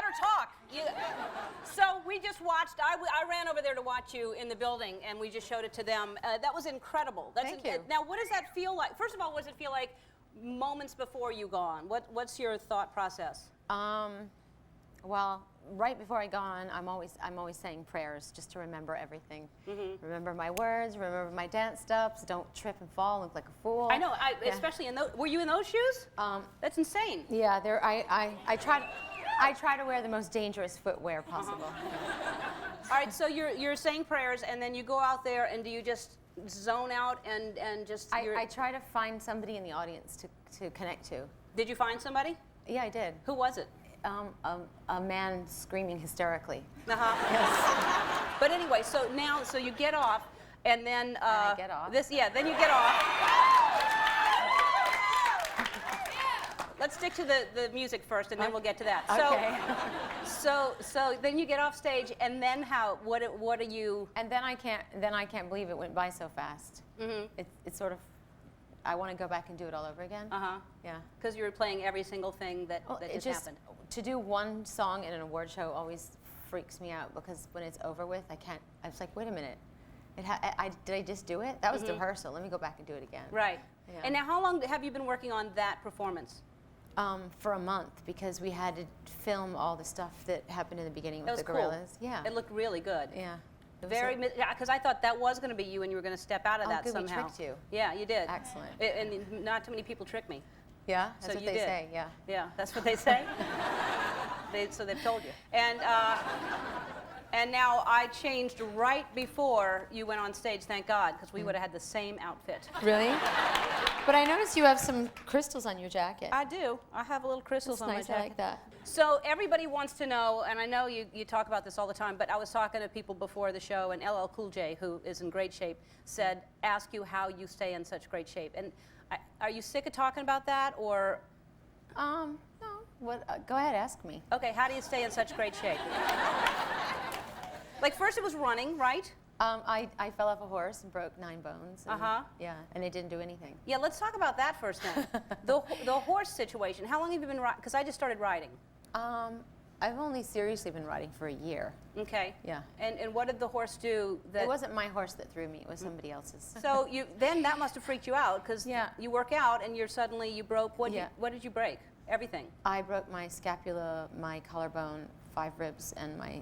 better talk. So we just watched, I ran over there to watch you in the building, and we just showed it to them. That was incredible. Thank you. Now, what does that feel like? First of all, what does it feel like moments before you go on? What's your thought process? Well, right before I go on, I'm always saying prayers just to remember everything. Remember my words, remember my dance steps, don't trip and fall, look like a fool. I know, especially in those, were you in those shoes? That's insane. Yeah, I try to wear the most dangerous footwear possible. All right, so you're saying prayers, and then you go out there, and do you just zone out and just... I try to find somebody in the audience to connect to. Did you find somebody? Yeah, I did. Who was it? A man screaming hysterically. Yes. But anyway, so you get off, and then... I get off. Then you get off. Let's stick to the music first, and then we'll get to that. Okay. So then you get off stage, and then how? What are you? And then I can't believe it went by so fast. It's sort of, I want to go back and do it all over again. Yeah. Because you were playing every single thing that just happened. To do one song in an award show always freaks me out, because when it's over with, I can't. I was like, wait a minute. Did I just do it? That was the rehearsal. Let me go back and do it again. Right. Yeah. And now, how long have you been working on that performance? For a month, because we had to film all the stuff that happened in the beginning with the gorillas. Cool. Yeah. It looked really good. Yeah. Because I thought that was going to be you, and you were going to step out of that good, somehow. we tricked you. Yeah, you did. Excellent. And not too many people trick me. Yeah, that's So what you they did. say. Yeah. Yeah, that's what they say. So they've told you. And now I changed right before you went on stage, thank God, because we would have had the same outfit. Really? But I noticed you have some crystals on your jacket. I do. I have a little crystals on my That's jacket. nice, I like that. So everybody wants to know, and I know you talk about this all the time, but I was talking to people before the show, and LL Cool J, who is in great shape, said, ask you how you stay in such great shape. And are you sick of talking about that, or? No. Go ahead, ask me. Okay, how do you stay in such great shape? Like, first it was running, right? I fell off a horse and broke 9 bones. And, yeah, and it didn't do anything. Yeah, let's talk about that first then. the horse situation. How long have you been riding? Because I just started riding. I've only seriously been riding for a year. Okay. Yeah. And what did the horse do? It wasn't my horse that threw me. It was somebody else's. So then that must have freaked you out, because Yeah. you work out and you broke. What did you break? Everything. I broke my scapula, my collarbone, 5 ribs, and my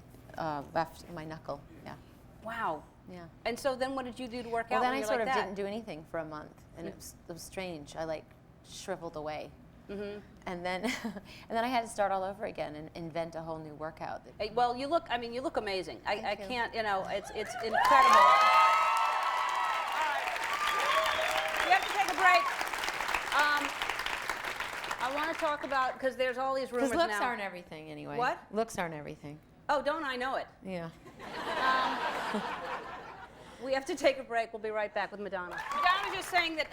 my knuckle. Yeah. Wow. Yeah. And so then what did you do to work Well, out then when I you're sort like of that? didn't do anything for a month, and it was strange. I like shriveled away. And then I had to start all over again and invent a whole new workout. Hey, well, you look amazing. I you. can't, it's incredible. All right. We have to take a break. I want to talk about, because there's all these rumors now. Because looks aren't everything, anyway. What? Looks aren't everything. Oh, don't I know it? Yeah. We have to take a break. We'll be right back with Madonna. Madonna was just saying that,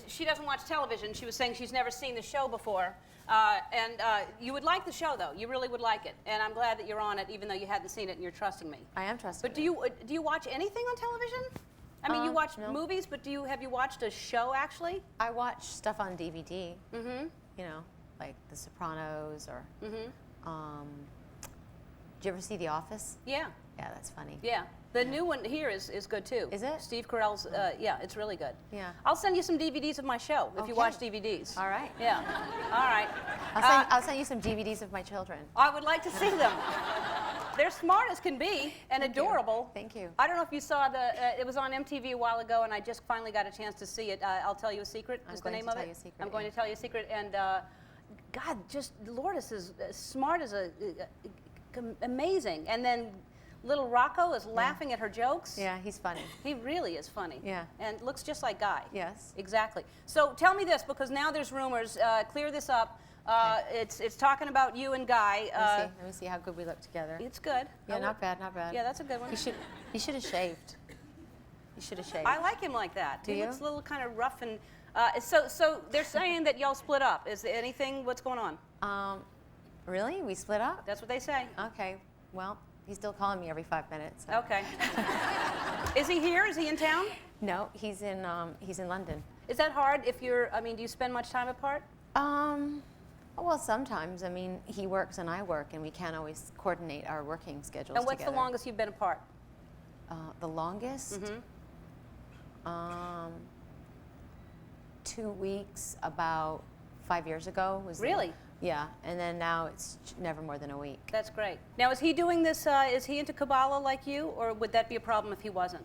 she doesn't watch television. She was saying she's never seen the show before. You would like the show, though. You really would like it. And I'm glad that you're on it, even though you hadn't seen it and you're trusting me. I am trusting. But do you watch anything on television? I mean, you watch movies, but have you watched a show, actually? I watch stuff on DVD. You know, like The Sopranos or. Did you ever see The Office? Yeah. Yeah, that's funny. Yeah. The new one here is good, too. Is it? Steve Carell's, yeah, it's really good. Yeah. I'll send you some DVDs of my show if you watch DVDs. All right. Yeah. All right. I'll send you some DVDs of my children. I would like to see them. They're smart as can be and adorable. Thank you. I don't know if you saw it was on MTV a while ago, and I just finally got a chance to see it. I'll Tell You a Secret is the name of it. I'm going to tell you a secret. And God, just Lourdes is as smart as amazing. And then little Rocco is laughing at her jokes. Yeah, he's funny. He really is funny. Yeah. And looks just like Guy. Yes. Exactly. So tell me this, because now there's rumors. Clear this up. It's talking about you and Guy. Let me see how good we look together. It's good. Yeah, not bad, not bad. Yeah, that's a good one. He should have shaved. He should have shaved. I like him like that. Do he you? looks a little kind of rough and. So they're saying that y'all split up. Is there anything? What's going on? Really? We split up? That's what they say. Okay. Well, he's still calling me every 5 minutes. So. Okay. Is he here? Is he in town? No, he's in London. Is that hard? If you're, do you spend much time apart? Well, sometimes. I mean, he works and I work, and we can't always coordinate our working schedules And what's together. the longest you've been apart? The longest? 2 weeks, about 5 years ago. Really? Yeah, and then now it's never more than a week. That's great. Now, is he doing this, is he into Kabbalah like you, or would that be a problem if he wasn't?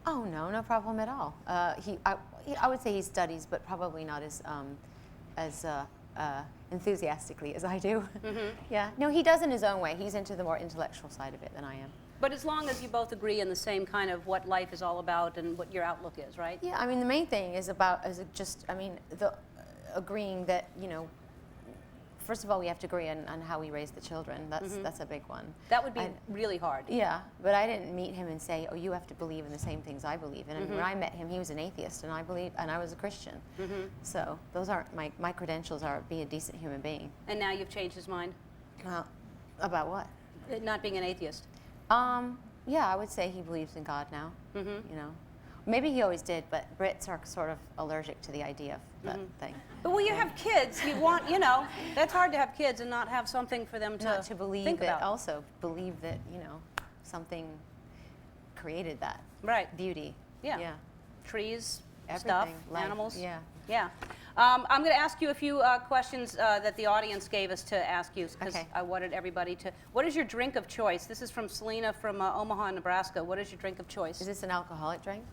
Oh, no, no problem at all. I would say he studies, but probably not as enthusiastically as I do. Yeah, no, he does in his own way. He's into the more intellectual side of it than I am. But as long as you both agree in the same kind of what life is all about and what your outlook is, right? Yeah, I mean, the main thing is the agreeing that, first of all, we have to agree on how we raise the children. That's a big one. That would be really hard. Yeah, but I didn't meet him and say, oh, you have to believe in the same things I believe in. And when I met him, he was an atheist, and I was a Christian. So those aren't my credentials are be a decent human being. And now you've changed his mind? About what? Not being an atheist. Yeah, I would say he believes in God now. Maybe he always did, but Brits are sort of allergic to the idea of that thing. But when you have kids, you want, that's hard to have kids and not have something for them to Not to believe think that, about. also believe that, something created that. Right. Beauty. Yeah. Yeah. Trees, Everything, stuff, life, animals. yeah. Yeah. I'm going to ask you a few questions that the audience gave us to ask you because Okay. I wanted everybody to. What is your drink of choice? This is from Selena from Omaha, Nebraska. What is your drink of choice? Is this an alcoholic drink?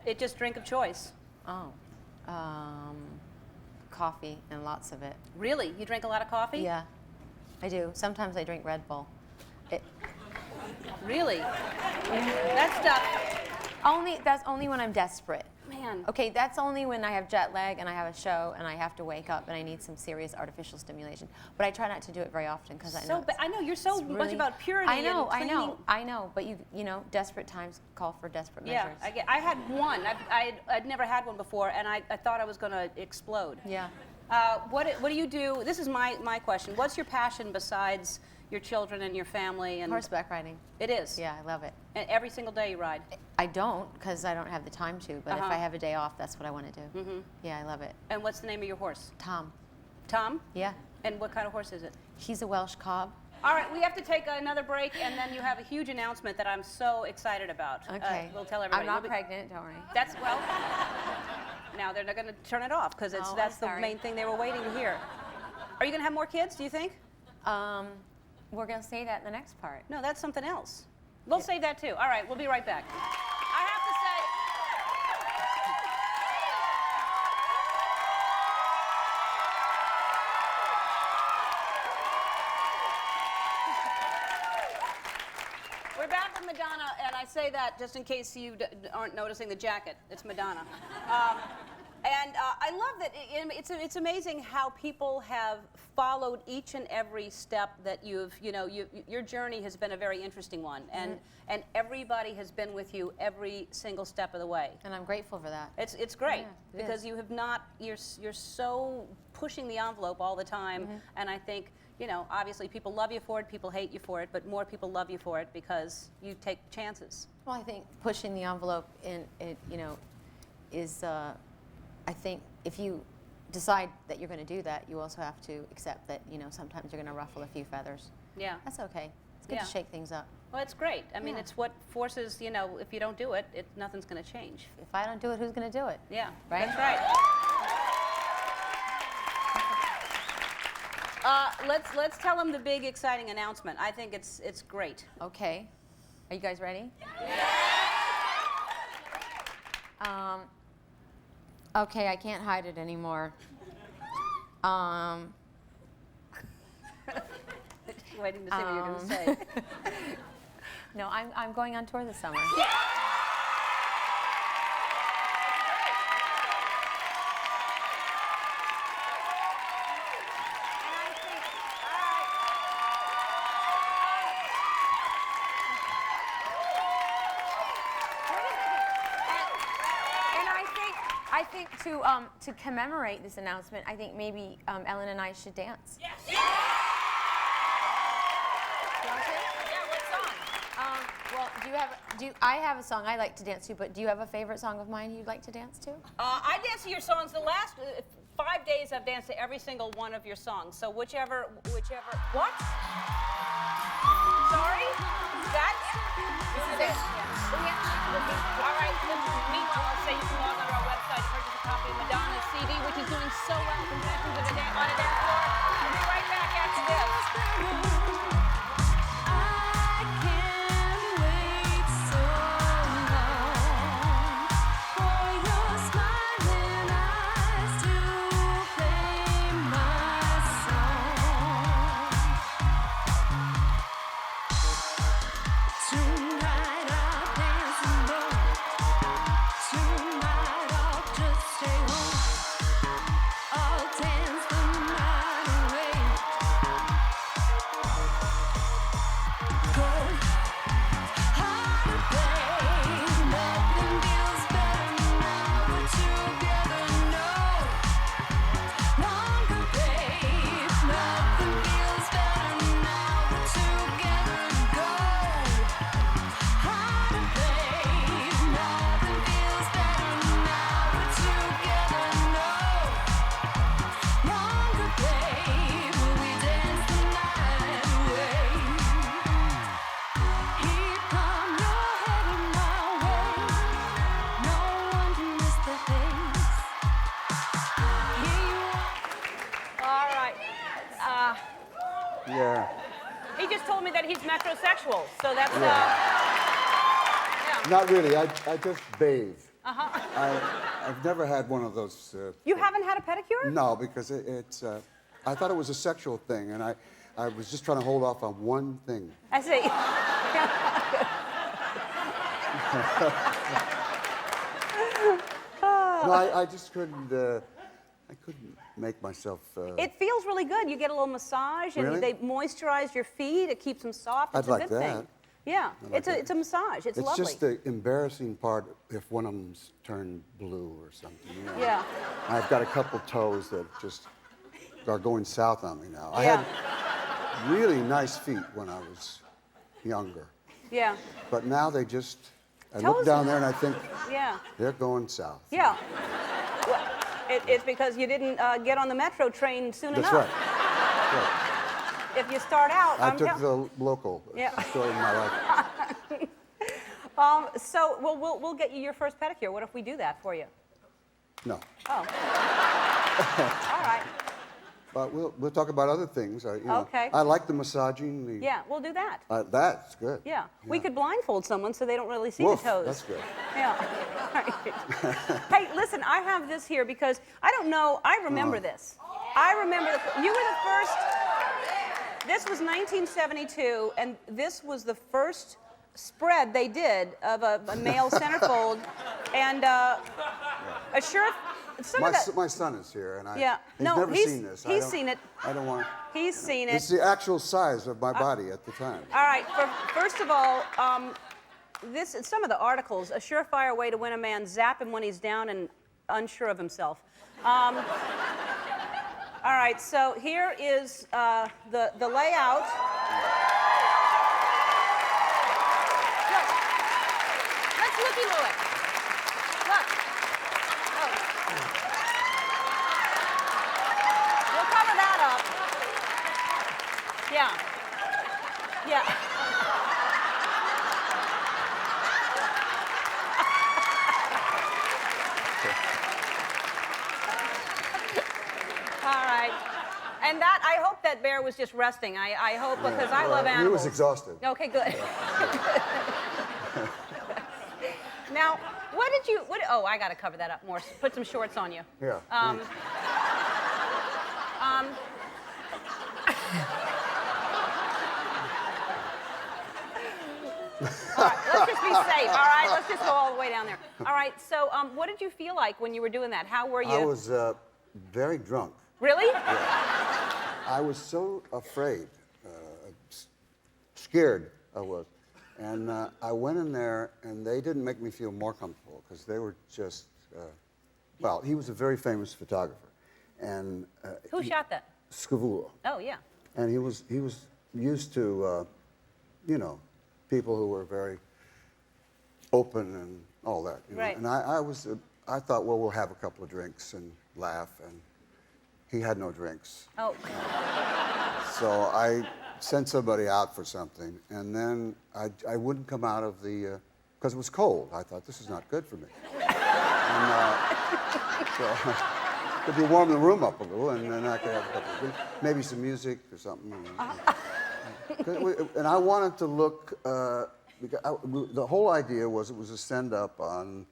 It just drink of choice. Oh. Coffee and lots of it. Really? You drink a lot of coffee? Yeah, I do. Sometimes I drink Red Bull. Really? That's stuff. That's only when I'm desperate. Man. Okay, that's only when I have jet lag and I have a show and I have to wake up and I need some serious artificial stimulation. But I try not to do it very often because I know. I know you're so it's much really- about purity. I know, and cleaning. I know. But desperate times call for desperate Yeah, measures. I had one. I'd never had one before, and I thought I was going to explode. Yeah. What do you do? This is my question. What's your passion besides your children and your family? And Horseback riding. It is. Yeah, I love it. And every single day you ride. I don't because I don't have the time to. But if I have a day off, that's what I want to do. Yeah, I love it. And what's the name of your horse? Tom. Tom? Yeah. And what kind of horse is it? He's a Welsh cob. All right, we have to take another break, and then you have a huge announcement that I'm so excited about. Okay. We'll tell everybody. I'm not pregnant, don't worry. That's, well, now they're not going to turn it off because Oh, that's I'm the sorry. main thing they were waiting to hear. Are you going to have more kids, do you think? We're going to say that in the next part. No, that's something else. We'll save that too. All right, we'll be right back. I have to say. We're back with Madonna, and I say that just in case you aren't noticing the jacket. It's Madonna. And I love that it's amazing how people have followed each and every step that your journey has been a very interesting one, and everybody has been with you every single step of the way. And I'm grateful for that. It's great Yeah, it because is. you have not you're so pushing the envelope all the time, and I think obviously people love you for it, people hate you for it, but more people love you for it because you take chances. Well, I think pushing the envelope is. I think if you decide that you're going to do that, you also have to accept that sometimes you're going to ruffle a few feathers. Yeah. That's okay. It's good Yeah. to shake things up. Well, it's great. I mean, Yeah. it's what forces, if you don't do it, nothing's going to change. If I don't do it, who's going to do it? Yeah, Right? that's right. Let's tell them the big exciting announcement. I think it's great. Okay. Are you guys ready? Okay, I can't hide it anymore. Waiting to see what you're going to say. No, I'm going on tour this summer. I think to commemorate this announcement, I think maybe Ellen and I should dance. Yes. You want to? Yeah, what song? Well, I have a song I like to dance to, but do you have a favorite song of mine you'd like to dance to? I dance to your songs. The last 5 days I've danced to every single one of your songs. So whichever. What? Sorry? That's. This is it. All right. Meanwhile, I'll say you can log on to our website to purchase a copy of Madonna's CD, which is doing so well. Confessions of a Dance on a Dance Floor. We'll be right back after this. Yeah. He just told me that he's metrosexual, so that's, yeah. Not really. I just bathe. Uh-huh. I've never had one of those. You haven't had a pedicure? No, because it's. I thought it was a sexual thing, and I was just trying to hold off on one thing. I see. No, I just couldn't. I couldn't make myself. It feels really good. You get a little massage, and Really? they moisturize your feet. It keeps them soft. It's I'd like a good that. thing. Yeah, like that. it's a massage. It's lovely. just the embarrassing part if one of them's turned blue or something. You know? Yeah. I've got a couple toes that just are going south on me now. I Yeah. had really nice feet when I was younger, Yeah. but now they just. I Toes- look down there and I think Yeah. they're going south. Yeah. Well, it's because you didn't get on the metro train soon That's enough. right. That's right. If you start out, I took the local. Yeah. It's the story of my life. So we'll get you your first pedicure. What if we do that for you? No. Oh. All right. But we'll talk about other things. You know, Okay. I like the massaging. Yeah, we'll do that. That's good. Yeah. We could blindfold someone so they don't really see Woof, the toes. that's good. Yeah. Right. Hey, listen, I have this here because I don't know. I remember this. I remember you were the first. This was 1972, and this was the first spread they did of a male centerfold, and a shirt. My son is here, and Yeah. he's No, never he's- seen this. he's seen it. I don't want. He's seen it. It's the actual size of my body at the time. All right. First of all, this is some of the articles. A surefire way to win a man: zap him when he's down and unsure of himself. All right. So here is the layout. Look. Let's look into it. Look. Oh. We'll cover that up. Yeah. Yeah. All right. And that, I hope that bear was just resting. I hope, because I love animals. He was exhausted. Okay, good. Now, oh, I got to cover that up more. Put some shorts on you. Yeah. All right, let's just be safe. All right, let's just go all the way down there. All right, so what did you feel like when you were doing that? How were you? I was very drunk. Really? I was so afraid, scared I was. And I went in there, and they didn't make me feel more comfortable, because they were just, well, he was a very famous photographer. And Who shot that? Scavullo. Oh, yeah. And he was used to, you know, people who were very open and all that. You know? Right. And I thought, well, we'll have a couple of drinks and laugh. And he had no drinks. Oh. So I sent somebody out for something, and then I wouldn't come out of the, because it was cold. I thought, this is not good for me. And so could you warm the room up a little, and then I could have a couple of drinks, maybe some music or something. And I wanted to look, because the whole idea was it was a send-up on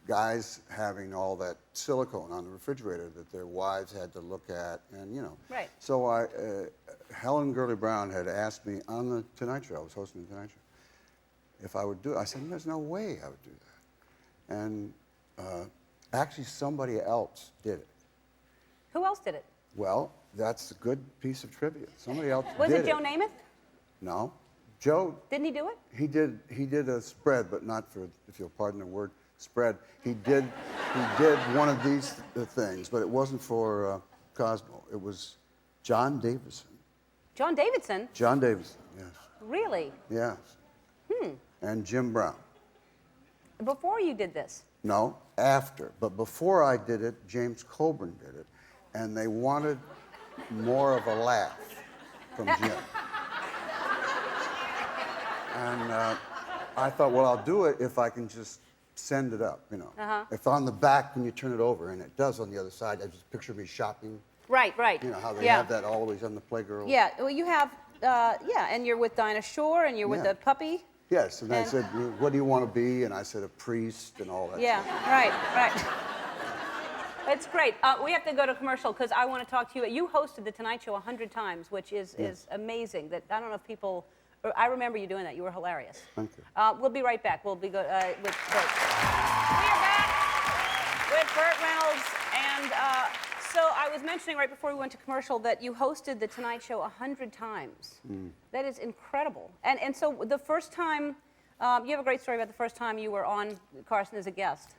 guys having all that silicone on the refrigerator that their wives had to look at, and you know. Right. So Helen Gurley Brown had asked me on the Tonight Show, I was hosting the Tonight Show, if I would do it. I said, there's no way I would do that. And actually somebody else did it. Who else did it? Well, that's a good piece of trivia. Somebody else Was did it Joe Namath? No. Joe. Didn't he do it? He did a spread, but not for, if you'll pardon the word, spread. He did one of these things, but it wasn't for Cosmo. It was John Davison. John Davidson? John Davison, yes. Really? Yes. And Jim Brown. Before you did this? No, after. But before I did it, James Coburn did it, and they wanted more of a laugh from Jim. And I thought, well, I'll do it if I can just send it up, you know. If on the back, when you turn it over, and it does on the other side, I just picture me shopping. Right, right. You know how they have that always on the Playgirl. Yeah, well, you have, and you're with Dinah Shore, and you're with the puppy. Yes, and they said, what do you want to be? And I said, a priest and all that Yeah, stuff. right. It's great. We have to go to commercial because I want to talk to you. You hosted The Tonight Show 100 times, which is amazing. That I don't know if people... I remember you doing that. You were hilarious. Thank you. We'll be right back. We'll be with Burt. We are back with Burt Reynolds. And so I was mentioning right before we went to commercial that you hosted The Tonight Show 100 times. That is incredible. And so the first time, you have a great story about the first time you were on Carson as a guest.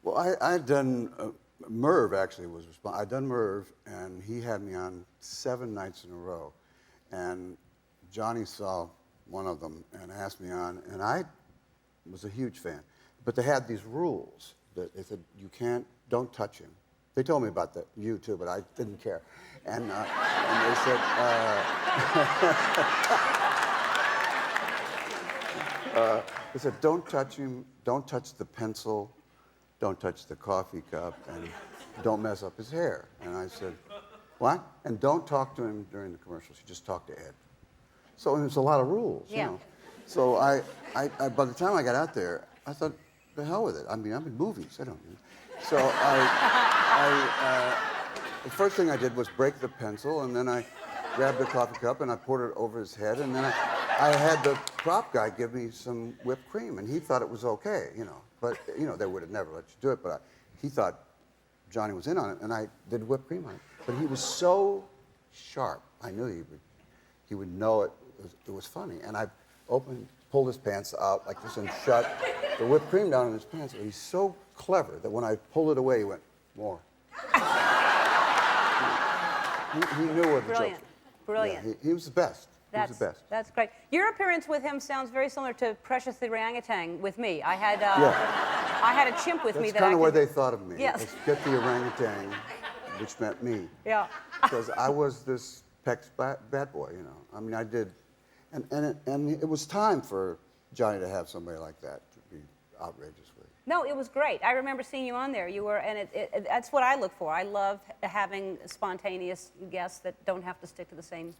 Well, I'd done... Merv actually was responsible. I'd done Merv, and he had me on 7 nights in a row. And Johnny saw one of them and asked me on, and I was a huge fan. But they had these rules that they said, don't touch him. They told me about that, you too, but I didn't care. And they said, they said, don't touch him, don't touch the pencil, don't touch the coffee cup, and don't mess up his hair. And I said, what? And don't talk to him during the commercials. You just talk to Ed. So there's a lot of rules, you know. So I, by the time I got out there, I thought, the hell with it. I mean, I'm in movies. I don't know. So the first thing I did was break the pencil, and then I grabbed the coffee cup and I poured it over his head, and then I had the prop guy give me some whipped cream, and he thought it was okay, you know. But, you know, they would have never let you do it, but he thought Johnny was in on it, and I did whipped cream on it. But he was so sharp, I knew he would know it was funny. And I pulled his pants out like this and shut the whipped cream down in his pants. But he's so clever that when I pulled it away, he went, more. he knew where the joke was. Brilliant. Yeah, he was the best. He was the best. That's great. Your appearance with him sounds very similar to Precious the Orangutan with me. I had a chimp with me. That's kind of where they thought of me. Yes. Let's get the orangutan, which meant me. Yeah. Because I was this Peck's bad boy, you know. I mean, I did, and it was time for Johnny to have somebody like that to be outrageous with. No, it was great. I remember seeing you on there. You were, and that's what I look for. I love having spontaneous guests that don't have to stick to the same.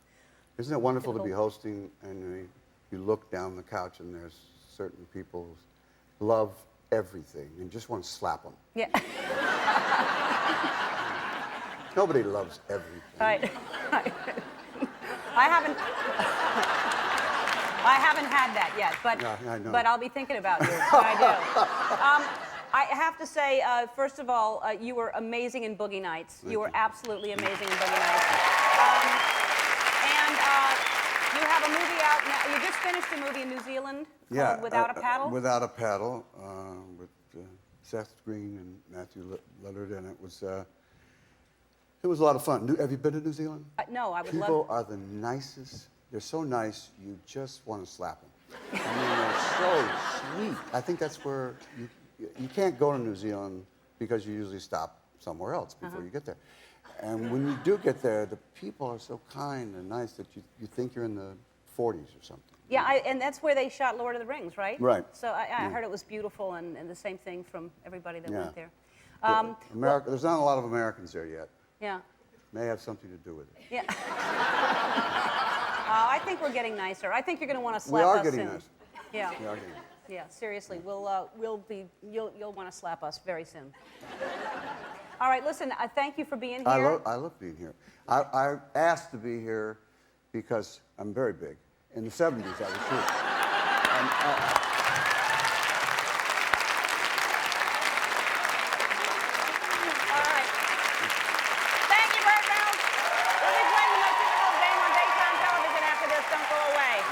Isn't it wonderful to be hosting and you look down the couch and there's certain people who love everything and just want to slap them? Yeah. Nobody loves everything. Right. I haven't had that yet, but yeah, I know. But I'll be thinking about you when I do. I have to say, first of all, you were amazing in Boogie Nights. Thank you were you. absolutely amazing in Boogie Nights. And you have a movie out now. You just finished a movie in New Zealand called Without a Paddle? Without a Paddle, with Seth Green and Matthew Lillard, and it was a lot of fun. Have you been to New Zealand? No, I would love. People are the nicest. They're so nice, you just want to slap them. I mean, they're so sweet. I think that's where you can't go to New Zealand because you usually stop somewhere else before you get there. And when you do get there, the people are so kind and nice that you think you're in the 40s or something. Yeah, and that's where they shot Lord of the Rings, right? Right. So I heard it was beautiful, and the same thing from everybody that Yeah. went there. There's not a lot of Americans there yet. Yeah. May have something to do with it. Yeah. I think we're getting nicer. I think you're going to want to slap us We are getting soon. nicer. Yeah. We are getting nicer. Yeah, seriously, you'll want to slap us very soon. All right, listen, thank you for being here. I love being here. I asked to be here because I'm very big. In the 70s, I was here. All right. Thank you, Burt Reynolds. We'll be playing the most difficult game on daytime television after this. Don't go away.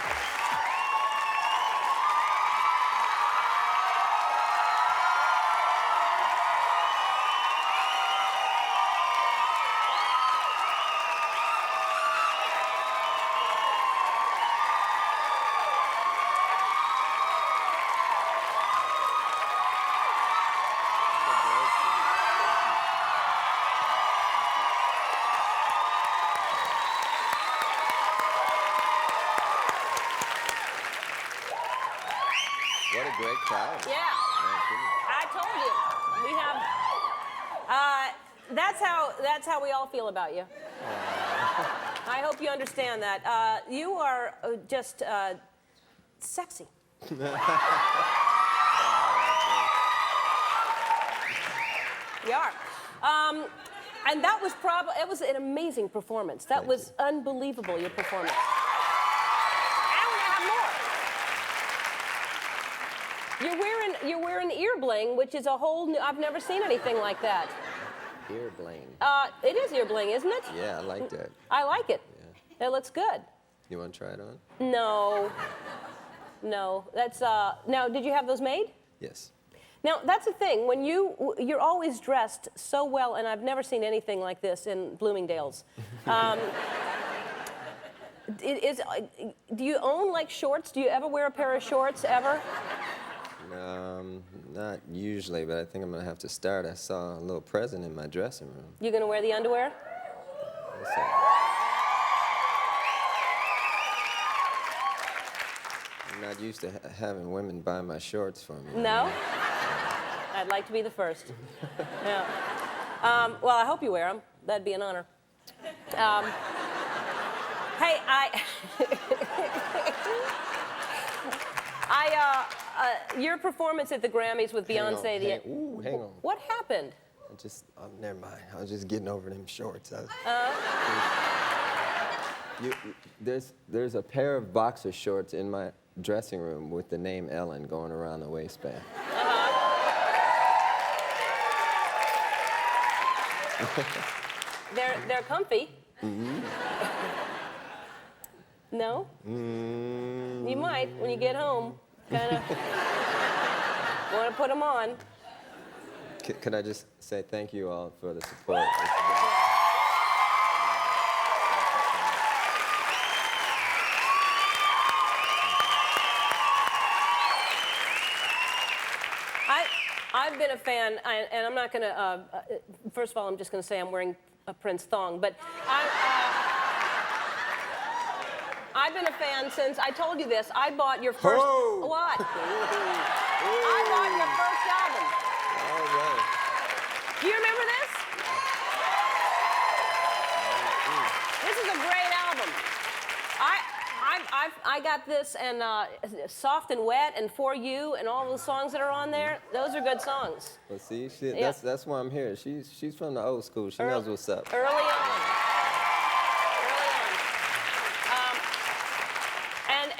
What a great crowd. Yeah. I told you. We have. That's how we all feel about you. I hope you understand that. You are just sexy. You are. And that was it was an amazing performance. That was unbelievable, your performance. And we have more. You're wearing ear bling, which is a whole new, I've never seen anything like that. Ear bling. It is ear bling, isn't it? Yeah, I like that. I like it. Yeah. It looks good. You want to try it on? No. No. That's now, did you have those made? Yes. Now, that's the thing. When you're always dressed so well, and I've never seen anything like this in Bloomingdale's. Do you own, like, shorts? Do you ever wear a pair of shorts, ever? Not usually, but I think I'm going to have to start. I saw a little present in my dressing room. You gonna wear the underwear? What's that? I'm not used to having women buy my shorts for me. No? I'd like to be the first. Yeah. Well, I hope you wear them. That'd be an honor. Hey, your performance at the Grammys with Beyonce. Hang on. What happened? Never mind. I was just getting over them shorts. There's a pair of boxer shorts in my dressing room with the name Ellen going around the waistband. They're comfy. Mm-hmm. No? You might when you get home. Kind of want to put them on. Could I just say thank you all for the support? I've been a fan, and I'm not going to, first of all, I'm just going to say I'm wearing a Prince thong, but I've been a fan since, I told you this, I bought your first, Ho! What? I bought your first album. All right. Do you remember this? This is a great album. I got this, and Soft and Wet and For You and all those songs that are on there, those are good songs. Well, see, Yeah. that's why I'm here. She's from the old school. She knows what's up. Early on.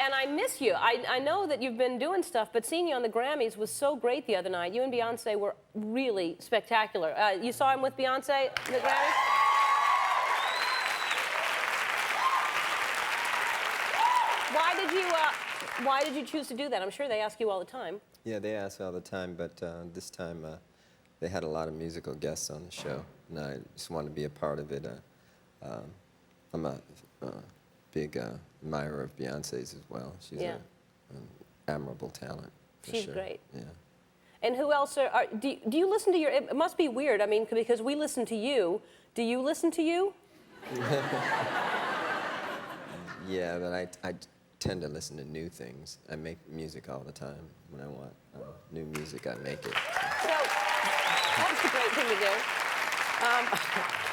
And I miss you. I know that you've been doing stuff, but seeing you on the Grammys was so great the other night. You and Beyonce were really spectacular. You saw him with Beyonce at the Grammys? Why did you choose to do that? I'm sure they ask you all the time. Yeah, they ask all the time, but this time they had a lot of musical guests on the show, and I just wanted to be a part of it. I'm a big admirer of Beyonce's as well. She's an admirable talent, for She's sure. great. Yeah. And who else do you listen to your, it must be weird, I mean, because we listen to you. Do you listen to you? Yeah, but I tend to listen to new things. I make music all the time. When I want new music, I make it. So, that's a great thing to do.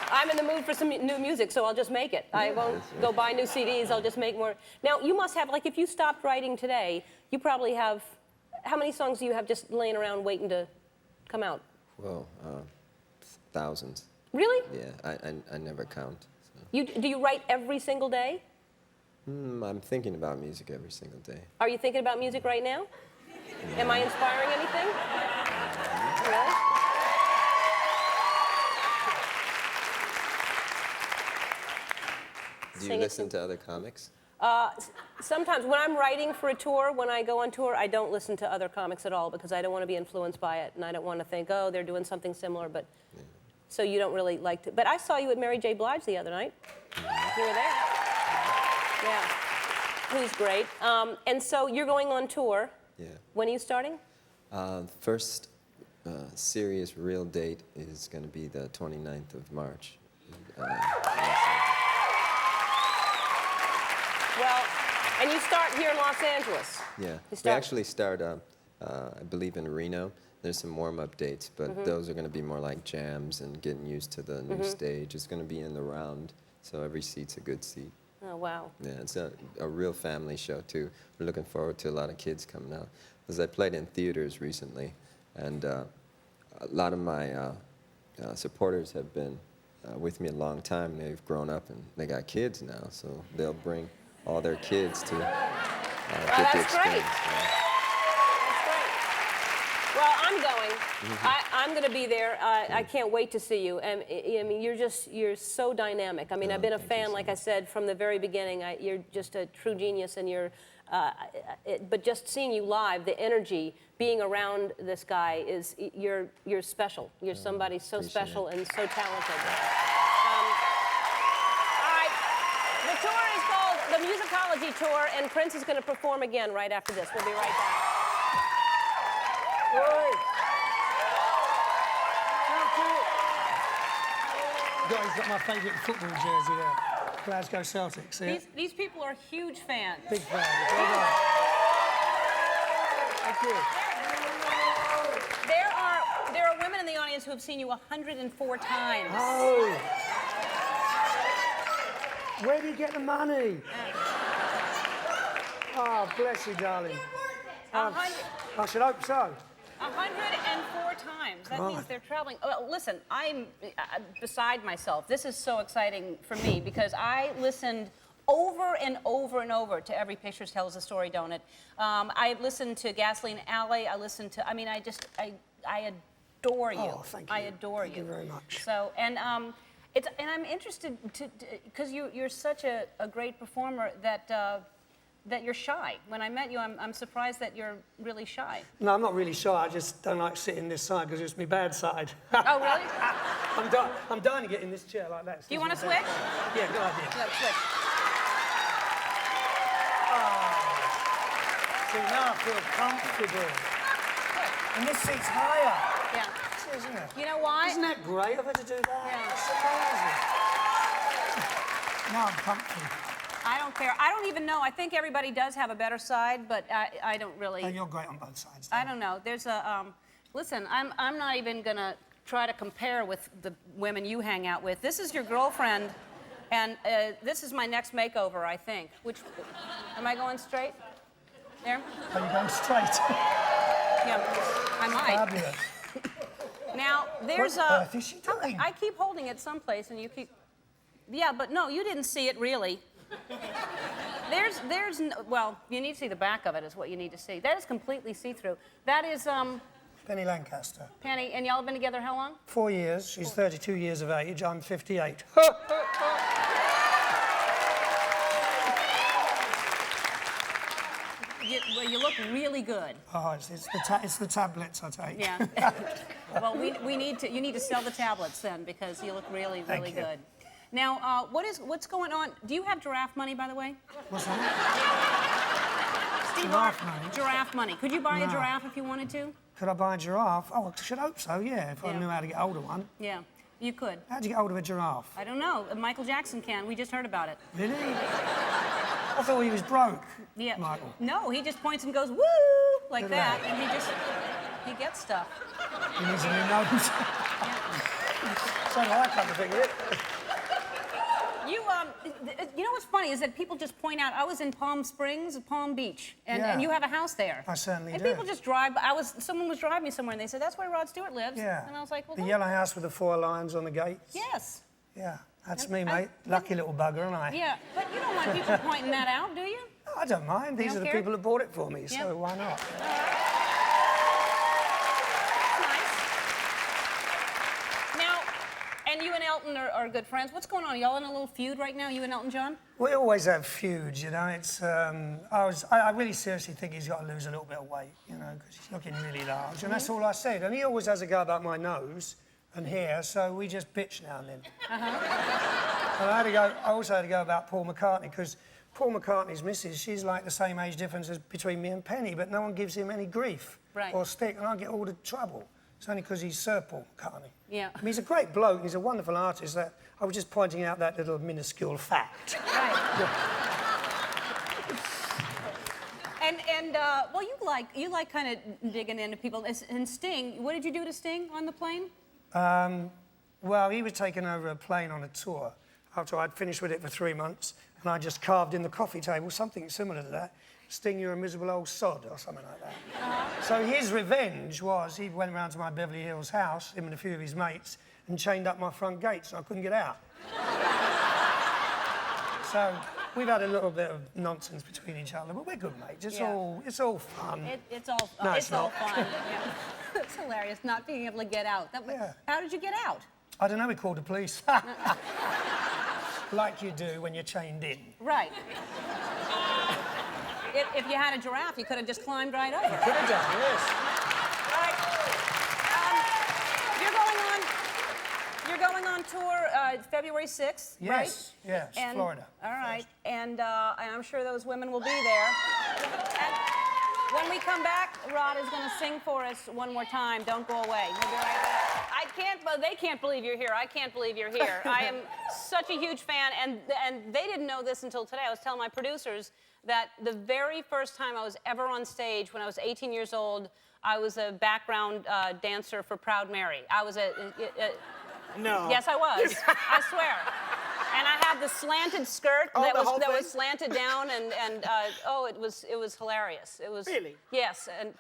I'm in the mood for some new music, so I'll just make it. I won't go buy new CDs, I'll just make more. Now, you must have, like, if you stopped writing today, you probably have, how many songs do you have just laying around waiting to come out? Well, thousands. Really? Yeah, I never count. So. Do you write every single day? I'm thinking about music every single day. Are you thinking about music right now? Am I inspiring anything? Really? Do you listen to other comics? Sometimes when I'm writing for a tour, when I go on tour, I don't listen to other comics at all because I don't want to be influenced by it, and I don't want to think, oh, they're doing something similar. But so you don't really like to. But I saw you at Mary J. Blige the other night. You were there. Yeah, who's great. And so you're going on tour. Yeah. When are you starting? First serious real date is going to be the 29th of March. Well, and you start here in Los Angeles. Yeah. We actually start, I believe, in Reno. There's some warm-up dates, but those are going to be more like jams and getting used to the new stage. It's going to be in the round, so every seat's a good seat. Oh, wow. Yeah, it's a real family show, too. We're looking forward to a lot of kids coming out. Because I played in theaters recently, and a lot of my supporters have been with me a long time. They've grown up, and they got kids now, so they'll bring all their kids to get the experience. Great. That's great. Well, I'm going. I'm going to be there. I can't wait to see you. And I mean, you're so dynamic. I mean, I've been a fan, like I said, from the very beginning. You're just a true genius, and you're. But just seeing you live, the energy, being around this guy is you're special. You're somebody so special and so talented. All right, the tour is called the Musicology Tour, and Prince is going to perform again right after this. We'll be right back. He's got my favourite football jersey there. Glasgow Celtics. Yeah? These people are huge fans. Big fans. Well done. Thank you. There are women in the audience who have seen you 104 times. Oh. Where do you get the money? Oh, bless you, darling. I should hope so. 104 times. That means they're traveling. Well, listen, I'm beside myself. This is so exciting for me because I listened over and over and over to Every Picture Tells a Story, Don't It? I listened to Gasoline Alley. I listened to, I mean, I adore you. Oh, thank you. I adore you. Thank you very much. So, and I'm interested because you're such a great performer that you're shy. When I met you, I'm surprised that you're really shy. No, I'm not really shy. I just don't like sitting this side because it's my bad side. Oh, really? I'm dying to get in this chair like that. Do you want to switch? Yeah, good idea. Let's switch. See, now I feel comfortable. And this seat's higher. Yeah. Isn't it? You know why? Isn't that great? I've had to do that. Yeah. It's amazing. Now I'm comfy. I don't care. I don't even know. I think everybody does have a better side, but I don't really. Oh, you're great on both sides. I don't know. There's a. Listen, I'm not even gonna try to compare with the women you hang out with. This is your girlfriend, and this is my next makeover, I think. Which, am I going straight? There. Are you going straight? Yeah, I might. Fabulous. Now there's what on earth is she doing? I keep holding it someplace, and you keep. Yeah, but no, you didn't see it really. Well, you need to see the back of it is what you need to see. That is completely see-through. That is, Penny Lancaster. Penny, and y'all have been together how long? 4 years. She's 32 years of age. I'm 58. You look really good. Oh, it's the tablets I take. Yeah. Well, you need to sell the tablets then because you look really, really good. Now, what's going on? Do you have giraffe money, by the way? What's that? Steve Giraffe Harvey. money. Giraffe money. Could you buy a No. giraffe if you wanted to? Could I buy a giraffe? Oh, I should hope so, yeah, if I Yeah. knew how to get hold of one. Yeah, you could. How'd you get hold of a giraffe? I don't know. Michael Jackson can. We just heard about it. Really? I thought he was broke, Yeah. Michael. No, he just points and goes, woo, like Look at that, and he gets stuff. He needs a new nose. So I come to think of it. You know what's funny is that people just point out, I was in Palm Springs, Palm Beach, and Yeah. you have a house there. I certainly and do. people just drive, someone was driving me somewhere and they said, that's where Rod Stewart lives. Yeah. And I was like, well, The that- yellow house with the 4 lions on the gates? yes. Yeah, that's And me, mate. Lucky little bugger, aren't I? Yeah, but you don't want people pointing that out, do you? I don't mind. These don't are the care? people that bought it for me, Yeah. so why not? Nice. Now, and you and Elton are good friends. What's going on? Y'all in a little feud right now, you and Elton John? We always have feuds, you know. It's I really seriously think he's got to lose a little bit of weight, you know, because he's looking really large, and that's all I said. And he always has a go about my nose and hair, so we just bitch now and then. And I also had to go about Paul McCartney, because Paul McCartney's missus, she's like the same age difference as between me and Penny, but no one gives him any grief or stick, and I get all the trouble. It's only because he's Sir Paul McCartney. Yeah. I mean, he's a great bloke, and he's a wonderful artist. That I was just pointing out that little minuscule fact. Right. Well, you like kind of digging into people. And Sting, what did you do to Sting on the plane? Well, he was taking over a plane on a tour after I'd finished with it for 3 months, and I just carved in the coffee table something similar to that. Sting, you're a miserable old sod, or something like that. So his revenge was he went round to my Beverly Hills house, him and a few of his mates, and chained up my front gates, and I couldn't get out. So we've had a little bit of nonsense between each other, but we're good mates. It's all fun. It's all No, it's it's all not. fun. Yeah. It's hilarious not being able to get out. Yeah. How did you get out? I don't know, we called the police. Like you do when you're chained in. Right. If you had a giraffe, you could have just climbed right over. Could have done, yes. All right. You're going on tour February 6th, right? Yes, yes, And, Florida. All right, and I'm sure those women will be there. And when we come back, Rod is going to sing for us one more time. Don't go away. He'll be right back. They can't believe you're here. I can't believe you're here. I am such a huge fan, and they didn't know this until today. I was telling my producers that the very first time I was ever on stage, when I was 18 years old, I was a background dancer for Proud Mary. I was No. Yes, I was. I swear. And I had the slanted skirt that was slanted down, and it was hilarious. It was Really? Yes, and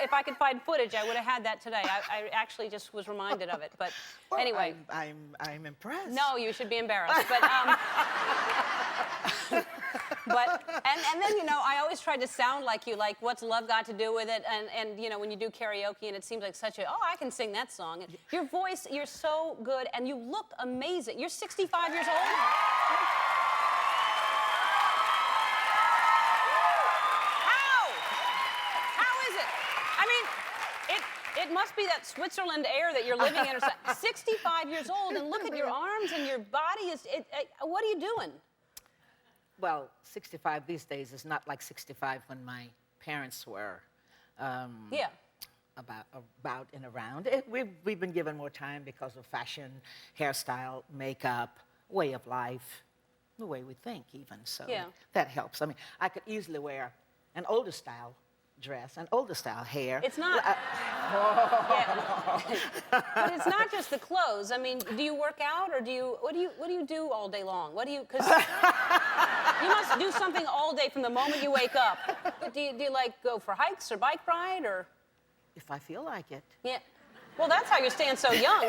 if I could find footage, I would have had that today. I actually just was reminded of it. But Well, anyway, I'm impressed. no, you should be embarrassed. But and then I always tried to sound like you, like what's love got to do with it? And when you do karaoke and it seems like such a I can sing that song. And your voice, you're so good, and you look amazing. You're 65 years old. How is it? I mean, it must be that Switzerland air that you're living in. Or something. 65 years old, and look at your arms and your body. What are you doing? Well, 65 these days is not like 65 when my parents were. Yeah. About and around. We've been given more time because of fashion, hairstyle, makeup, way of life, the way we think even. So that helps. I mean, I could easily wear an older style dress, an older style hair. It's not. But it's not just the clothes. I mean, do you work out, or what do you do all day long? Because you must do something all day from the moment you wake up. Do you like go for hikes or bike ride or? If I feel like it. Yeah. Well, that's how you're staying so young.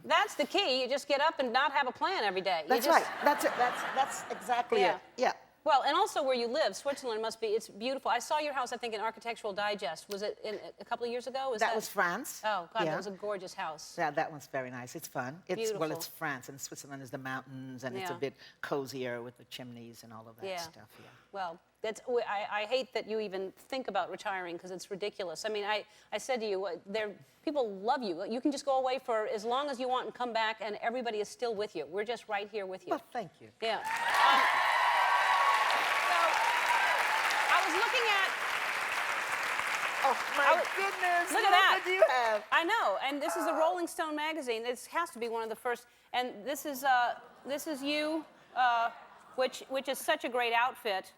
That's the key. You just get up and not have a plan every day. That's right. That's it. That's exactly it. Yeah. Well, and also where you live, Switzerland it's beautiful. I saw your house, I think, in Architectural Digest. Was it a couple of years ago? That was France. Oh, God, yeah. that was a gorgeous house. Yeah, that one's very nice. It's fun. Beautiful. It's France, and Switzerland is the mountains, and it's a Yeah. bit cozier with the chimneys and all of that stuff. Yeah. Well, I hate that you even think about retiring because it's ridiculous. I mean, I said to you, people love you. You can just go away for as long as you want and come back, and everybody is still with you. We're just right here with you. Well, thank you. Yeah. So I was looking at my goodness. Look at that. What do you have? I know, and this is a Rolling Stone magazine. This has to be one of the first. And this is you, which is such a great outfit.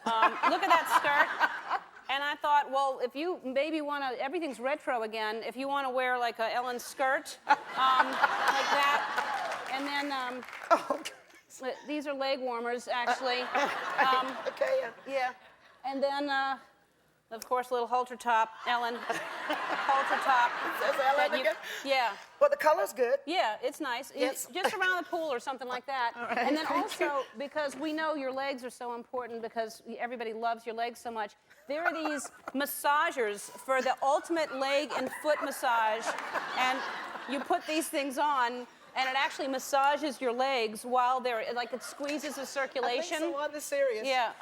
Look at that skirt. And I thought, well, if you maybe want to, everything's retro again. If you want to wear like a Ellen skirt, like that, and then these are leg warmers, actually. Okay. Yeah, and then. Of course, a little halter top, Ellen. Halter top. Says Ellen again? Yeah. Well, the color's good. Yeah, it's nice. Yes. Just around the pool or something like that. All right, And then thank also, because we know your legs are so important because everybody loves your legs so much, there are these massagers for the ultimate leg and foot massage. And you put these things on, and it actually massages your legs while they're, like it squeezes the circulation. I think someone is serious. Yeah.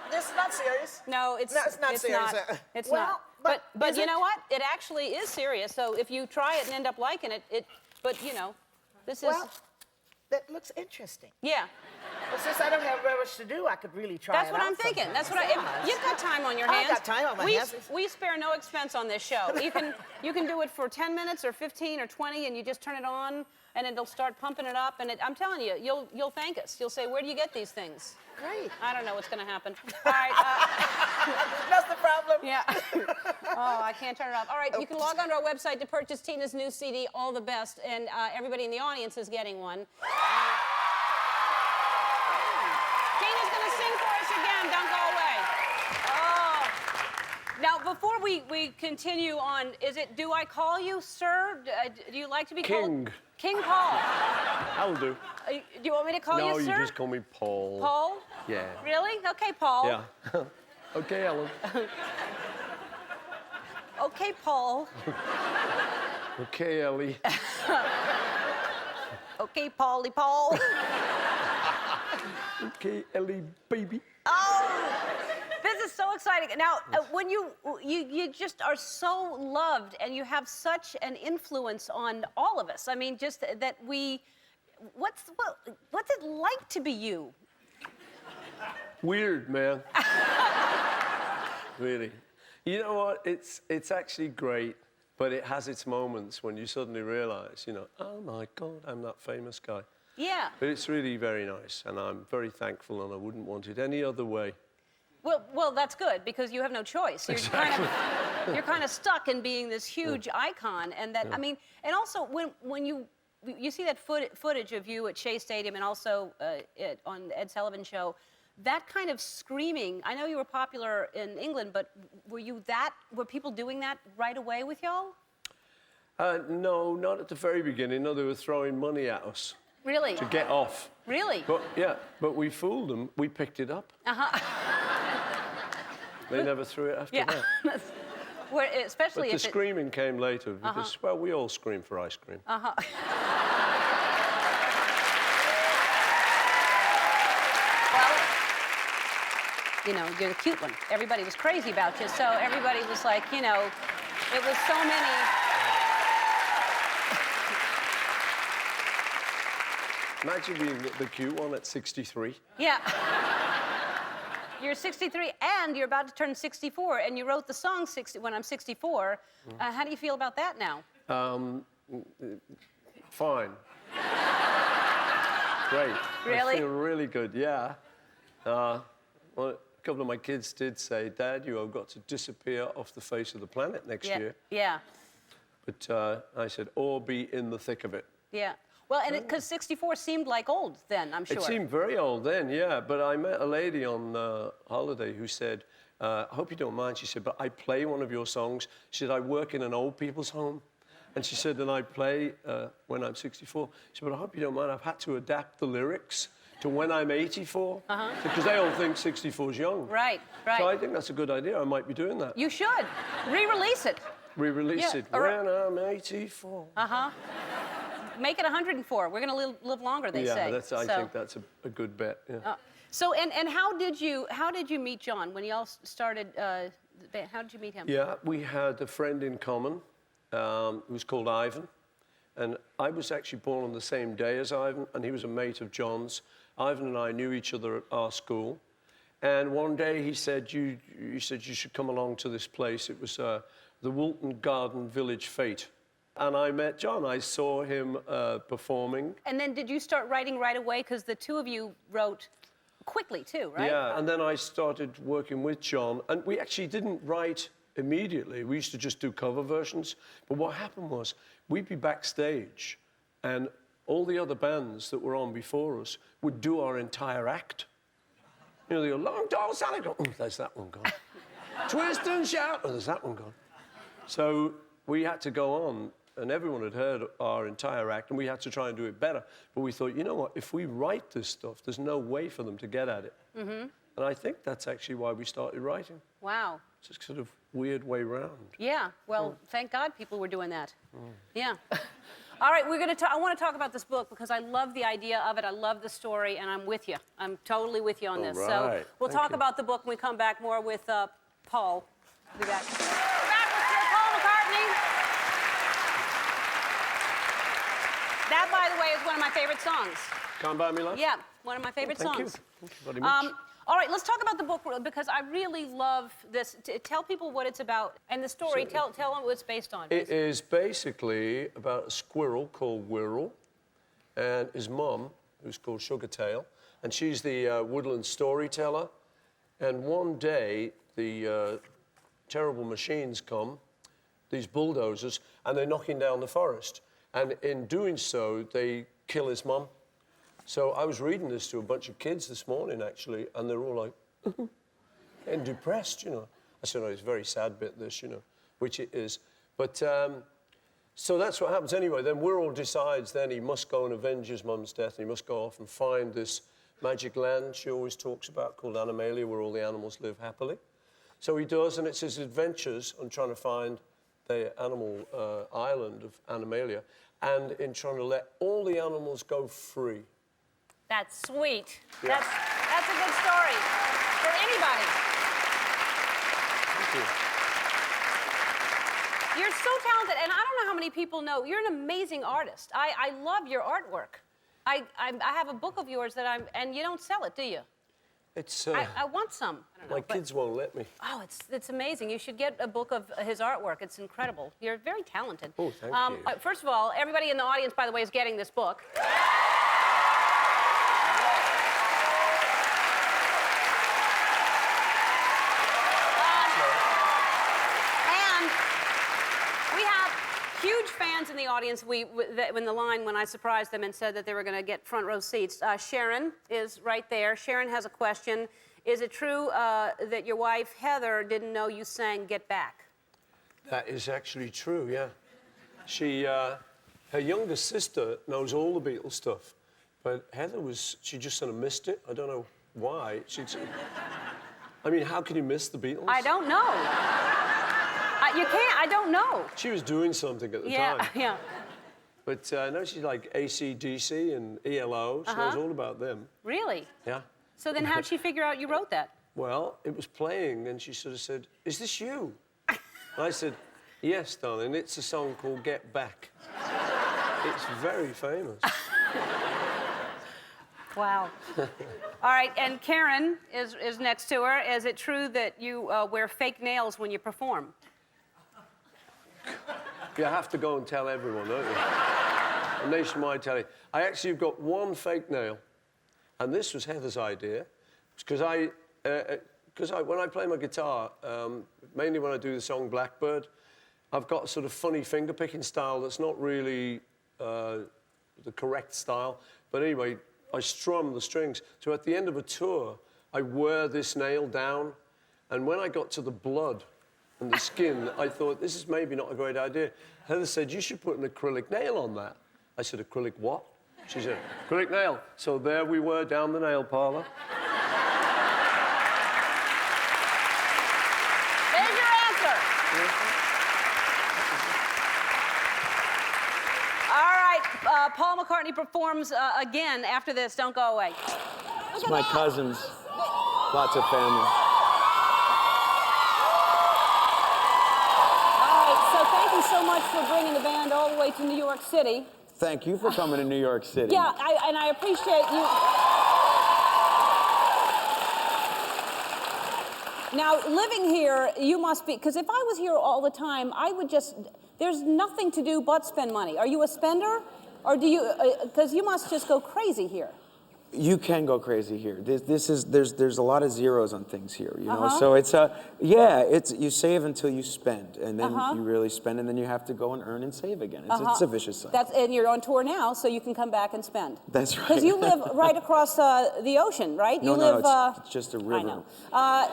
This is not serious. No, it's not serious. not. It's Well, not. But you it? know what? It actually is serious. So if you try it and end up liking it, but you know, this is. Well, that looks interesting. Yeah. But since I don't have very much to do, I could really try That's it what out I'm thinking. sometimes. That's what you've got time on your hands. I got time on my hands. We spare no expense on this show. You can do it for 10 minutes or 15 or 20, and you just turn it on, and it'll start pumping it up. And I'm telling you, you'll thank us. You'll say, where do you get these things? Great. I don't know what's going to happen. All right. That's the problem. Yeah. Oh, I can't turn it off. All right, you can log on to our website to purchase Tina's new CD, All the Best, and everybody in the audience is getting one. Tina's going to sing for us again. Don't go away. Oh. Now, before we continue on, do I call you sir? Do you like to be called? King. King Paul. That'll do. Do you want me to call No, you sir? you just call me Paul. Paul? Yeah. Really? Okay, Paul. Yeah. Okay, Ellen. Okay, Paul. Okay, Ellie. Okay, Paulie Paul. Okay, Ellie, baby. Oh, this is so exciting. Now, when you just are so loved and you have such an influence on all of us. I mean, just that what's it like to be you? Weird, man. Really. You know what? It's actually great, but it has its moments when you suddenly realize, oh my God, I'm that famous guy. Yeah. But it's really very nice, and I'm very thankful, and I wouldn't want it any other way. Well, that's good because you have no choice. You're kind of stuck in being this huge icon, and that I mean, and also when you see that footage of you at Shea Stadium and also on the Ed Sullivan Show, that kind of screaming. I know you were popular in England, but were people doing that right away with y'all? No, not at the very beginning. No, they were throwing money at us. Really? To get off. Really? But we fooled them. We picked it up. They never threw it after that. Especially but the screaming came later because, well, we all scream for ice cream. Well, you're the cute one. Everybody was crazy about you, so everybody was like, it was so many. Imagine being the cute one at 63. Yeah. You're 63, and you're about to turn 64, and you wrote the song When I'm 64. How do you feel about that now? Fine. Great. Really? I feel really good, yeah. Well, a couple of my kids did say, Dad, you have got to disappear off the face of the planet next year. Yeah. But I said, or be in the thick of it. Yeah. Well, and because 64 seemed like old then, I'm sure. It seemed very old then, yeah. But I met a lady on holiday who said, I hope you don't mind. She said, but I play one of your songs. She said, I work in an old people's home. And she said, and I play when I'm 64. She said, but I hope you don't mind. I've had to adapt the lyrics to when I'm 84. Because they all think 64 is young. Right, right. So I think that's a good idea. I might be doing that. You should. Re-release it. Re-release it when I'm 84. Make it 104. We're going to live longer, they say. Yeah, I think that's a good bet. Yeah. So, and how did you meet John when y'all started? How did you meet him? Yeah, we had a friend in common who was called Ivan, and I was actually born on the same day as Ivan, and he was a mate of John's. Ivan and I knew each other at our school, And one day he said, you should come along to this place. It was the Woolton Garden Village Fete. And I met John. I saw him performing. And then did you start writing right away? Because the two of you wrote quickly, too, right? Yeah, and then I started working with John. And we actually didn't write immediately. We used to just do cover versions. But what happened was, we'd be backstage, and all the other bands that were on before us would do our entire act. You know, they go, long, tall, Sally, go, oh, there's that one gone. Twist and shout, oh, there's that one gone. So we had to go on, and everyone had heard our entire act, and we had to try and do it better. But we thought, you know what, if we write this stuff, there's no way for them to get at it. Mm-hmm. And I think that's actually why we started writing. Wow. It's a sort of weird way round. Yeah, well, thank God people were doing that. Yeah. All right, I want to talk about this book because I love the idea of it. I love the story, and I'm with you. I'm totally with you on this. Right. So we'll talk about the book when we come back more with Paul. We'll be back. We're back with Sir Paul McCartney. That, by the way, is one of my favorite songs. Can't Buy Me Love? Yeah, one of my favorite songs. Thank you very much. All right, let's talk about the book because I really love this. Tell people what it's about and the story. Tell them what it's based on. It is basically about a squirrel called Wirral and his mum, who's called Sugartail, and she's the woodland storyteller. And one day, the terrible machines come, these bulldozers, and they're knocking down the forest. And in doing so, they kill his mum. So I was reading this to a bunch of kids this morning, actually, and they're all like, and depressed, you know. I said, oh, it's a very sad bit, this, you know, which it is. But, so that's what happens anyway. Then Wirral decides then he must go and avenge his mum's death, and he must go off and find this magic land she always talks about called Animalia, where all the animals live happily. So he does, and it's his adventures on trying to find the animal island of Animalia, and in trying to let all the animals go free. That's sweet. Yeah. That's a good story for anybody. Thank you. You're so talented, and I don't know how many people know. You're an amazing artist. I love your artwork. I have a book of yours and you don't sell it, do you? It's. I want some. I don't know, my kids won't let me. Oh, it's amazing. You should get a book of his artwork. It's incredible. You're very talented. Oh, thank you. First of all, everybody in the audience, by the way, is getting this book. Huge fans in the audience. In the line when I surprised them and said that they were going to get front row seats. Sharon is right there. Sharon has a question. Is it true that your wife Heather didn't know you sang "Get Back"? That is actually true. Yeah, she, her younger sister knows all the Beatles stuff, but Heather she just sort of missed it. I don't know why. I mean, how can you miss the Beatles? I don't know. You can't. I don't know. She was doing something at the time. Yeah. But no, she's like AC/DC and ELO. She knows all about them. Really? Yeah. So then how'd she figure out you wrote that? Well, it was playing, and she sort of said, "Is this you?" And I said, "Yes, darling. It's a song called Get Back." It's very famous. Wow. All right, and Karen is next to her. Is it true that you wear fake nails when you perform? You have to go and tell everyone, don't you? A nationwide telly. I actually have got one fake nail, and this was Heather's idea, because when I play my guitar, mainly when I do the song Blackbird, I've got a sort of funny finger-picking style that's not really the correct style. But anyway, I strum the strings. So at the end of a tour, I wear this nail down, and when I got to the blood and the skin, I thought, this is maybe not a great idea. Heather said, you should put an acrylic nail on that. I said, acrylic what? She said, acrylic nail. So there we were down the nail parlor. There's your answer. All right, Paul McCartney performs again after this. Don't go away. It's my cousins. Lots of family. Thank you so much for bringing the band all the way to New York City. Thank you for coming to New York City. Yeah, and I appreciate you. Now, living here, you must be, because if I was here all the time, I would just, there's nothing to do but spend money. Are you a spender? Or do you, because you must just go crazy here. You can go crazy here. There's a lot of zeros on things here, you know. So it's you save until you spend, and then you really spend, and then you have to go and earn and save again. It's a vicious cycle. And you're on tour now, so you can come back and spend. That's right. Because you live right across the ocean, right? It's just a river. I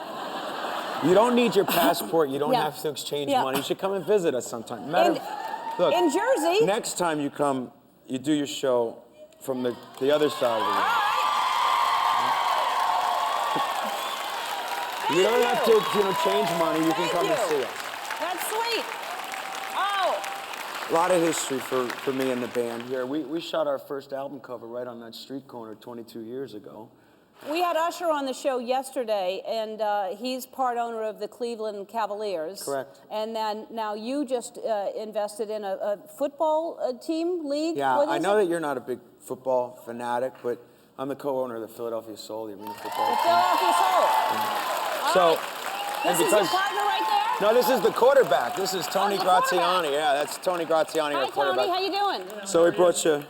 know. You don't need your passport. You don't have to exchange money. You should come and visit us sometime. Look, in Jersey. Next time you come, you do your show from the other side of the room. You don't have to, change money. You can come and see us. That's sweet. Oh. A lot of history for me and the band here. We shot our first album cover right on that street corner 22 years ago. We had Usher on the show yesterday, and he's part owner of the Cleveland Cavaliers. Correct. And then now you just invested in a football league? Yeah, I know that you're not a big football fanatic, but I'm the co-owner of the Philadelphia Soul, the arena football team. The Philadelphia Soul. So, this is your partner right there? No, this is the quarterback. This is Tony Graziani. Yeah, that's Tony Graziani, our quarterback. Hi, Tony. How you doing? So we brought you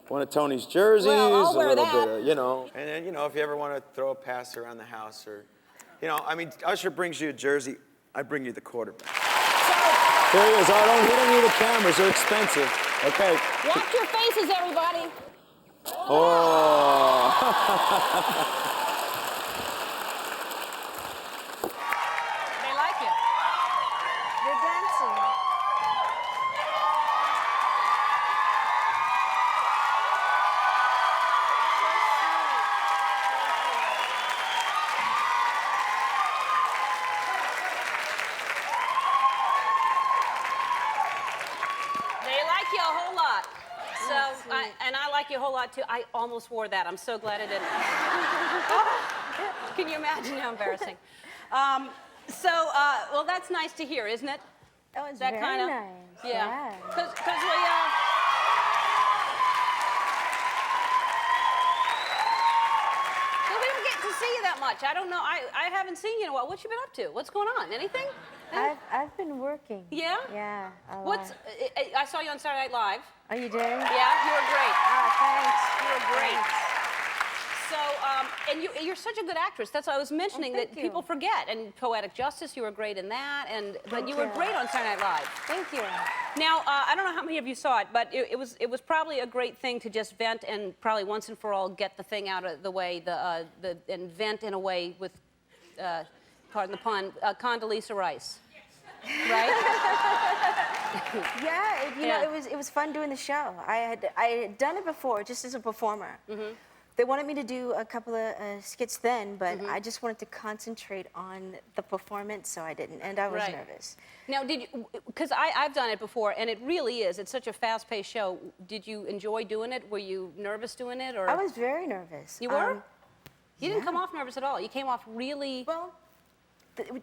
one of Tony's jerseys, well, I'll wear a little that. bit of, And then, if you ever want to throw a pass around the house or, Usher brings you a jersey, I bring you the quarterback. There he is. Oh, don't need the cameras. They're expensive. Okay. Watch your faces, everybody. Oh. They like you. You're dancing. They like you a whole lot. So, and I like you a whole lot too. I almost wore that. I'm so glad I didn't. Can you imagine how embarrassing? Well, that's nice to hear, isn't it? Oh, it's that very kind of nice. Yeah. Because we don't get to see you that much. I don't know. I haven't seen you in a while. What you been up to? What's going on? Anything? I've been working. Yeah? Yeah, a lot. I saw you on Saturday Night Live. Oh, you did? Yeah, you were great. Thanks. You were great. So, and you're such a good actress. That's what I was mentioning that people forget. And Poetic Justice, you were great in that. But you were great on Saturday Night Live. Thank you. Now, I don't know how many of you saw it, but it was probably a great thing to just vent and probably once and for all get the thing out of the way, and vent in a way with, pardon the pun, Condoleezza Rice. Right? Yeah, it was fun doing the show. I had done it before, just as a performer. They wanted me to do a couple of skits then, but I just wanted to concentrate on the performance, so I didn't, and I was nervous. Now, because I've done it before, and it really is, it's such a fast-paced show. Did you enjoy doing it? Were you nervous doing it? Or? I was very nervous. You were? You didn't come off nervous at all. You came off really... Well,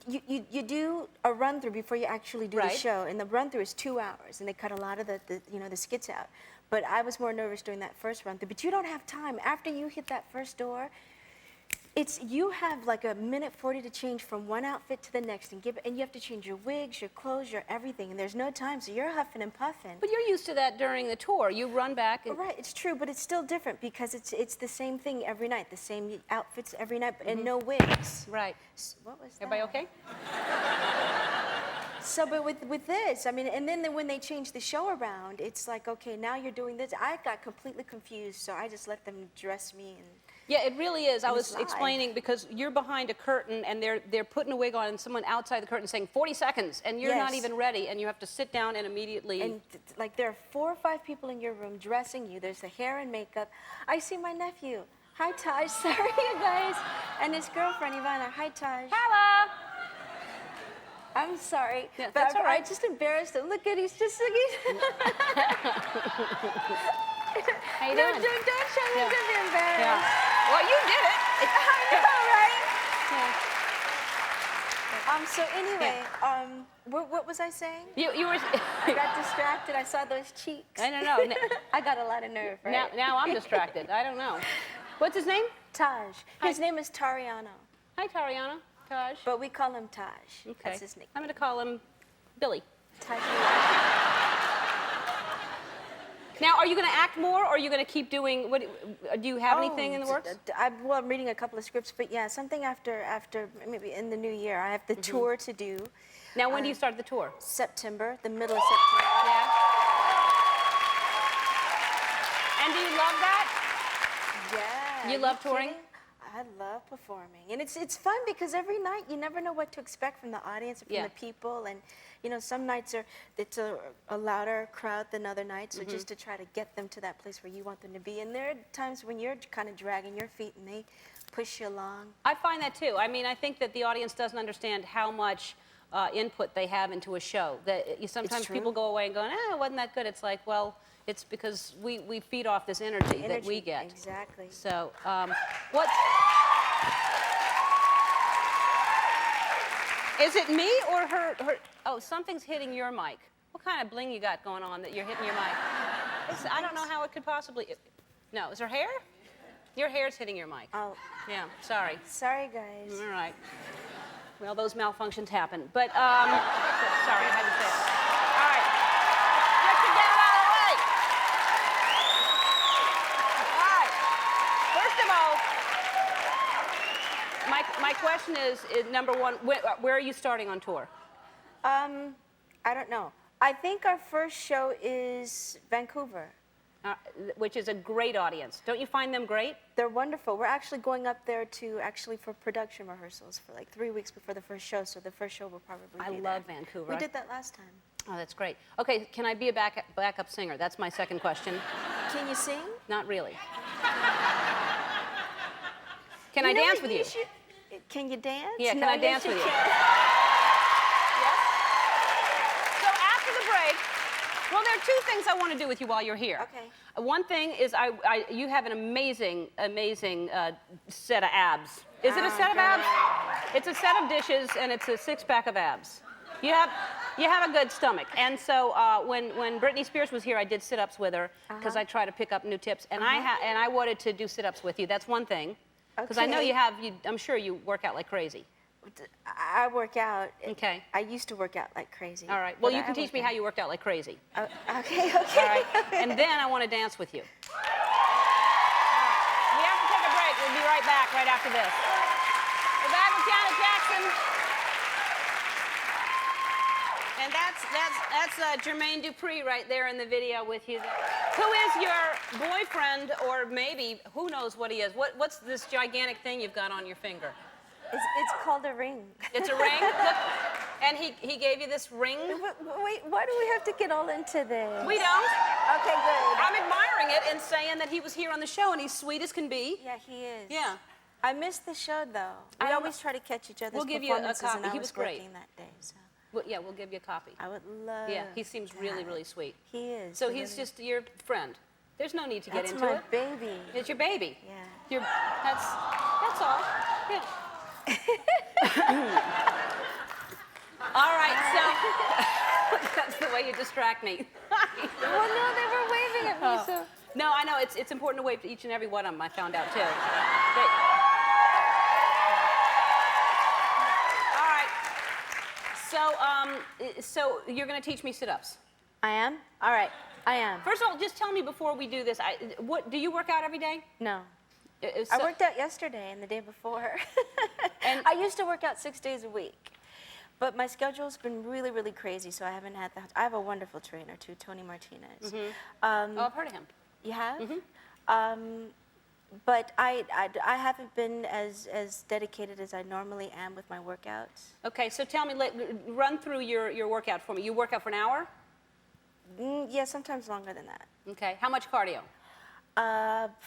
you do a run-through before you actually do the show, and the run-through is 2 hours, and they cut a lot of the skits out. But I was more nervous during that first run-through. But you don't have time. After you hit that first door, you have like a minute 40 to change from one outfit to the next, and you have to change your wigs, your clothes, your everything, and there's no time, so you're huffing and puffing. But you're used to that during the tour. You run back. And... Right, it's true, but it's still different because it's the same thing every night, the same outfits every night, and no wigs. Right. What was that? Everybody okay? So, but with this, I mean, and then when they change the show around, it's like, okay, now you're doing this. I got completely confused, so I just let them dress me. And yeah, it really is. I was explaining because you're behind a curtain and they're putting a wig on and someone outside the curtain saying 40 seconds and you're not even ready and you have to sit down and immediately... And like there are 4 or 5 people in your room dressing you. There's the hair and makeup. I see my nephew. Hi, Taj. Sorry, you guys. And his girlfriend, Ivana. Hi, Taj. Hello. I'm sorry, yeah, but that's all right. I'm just embarrassed. Look at, he's just looking. How you doing? Don't show me to be embarrassed. Yeah. Well, you did it. I know, right? So anyway, what was I saying? You were... I got distracted. I saw those cheeks. I don't know. I got a lot of nerve, right? Now I'm distracted. I don't know. What's his name? Taj. His name is Tariano. Hi, Tariana. Taj? But we call him Taj. Okay. That's his nickname. I'm going to call him Billy. Taj. Now, are you going to act more, or are you going to keep doing? What do you have anything in the works? I'm reading a couple of scripts, but yeah, something after maybe in the new year. I have the tour to do. Now, when do you start the tour? September, the middle of September. Yeah. And do you love that? Yeah. You love touring? Kidding? I love performing, and it's fun because every night you never know what to expect from the audience or from the people, and you know some nights it's a louder crowd than other nights, so just to try to get them to that place where you want them to be. And there are times when you're kind of dragging your feet and they push you along. I find that too. I mean, I think that the audience doesn't understand how much input they have into a show. That sometimes people go away and go, wasn't that good? It's like, well, it's because we feed off this energy that we get. Exactly. So, what's... Is it me or her? Oh, something's hitting your mic. What kind of bling you got going on that you're hitting your mic? I don't know how it could possibly... No, is her hair? Your hair's hitting your mic. Oh. Yeah, sorry. Sorry, guys. All right. Well, those malfunctions happen. But, sorry, I had to say it. All right. Let's get it out of the way. All right. First of all, my question is number one, where are you starting on tour? I don't know. I think our first show is Vancouver. Which is a great audience. Don't you find them great? They're wonderful. We're actually going up there for production rehearsals for like 3 weeks before the first show, so the first show will probably be I love Vancouver. We did that last time. Oh, that's great. Okay, can I be a backup singer? That's my second question. Can you sing? Not really. Can I dance with you? Can you dance? Yeah, can I dance with you? Yes? So after the break, well, there are two things I want to do with you while you're here. Okay. One thing is you have an amazing set of abs. Is it a set of abs? It's a set of dishes, and it's a six-pack of abs. You have a good stomach. And so when Britney Spears was here, I did sit-ups with her because I try to pick up new tips. And I wanted to do sit-ups with you. That's one thing. Because I know I'm sure you work out like crazy. I work out. Okay. I used to work out like crazy. All right. Well, you can teach me how you worked out like crazy. Okay. All right. And then I want to dance with you. We have to take a break. We'll be right back right after this. We're back with Janet Jackson. And that's Jermaine Dupri right there in the video with you. Who is your boyfriend, or maybe, who knows what he is? What's this gigantic thing you've got on your finger? It's called a ring. It's a ring? Look, and he gave you this ring? Wait, why do we have to get all into this? We don't. Okay, good. I'm admiring it and saying that he was here on the show and he's sweet as can be. Yeah, he is. Yeah. I missed the show, though. We always try to catch each other's We'll give you a performances, copy. and I He was was great. working that day, so. Well, yeah, we'll give you a copy. I would love. Yeah, he seems really, really sweet. He is. So he's just your friend. There's no need to get into That's it. my baby. It's your baby. Yeah. That's all. Yeah. All right, so that's the way you distract me. Well, no, they were waving at me, so. No, I know it's important to wave to each and every one of them. I found out too. All right. So you're going to teach me sit-ups. I am. All right. I am. First of all, just tell me before we do this. What do you work out every day? No. I worked out yesterday and the day before. And I used to work out 6 days a week. But my schedule's been really, really crazy, so I haven't had I have a wonderful trainer, too, Tony Martinez. I've heard of him. You have? But I haven't been as dedicated as I normally am with my workouts. Okay, so tell me, run through your workout for me. You work out for an hour? Yeah, sometimes longer than that. Okay, how much cardio?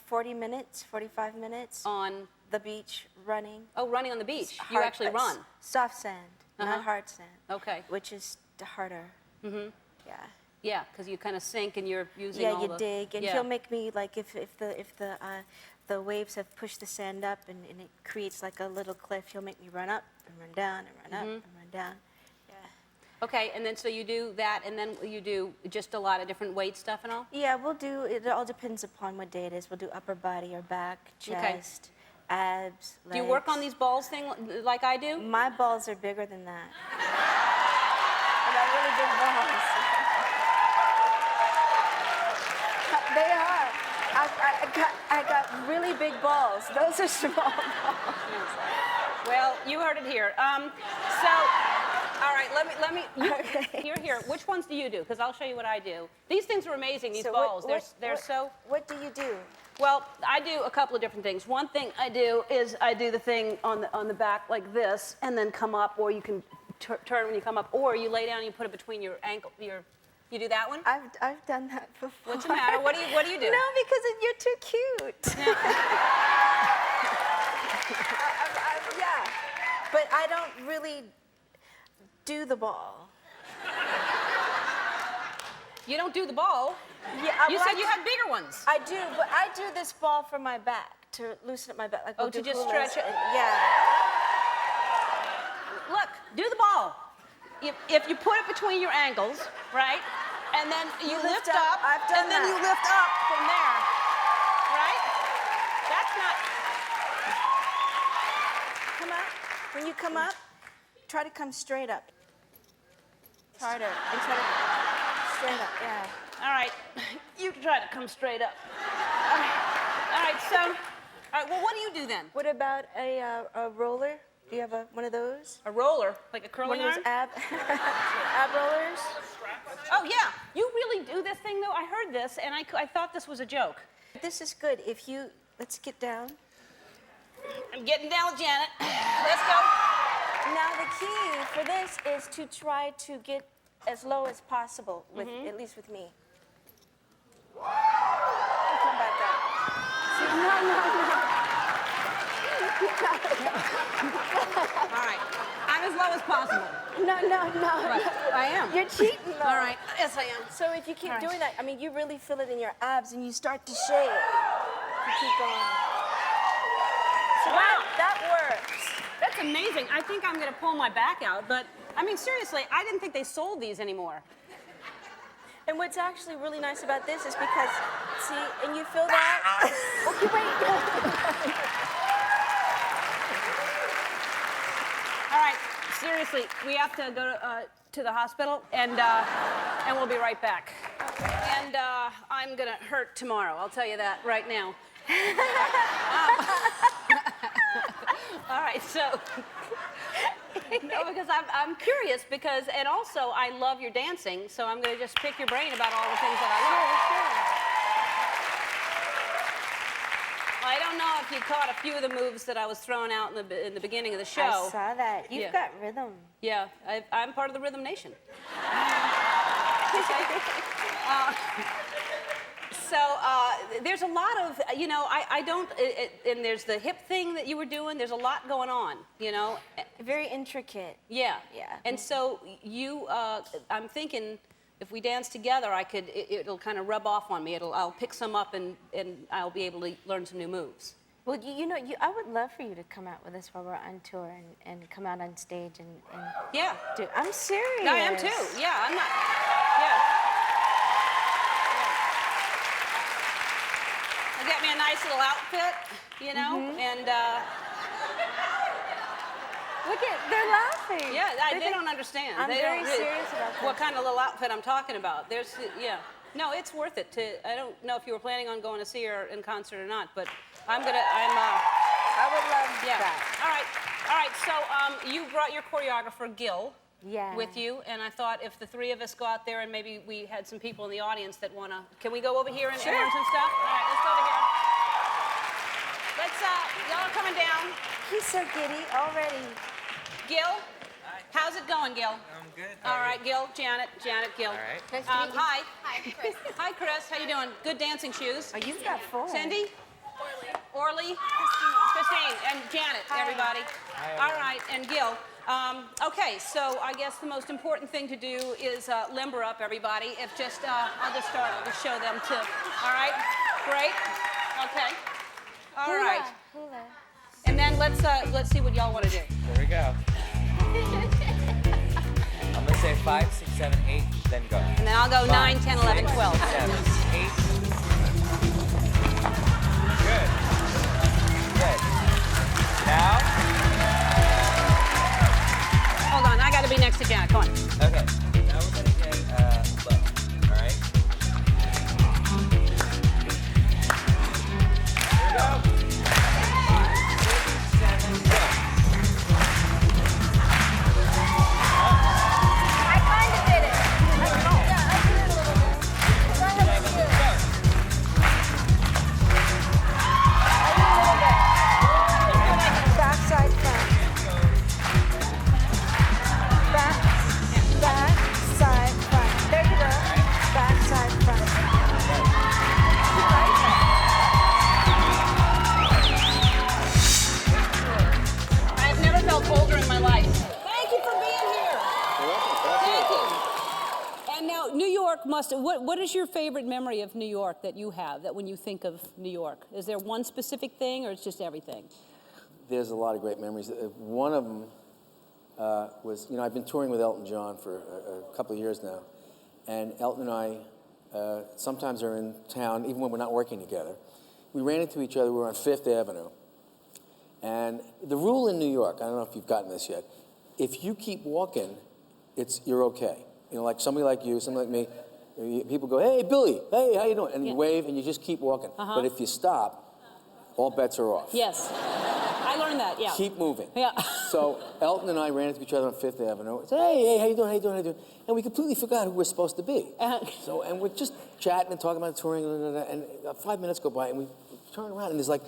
40 minutes, 45 minutes. On? The beach, running. Oh, running on the beach. You actually run. Soft sand, not hard sand. Okay. Which is harder. Yeah. Yeah, because you kind of sink and you're using Yeah, all you dig, and he'll make me like if the waves have pushed the sand up and it creates like a little cliff, he'll make me run up and run down and run up and run down. Yeah. Okay, and then so you do that, and then you do just a lot of different weight stuff and all? Yeah, we'll do. It all depends upon what day it is. We'll do upper body or back, chest. abs, legs. Do you work on these balls thing like I do? My balls are bigger than that. I got really big balls. They are. I got really big balls. Those are small balls. Well, you heard it here. So, all right, let me. Here. Which ones do you do? Because I'll show you what I do. These things are amazing. These balls. They're so. What do you do? Well, I do a couple of different things. One thing I do is I do the thing on the back like this, and then come up, or you can turn when you come up, or you lay down and you put it between your ankle. You do that one? I've done that before. What's the matter? What do you do? No, because you're too cute. Yeah, but I don't really do the ball. You don't do the ball? Yeah, you said you had bigger ones. I do, but I do this ball for my back to loosen up my back. Like oh, to just hulas. stretch it? Yeah. Look, do the ball. If you put it between your ankles, right, and then you lift up, I've done and then that. you lift up from there, right? That's not. Come up. When you come up, try to come straight up. Try to straight up. Yeah. All right, you try to come straight up. All right. So, all right. Well, what do you do then? What about a roller? Do you have one of those? A roller, like a curling One of those iron? ab rollers? Oh yeah, you really do this thing though. I heard this, and I thought this was a joke. This is good. Let's get down. I'm getting down with Janet. Let's go. Now the key for this is to try to get as low as possible, with at least with me. And come back up. See, no. All right, I'm as low as possible. No. I am. You're cheating, though. All right, yes I am. So if you keep doing that, I mean, you really feel it in your abs, and you start to shake. You keep going. So Wow. that works. That's amazing. I think I'm going to pull my back out, but I mean, seriously, I didn't think they sold these anymore. And what's actually really nice about this is because, see, and you feel that? Okay, wait. All right, seriously, we have to go to the hospital, and we'll be right back. And I'm going to hurt tomorrow. I'll tell you that right now. All right, so. No, because I'm curious and also I love your dancing, so I'm going to just pick your brain about all the things that I love. I don't know if you caught a few of the moves that I was throwing out in the beginning of the show. I saw that. You've got rhythm. Yeah, I'm part of the Rhythm Nation. So there's a lot of, I don't, and there's the hip thing that you were doing. There's a lot going on, Very intricate. Yeah. Yeah. And so I'm thinking if we dance together, it'll kind of rub off on me. I'll pick some up and I'll be able to learn some new moves. Well, I would love for you to come out with us while we're on tour and come out on stage and yeah. I'm serious. I am too. Yeah, I'm not. Yeah. Get me a nice little outfit, and look they're laughing. Yeah, they don't understand. I'm they very don't really, serious about that. what kind of little outfit I'm talking about. No, it's worth it I don't know if you were planning on going to see her in concert or not, but I would love that. All right, so you brought your choreographer, Gil, with you, and I thought if the three of us go out there and maybe we had some people in the audience that want to, can we go over here and learn some stuff? All right, let's go over here. Y'all are coming down. He's so giddy already. Gil, how's it going, Gil? I'm good. All right, Gil, Janet, Gil. All right. Nice to meet you. Hi. Hi, Chris. Hi, Chris. How you doing? Good dancing shoes. Oh, you've got four. Cindy? Orly? Christine. And Janet, everybody. Hi, all right, and Gil. Okay, so I guess the most important thing to do is limber up, everybody. I'll just start. I'll just show them too. All right? Great. Okay. All right. Hula. And then let's see what y'all want to do. Here we go. I'm going to say 5, 6, 7, 8, then go. And then I'll go 9, 10, 11, 12. 7, 8. Good. Good. Now? Hold on, I got to be next to Janet. Come on. Okay. Now we're gonna get low. All right. Here we go. 5, 6, 7, go. I kind of did it. Yeah, I did it a little bit. Go ahead, let's do it. Back, side, front. Back, side, front. There you go. Back, side, front. I've never felt older in my life. Thank you for being here. Thank you. And now, New York must. What is your favorite memory of New York that you have? That when you think of New York, is there one specific thing, or it's just everything? There's a lot of great memories. One of them was, I've been touring with Elton John for a couple of years now, and Elton and I sometimes are in town, even when we're not working together. We ran into each other. We were on Fifth Avenue, and the rule in New York, I don't know if you've gotten this yet, if you keep walking, you're okay. Like somebody like you, somebody like me, people go, "Hey, Billy, hey, how you doing?" And you wave, and you just keep walking. But if you stop, all bets are off. Yes. I learned that, yeah. Keep moving. Yeah. So Elton and I ran into each other on Fifth Avenue. Said, hey, how you doing, how you doing, how you doing? And we completely forgot who we're supposed to be. And we're just chatting and talking about touring, and 5 minutes go by, and we turn around, and there's like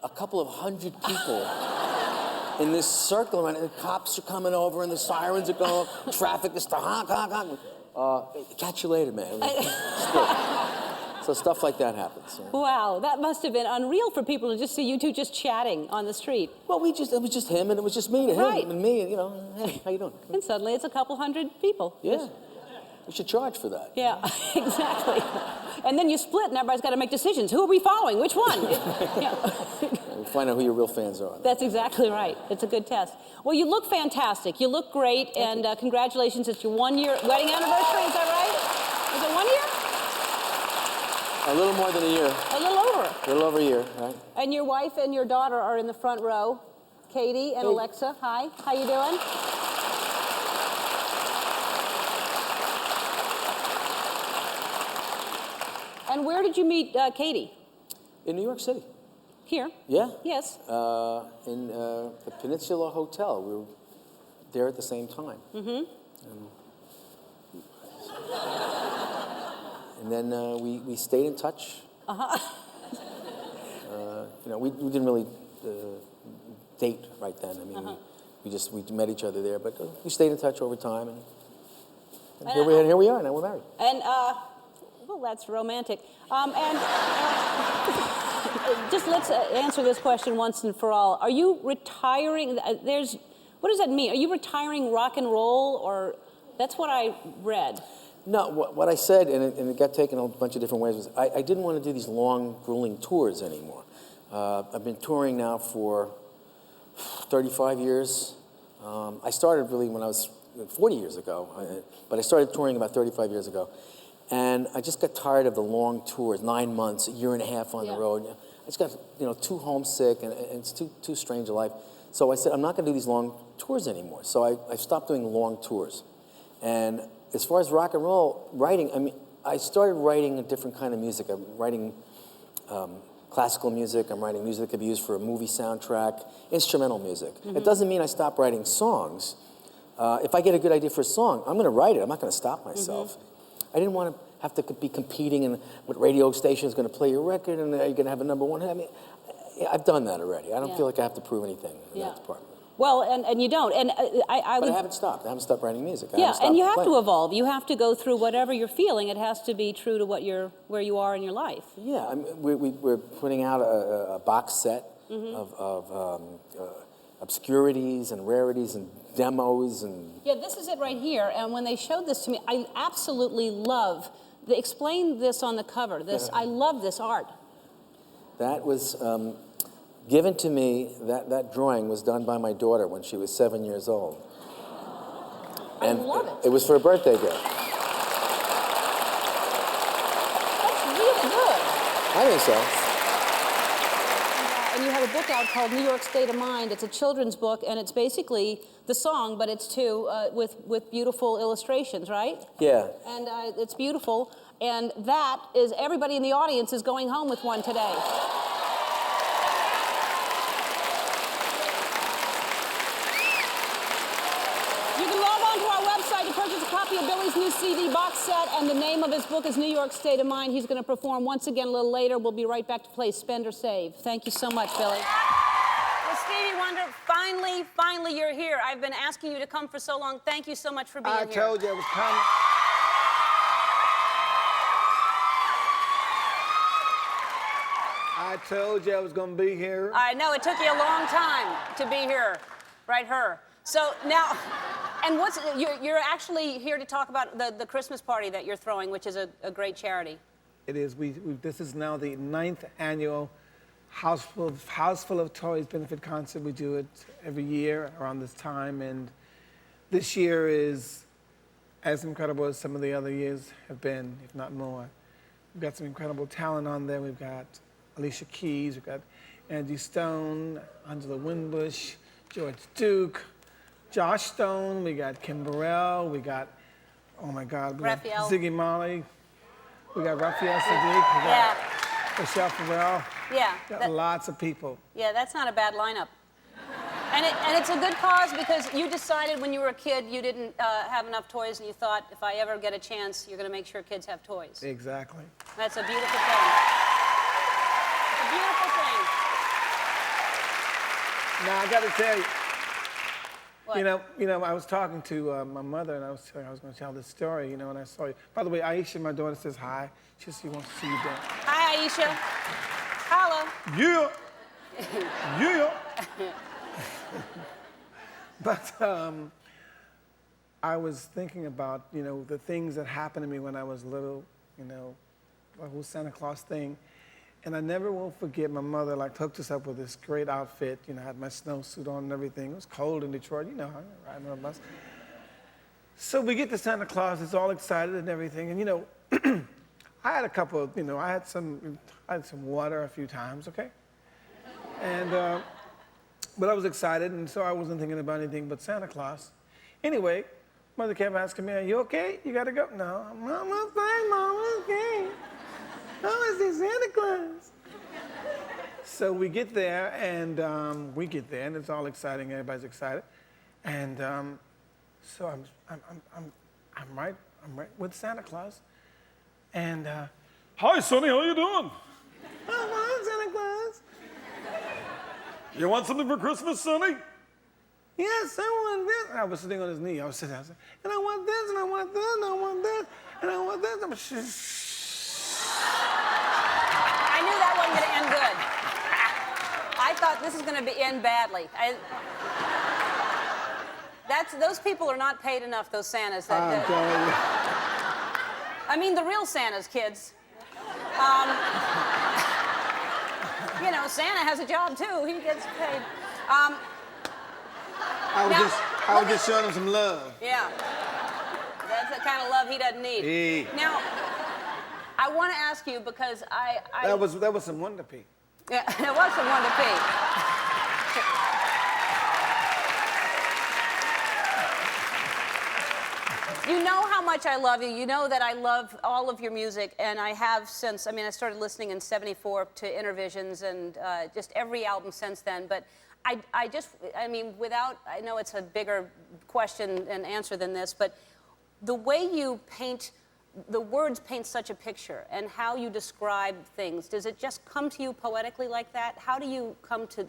a couple of hundred people in this circle around, and the cops are coming over, and the sirens are going, traffic is honk, honk, honk. Catch you later, man. So stuff like that happens. Yeah. Wow, that must have been unreal for people to just see you two just chatting on the street. Well, it was just him, and it was just me to him, and me, and hey, how you doing? And suddenly it's a couple hundred people. Yeah. We should charge for that. Yeah, exactly. And then you split, and everybody's got to make decisions. Who are we following? Which one? We find out who your real fans are. That's exactly right. It's a good test. Well, you look fantastic. You look great, and congratulations. It's your 1-year wedding anniversary, is that right? Is it 1 year? A little more than a year. A little over. A little over a year, right? And your wife and your daughter are in the front row. Katie and Alexa, hi. How you doing? And where did you meet Katie? In New York City. Here? Yeah. Yes. In the Peninsula Hotel. We were there at the same time. Mm-hmm. And then we stayed in touch. Uh-huh. We didn't really date right then. I mean, we met each other there, but we stayed in touch over time, and here we are. Now we're married. And well, that's romantic. And just let's answer this question once and for all. Are you retiring? What does that mean? Are you retiring rock and roll, or that's what I read? No, what I said, and it got taken a bunch of different ways, was I didn't want to do these long, grueling tours anymore. I've been touring now for 35 years. I started really when I was 40 years ago, but I started touring about 35 years ago. And I just got tired of the long tours, 9 months, a year and a half on the road. I just got too homesick, and it's too strange a life. So I said, I'm not going to do these long tours anymore. So I stopped doing long tours. And as far as rock and roll writing, I mean, I started writing a different kind of music. I'm writing classical music. I'm writing music that could be used for a movie soundtrack, instrumental music. Mm-hmm. It doesn't mean I stop writing songs. If I get a good idea for a song, I'm going to write it. I'm not going to stop myself. Mm-hmm. I didn't want to have to be competing in what radio station is going to play your record, and are you going to have a number one hit? I mean, I've done that already. I don't feel like I have to prove anything in that department. Well, and you don't. And But I haven't stopped. I haven't stopped writing music. And you have to evolve. You have to go through whatever you're feeling. It has to be true to where you are in your life. Yeah, I mean, we're putting out a box set of obscurities and rarities and demos and. Yeah, this is it right here. And when they showed this to me, I absolutely love. They explained this on the cover. I love this art. That was. Given to me, that drawing was done by my daughter when she was 7 years old. And I love it. It was for a birthday gift. That's really good. I think so. And you have a book out called New York State of Mind. It's a children's book, and it's basically the song, but it's with beautiful illustrations, right? Yeah. And it's beautiful. And that is, everybody in the audience is going home with one today. You can log on to our website to purchase a copy of Billy's new CD box set, and the name of his book is New York State of Mind. He's going to perform once again a little later. We'll be right back to play Spend or Save. Thank you so much, Billy. Well, Stevie Wonder, finally you're here. I've been asking you to come for so long. Thank you so much for being here. I told you it was coming. I told you I was going to be here. I know, it took you a long time to be here. Right, her. So now, and you're actually here to talk about the Christmas party that you're throwing, which is a great charity. It is. This is now the 9th annual House Full of Toys benefit concert. We do it every year around this time, and this year is as incredible as some of the other years have been, if not more. We've got some incredible talent on there. We've got Alicia Keys, we've got Angie Stone, Angela Winbush, George Duke, Josh Stone, we got Kim Burrell, we got, oh my God, we got Ziggy Marley, we got Raphael Sadiq, we got Michelle Farrell. Yeah. Lots of people. Yeah, that's not a bad lineup. And it's a good cause because you decided when you were a kid you didn't have enough toys, and you thought, if I ever get a chance, you're going to make sure kids have toys. Exactly. That's a beautiful thing. It's a beautiful thing. Now, I got to tell you, what? you know, I was talking to my mother, and I was going to tell this story, you know, and I saw you. By the way, Aisha, my daughter, says hi. She wants to see you dance. Hi, Aisha. Hello. Yeah. Yeah. But I was thinking about, you know, the things that happened to me when I was little, you know, the whole Santa Claus thing. And I never will forget my mother, like, hooked us up with this great outfit. You know, I had my snowsuit on and everything. It was cold in Detroit, you know, riding on a bus. So we get to Santa Claus, it's all excited and everything. And, you know, I had a couple of, you know, I had some water a few times, okay? And, but I was excited, and so I wasn't thinking about anything but Santa Claus. Anyway, mother kept asking me, are you okay? You gotta go. No, Mama's fine, Mama's okay. I want to see Santa Claus. So we get there, and it's all exciting. Everybody's excited, and so I'm right with Santa Claus, and hi, Sonny, how you doing? Oh, hi, Santa Claus. You want something for Christmas, Sonny? Yes, I want this. And I was sitting on his knee. I was sitting, and I want this, and I want this, and I want this, and I want this. I'm I knew that wasn't going to end good. I thought this is going to end badly. Those people are not paid enough, those Santas. I'm telling you. I mean, the real Santas, kids. You know, Santa has a job, too. He gets paid. I was just showing him some love. Yeah. That's the kind of love he doesn't need. Hey. Now, I want to ask you because That was some Wonder Pea. Yeah, it was some Wonder Pea. You know how much I love you. You know that I love all of your music, and I have since, I mean, I started listening in '74 to Intervisions and just every album since then. But I mean, I know it's a bigger question and answer than this, but the way you paint, the words paint such a picture, and how you describe things, does it just come to you poetically like that? How do you come to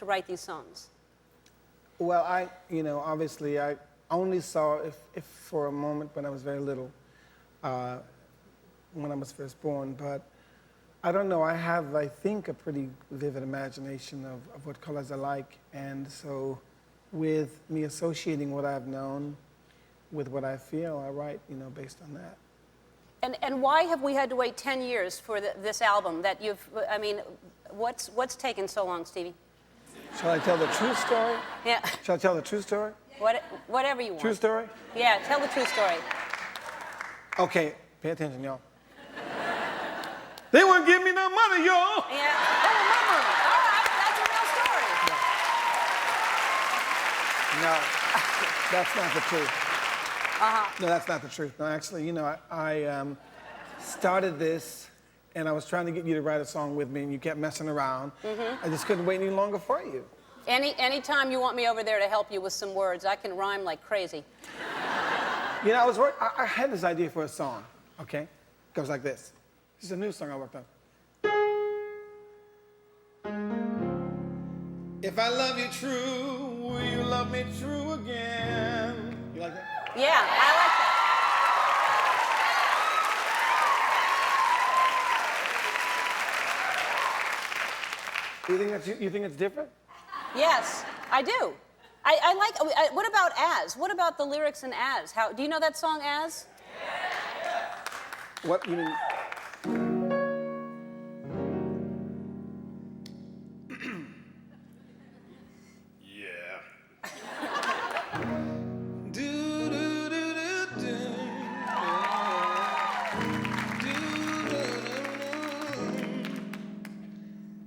write these songs? Well, obviously, I only saw if for a moment when I was very little, when I was first born, but I don't know, I have, I think, a pretty vivid imagination of what colors I like, and so with me associating what I've known with what I feel, I write, based on that. And why have we had to wait 10 years for this album that what's taken so long, Stevie? Shall I tell the true story? Yeah. Shall I tell the true story? Whatever you want. True story? Yeah, tell the true story. Okay, pay attention, y'all. They wouldn't give me no money, y'all. Yeah. Oh, no money. All right. No, that's not the truth. No, that's not the truth. No, actually, you know, I started this, and I was trying to get you to write a song with me, and you kept messing around. I just couldn't wait any longer for you. Anytime you want me over there to help you with some words, I can rhyme like crazy. You know, I had this idea for a song, okay? It goes like this. This is a new song I worked on. If I love you true, will you love me true again? You like that? Yeah, I like that. You think it's different? Yes, I do. I like. What about As? What about the lyrics in As? Do you know that song As? What you mean?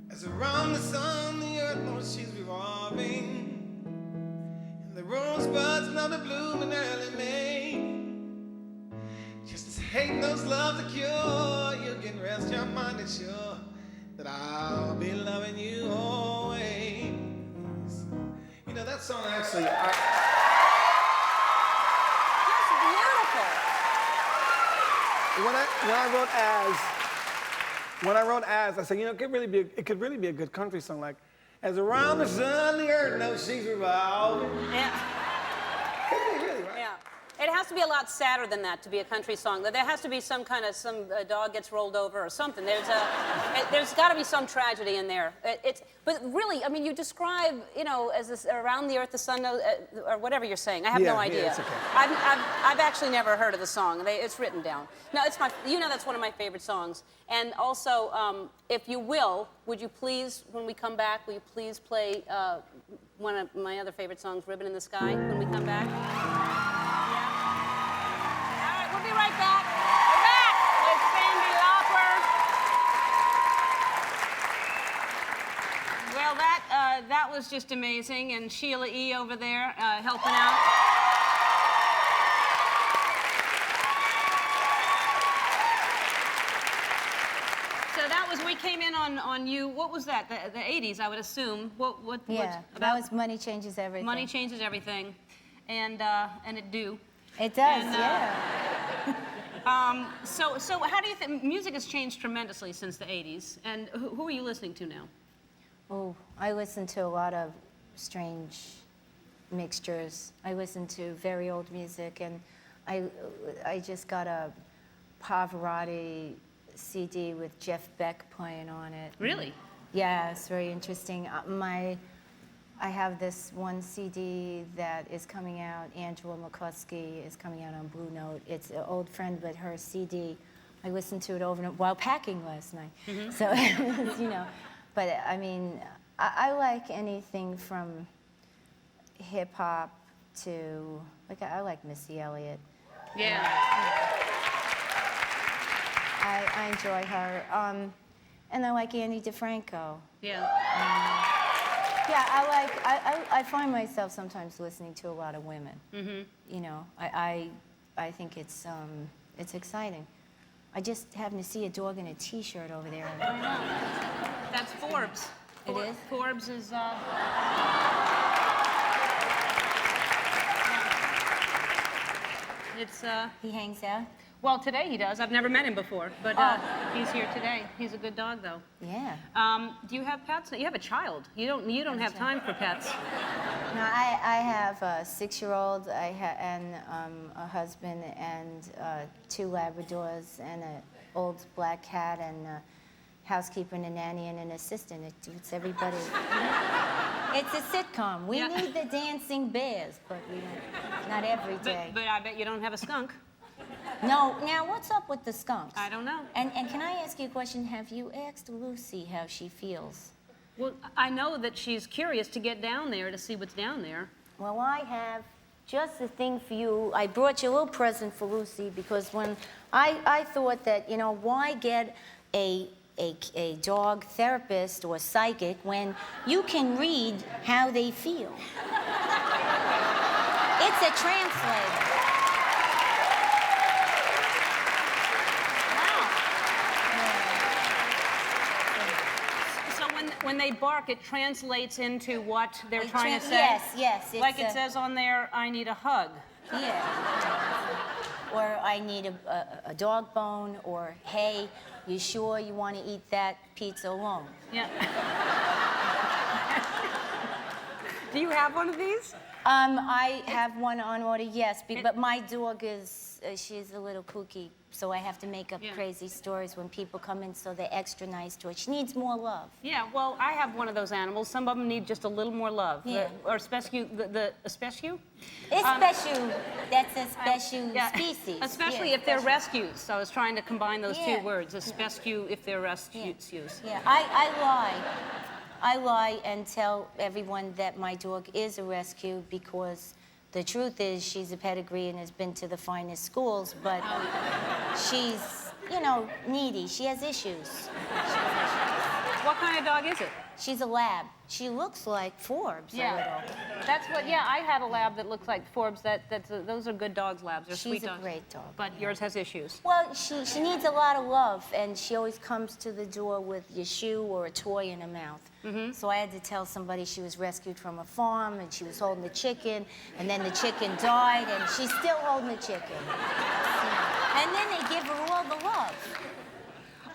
As around the sun, the earth knows she's revolving, and the rosebuds know the bloom in early May. Just as hate knows love's a cure, you can rest your mind and sure that I'll be loving you always. You know, that song actually, That's beautiful. When I wrote As, I said, you know, it could really be a good country song, like, as around the sun, the earth knows she's revolving. Yeah. Could be really, right? Yeah. It has to be a lot sadder than that to be a country song. There has to be some dog gets rolled over or something. There's got to be some tragedy in there. But really, I mean, you describe, you know, as this around the earth, the sun knows, or whatever you're saying. I have no idea. Yeah, it's okay. I've actually never heard of the song. It's written down. No, you know, that's one of my favorite songs. And also, if you will, would you please, when we come back, will you please play one of my other favorite songs, Ribbon in the Sky, when we come back? We'll be right back. We're back with Cyndi Lauper. Well, that was just amazing, and Sheila E. over there helping out. So that was, we came in on you. What was that? The 80s, I would assume. Yeah, that was Money Changes Everything. Money Changes Everything, and it do. It does, And, yeah. So how do you think music has changed tremendously since the 80s? And who are you listening to now? Oh, I listen to a lot of strange mixtures. I listen to very old music, and I just got a Pavarotti CD with Jeff Beck playing on it. Really? Yeah, it's very interesting. I have this one CD that is coming out. Angela McCluskey is coming out on Blue Note. It's an old friend, but her CD, I listened to it over and over while packing last night. Mm-hmm. So, you know, but I mean, I like anything from hip hop to, like, I like Missy Elliott. Yeah. I enjoy her. And I like Annie DeFranco. Yeah. Yeah, I find myself sometimes listening to a lot of women. Mm-hmm. You know, I think it's exciting. I just happened to see a dog in a T-shirt over there. That's Forbes. It is? Forbes is. It's. He hangs out? Well, today he does. I've never met him before, but he's here today. He's a good dog, though. Yeah. Do you have pets? You have a child. You don't have time for pets. No, I have a 6-year-old. And a husband and 2 Labradors and an old black cat and a housekeeper and a nanny and an assistant. It's everybody. It's a sitcom. We need the dancing bears, but we don't, not every day. But I bet you don't have a skunk. No. Now, what's up with the skunks? I don't know. And can I ask you a question? Have you asked Lucy how she feels? Well, I know that she's curious to get down there to see what's down there. Well, I have just the thing for you. I brought you a little present for Lucy because when I thought that, you know, why get a dog therapist or psychic when you can read how they feel? It's a translator. When they bark, it translates into what they're trying to say? Yes, yes. Like it says on there, I need a hug. Yeah. Or I need a dog bone, or hey, you sure you want to eat that pizza alone? Yeah. Do you have one of these? I have one on order, yes, but my dog is, she's a little kooky, so I have to make up crazy stories when people come in, so they're extra nice to her. She needs more love. Yeah, well, I have one of those animals. Some of them need just a little more love. Yeah. Or especially, especially? It's special. That's a special species. Especially if they're rescues. So I was trying to combine those two words, a rescue if they're rescues. Yeah, I lie and tell everyone that my dog is a rescue because the truth is she's a pedigree and has been to the finest schools, but she's, you know, needy. She has issues. What kind of dog is it? She's a lab. She looks like Forbes a little. That's what, I had a lab that looked like Forbes. Those are good dogs, labs. They're sweet dogs. She's a great dog. But yours has issues. Well, she needs a lot of love, and she always comes to the door with your shoe or a toy in her mouth. Mm-hmm. So I had to tell somebody she was rescued from a farm, and she was holding the chicken, and then the chicken died, and she's still holding the chicken. And then they give her all the love.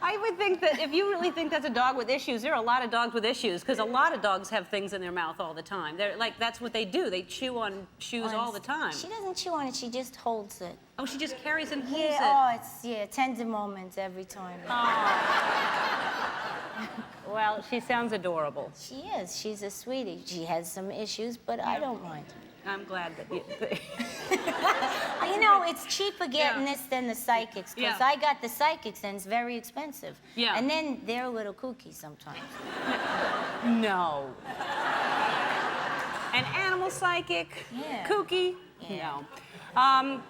I would think that if you really think that's a dog with issues, there are a lot of dogs with issues, because a lot of dogs have things in their mouth all the time. They're like, that's what they do. They chew on shoes all the time. She doesn't chew on it, she just holds it. Oh, she just carries and holds it. Oh, it's, tender moments every time. Well, she sounds adorable. She is. She's a sweetie. She has some issues, but I don't mind. I'm glad that you... You know, it's cheaper getting this than the psychics, because I got the psychics, and it's very expensive. Yeah. And then they're a little kooky sometimes. No. An animal psychic? Yeah. Kooky? Yeah. No.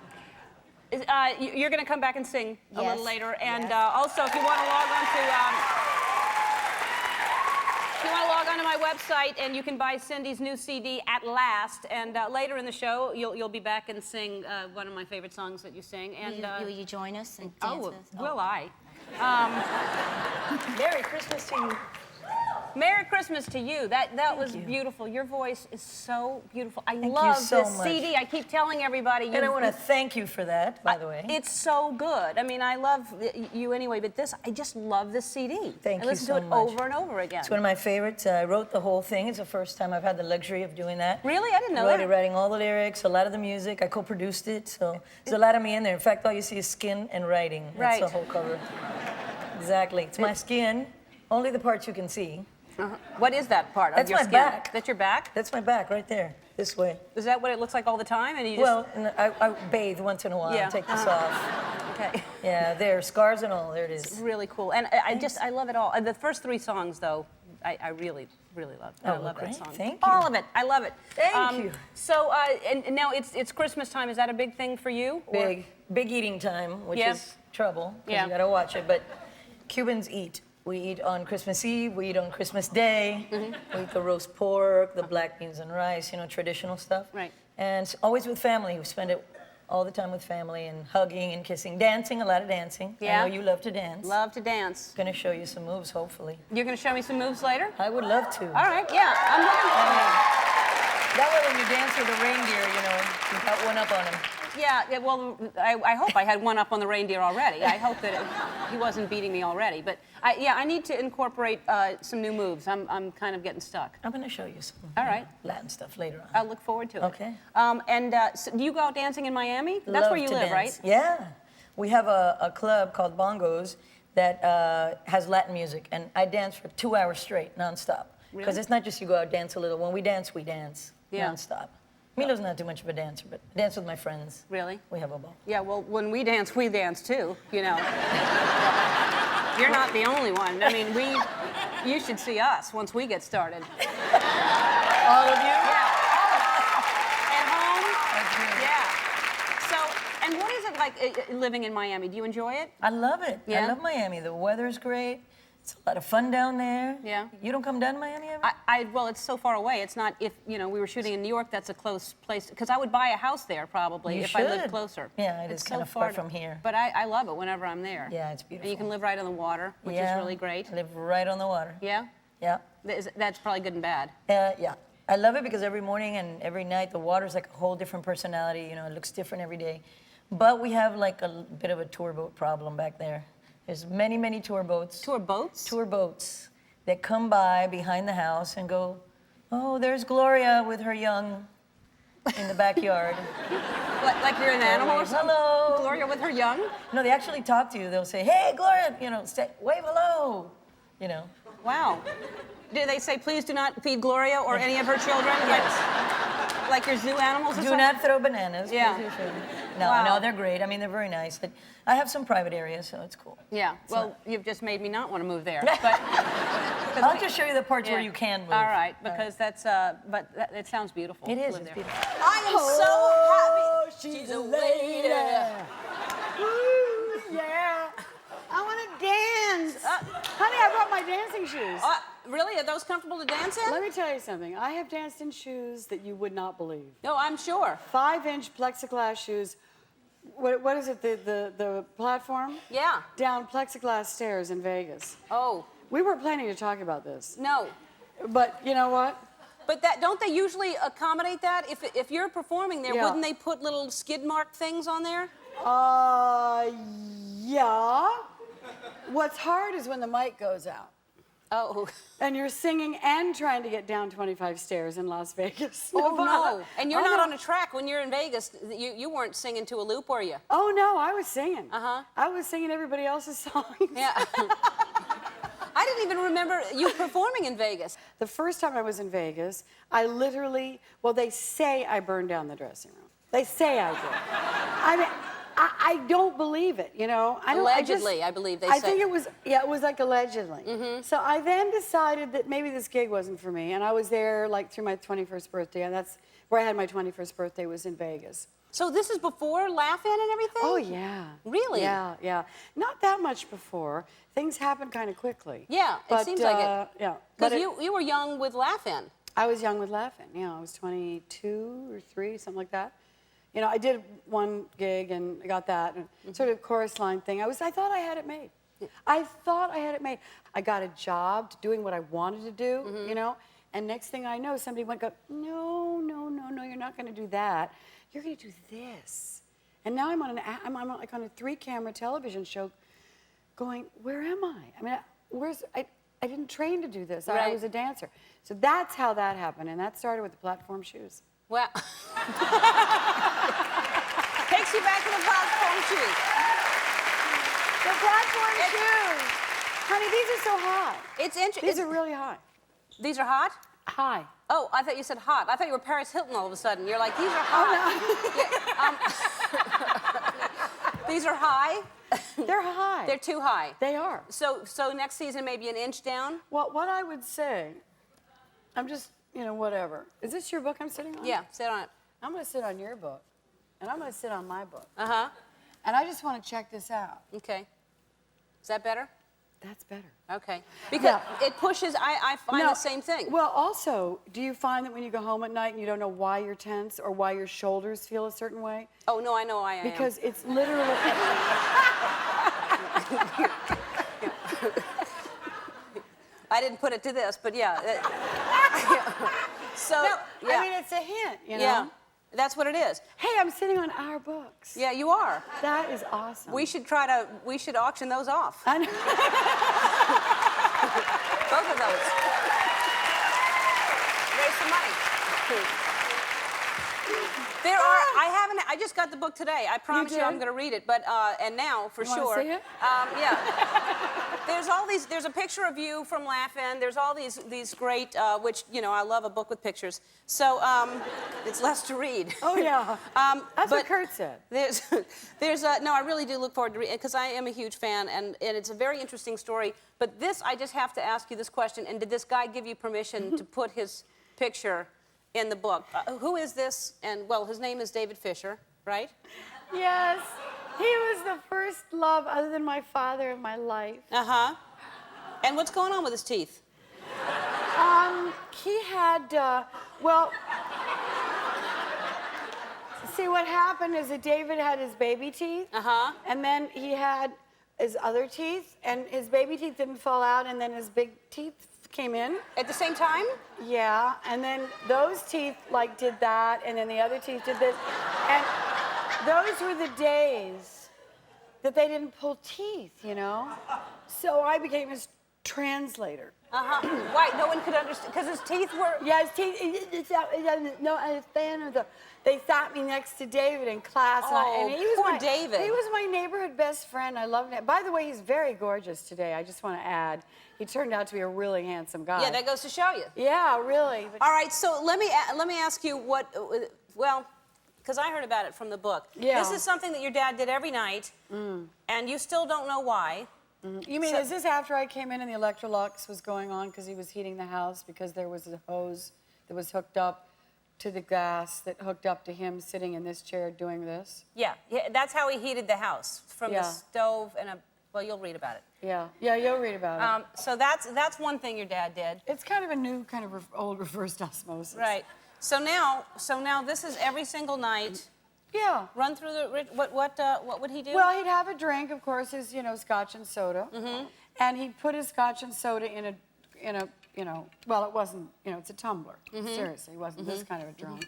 You're going to come back and sing a little later. And also, if you want to log on to... If you want to log on to my website, and you can buy Cindy's new CD, At Last, and later in the show, you'll be back and sing one of my favorite songs that you sing. And will you join us and dance with us? Will I? Merry Christmas to you. Merry Christmas to you. That was beautiful. Your voice is so beautiful. I Thank love you so this much. CD. I keep telling everybody. And I want to thank you for that, by the way. It's so good. I mean, I love you anyway, but I just love this CD. Thank you so much. I listen to it over and over again. It's one of my favorites. I wrote the whole thing. It's the first time I've had the luxury of doing that. Really? I didn't know that. Writing all the lyrics, a lot of the music. I co-produced it, so there's a lot of me in there. In fact, all you see is skin and writing. That's the whole cover. Exactly. It's my skin, only the parts you can see. What is that part of your skin? That's my back. That's your back? That's my back right there, this way. Is that what it looks like all the time? And you just... Well, I bathe once in a while and take this off. Okay. Yeah, there, scars and all, there it is. It's really cool. And I love it all. The first 3 songs, though, I really, really love. I love that song. Thank you. All of it. I love it. Thank you. So, and now it's Christmas time. Is that a big thing for you? Big eating time, which is trouble, because you gotta watch it. But Cubans eat. We eat on Christmas Eve, we eat on Christmas Day, we eat the roast pork, the black beans and rice, traditional stuff. Right. And it's always with family. We spend it all the time with family and hugging and kissing, dancing, a lot of dancing. Yeah. I know you love to dance. Love to dance. Gonna show you some moves, hopefully. You're gonna show me some moves later? I would love to. All right, yeah, I'm looking for That way when you dance with a reindeer, you got one up on him. Yeah, well, I hope I had one up on the reindeer already. I hope that he wasn't beating me already. But I need to incorporate some new moves. I'm kind of getting stuck. I'm going to show you some Latin stuff later on. I'll look forward to it. Okay. So do you go out dancing in Miami? That's where you live, right? Yeah. We have a club called Bongos that has Latin music, and I dance for 2 hours straight, nonstop. Because it's not just you go out dance a little. When we dance nonstop. Milo's not too much of a dancer, but I dance with my friends. Really? We have a ball. Yeah, well, when we dance too, You're not the only one. I mean, you should see us once we get started. All of you? Yeah. At home? Yeah. So, and what is it like living in Miami? Do you enjoy it? I love it. Yeah? I love Miami. The weather's great. It's a lot of fun down there. Yeah. You don't come down to Miami ever? Well, it's so far away. It's not, if, you know, we were shooting in New York, that's a close place. Because I would buy a house there probably if I lived closer. Yeah, it is kind of far from here. But I love it whenever I'm there. Yeah, it's beautiful. And you can live right on the water, which is really great. I live right on the water. Yeah? Yeah. That's probably good and bad. Yeah. I love it because every morning and every night the water's like a whole different personality. You know, it looks different every day. But we have like a bit of a tour boat problem back there. There's many, many tour boats. Tour boats? Tour boats that come by behind the house and go, oh, there's Gloria with her young in the backyard. Like you're an animal or something? Hello. Gloria with her young? No, they actually talk to you. They'll say, hey, Gloria, you know, wave hello, you know. Wow. Do they say, please do not feed Gloria or any of her children? Yes. Like your zoo animals or something? Do not throw bananas. Yeah. No, they're great. I mean, they're very nice. I have some private areas, so it's cool. Yeah. Well, you've just made me not want to move there. But I'll just show you the parts where you can move. All right, because it sounds beautiful. It is. Live It's there. beautiful. I am so happy. She's a lady. Ooh, yeah. I want to dance. Honey, I brought my dancing shoes. Really? Are those comfortable to dance in? Let me tell you something. I have danced in shoes that you would not believe. No, I'm sure. 5-inch plexiglass shoes. What is it, the platform? Yeah. Down plexiglass stairs in Vegas. Oh. We weren't planning to talk about this. No. But you know what? But don't they usually accommodate that? If you're performing there, wouldn't they put little skid mark things on there? Yeah. What's hard is when the mic goes out. Oh. And you're singing and trying to get down 25 stairs in Las Vegas. Oh, no. And you're not on a track when you're in Vegas. You weren't singing to a loop, were you? Oh, no, I was singing. Uh-huh. I was singing everybody else's songs. Yeah. I didn't even remember you performing in Vegas. The first time I was in Vegas, I literally, well, they say I burned down the dressing room. They say I did. I mean, I don't believe it, you know. Allegedly, I believe they say. I think it was like allegedly. Mm-hmm. So I then decided that maybe this gig wasn't for me, and I was there like through my 21st birthday, and that's where I had my 21st birthday was in Vegas. So this is before Laugh-In and everything? Oh, yeah. Really? Yeah. Not that much before. Things happened kind of quickly. Yeah, it seems like it. Yeah. Because you were young with Laugh-In. I was young with Laugh-In. Yeah, I was 22 or 3, something like that. You know, I did one gig and I got that, and sort of chorus line thing. I thought I had it made. I thought I had it made. I got a job doing what I wanted to do, you know, and next thing I know, somebody went, no, you're not going to do that. You're going to do this. And now I'm on like on a 3-camera television show going, where am I? I mean, I didn't train to do this. I was a dancer. So that's how that happened, and that started with the platform shoes. Well, takes you back to the platform shoes. The platform shoes. Honey, these are so high. It's interesting. These are really high. These are hot? High. Oh, I thought you said hot. I thought you were Paris Hilton all of a sudden. You're like, these are hot. Oh, no. These are high? They're high. They're too high. They are. So next season maybe an inch down? Well, what I would say, I'm just, you know, whatever. Is this your book I'm sitting on? Yeah, sit on it. I'm going to sit on your book, and I'm going to sit on my book. Uh-huh. And I just want to check this out. Okay. Is that better? That's better. Okay. Because it pushes, I find the same thing. Well, also, do you find that when you go home at night and you don't know why you're tense or why your shoulders feel a certain way? Oh, no, I know I am. Because it's literally... I didn't put it to this, but yeah. So, no, yeah. I mean, it's a hint, you know? Yeah, that's what it is. Hey, I'm sitting on our books. Yeah, you are. That is awesome. We should auction those off. I know. Both of those. Raise some money. There are, I just got the book today. I promise you I'm going to read it, but, and now, for sure. Want to see it? Yeah. There's a picture of you from Laugh-In. There's all these great, which, you know, I love a book with pictures. So, it's less to read. Oh, yeah. That's what Kurt said. No, I really do look forward to reading it, because I am a huge fan, and it's a very interesting story. But this, I just have to ask you this question, and did this guy give you permission to put his picture in the book? Who is this? And, well, his name is David Fisher, right? Yes. He was the first love, other than my father, in my life. Uh-huh. And what's going on with his teeth? He had, well, see what happened is that David had his baby teeth. And then he had his other teeth, and his baby teeth didn't fall out, and then his big teeth came in. At the same time? Yeah, and then those teeth like did that, and then the other teeth did this. And those were the days that they didn't pull teeth, you know? So I became his translator. Why? No one could understand, because his teeth were... Yeah, his teeth, no, I was fan of the... They sat me next to David in class. And he was poor David. He was my neighborhood best friend. I loved him. By the way, he's very gorgeous today. I just want to add. He turned out to be a really handsome guy. Yeah, that goes to show you. Yeah, really. All right, so let me ask you what, well, because I heard about it from the book. Yeah. This is something that your dad did every night, and you still don't know why. You mean, is this after I came in and the Electrolux was going on because he was heating the house because there was a hose that was hooked up to the gas that hooked up to him sitting in this chair doing this? Yeah, that's how he heated the house, from the stove and a, well, you'll read about it. Yeah, you'll read about it. So that's one thing your dad did. It's kind of a new, kind of old reversed osmosis. Right. So now this is every single night. Yeah. Run through the, what would he do? Well, he'd have a drink, of course, his, scotch and soda. And he'd put his scotch and soda in a, well, it wasn't, it's a tumbler. Seriously, it wasn't this kind of a drunk.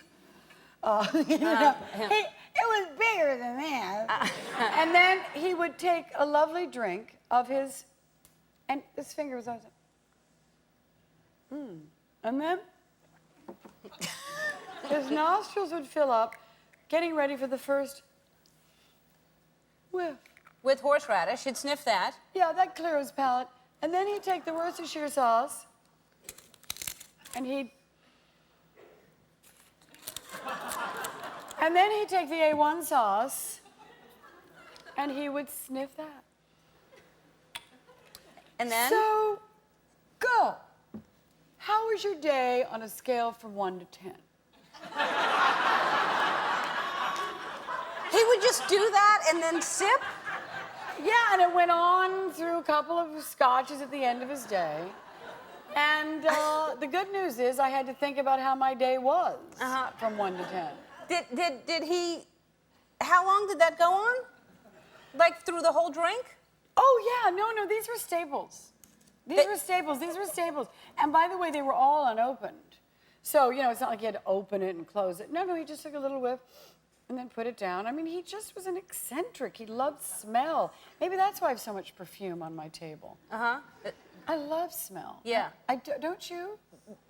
It was bigger than that. And then he would take a lovely drink of his, and his finger was always, and then his nostrils would fill up, getting ready for the first whiff. With horseradish, he'd sniff that. Yeah, that clear his palate. And then he'd take the Worcestershire sauce, and he'd take the A1 sauce, and he would sniff that. And then? So, go. How was your day on a scale from 1 to 10? He would just do that and then sip? Yeah, and it went on through a couple of scotches at the end of his day. And the good news is I had to think about how my day was from 1 to 10. Did he, how long did that go on? Like through the whole drink? Oh, yeah, no, these were staples. These were staples. And by the way, they were all unopened. So, it's not like you had to open it and close it. No, he just took a little whiff and then put it down. I mean, he just was an eccentric. He loved smell. Maybe that's why I have so much perfume on my table. I love smell. Yeah. Don't you?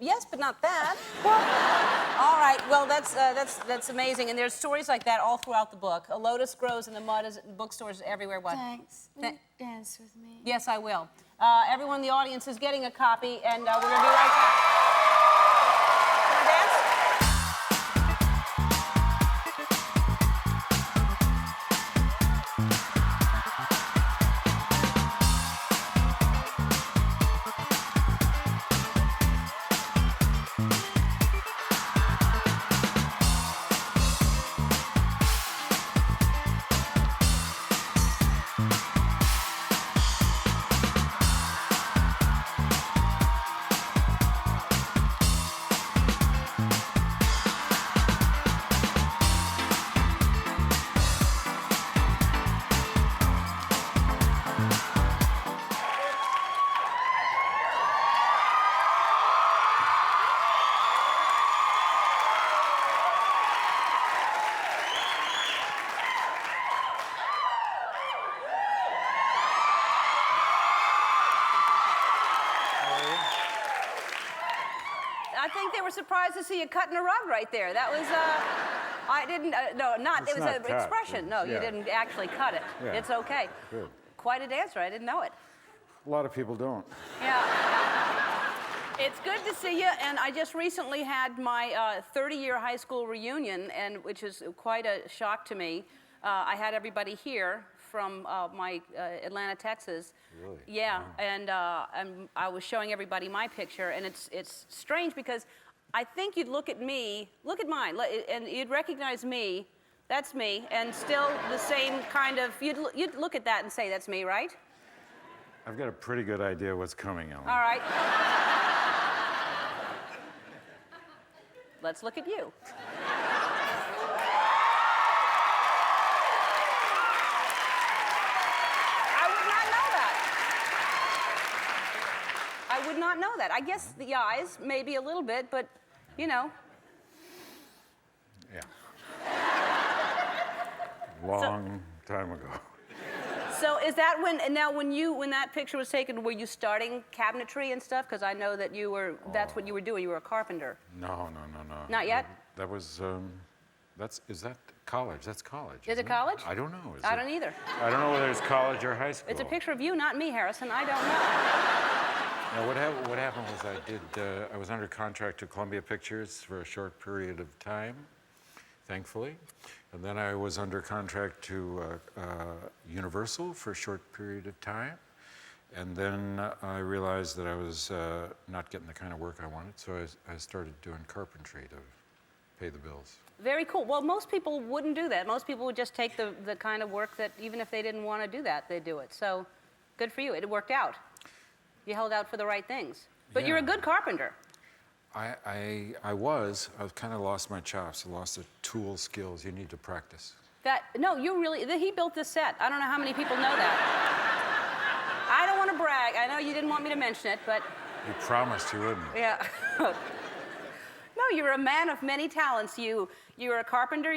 Yes, but not that. All right. Well, that's amazing. And there's stories like that all throughout the book. A lotus grows in the mud is in bookstores everywhere. What? Thanks. Will you dance with me? Yes, I will. Everyone in the audience is getting a copy, and we're going to be right back. Want to dance? I think they were surprised to see you cutting a rug right there. That was, I didn't, no, not, it was an expression. No, you didn't actually cut it. Yeah. It's okay. Good. Quite a dancer, I didn't know it. A lot of people don't. Yeah. It's good to see you, and I just recently had my 30-year high school reunion, and which is quite a shock to me. I had everybody here from my Atlanta, Texas. Really? Yeah, and I was showing everybody my picture, and it's strange because I think you'd look at me, look at mine, and you'd recognize me. That's me, and still the same kind of. You'd look at that and say that's me, right? I've got a pretty good idea what's coming, Ellen. All right. Let's look at you. I would not know that. I guess the eyes, maybe a little bit, but, you know. Yeah. Long time ago. So is that when that picture was taken, were you starting cabinetry and stuff? Because I know that that's what you were doing. You were a carpenter. No. Not yet? That was, is that college? That's college. Is it college? I don't know. I don't either. I don't know whether it's college or high school. It's a picture of you, not me, Harrison. I don't know. Now, what happened was I was under contract to Columbia Pictures for a short period of time, thankfully. And then I was under contract to Universal for a short period of time. And then I realized that I was not getting the kind of work I wanted, so I started doing carpentry to pay the bills. Very cool. Well, most people wouldn't do that. Most people would just take the kind of work that even if they didn't want to do that, they'd do it. So good for you. It worked out. You held out for the right things. But you're a good carpenter. I kind of lost my chops. I lost the tool skills. You need to practice. He built this set. I don't know how many people know that. I don't want to brag. I know you didn't want me to mention it, but. You promised you wouldn't. Yeah. No, you're a man of many talents. You're a carpenter,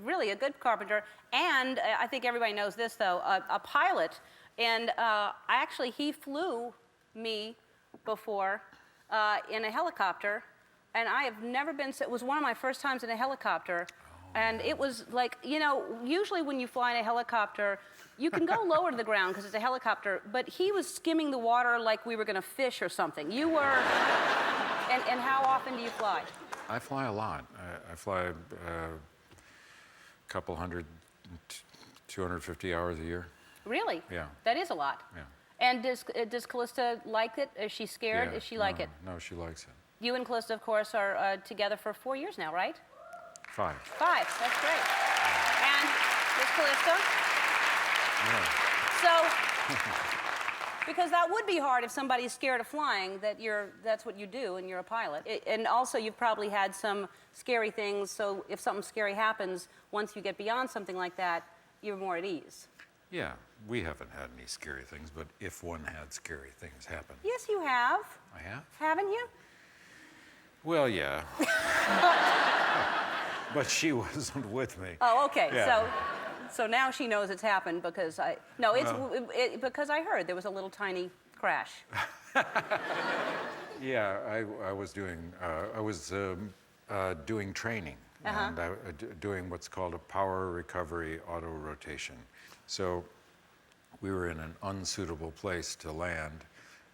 really a good carpenter, and I think everybody knows this, though, a pilot. And he flew me before in a helicopter, and I have never been, it was one of my first times in a helicopter, and it was like, usually when you fly in a helicopter, you can go lower to the ground because it's a helicopter, but he was skimming the water like we were going to fish or something. You were, and how often do you fly? I fly a lot. I fly a couple hundred, 250 hours a year. Really? Yeah. That is a lot. Yeah. And does Callista like it? Is she scared? Yeah, Is she like it? No, she likes it. You and Callista, of course, are together for 4 years now, right? 5. 5. That's great. And this Callista? Yeah. So, because that would be hard if somebody's scared of flying, that's what you do, and you're a pilot. And also, you've probably had some scary things, so if something scary happens, once you get beyond something like that, you're more at ease. Yeah, we haven't had any scary things, but if one had scary things happen. Yes, you have. I have? Haven't you? Well, yeah. But she wasn't with me. Oh, okay. Yeah. So now she knows it's happened because because I heard there was a little tiny crash. Yeah, I was doing doing training and doing what's called a power recovery auto rotation. So we were in an unsuitable place to land.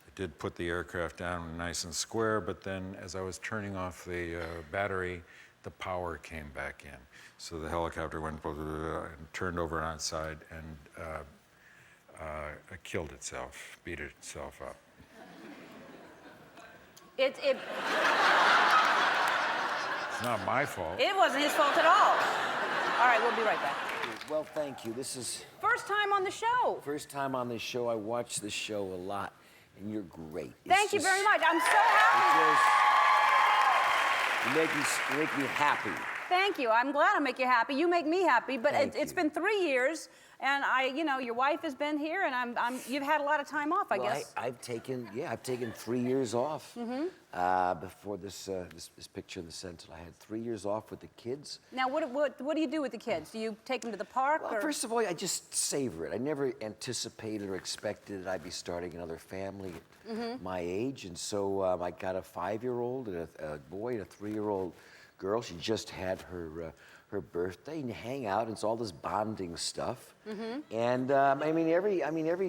I did put the aircraft down nice and square, but then as I was turning off the battery, the power came back in. So the helicopter went and turned over on its side and killed itself, beat itself up. It's not my fault. It wasn't his fault at all. All right, we'll be right back. Well, thank you. This is... First time on the show. First time on the show. I watch this show a lot, and you're great. Thank you very much. I'm so happy. You make me happy. Thank you. I'm glad I make you happy. You make me happy. But it's been 3 years, and your wife has been here, and you've had a lot of time off, I guess. I've taken 3 years off before this picture in the Sentinel. I had 3 years off with the kids. Now, what do you do with the kids? Do you take them to the park? Well, first of all, I just savor it. I never anticipated or expected that I'd be starting another family at my age, and so I got a 5-year-old and a boy and a 3-year-old girl. She just had her birthday, and you hang out, and it's all this bonding stuff. And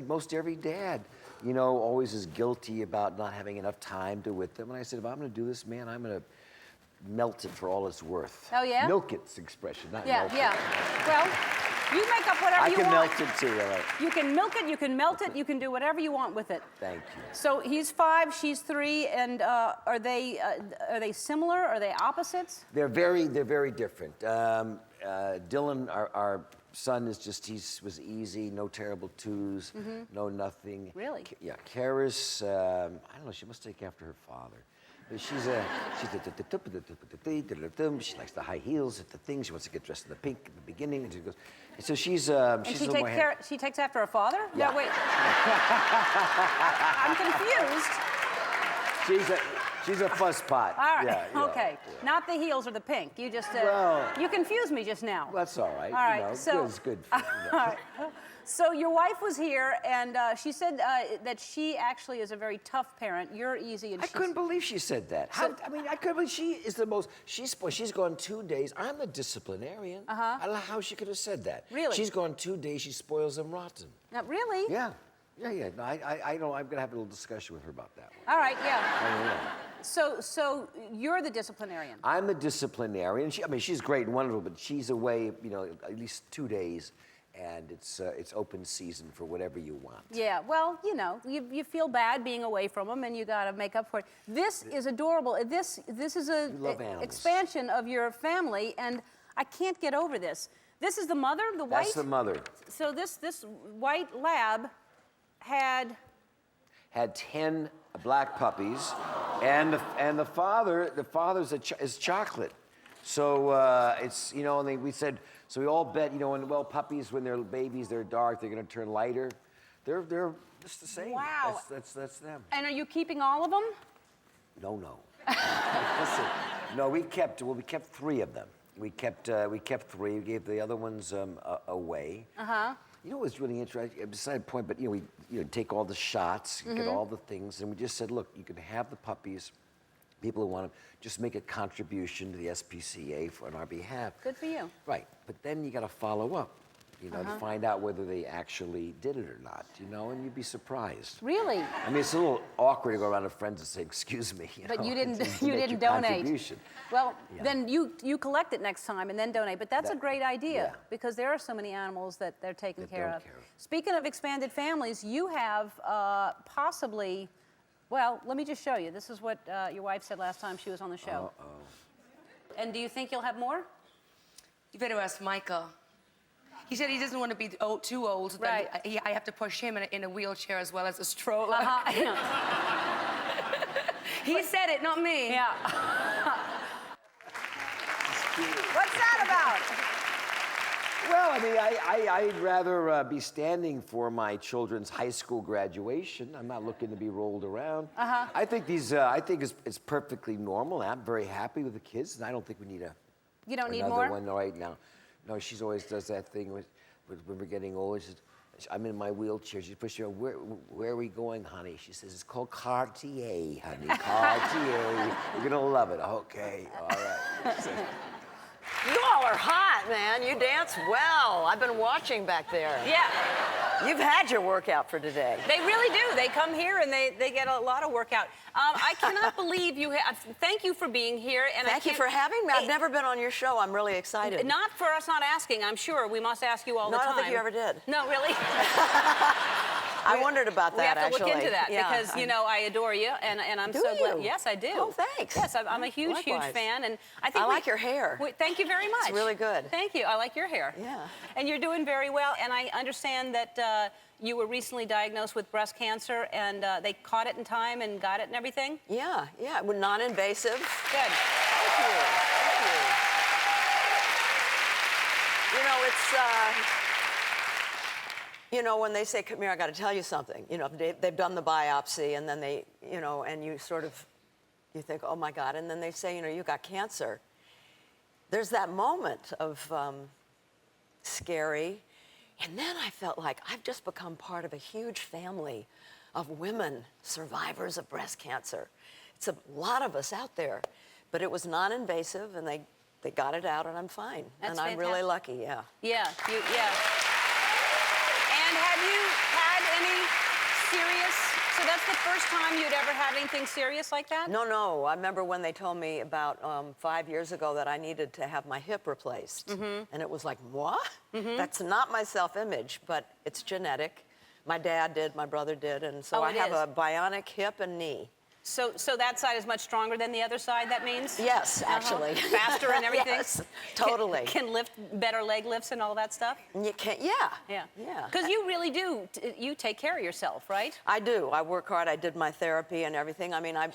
most every dad, always is guilty about not having enough time with them. And I said, if I'm going to do this, man, I'm going to melt it for all it's worth. Oh yeah. Milk it's expression, not yeah, melt it. Yeah. Well, You make up whatever you want. I can melt it too. Right? You can milk it, you can melt it, you can do whatever you want with it. Thank you. So he's 5, she's 3, and are they similar? Are they opposites? They're very different. Dylan, our son, is just was easy, no terrible twos, no nothing. Really? Yeah. Karis, I don't know. She must take after her father. She likes the high heels at the thing. She wants to get dressed in the pink at the beginning, and she goes. So she's And she takes after her father? Yeah. No, wait. I'm confused. She's a fusspot. All right. Yeah, okay. Yeah. Not the heels or the pink. You just you confused me just now. That's all right. All right. You know, so it's good. All right. So your wife was here, and she said that she actually is a very tough parent. You're easy, and I couldn't believe she said that. I mean, I couldn't believe she is the most. She's gone 2 days. I'm the disciplinarian. I don't know how she could have said that. Really? She's gone 2 days. She spoils them rotten. Really? Yeah. Yeah. No, I don't. I'm gonna have a little discussion with her about that one. All right. Yeah. Yeah. So you're the disciplinarian. I'm the disciplinarian. She's great and wonderful, but she's away, at least 2 days, and it's open season for whatever you want. Yeah, well, you feel bad being away from them, and you got to make up for it. This is adorable. This is a expansion of your family, and I can't get over this. This is the mother, the white. That's the mother. So this white lab had 10 black puppies, and the father's is chocolate. So it's and we said, so we all bet puppies when they're babies they're dark, they're going to turn lighter. They're just the same. Wow. That's them. And are you keeping all of them? No. Listen, no, we kept 3 of them. We kept 3. We gave the other ones away. You know what's really interesting? Beside the point, but we take all the shots, get all the things, and we just said, look, you can have the puppies. People who want to just make a contribution to the SPCA on our behalf. Good for you. Right, but then you got to follow up, to find out whether they actually did it or not, and you'd be surprised. Really? I mean, it's a little awkward to go around to friends and say, "Excuse me," But you didn't. It's You make didn't your donate. contribution. Well, then you collect it next time and then donate. But that's a great idea because there are so many animals that they're taken care of. Speaking of expanded families, you have possibly. Well, let me just show you. This is what your wife said last time she was on the show. And do you think you'll have more? You better ask Michael. He said he doesn't want to be too old. Right. I have to push him in a wheelchair as well as a stroller. He said it, not me. Yeah. What's that about? Well, I mean, I'd rather be standing for my children's high school graduation. I'm not looking to be rolled around. I think it's perfectly normal. I'm very happy with the kids, and I don't think we need You don't need another more? one right now. No, she's always does that thing when we're getting older. She says, I'm in my wheelchair. She pushes me, where are we going, honey? She says, it's called Cartier, honey. Cartier. You're going to love it. Okay, all right. You all are hot, man. You dance well. I've been watching back there. Yeah. You've had your workout for today. They really do. They come here and they get a lot of workout. I cannot believe you have. Thank you for being here. And Thank you for having me. I've never been on your show. I'm really excited. Not for us not asking. I'm sure we must ask you all the time. I don't think you ever did. No, really? I wondered about that, We actually. have to look into that because, I adore you, and I'm do so glad. you? Yes, I do. Oh, thanks. Yes, I'm a huge, Likewise. huge fan, and I think I like your hair. Thank you very much. It's really good. Thank you. I like your hair. Yeah. And you're doing very well, and I understand that you were recently diagnosed with breast cancer, and they caught it in time and got it and everything? Yeah, non-invasive. Good. Thank you. It's, when they say, come here, I got to tell you something. They've done the biopsy, and then they, and you you think, oh my God, and then they say, you got cancer. There's that moment of scary, and then I felt like I've just become part of a huge family of women survivors of breast cancer. It's a lot of us out there, but it was non-invasive, and they got it out, and I'm fine. That's and I'm really lucky, yeah. Yeah, yeah. And have you had any serious? So that's the first time you'd ever had anything serious like that? No, no. I remember when they told me about 5 years ago that I needed to have my hip replaced. And it was like, what? That's not my self-image, but it's genetic. My dad did, my brother did, and so I have a bionic hip and knee. So that side is much stronger than the other side, that means? Yes, actually. Faster and everything? Yes, totally. Can lift better leg lifts and all that stuff? You can, Yeah. Because you really do, you take care of yourself, right? I do. I work hard. I did my therapy and everything. I mean, I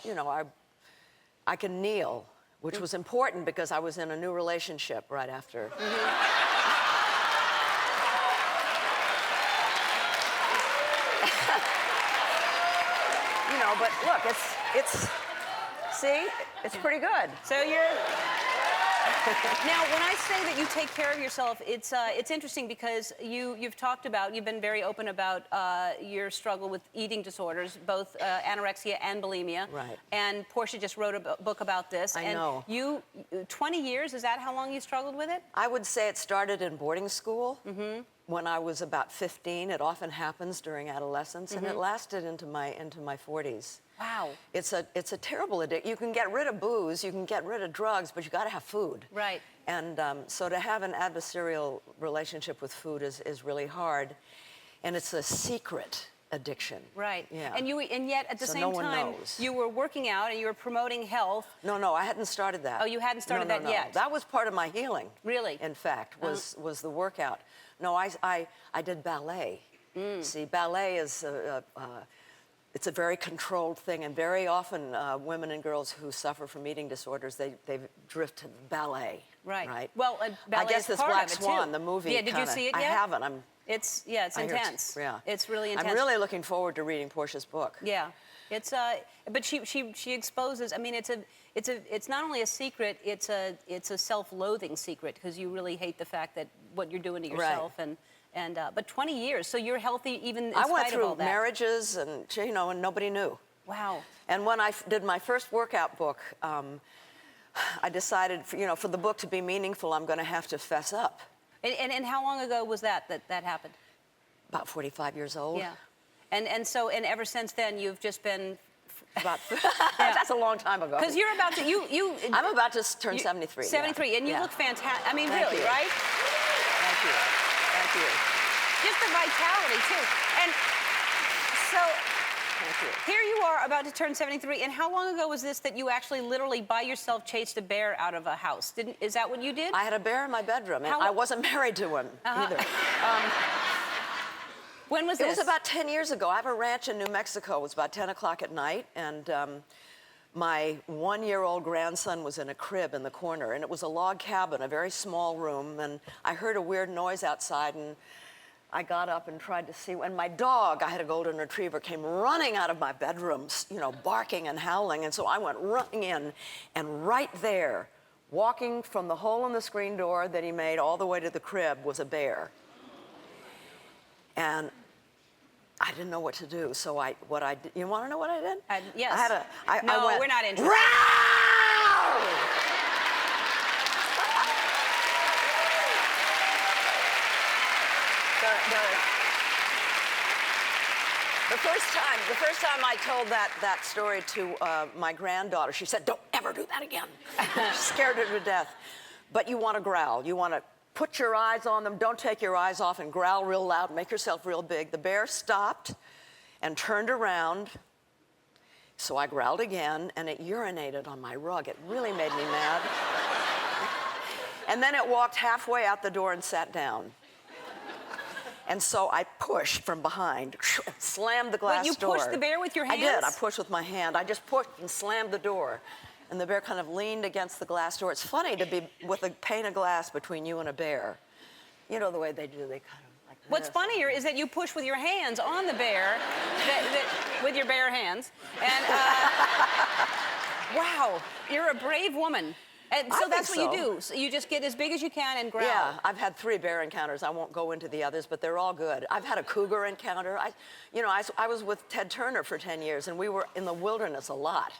can kneel, which was important because I was in a new relationship right after. You know, but look, see, it's pretty good. So you're... Now, when I say that you take care of yourself, it's interesting because you've talked about, you've been very open about your struggle with eating disorders, both anorexia and bulimia. Right. And Portia just wrote a book about this. I know. 20 years, is that how long you struggled with it? I would say it started in boarding school. When I was about 15, it often happens during adolescence, and it lasted into my 40s. Wow. It's a terrible addiction. You can get rid of booze, you can get rid of drugs, but you got to have food. Right. And so to have an adversarial relationship with food is really hard, and it's a secret addiction. Right. Yeah. And yet at the So same no one time, knows. you were working out and you were promoting health. No, I hadn't started that. Oh, you hadn't started that yet? That was part of my healing. Really? In fact, was the workout. No, I did ballet. See, ballet is it's a very controlled thing, and very often women and girls who suffer from eating disorders, they drift to ballet. Right. Well, I ballet guess is this part Black of it, Swan, too. the movie. Yeah, did you see it yet? I haven't. It's I hear intense. yeah. It's really intense. I'm really looking forward to reading Portia's book. Yeah. It's but she exposes. I mean, it's not only a secret. It's a self-loathing secret because you really hate the fact that what you're doing to yourself and but 20 years. So you're healthy even in spite of all that. I went through marriages and and nobody knew. Wow. And when I did my first workout book, I decided for the book to be meaningful, I'm going to have to fess up. And how long ago was that happened? About 45 years old. Yeah. And ever since then, you've just been about. That's a long time ago. Because you're about to I'm about to turn 73. 73, and you look fantastic. I mean, Thank really, you. right? Thank you. Thank you. Just the vitality too. And so here you are about to turn 73. And how long ago was this that you actually literally by yourself chased a bear out of a house? Is that what you did? I had a bear in my bedroom, and I wasn't married to one either. When was this? It was about 10 years ago. I have a ranch in New Mexico. It was about 10 o'clock at night, and my 1-year-old grandson was in a crib in the corner, and it was a log cabin, a very small room, and I heard a weird noise outside, and I got up and tried to see, and my dog, I had a golden retriever, came running out of my bedroom, barking and howling, and so I went running in, and right there, walking from the hole in the screen door that he made all the way to the crib was a bear. And I didn't know what to do, so what I did, you want to know what I did? Yes. I No, went, we're not interested. The first time I told that story to my granddaughter, she said, "Don't ever do that again." She scared her to death. But you want to growl. You want to put your eyes on them. Don't take your eyes off and growl real loud. Make yourself real big. The bear stopped and turned around. So I growled again, and it urinated on my rug. It really made me mad. And then it walked halfway out the door and sat down. And so I pushed from behind, slammed the glass door. Wait, you pushed the bear with your hands? I did. I pushed with my hand. I just pushed and slammed the door. And the bear kind of leaned against the glass door. It's funny to be with a pane of glass between you and a bear. You know the way they do, they kind of like this. What's funnier is that you push with your hands on the bear, with your bare hands. And, wow, you're a brave woman. And so that's what you do. So you just get as big as you can and growl. Yeah, I've had 3 bear encounters. I won't go into the others, but they're all good. I've had a cougar encounter. I was with Ted Turner for 10 years, and we were in the wilderness a lot.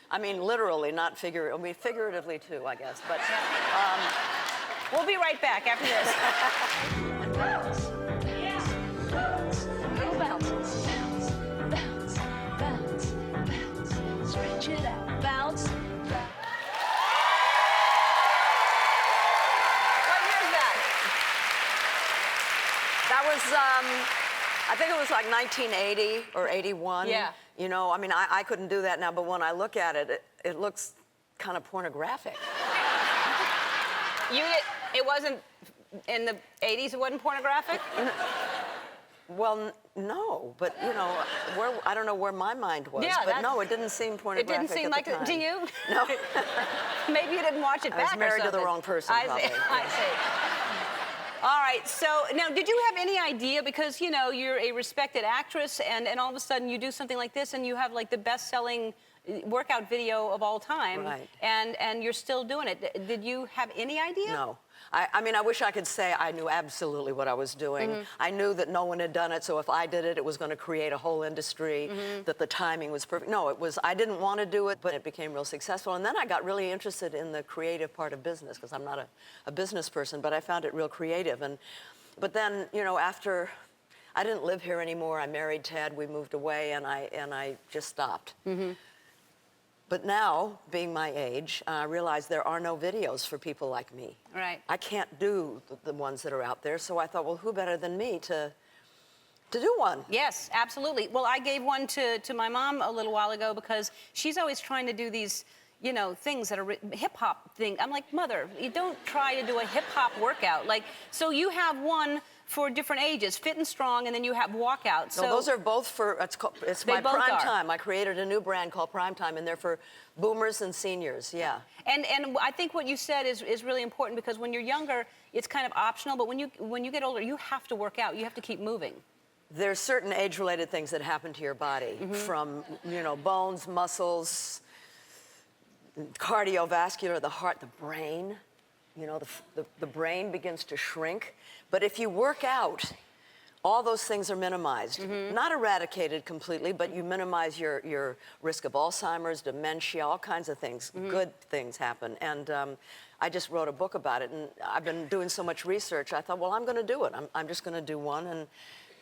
I mean, literally, not figuratively. I mean, figuratively, too, I guess. But we'll be right back after this. was, I think it was like 1980 or 81. Yeah. You know, I mean, I couldn't do that now, but when I look at it, it looks kind of pornographic. It wasn't, in the 80s, it wasn't pornographic? Well, no, but you know, I don't know where my mind was, Yeah, but no, it didn't seem pornographic. It didn't seem like it to you? No. Maybe you didn't watch it back. I was married to the wrong person, probably. I see. All right, so now, did you have any idea, because, you know, you're a respected actress, and all of a sudden you do something like this, and you have, like, the best-selling workout video of all time, right. and you're still doing it. Did you have any idea? No. I mean, I wish I could say I knew absolutely what I was doing. I knew that no one had done it, so if I did it, it was going to create a whole industry, that the timing was perfect. No, I didn't want to do it, but it became real successful. And then I got really interested in the creative part of business, because I'm not a business person, but I found it real creative. But then, you know, after I didn't live here anymore, I married Ted, we moved away, and I just stopped. But now, being my age, I realize there are no videos for people like me. Right. I can't do the ones that are out there, so I thought, well, who better than me to do one? Yes, absolutely. Well, I gave one to my mom a little while ago, because she's always trying to do these, you know, things that are hip-hop things. I'm like, Mother, you don't try to do a hip-hop workout. Like, so you have one for different ages, fit and strong, and then you have walkouts. So no, those are both for, it's my prime time. I created a new brand called Prime Time, and they're for boomers and seniors, yeah. And I think what you said is really important, because when you're younger, it's kind of optional, but when you get older, you have to work out. You have to keep moving. There's certain age-related things that happen to your body, from, you know, bones, muscles, cardiovascular, the heart, the brain. You know, the brain begins to shrink. But if you work out, all those things are minimized. Not eradicated completely, but you minimize your risk of Alzheimer's, dementia, all kinds of things. Good things happen. And I just wrote a book about it, and I've been doing so much research, I thought, well, I'm going to do it. I'm just going to do one,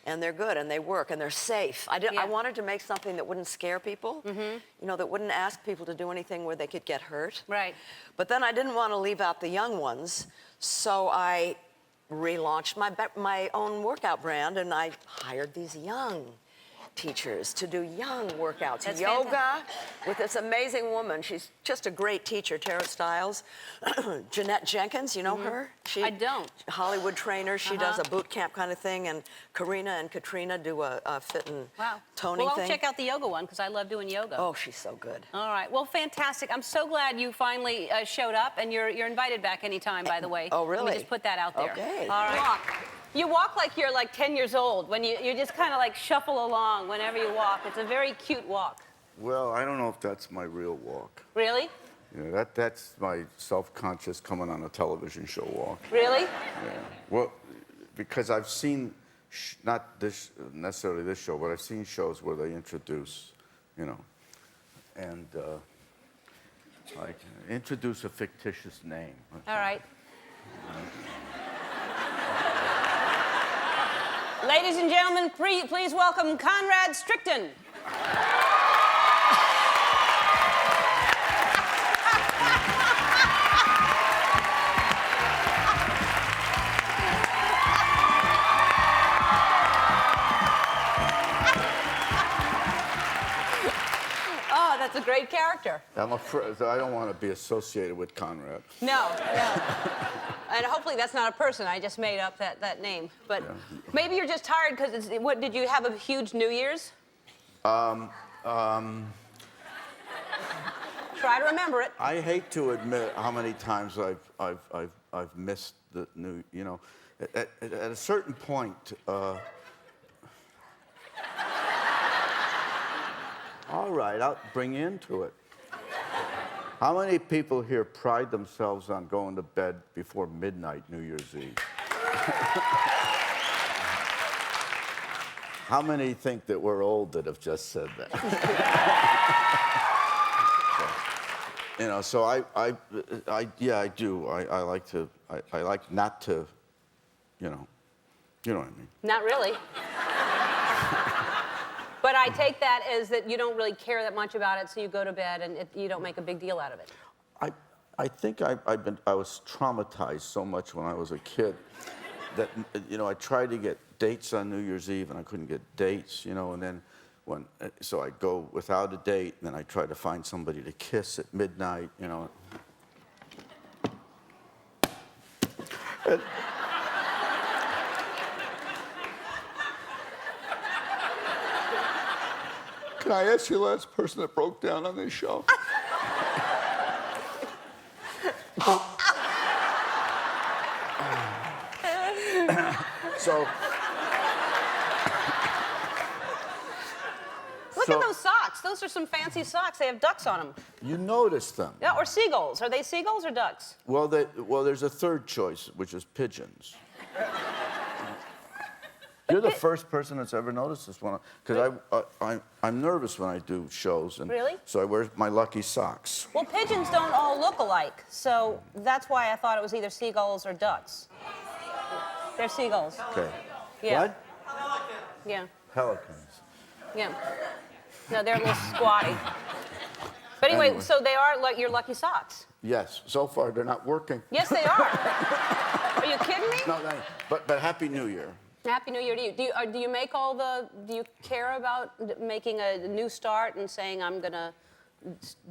and they're good, and they work, and they're safe. I wanted to make something that wouldn't scare people, you know, that wouldn't ask people to do anything where they could get hurt. Right. But then I didn't want to leave out the young ones, so I relaunched my own workout brand, and I hired these young teachers to do young workouts. That's yoga fantastic. With this amazing woman. She's just a great teacher, Tara Stiles. Jeanette Jenkins, you know her? I don't. Hollywood trainer. She does a boot camp kind of thing, and Karina and Katrina do a fit and toning Well, thing. I'll check out the yoga one, because I love doing yoga. Oh, she's so good. All right. Well, fantastic. I'm so glad you finally showed up, and you're invited back anytime, by the way. Oh, really? Let me just put that out there. Okay. All right. You walk like you're like 10 years old. When you just kind of like shuffle along whenever you walk. It's a very cute walk. Well, I don't know if that's my real walk. Really? Yeah, that's my self-conscious coming on a television show walk. Really? Yeah. Well, because I've seen, not this necessarily this show, but I've seen shows where they introduce, you know, and like introduce a fictitious name. All right. Ladies and gentlemen, please welcome Conrad Strickton. Oh, that's a great character. I'm afraid I don't want to be associated with Conrad. No. And hopefully that's not a person. I just made up that name. But maybe you're just tired because what did you have a huge New Year's? Try to remember it. I hate to admit how many times I've missed the new. You know, at a certain point. All right, I'll bring you into it. How many people here pride themselves on going to bed before midnight New Year's Eve? How many think that we're old that have just said that? You know, so yeah, I do. I like not to, you know what I mean. Not really. But I take that as that you don't really care that much about it, so you go to bed and you don't make a big deal out of it. I think I was traumatized so much when I was a kid that, you know, I tried to get dates on New Year's Eve, and I couldn't get dates, you know, and then so I go without a date, and then I try to find somebody to kiss at midnight, you know. And can I ask you the last person that broke down on this show? So. Look at those socks. Those are some fancy socks. They have ducks on them. You noticed them. Yeah, or seagulls. Are they seagulls or ducks? Well, there's a third choice, which is pigeons. You're the first person that's ever noticed this one, because I'm nervous when I do shows, and really? So I wear my lucky socks. Well, pigeons don't all look alike, so that's why I thought it was either seagulls or ducks. They're seagulls. Okay. Yeah. What? Yeah. Pelicans. Yeah. No, they're a little squatty. But anyway, so they are like your lucky socks. Yes. So far, they're not working. Yes, they are. Are you kidding me? No, but Happy New Year. Happy New Year to you. Do you make all the? Do you care about making a new start and saying I'm gonna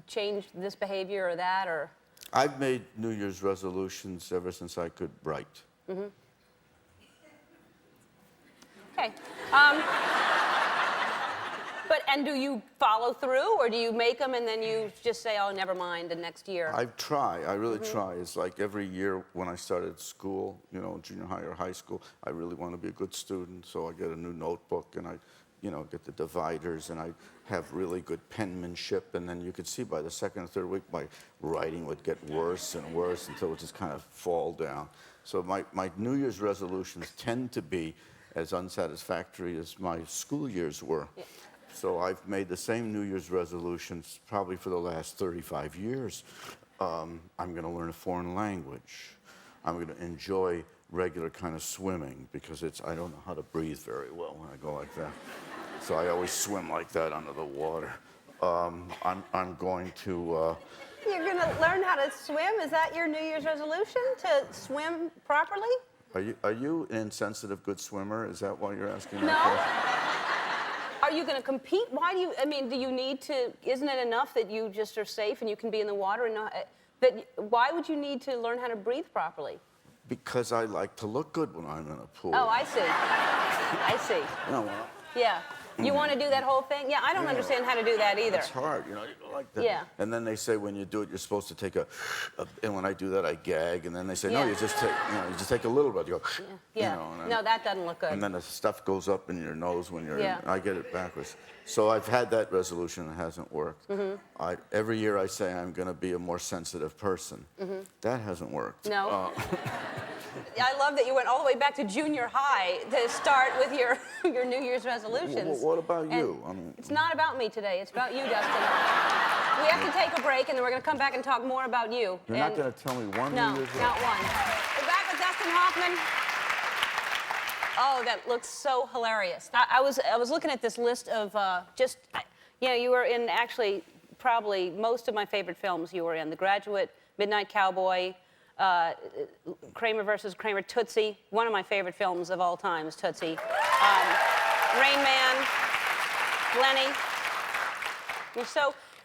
change this behavior or that or? I've made New Year's resolutions ever since I could write. Mm-hmm. Okay. And do you follow through, or do you make them and then you just say, oh, never mind, the next year? I really try. It's like every year when I started school, you know, junior high or high school, I really want to be a good student, so I get a new notebook and I, you know, get the dividers and I have really good penmanship, and then you could see by the second or third week my writing would get worse and worse until it would just kind of fall down. So my New Year's resolutions tend to be as unsatisfactory as my school years were. Yeah. So I've made the same New Year's resolutions probably for the last 35 years. I'm going to learn a foreign language. I'm going to enjoy regular kind of swimming because I don't know how to breathe very well when I go like that. So I always swim like that under the water. I'm going to... You're going to learn how to swim? Is that your New Year's resolution, to swim properly? Are you an insensitive good swimmer? Is that why you're asking No. that question? Are you going to compete? Why do you, I mean, do you need to, isn't it enough that you just are safe and you can be in the water and not, why would you need to learn how to breathe properly? Because I like to look good when I'm in a pool. Oh, I see. I see. You know what? Yeah. You want to do that whole thing? Yeah, I don't understand how to do that either. It's hard, you know, you go like that. Yeah. And then they say when you do it, you're supposed to take and when I do that, I gag. And then they say, no, you just take a little bit. You go, yeah. You know, No, that doesn't look good. And then the stuff goes up in your nose when you're, Yeah. I get it backwards. So I've had that resolution, it hasn't worked. Mm-hmm. Every year I say I'm going to be a more sensitive person. Mm-hmm. That hasn't worked. No. I love that you went all the way back to junior high to start with your New Year's resolutions. What about you? I mean, it's not about me today. It's about you, Dustin. We have to take a break, and then we're going to come back and talk more about you. You're not going to tell me one No, New Year's not one. We're back with Dustin Hoffman. Oh, that looks so hilarious. I was looking at this list of you were in actually probably most of my favorite films you were in. The Graduate, Midnight Cowboy, Kramer versus Kramer, Tootsie. One of my favorite films of all time is Tootsie. Rain Man, Lenny.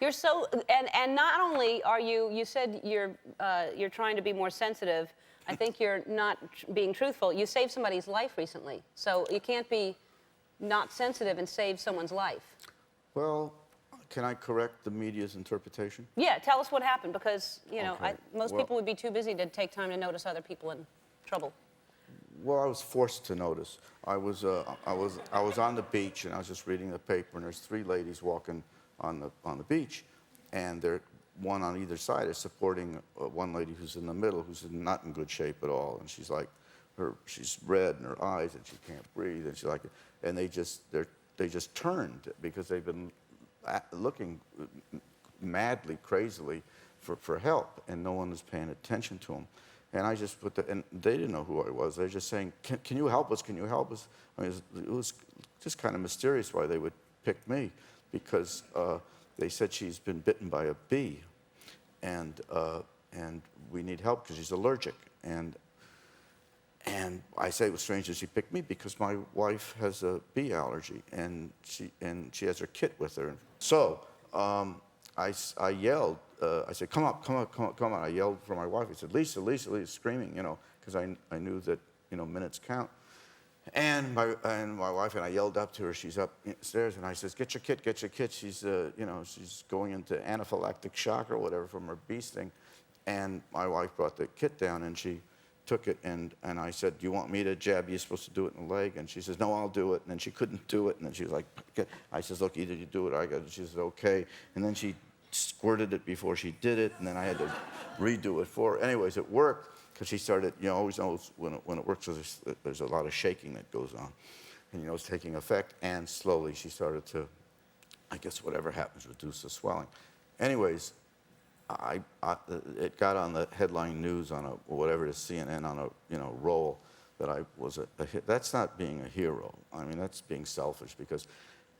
You're so, and not only are you said you're trying to be more sensitive. I think you're not being truthful. You saved somebody's life recently, so you can't be not sensitive and save someone's life. Well, can I correct the media's interpretation? Yeah, tell us what happened, because Okay. most people would be too busy to take time to notice other people in trouble. Well, I was forced to notice. I was on the beach and I was just reading the paper, and there's 3 ladies walking on the beach, and they're one on either side is supporting one lady who's in the middle, who's not in good shape at all, and she's like, she's red in her eyes and she can't breathe, and she's like, and they just turned because they've been looking madly, crazily for help, and no one was paying attention to them. And I just and they didn't know who I was. They were just saying, can you help us? Can you help us? I mean, it was just kind of mysterious why they would pick me, because they said she's been bitten by a bee, and we need help because she's allergic. And And I say it was strange that she picked me because my wife has a bee allergy, and she has her kit with her. So I yelled. I said, "Come up, come up, come up, come on!" I yelled for my wife. I said, "Lisa, Lisa, Lisa!" Screaming, because I knew that minutes count. And my wife and I yelled up to her. She's upstairs, and I says, "Get your kit, get your kit." She's she's going into anaphylactic shock or whatever from her bee sting. And my wife brought the kit down, and she took it, and I said, "Do you want me to jab you? You're supposed to do it in the leg." And she says, "No, I'll do it." And then she couldn't do it, and then she was like, I says, "Look, either you do it or I got it." She says, "Okay." And then she squirted it before she did it, and then I had to redo it for her. Anyways, it worked, because she started, always knows when it works, so there's a lot of shaking that goes on. And, it's taking effect, and slowly she started to, I guess whatever happens, reduce the swelling. Anyways, it got on the headline news on whatever it is, CNN, on a roll that I was a hit. That's not being a hero. I mean, that's being selfish, because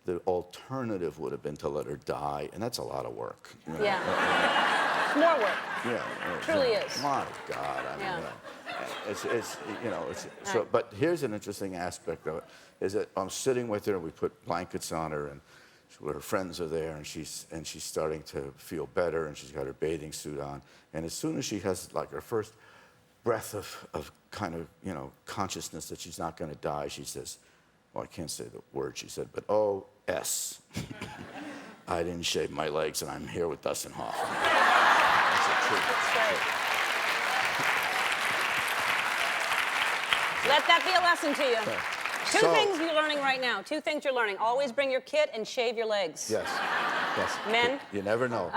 the alternative would have been to let her die, and that's a lot of work. Yeah. It's more work. Yeah. It truly is. My God, I mean, it's so. But here's an interesting aspect of it: is that I'm sitting with her, and we put blankets on her, and her friends are there, and she's starting to feel better, and she's got her bathing suit on, and as soon as she has like her first breath of kind of consciousness that she's not going to die, she says, well, I can't say the word she said, but O.S. I didn't shave my legs, and I'm here with Dustin Hoffman. That's the truth. That's great. Let that be a lesson to you. Two things you're learning right now. Two things you're learning. Always bring your kit and shave your legs. Yes. Men? You never know.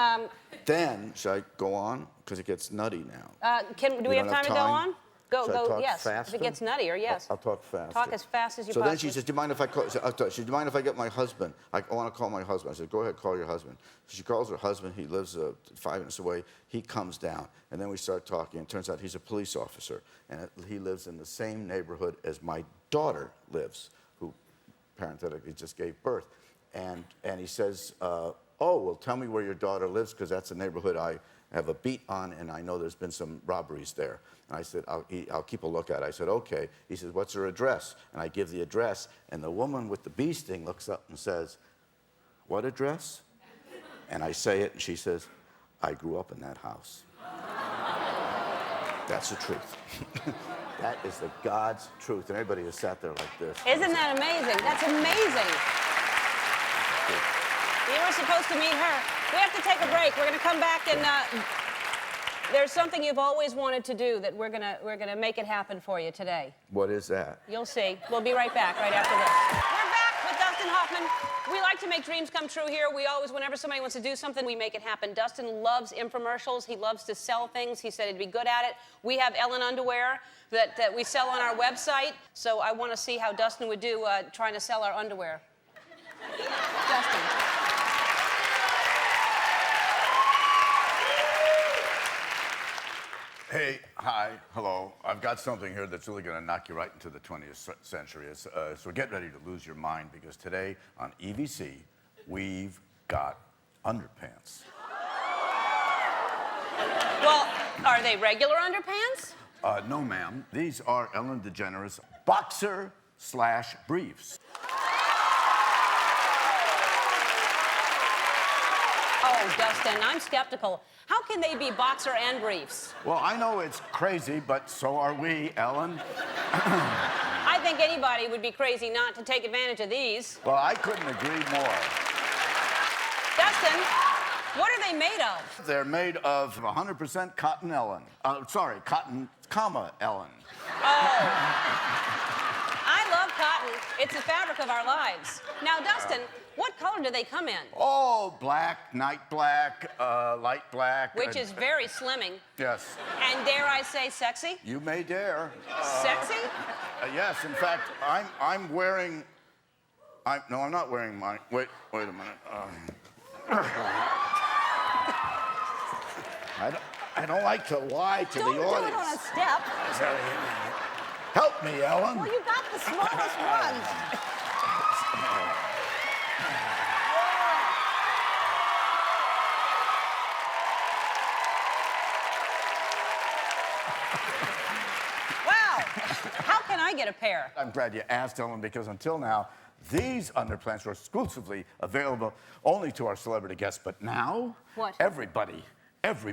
Then, should I go on? Because it gets nutty now. Do we have time to go on? Go, Should I talk yes. faster? If it gets nuttier, yes. I'll talk fast. Talk as fast as you So possibly. then she says, "Do you mind if I call?" Do you mind if I get my husband? I want to call my husband. I said, "Go ahead, call your husband." So she calls her husband. He lives 5 minutes away. He comes down, and then we start talking. And it turns out he's a police officer, and he lives in the same neighborhood as my daughter lives, who parenthetically just gave birth. And he says, "Oh, well, tell me where your daughter lives, because that's a neighborhood I have a beat on, and I know there's been some robberies there." And I said, I'll keep a look at it. I said, "Okay." He says, "What's her address?" And I give the address, and the woman with the bee sting looks up and says, "What address?" And I say it, and she says, "I grew up in that house." That's the truth. That is the God's truth. And everybody has sat there like this. Isn't that amazing? That's amazing. You were supposed to meet her. We have to take a break. We're going to come back, and there's something you've always wanted to do that we're gonna make it happen for you today. What is that? You'll see. We'll be right back right after this. We're back with Dustin Hoffman. We like to make dreams come true here. We always, whenever somebody wants to do something, we make it happen. Dustin loves infomercials. He loves to sell things. He said he'd be good at it. We have Ellen underwear that we sell on our website. So I want to see how Dustin would do trying to sell our underwear. Dustin. Hey, hi, hello. I've got something here that's really going to knock you right into the 20th century. So get ready to lose your mind, because today on EVC, we've got underpants. Well, are they regular underpants? No, ma'am. These are Ellen DeGeneres boxer/briefs. Oh, Dustin, I'm skeptical. How can they be boxer and briefs? Well, I know it's crazy, but so are we, Ellen. I think anybody would be crazy not to take advantage of these. Well, I couldn't agree more. Dustin, what are they made of? They're made of 100% cotton Ellen. Cotton, Ellen. I love cotton. It's the fabric of our lives. Now, Dustin, what color do they come in? Oh, black, night black, light black. Which is very slimming. Yes. And dare I say sexy? You may dare. Sexy? Yes, in fact, I'm wearing... No, I'm not wearing mine. Wait a minute. I don't like to lie to the audience. Don't do it on a step. Help me, Ellen. Well, you got the smallest ones. Wow. pair. I'm glad you asked, Ellen, because until now, these underpants were exclusively available only to our celebrity guests. But now, what? Everybody has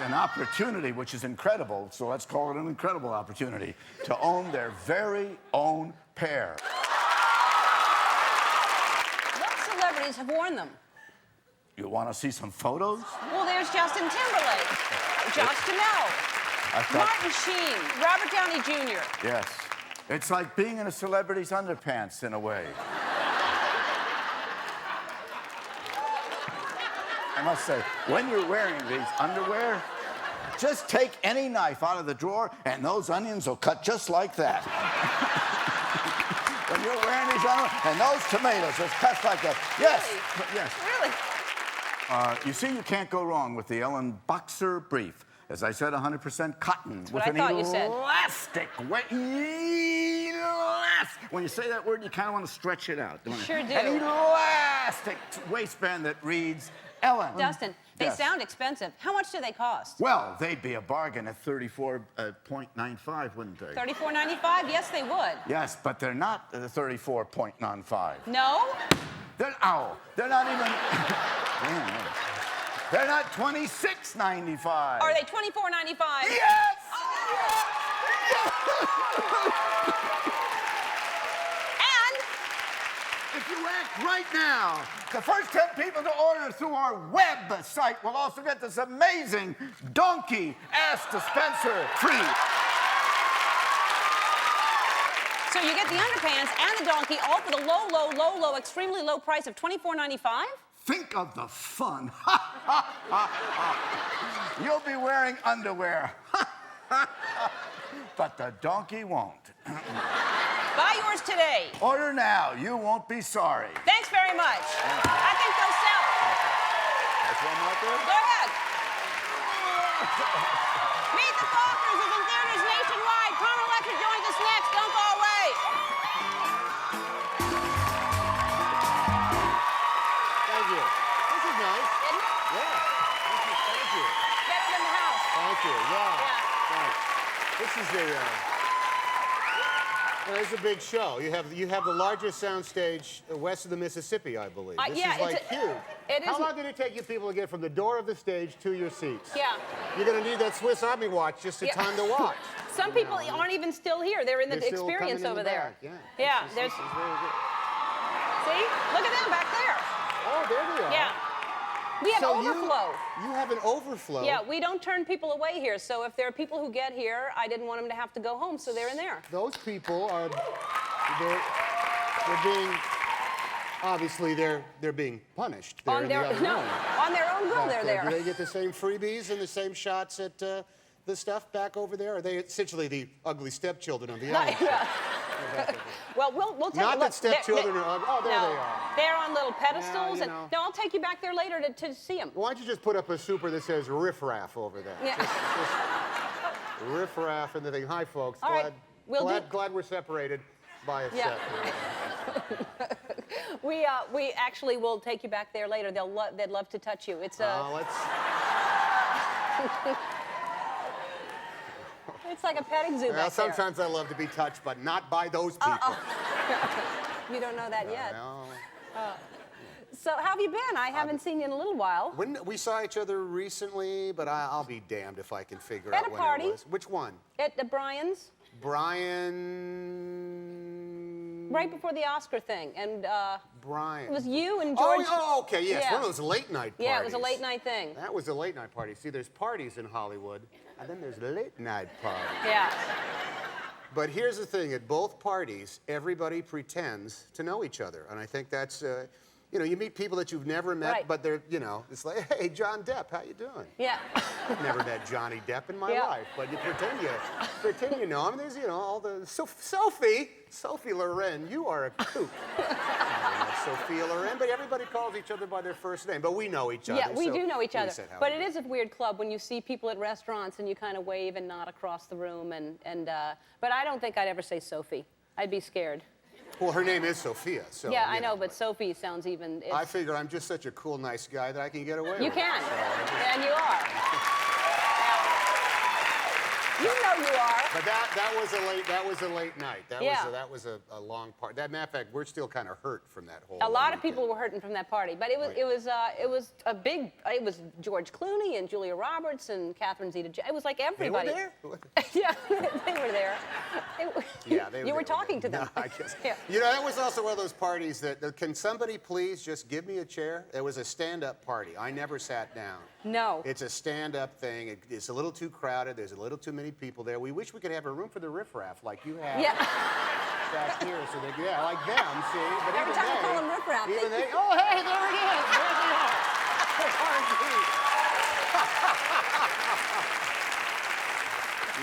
an opportunity, which is incredible, so let's call it an incredible opportunity, to own their very own pair. What celebrities have worn them? You want to see some photos? Well, there's Justin Timberlake, Josh Duhamel, Martin Sheen, Robert Downey Jr. Yes. It's like being in a celebrity's underpants in a way. I must say, when you're wearing these underwear, just take any knife out of the drawer and those onions will cut just like that. When you're wearing these underwear, and those tomatoes will cut like that. Yes, really? Yes. Really? You see, you can't go wrong with the Ellen Boxer Brief. As I said, 100% cotton. That's with what I an thought you said. elastic weight. When you say that word, you kind of want to stretch it out, don't you? Sure do. An elastic waistband that reads Ellen. Dustin, they Yes. sound expensive. How much do they cost? Well, they'd be a bargain at $34.95, wouldn't they? $34.95? Yes, they would. Yes, but they're not $34.95. No? They're not even. They're not $26.95. Are they $24.95? Yes! And if you act right now, the first 10 people to order through our website will also get this amazing donkey ass dispenser free. So you get the underpants and the donkey all for the low, extremely low price of $24.95? Think of the fun. You'll be wearing underwear. But the donkey won't. Buy yours today. Order now. You won't be sorry. Thanks very much. I think they'll sell. That's one right there? Go ahead. Meet the Fockers is in theaters nationwide. Carmen Electra joins us next. Don't go away. Thank you. This is nice. Isn't it? Yeah. Thank you. Better than the house. Thank you. Yeah. Thanks. This is it's a big show. You have the largest soundstage west of the Mississippi, I believe. This yeah, is like huge. It is. How long did it take you people to get from the door of the stage to your seats? Yeah. You're going to need that Swiss Army watch just in time to watch. Some people aren't even still here. They're in the They're still experience coming in over the there. back, yeah. Yeah. This is very good. See? Look at them back there. Oh, there they are. Yeah. We have So overflow. You have an overflow. Yeah, we don't turn people away here. So if there are people who get here, I didn't want them to have to go home, so they're in there. Those people are, they're being, obviously they're being punished. They're On their, no, on their own will, they're there. Do they get the same freebies and the same shots at the stuff back over there? Are they essentially the ugly stepchildren of the Ellen? Well, we'll take Not a look. that stepchildren are ugly. Oh, there no, they are. They're on little pedestals. Yeah, you know. No, I'll take you back there later to see them. Why don't you just put up a super that says riffraff over there? Yeah. Just riffraff and the thing. Hi, folks. All right, Glad we're separated by a Yeah. set. We actually will take you back there later. They'd love to touch you. It's It's like a petting zoo back sometimes I love to be touched, but not by those people. You don't know that yet. No. So how have you been? I haven't seen you in a little while. We saw each other recently, but I'll be damned if I can figure At out a when party. it was. Which one? At the Brian's. Brian. Right before the Oscar thing, and Brian. it was you and George. Oh, okay, yes, Yeah. one of those late night parties. Yeah, it was a late night thing. That was a late night party. See, there's parties in Hollywood, and then there's late night parties. Yeah. But here's the thing: at both parties, everybody pretends to know each other, and I think that's. You meet people that you've never met, Right. but they're, it's like, hey, John Depp, how you doing? Yeah. I've never met Johnny Depp in my Yeah. life, but you pretend you know him. There's, all the Sophie Loren, you are a kook. Sophia Loren, but everybody calls each other by their first name. But we know each other. Yeah, we so do know each we other. said how But we it is a weird club when you see people at restaurants and you kind of wave and nod across the room. But I don't think I'd ever say Sophie. I'd be scared. Well, her name is Sophia, so. Yeah, I know, but Sophie sounds even. I figure I'm just such a cool, nice guy that I can get away with it. You can, So and you are. You know you are. But that was a late night. That was a long part. That matter of fact, we're still kind of hurt from that whole. A lot of people were hurting from that party, but it was a big. It was George Clooney and Julia Roberts and Catherine Zeta-Jones. It was like everybody. They were there. Yeah, they were there. You were talking to them. No, I guess. Yeah. You know, that was also one of those parties that, can somebody please just give me a chair? It was a stand-up party. I never sat down. No. It's a stand-up thing. It's a little too crowded. There's a little too many people there. We wish we could have a room for the riffraff like you have. Yeah. Back here, so they, like them, see? But Every time I call them riffraff, even they, oh, hey, there it is. There they are.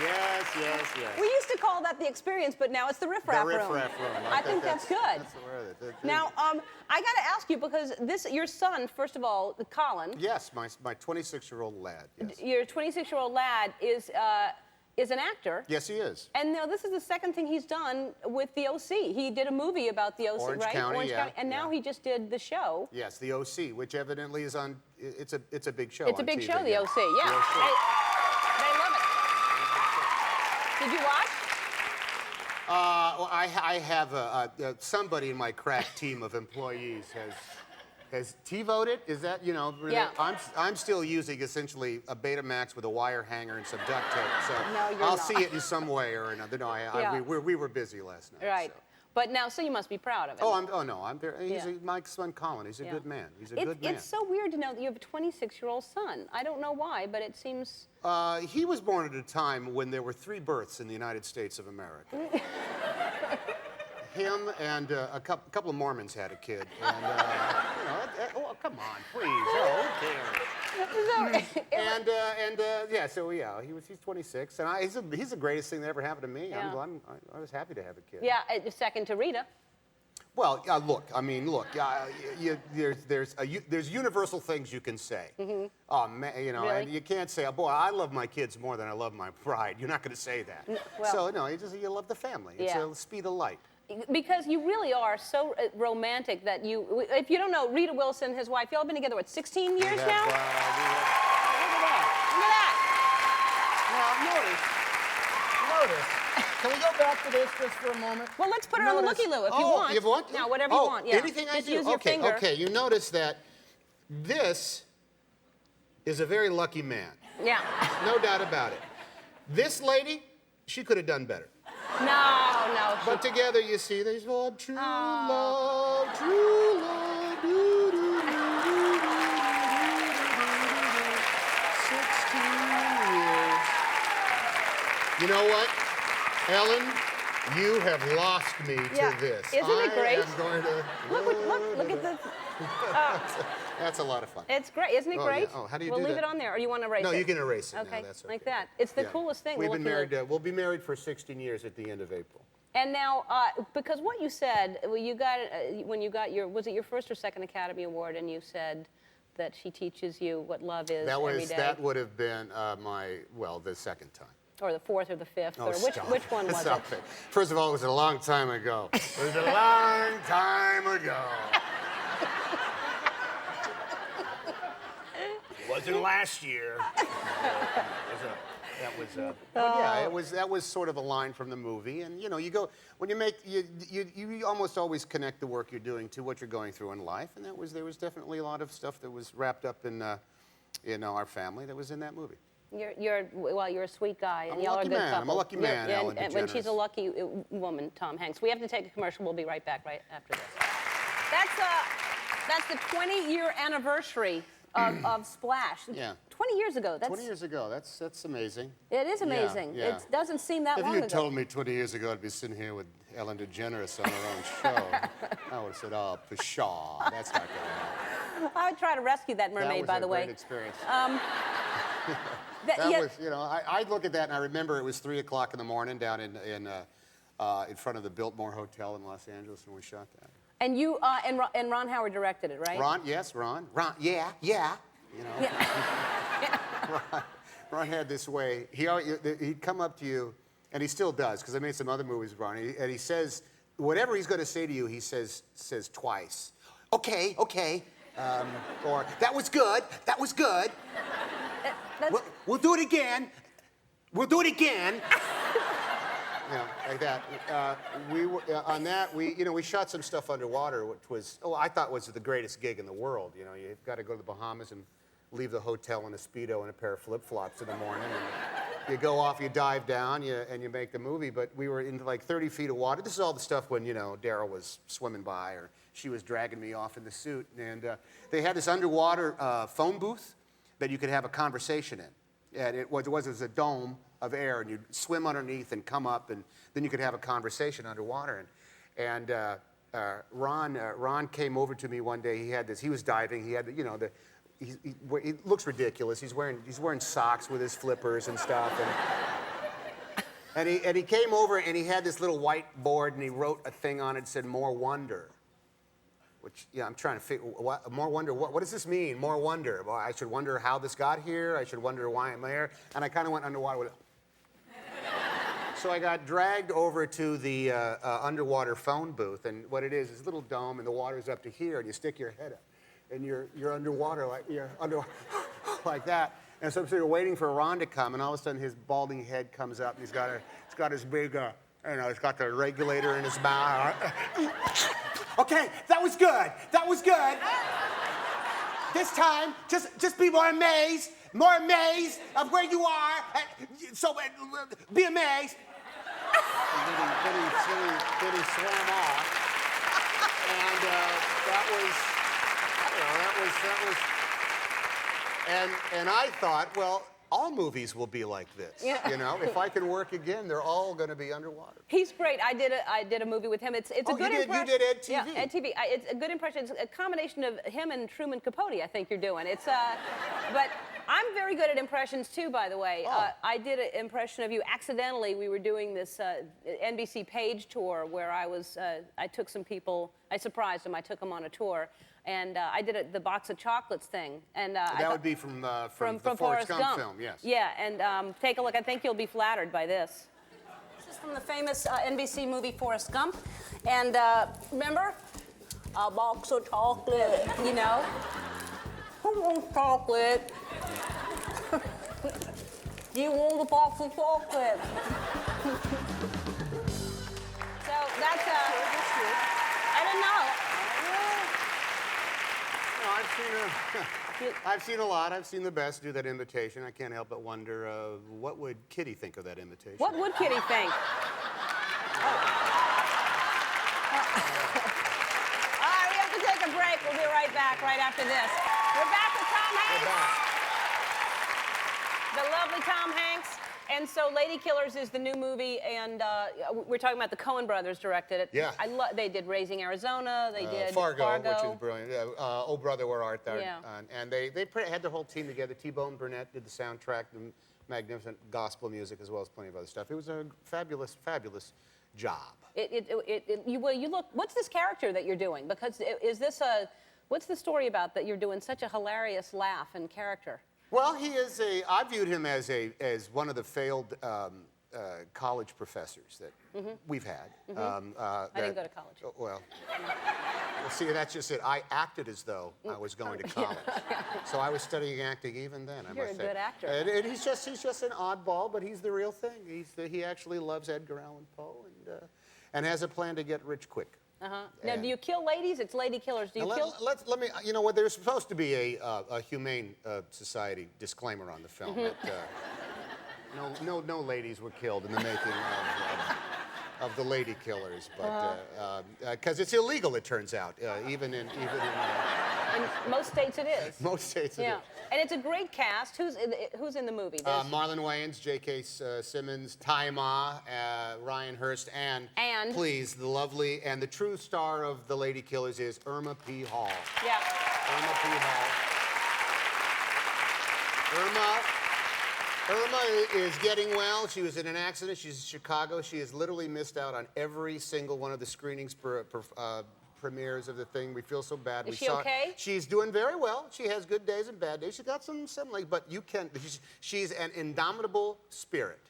Yes. We used to call that the experience, but now it's the riffraff room. The riffraff room. I think that's good. That's the word. Now, I got to ask you, because your son, first of all, Colin. Yes, my 26-year-old lad. Yes. Your 26-year-old lad is an actor. Yes, he is. And now this is the second thing he's done with the OC. He did a movie about the OC, Orange right? County, County. And now he just did the show. Yes, the OC, which evidently is on. It's a big show. It's a big show, the OC. Yeah. The OC. They love it. Did you watch? Well, I have somebody in my crack team of employees has T-voted. Is that Really? Yeah. I'm still using essentially a Betamax with a wire hanger and some duct tape. So No, you're I'll not. see it in some way or another. No, we were busy last night. Right. So. But now, so you must be proud of him. I'm very. Yeah. My son Colin. He's a good man. He's a good man. It's so weird to know that you have a 26-year-old son. I don't know why, but it seems. He was born at a time when there were 3 births in the United States of America. Him and a couple of Mormons had a kid. And, oh, come on, please. Oh, who cares? He's 26, and he's the greatest thing that ever happened to me. Yeah. I was happy to have a kid. Yeah, second to Rita. Well, there's universal things you can say. Mm-hmm. Oh man, Really? and you can't say, oh, boy, I love my kids more than I love my bride. You're not going to say that. Well, you love the family. It's a speed of light. Because you really are so romantic that if you don't know, Rita Wilson, his wife, y'all been together, 16 years now? Look at that. Now, notice. Can we go back to this just for a moment? Well, let's put it on the looky-loo if you want. You want? Now, whatever you want, yeah. Anything I Just do? use your finger. Okay, you notice that this is a very lucky man. Yeah. No doubt about it. This lady, she could have done better. No. But together, you see, there's love, true love, true love. 16 years. You know what, Ellen? You have lost me to this. Isn't it great? I am going to... Look at the... That's a lot of fun. It's great. Isn't it great? Yeah. Oh, how do you we'll do leave that? it on there, or you want to erase it? No, you can erase it okay. now. That's okay. Like that. It's the coolest thing. We've been married. We'll be married for 16 years at the end of April. And now, because what you said, you got when you got was it your first or second Academy Award, and you said that she teaches you what love is every day. That would have been the second time. Or the fourth or the fifth, Oh, or which one was Stop it? First of all, it was a long time ago. It was a long time ago. It wasn't last year. That was sort of a line from the movie, and you go when you make you almost always connect the work you're doing to what you're going through in life, and there was definitely a lot of stuff that was wrapped up in our family that was in that movie. You're a sweet guy, and y'all are a good couple. I'm a lucky man, Ellen and when she's a lucky woman, Tom Hanks. We have to take a commercial. We'll be right back right after this. That's the 20-year anniversary of Splash. Yeah. 20 years ago. 20 years ago. That's amazing. It is amazing. Yeah. It doesn't seem that long ago. If you told me 20 years ago I'd be sitting here with Ellen DeGeneres on her own show, I would have said, oh, pshaw, that's not going to happen. I would try to rescue that mermaid, by the way. That was a great experience. I look at that and I remember it was 3 o'clock in the morning down in front of the Biltmore Hotel in Los Angeles when we shot that. And you and Ron Howard directed it, right? Ron, yeah. Ron had this way. He'd come up to you, and he still does, because I made some other movies with Ron, and he says, whatever he's going to say to you, he says twice. Okay. Or, that was good. We'll do it again. We'll do it again. Like that. We were on that. We shot some stuff underwater, which was I thought was the greatest gig in the world. You've got to go to the Bahamas and leave the hotel in a Speedo and a pair of flip-flops in the morning. And you go off, you dive down, and you make the movie. But we were into like 30 feet of water. This is all the stuff when Daryl was swimming by or she was dragging me off in the suit. And they had this underwater phone booth that you could have a conversation in. And it was a dome of air, and you'd swim underneath and come up, and then you could have a conversation underwater. And Ron came over to me one day. He was diving. He had he looks ridiculous. He's wearing socks with his flippers and stuff. And he came over and he had this little white board and he wrote a thing on it that said "More Wonder." Which, I'm trying to figure, more wonder, what does this mean, more wonder? Well, I should wonder how this got here, I should wonder why I'm there, and I kind of went underwater with it. So I got dragged over to the underwater phone booth, and what it is a little dome, and the water's up to here, and you stick your head up, and you're underwater, like that. And so you're waiting for Ron to come, and all of a sudden his balding head comes up, and he's got his big, he's got the regulator in his mouth. Okay, that was good. That was good. This time, just be more amazed of where you are. So be amazed. Then he swam off, and and I thought, well, all movies will be like this. Yeah. If I can work again, they're all going to be underwater. He's great. I did a movie with him. It's a good impression. You did Ed TV. Yeah, Ed TV. It's a good impression. It's a combination of him and Truman Capote. I think you're doing. But I'm very good at impressions too. By the way, I did an impression of you accidentally. We were doing this NBC Page tour where I took some people. I surprised them. I took them on a tour. And I did the box of chocolates thing, and that would be from the Forrest Gump film, yes. Yeah, and take a look. I think you'll be flattered by this. This is from the famous NBC movie Forrest Gump, and remember, a box of chocolate. Who wants chocolate? You want a box of chocolate? So that's I don't know. I've seen a lot. I've seen the best do that imitation. I can't help but wonder, what would Kitty think of that imitation? What would Kitty think? All right, we have to take a break. We'll be right back right after this. We're back with Tom Hanks. The lovely Tom Hanks. And so Lady Killers is the new movie, and we're talking about the Coen brothers directed it. Yeah. They did Raising Arizona. They did Fargo, which is brilliant. Oh Brother, Where Art Thou? Yeah. And they had their whole team together. T-Bone Burnett did the soundtrack, the magnificent gospel music, as well as plenty of other stuff. It was a fabulous, fabulous job. You look. What's this character that you're doing? Because what's the story about that you're doing such a hilarious laugh and character? Well, I viewed him as one of the failed college professors that we've had. I didn't go to college. Well, see, that's just it. I acted as though I was going to college. So I was studying acting even then, I You're must a say. good actor. And he's just an oddball, but he's the real thing. He actually loves Edgar Allan Poe and has a plan to get rich quick. Now, do you kill ladies? It's Lady Killers. Do you kill? Let me. You know what? There's supposed to be a humane society disclaimer on the film. That, no ladies were killed in the making of the Lady Killers, but because it's illegal, it turns out, even in most states it is. Most states it is. And it's a great cast. Who's in the movie? Marlon Wayans, J.K. Simmons, Ty Ma, Ryan Hurst, and please, the lovely and the true star of the Lady Killers is Irma P. Hall. Yeah. Irma P. Hall. Irma is getting well. She was in an accident. She's in Chicago. She has literally missed out on every single one of the screenings premieres of the thing. We feel so bad. Is she okay? She's doing very well. She has good days and bad days. She's got some but she's an indomitable spirit.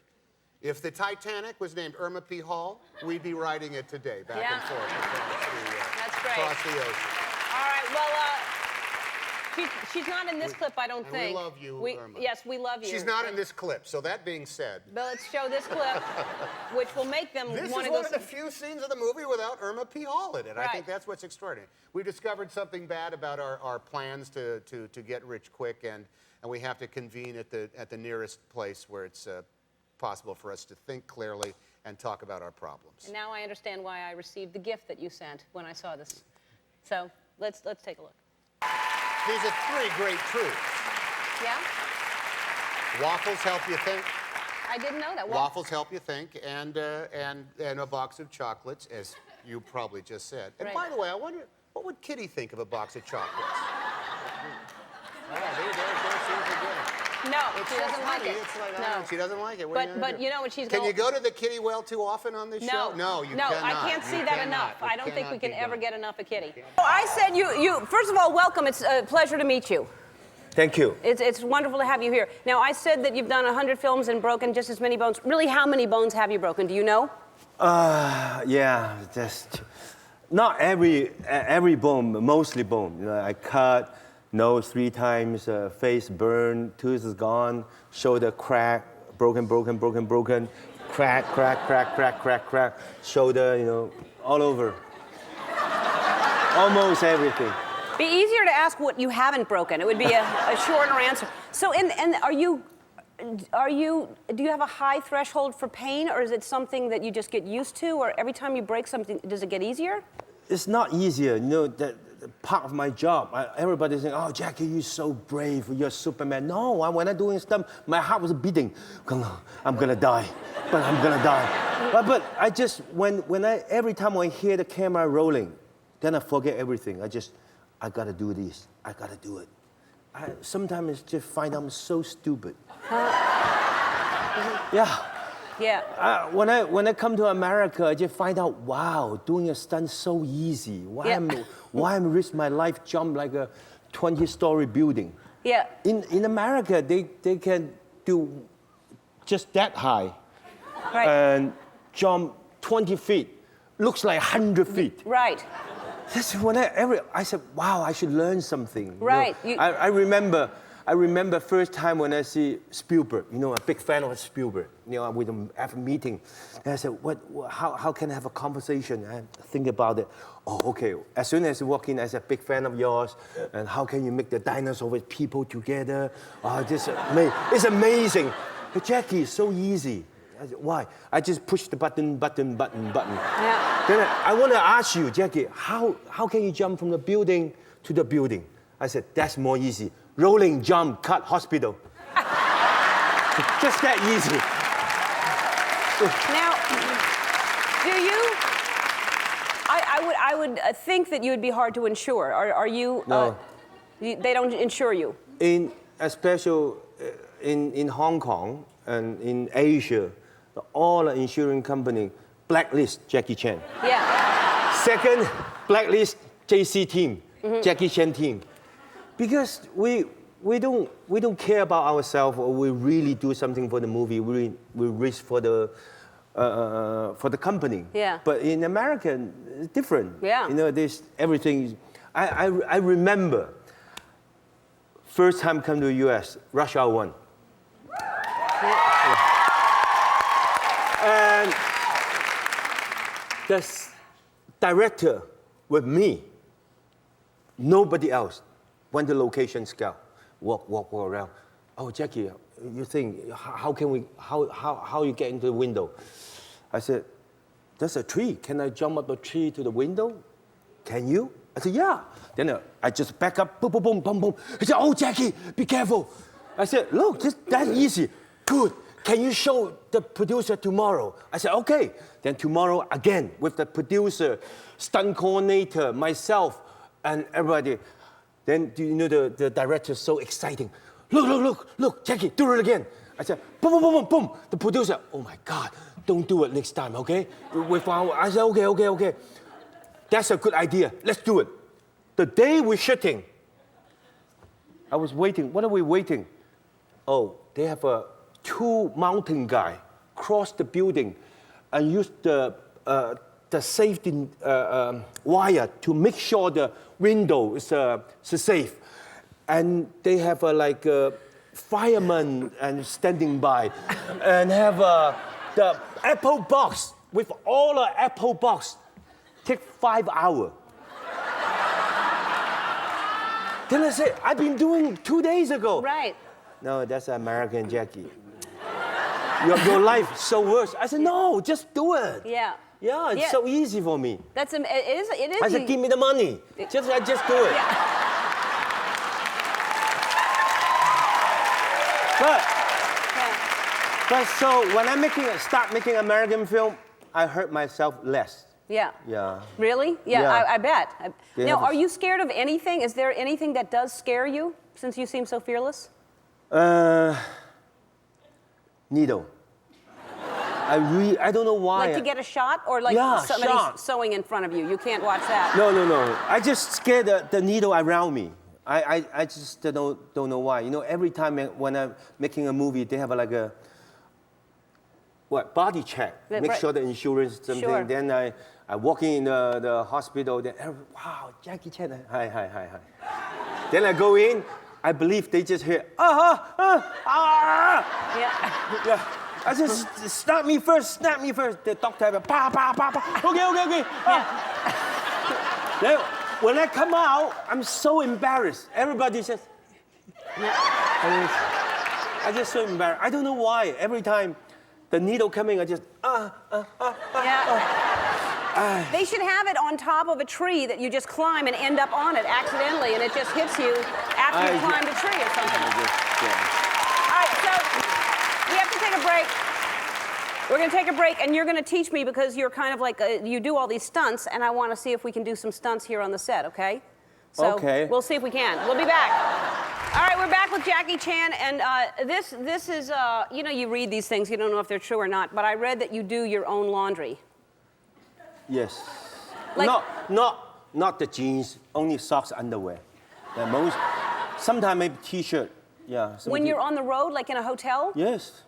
If the Titanic was named Irma P. Hall, we'd be riding it today, back and forth That's great. across the ocean. All right, well, She's not in this clip, I don't And think. we love you, Irma. Yes, we love you. She's not in this clip. So that being said, But let's show this clip, which will make them this want is to go one of the few scenes of the movie without Irma P. Hall in it. I think that's what's extraordinary. We discovered something bad about our plans to get rich quick, and we have to convene at the nearest place where it's possible for us to think clearly and talk about our problems. And now I understand why I received the gift that you sent when I saw this. So let's take a look. These are 3 great truths. Yeah? Waffles help you think. I didn't know that. Waffles help you think, and a box of chocolates, as you probably just said. And by the way, I wonder, what would Kitty think of a box of chocolates? No, she doesn't like it. It's like, no. She doesn't like it. But you know what she's Can you go to the Kitty well too often on this show? No, you no, cannot. I can't see You that cannot. enough. It I don't think we cannot can be ever done. get enough of Kitty. Oh, I said you. First of all, welcome. It's a pleasure to meet you. Thank you. It's wonderful to have you here. Now, I said that you've done 100 films and broken just as many bones. Really, how many bones have you broken? Do you know? Yeah, just not every bone, mostly bone. You know, I cut nose 3 times, face burned, tooth is gone, shoulder crack, broken, crack, shoulder, you know, all over. Almost everything. Be easier to ask what you haven't broken. It would be a shorter answer. So, and do you have a high threshold for pain, or is it something that you just get used to, or every time you break something, does it get easier? It's not easier, you know, that part of my job. Everybody's saying, oh, Jackie, you're so brave, you're Superman. No, when I'm doing stuff, my heart was beating. I'm gonna die, but I'm gonna die. But I just, every time I hear the camera rolling, then I forget everything. I gotta do this, I gotta do it. Sometimes I just find I'm so stupid. Yeah. Yeah. When I come to America, I just find out, wow, doing a stunt so easy. Why I'm risk my life jump like a 20-story building? Yeah. In America, they can do just that high, right, and jump 20 feet. Looks like 100 feet. Right. That's when I said, wow, I should learn something. Right. You know, I remember first time when I see Spielberg, you know, a big fan of Spielberg, you know, with him at a meeting. And I said, how can I have a conversation? And think about it. Oh, okay. As soon as you walk in, I said, big fan of yours. And how can you make the dinosaur with people together? It's amazing. But Jackie, it's so easy. I said, why? I just push the button. Yeah. Then I want to ask you, Jackie, how can you jump from the building to the building? I said, that's more easy. Rolling, jump, cut, hospital. Just that easy. Now, do you? I would think that you would be hard to insure. Are you? No. They don't insure you. Especially in Hong Kong and in Asia, all the insurance company blacklist Jackie Chan. Yeah. Second, blacklist JC team, Jackie Chan team. Because we don't care about ourselves, or we really do something for the movie. We risk for the company. Yeah. But in America, it's different. Yeah. You know, there's everything. I remember first time come to the U.S. Rush Hour 1. And the director with me, nobody else. Went to location scout, walk around. Oh, Jackie, you think how you get into the window? I said, there's a tree. Can I jump up the tree to the window? Can you? I said, yeah. Then I just back up, boom, boom, boom, boom, boom. He said, oh, Jackie, be careful. I said, look, just that easy. Good. Can you show the producer tomorrow? I said, okay. Then tomorrow again with the producer, stunt coordinator, myself, and everybody. Then, you know, the director's so exciting. Look, Jackie, do it again. I said, boom, boom, boom, boom, boom. The producer, oh my God, don't do it next time, okay? I said, okay. That's a good idea. Let's do it. The day we're shooting, I was waiting. What are we waiting? Oh, they have 2 mountain guy cross the building and use the safety wire to make sure the window is safe. and they have like a fireman and standing by, and have the apple box with all the apple box. Take 5 hours. Then I said, I've been doing 2 days ago. Right. No, that's American Jackie. Your life is so worse. I said, no, just do it. Yeah. Yeah, it's so easy for me. It is. I said, give me the money. I just do it. Yeah. But so when I start making American film, I hurt myself less. Yeah. Yeah. Really? Yeah, I bet. Now, have are you scared of anything? Is there anything that does scare you, since you seem so fearless? Needle. I don't know why. Like to get a shot, or like somebody's sewing in front of you? You can't watch that. No. I just scared the needle around me. I just don't know why. You know, every time when I'm making a movie, they have like a body check. Make sure the insurance something. Sure. Then I walk in the hospital. Then wow, Jackie Chan. Hi. Then I go in. I believe they just hear Yeah. I just snap me first. The doctor have pa. Okay. Then when I come out, I'm so embarrassed. Everybody says, I just so embarrassed. I don't know why. Every time the needle coming, I just They should have it on top of a tree that you just climb and end up on it accidentally, and it just hits you after you climbed a tree or something. All right, so we have to take a break. We're going to take a break, and you're going to teach me, because you're kind of like, you do all these stunts, and I want to see if we can do some stunts here on the set, okay? So we'll see if we can. We'll be back. All right, we're back with Jackie Chan, and this is, you know, you read these things, you don't know if they're true or not, but I read that you do your own laundry. Yes. Like, not the jeans, only socks, underwear. Sometimes maybe T-shirt. Yeah. When you're on the road, like in a hotel? Yes.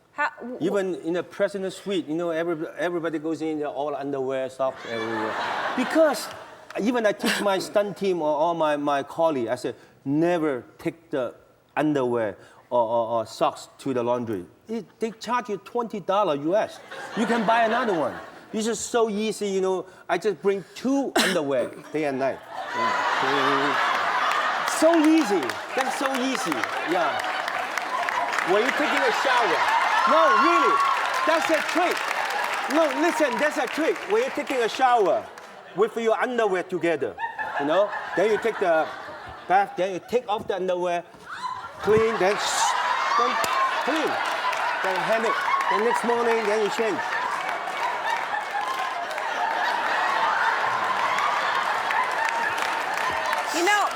Even in the president's suite, you know, everybody goes in there, all underwear, socks, everywhere. Because even I teach my stunt team or all my colleagues, I said, never take the underwear or socks to the laundry. They charge you $20 US. You can buy another one. It's just so easy, you know. I just bring 2 underwear day and night. So easy. That's so easy. Yeah. When you're taking a shower. No, really. That's a trick. No, listen, that's a trick. When you're taking a shower with your underwear together, you know, then you take the bath, then you take off the underwear, clean, then clean. Then hang it. The next morning, then you change. You know,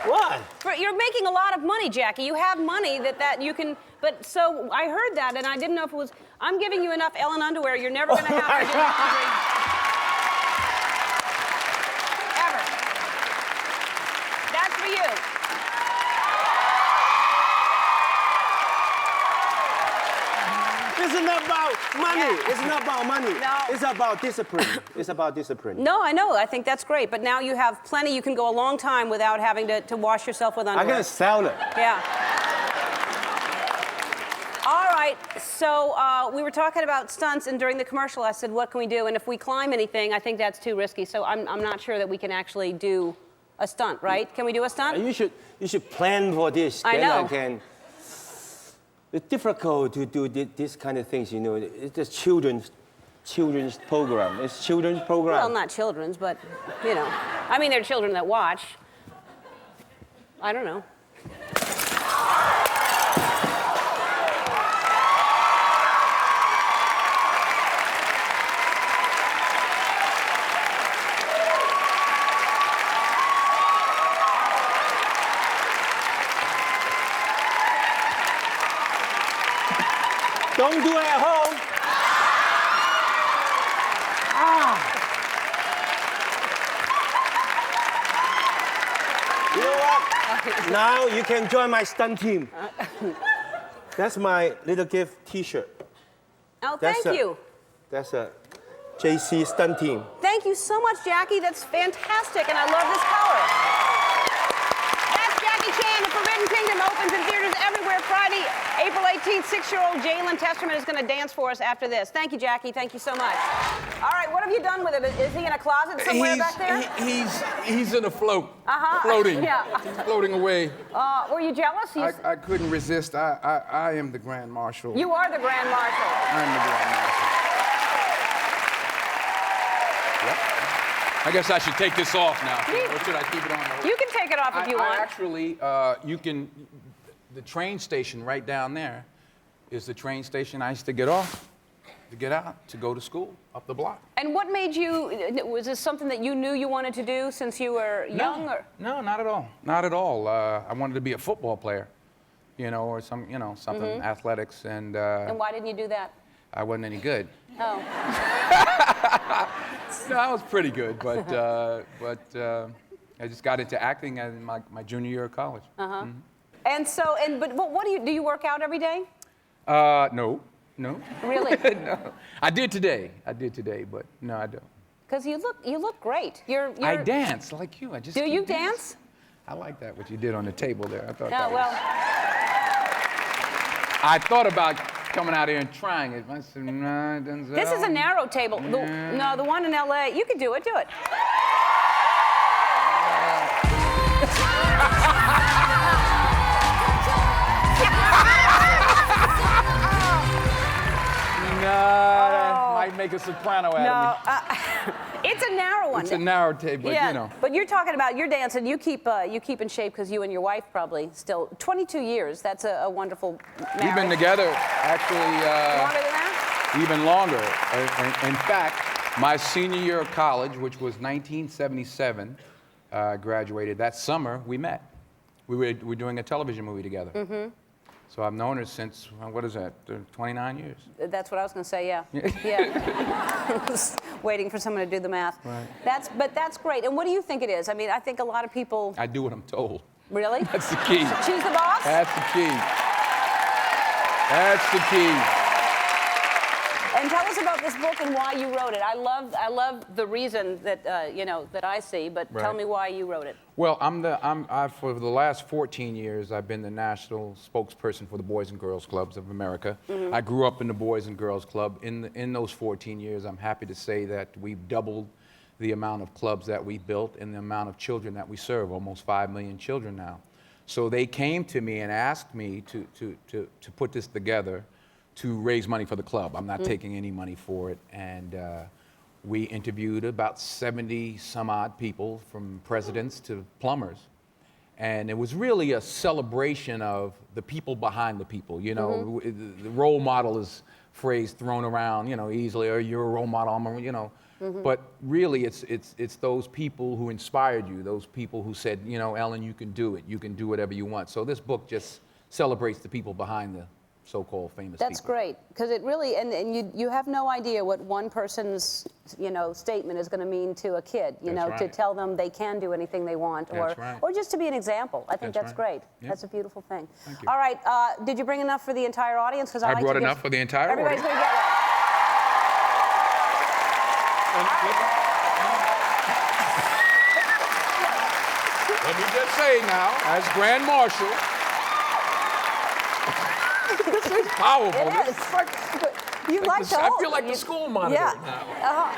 what? You're making a lot of money, Jackie. You have money that you can, but so I heard that, and I didn't know if it was, I'm giving you enough Ellen underwear, you're never going to have to do laundry. Ever. That's for you. It's not about money. Yeah. It's not about money. No. It's about discipline. It's about discipline. No, I know. I think that's great. But now you have plenty. You can go a long time without having to wash yourself with underwear. I'm going to sell it. Yeah. All right. So we were talking about stunts, and during the commercial, I said, what can we do? And if we climb anything, I think that's too risky. So I'm not sure that we can actually do a stunt, right? Can we do a stunt? You should plan for this. I know. It's difficult to do this kind of things, you know. It's a children's program. It's children's program. Well, not children's, but, you know. I mean, there are children that watch. I don't know. Don't do it at home. You know what? Now you can join my stunt team. That's my little gift T-shirt. Oh, thank you. That's a JC stunt team. Thank you so much, Jackie. That's fantastic, and I love this color. That's Jackie Chan. The Forbidden Kingdom opens in theaters everywhere Friday, April 18th. 6-year-old Jalen Testerman is going to dance for us after this. Thank you, Jackie. Thank you so much. All right, what have you done with him? Is he in a closet somewhere back there? He's in a float. Floating. Yeah. He's floating away. Were you jealous? I couldn't resist. I am the Grand Marshal. You are the Grand Marshal. I'm the Grand Marshal. Yep. I guess I should take this off now. Or should I keep it on? You can take it off if you want. Actually, you can. The train station right down there is the train station I used to get off, to get out, to go to school up the block. And what made you? Was this something that you knew you wanted to do since you were young? Or? No, not at all. Not at all. I wanted to be a football player, or something athletics, and. And why didn't you do that? I wasn't any good. Oh. No, I was pretty good, but I just got into acting in my junior year of college. Uh-huh. And so, but what do you work out every day? No. Really? No. I did today, but no, I don't. Because you look great. I dance like you. I just do you dance? I like that, what you did on the table there. I thought No, that well. I thought about coming out here and trying it. I said, nah, it doesn't This is a narrow table. No, the one in LA. You could do it. Do it. Might make a soprano out of me. It's a narrow one. It's a narrow table, yeah, But you're talking about your dancing. You keep in shape because you and your wife probably still 22 years. That's a wonderful marriage. We've been together actually longer than that? Even longer. In fact, my senior year of college, which was 1977, graduated. That summer we met. We were doing a television movie together. Mm-hmm. So I've known her since, what is that, 29 years? That's what I was going to say, yeah. Yeah. Waiting for someone to do the math. Right. But that's great. And what do you think it is? I mean, I think a lot of people... I do what I'm told. Really? That's the key. She's the boss? That's the key. That's the key. And tell us about this book and why you wrote it. I love the reason that that I see, but tell me why you wrote it. Well, for the last 14 years, I've been the national spokesperson for the Boys and Girls Clubs of America. Mm-hmm. I grew up in the Boys and Girls Club. In those 14 years, I'm happy to say that we've doubled the amount of clubs that we built and the amount of children that we serve, almost 5 million children now. So they came to me and asked me to put this together to raise money for the club. I'm not taking any money for it. And we interviewed about 70 some odd people, from presidents to plumbers. And it was really a celebration of the people behind the people. You know, the role model is phrase thrown around, easily, or you're a role model, But really, it's those people who inspired you, those people who said, Ellen, you can do it. You can do whatever you want. So this book just celebrates the people behind the so-called famous That's people. great, because it really, and you have no idea what one person's, statement is going to mean to a kid, to tell them they can do anything they want, or just to be an example. I think that's great. Yep. That's a beautiful thing. Thank you. All right, did you bring enough for the entire audience? Because I brought enough for the entire Everybody's audience. going to get Let me just say now, as Grand Marshal, this is powerful. It is. I feel like the school monitor now.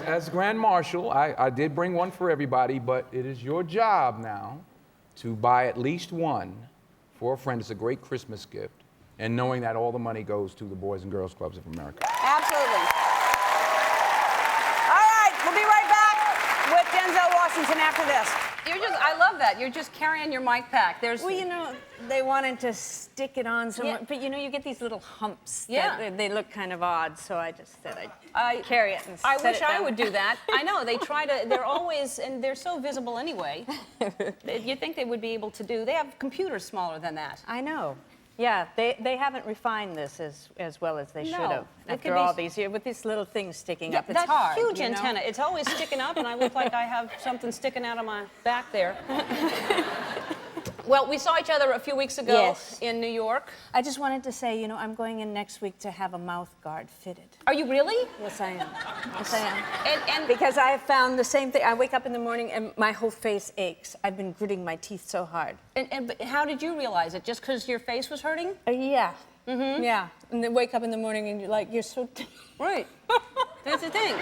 As Grand Marshal, I did bring one for everybody, but it is your job now to buy at least one for a friend. It's a great Christmas gift, and knowing that all the money goes to the Boys and Girls Clubs of America. Absolutely. All right, we'll be right back with Denzel Washington after this. I love that. You're just carrying your mic pack. Well, they wanted to stick it on somewhere, but you get these little humps that they look kind of odd, so I just said I'd carry it and I set wish it I down. would do that. I know, they try to, they're always, and they're so visible anyway. You'd think they would be able to do, they have computers smaller than that. I know. Yeah, they haven't refined this as well as they should have. After all these years, with these little things sticking up, it's that hard. Huge antenna. It's always sticking up, and I look like I have something sticking out of my back there. Well, we saw each other a few weeks ago Yes. in New York. I just wanted to say, you know, I'm going in next week to have a mouth guard fitted. Are you really? Yes, I am. Yes, I am. And because I have found the same thing. I wake up in the morning and my whole face aches. I've been gritting my teeth so hard. But how did you realize it? Just because your face was hurting? Yeah. Mm-hmm. Yeah. And then wake up in the morning and you're like, you're so... Right. That's the thing.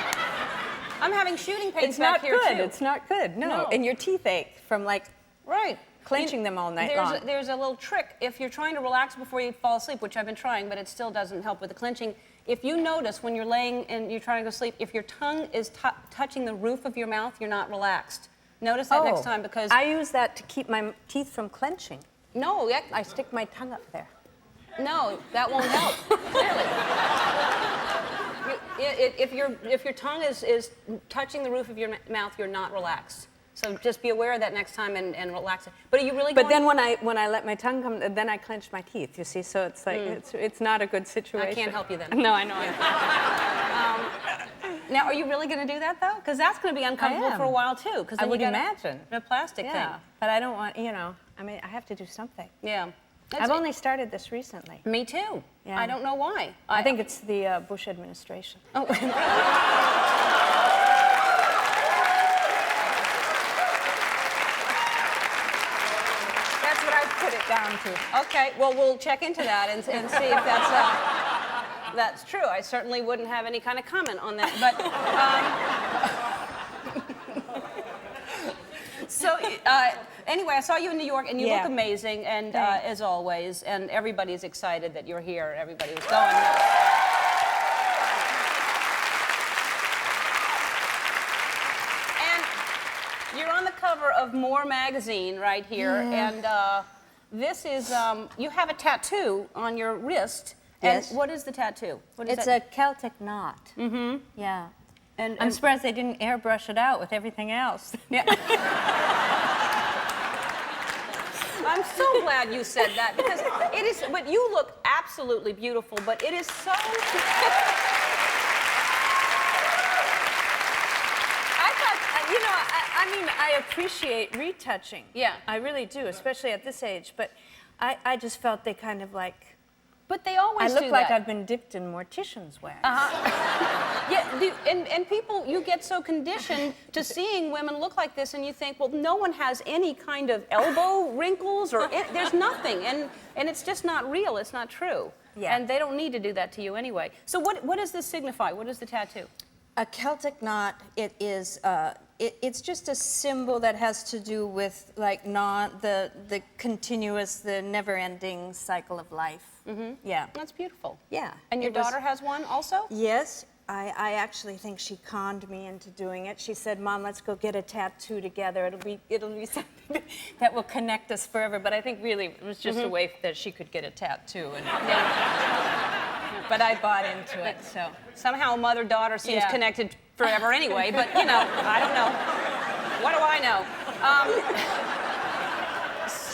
I'm having shooting pains It's back not here, good. too. It's not good. No. And your teeth ache from like... Right. Clenching them all night long. There's a little trick. If you're trying to relax before you fall asleep, which I've been trying, but it still doesn't help with the clenching, if you notice when you're laying and you're trying to go to sleep, if your tongue is touching the roof of your mouth, you're not relaxed. Notice that next time because... I use that to keep my teeth from clenching. No, I stick my tongue up there. No, that won't help, clearly. If your tongue is touching the roof of your mouth, you're not relaxed. So just be aware of that next time and relax it. But are you really going... But then when I let my tongue come, then I clench my teeth, you see? So it's like, it's not a good situation. I can't help you then. No, I know. Now, are you really going to do that, though? Because that's going to be uncomfortable for a while, too. Because I would imagine. The plastic thing. But I don't want, you know, I mean, I have to do something. Yeah. I've only started this recently. Me, too. Yeah. I don't know why. I think it's the Bush administration. Oh. Put it down to. Okay, well, we'll check into that and see if that's true. I certainly wouldn't have any kind of comment on that. But so anyway, I saw you in New York, and you look amazing, and as always, and everybody's excited that you're here. Everybody was going. And you're on the cover of More magazine right here, and. This is, you have a tattoo on your wrist. Yes. And what is the tattoo? What is it's that? a Celtic knot. Mm-hmm. Yeah. And I'm surprised they didn't airbrush it out with everything else. Yeah. I'm so glad you said that because it is, but you look absolutely beautiful, but it is so... You know, I mean, I appreciate retouching. Yeah. I really do, especially at this age. But I just felt they kind of like... But they always do I look like that. I've been dipped in mortician's wax. Yeah, and people, you get so conditioned to seeing women look like this, and you think, well, no one has any kind of elbow wrinkles, or there's nothing, and it's just not real, it's not true. Yeah. And they don't need to do that to you anyway. So what does this signify? What is the tattoo? A Celtic knot, it is, it's just a symbol that has to do with, like, not the continuous, the never-ending cycle of life. Mm-hmm. Yeah. That's beautiful. Yeah. And your daughter has one also? Yes. I actually think she conned me into doing it. She said, Mom, let's go get a tattoo together. It'll be something that will connect us forever. But I think really it was just a way that she could get a tattoo. And, but I bought into it, so. Somehow mother-daughter seems connected forever anyway, but you know, I don't know. What do I know?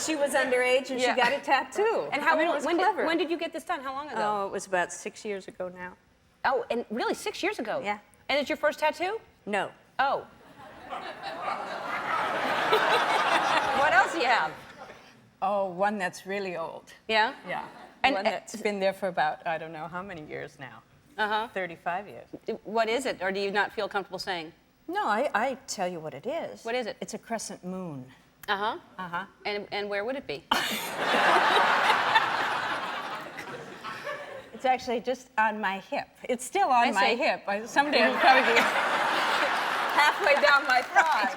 She was underage and she got a tattoo. And how it was clever. when did you get this done? How long ago? Oh, it was about 6 years ago now. Oh, and really 6 years ago? Yeah. And it's your first tattoo? No. Oh. What else do you have? Oh, one that's really old. Yeah? Yeah. And one that's been there for about, I don't know how many years now. 35 years. What is it, or do you not feel comfortable saying? No, I tell you what it is. What is it? It's a crescent moon. Uh-huh. Uh-huh. And where would it be? It's actually just on my hip. It's still on I my see. hip. Someday it'll probably be halfway down my thigh.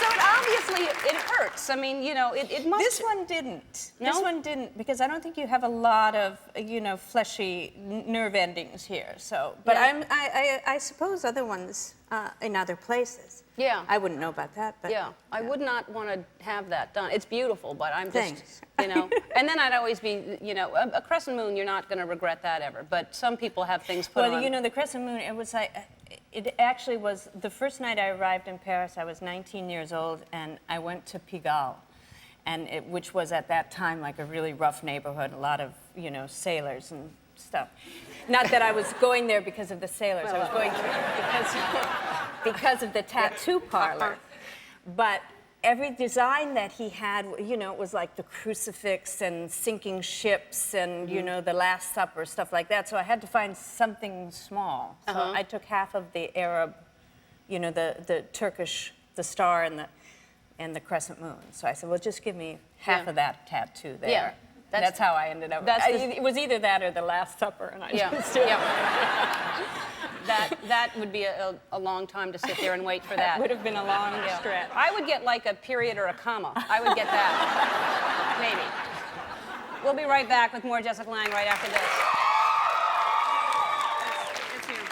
So it obviously, it hurts. I mean, you know, it must... This one didn't. No? This one didn't, because I don't think you have a lot of, you know, fleshy nerve endings here. So, but Yeah. I suppose other ones in other places. Yeah. I wouldn't know about that, but Yeah, I would not want to have that done. It's beautiful, but I'm just, Thanks. you know, and then I'd always be, you know, a crescent moon, you're not going to regret that ever. But some people have things put on. Well, you know, the crescent moon, it was like, it actually was, the first night I arrived in Paris, I was 19 years old, and I went to Pigalle, and which was at that time like a really rough neighborhood, a lot of, you know, sailors and stuff. Not that I was going there because of the sailors, I was going there because of the tattoo parlor. But every design that he had, you know, it was like the crucifix and sinking ships and, you know, the Last Supper, stuff like that. So I had to find something small. So I took half of the Arab, you know, the Turkish, the star and the crescent moon. So I said, well, just give me half of that tattoo there. Yeah. That's how I ended up. It was either that or the Last Supper, and I just did That would be a long time to sit there and wait for that. Would have been a long stretch. I would get like a period or a comma. I would get that. Maybe. We'll be right back with more Jessica Lange right after this. It's here.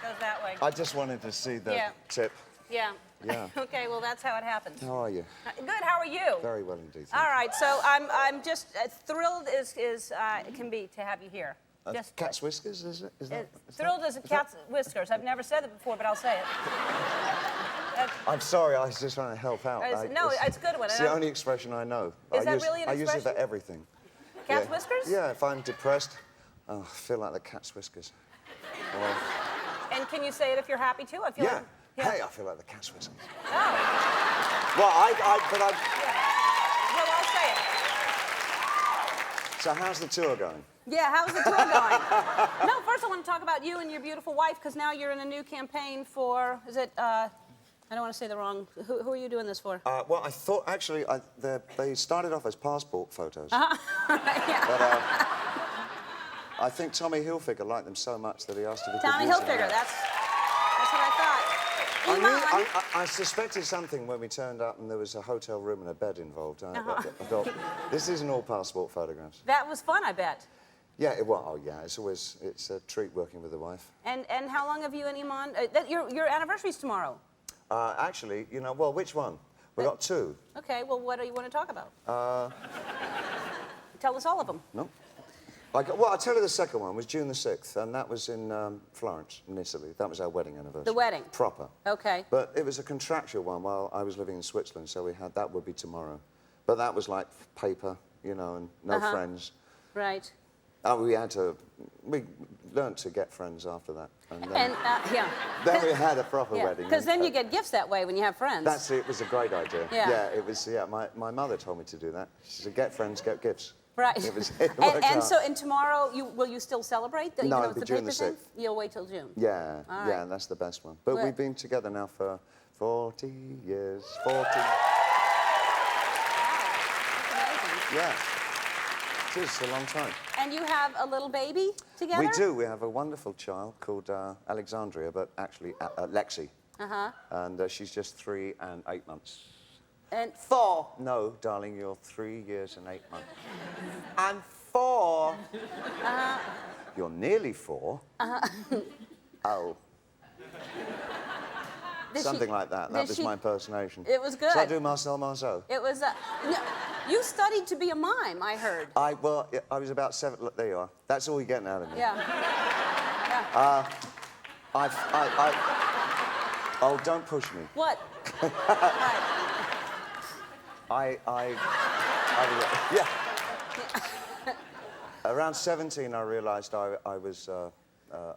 Goes that way. I just wanted to see the tip. Yeah. Yeah. Okay, well, that's how it happens. How are you? Good, how are you? Very well indeed. All right, so I'm just thrilled as it can be to have you here. Just cat's whiskers, is that? Thrilled as a cat's whiskers. I've never said it before, but I'll say it. I'm sorry, I was just trying to help out. No, it's a good one. It's the only expression I know. Is that really an I use it for expression? everything. Cat's whiskers? Yeah, if I'm depressed, I feel like the cat's whiskers. Or, And can you say it if you're happy too? I feel like, Hey, I feel like the cat's whiskers. Oh. Well, Well, I'll say it. So how's the tour going? Yeah, how's the tour going? No, first I want to talk about you and your beautiful wife, because now you're in a new campaign for, is it, I don't want to say the wrong, who are you doing this for? Well, I thought, actually, they started off as passport photos. Yeah. But I think Tommy Hilfiger liked them so much that he asked if he Tommy could use Hilfiger, them. that's what I thought. I suspected something when we turned up and there was a hotel room and a bed involved. I thought, this isn't all passport photographs. That was fun, I bet. Yeah, it's a treat working with the wife. And how long have you and Iman, your anniversary's tomorrow. Actually, you know, well, which one? We got two. Okay, well, what do you want to talk about? Tell us all of them. No. Well, I'll tell you the second one was June the 6th, and that was in Florence, in Italy. That was our wedding anniversary. The wedding? Proper. Okay. But it was a contractual one while I was living in Switzerland, so that would be tomorrow. But that was like paper, you know, and no friends. Right. We learned to get friends after that. And then, yeah. Then we had a proper wedding. Because then you get gifts that way when you have friends. That's it. It was a great idea. Yeah. It was, my mother told me to do that. She said, get friends, get gifts. Right. It and out. so, tomorrow, will you still celebrate? No, even though it'll it's be a June the paper thing? 6th. You'll wait till June. Yeah, All right. yeah, that's the best one. But we've been together now for 40 years. 40. Wow. That's amazing. Yeah. It is a long time. And you have a little baby together? We do. We have a wonderful child called Alexandria, but actually Lexi. Uh-huh. And she's just 3 and 8 months. And 4. No, darling, you're 3 years and 8 months. I'm 4. Uh-huh. You're nearly 4. Uh-huh. Oh. Something like that. That was my impersonation. It was good. Shall I do Marcel Marceau? It was, no, you studied to be a mime, I heard. I was about 7. Look, there you are. That's all you're getting out of me. Yeah. Oh, don't push me. What? Yeah. Around 17, I realised I was a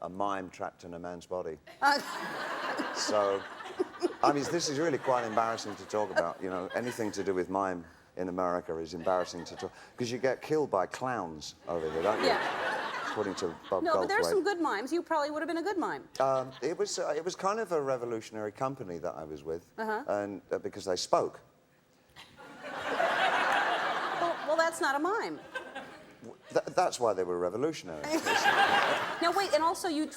mime trapped in a man's body. So, I mean, this is really quite embarrassing to talk about. You know, anything to do with mime in America is embarrassing to talk because you get killed by clowns over here, don't you? Yeah. According to Bob No, but there's Goldthwait. some good mimes. You probably would have been a good mime. It was kind of a revolutionary company that I was with, Uh-huh. and because they spoke. Well, that's not a mime. That's why they were revolutionary. Now, wait, and also you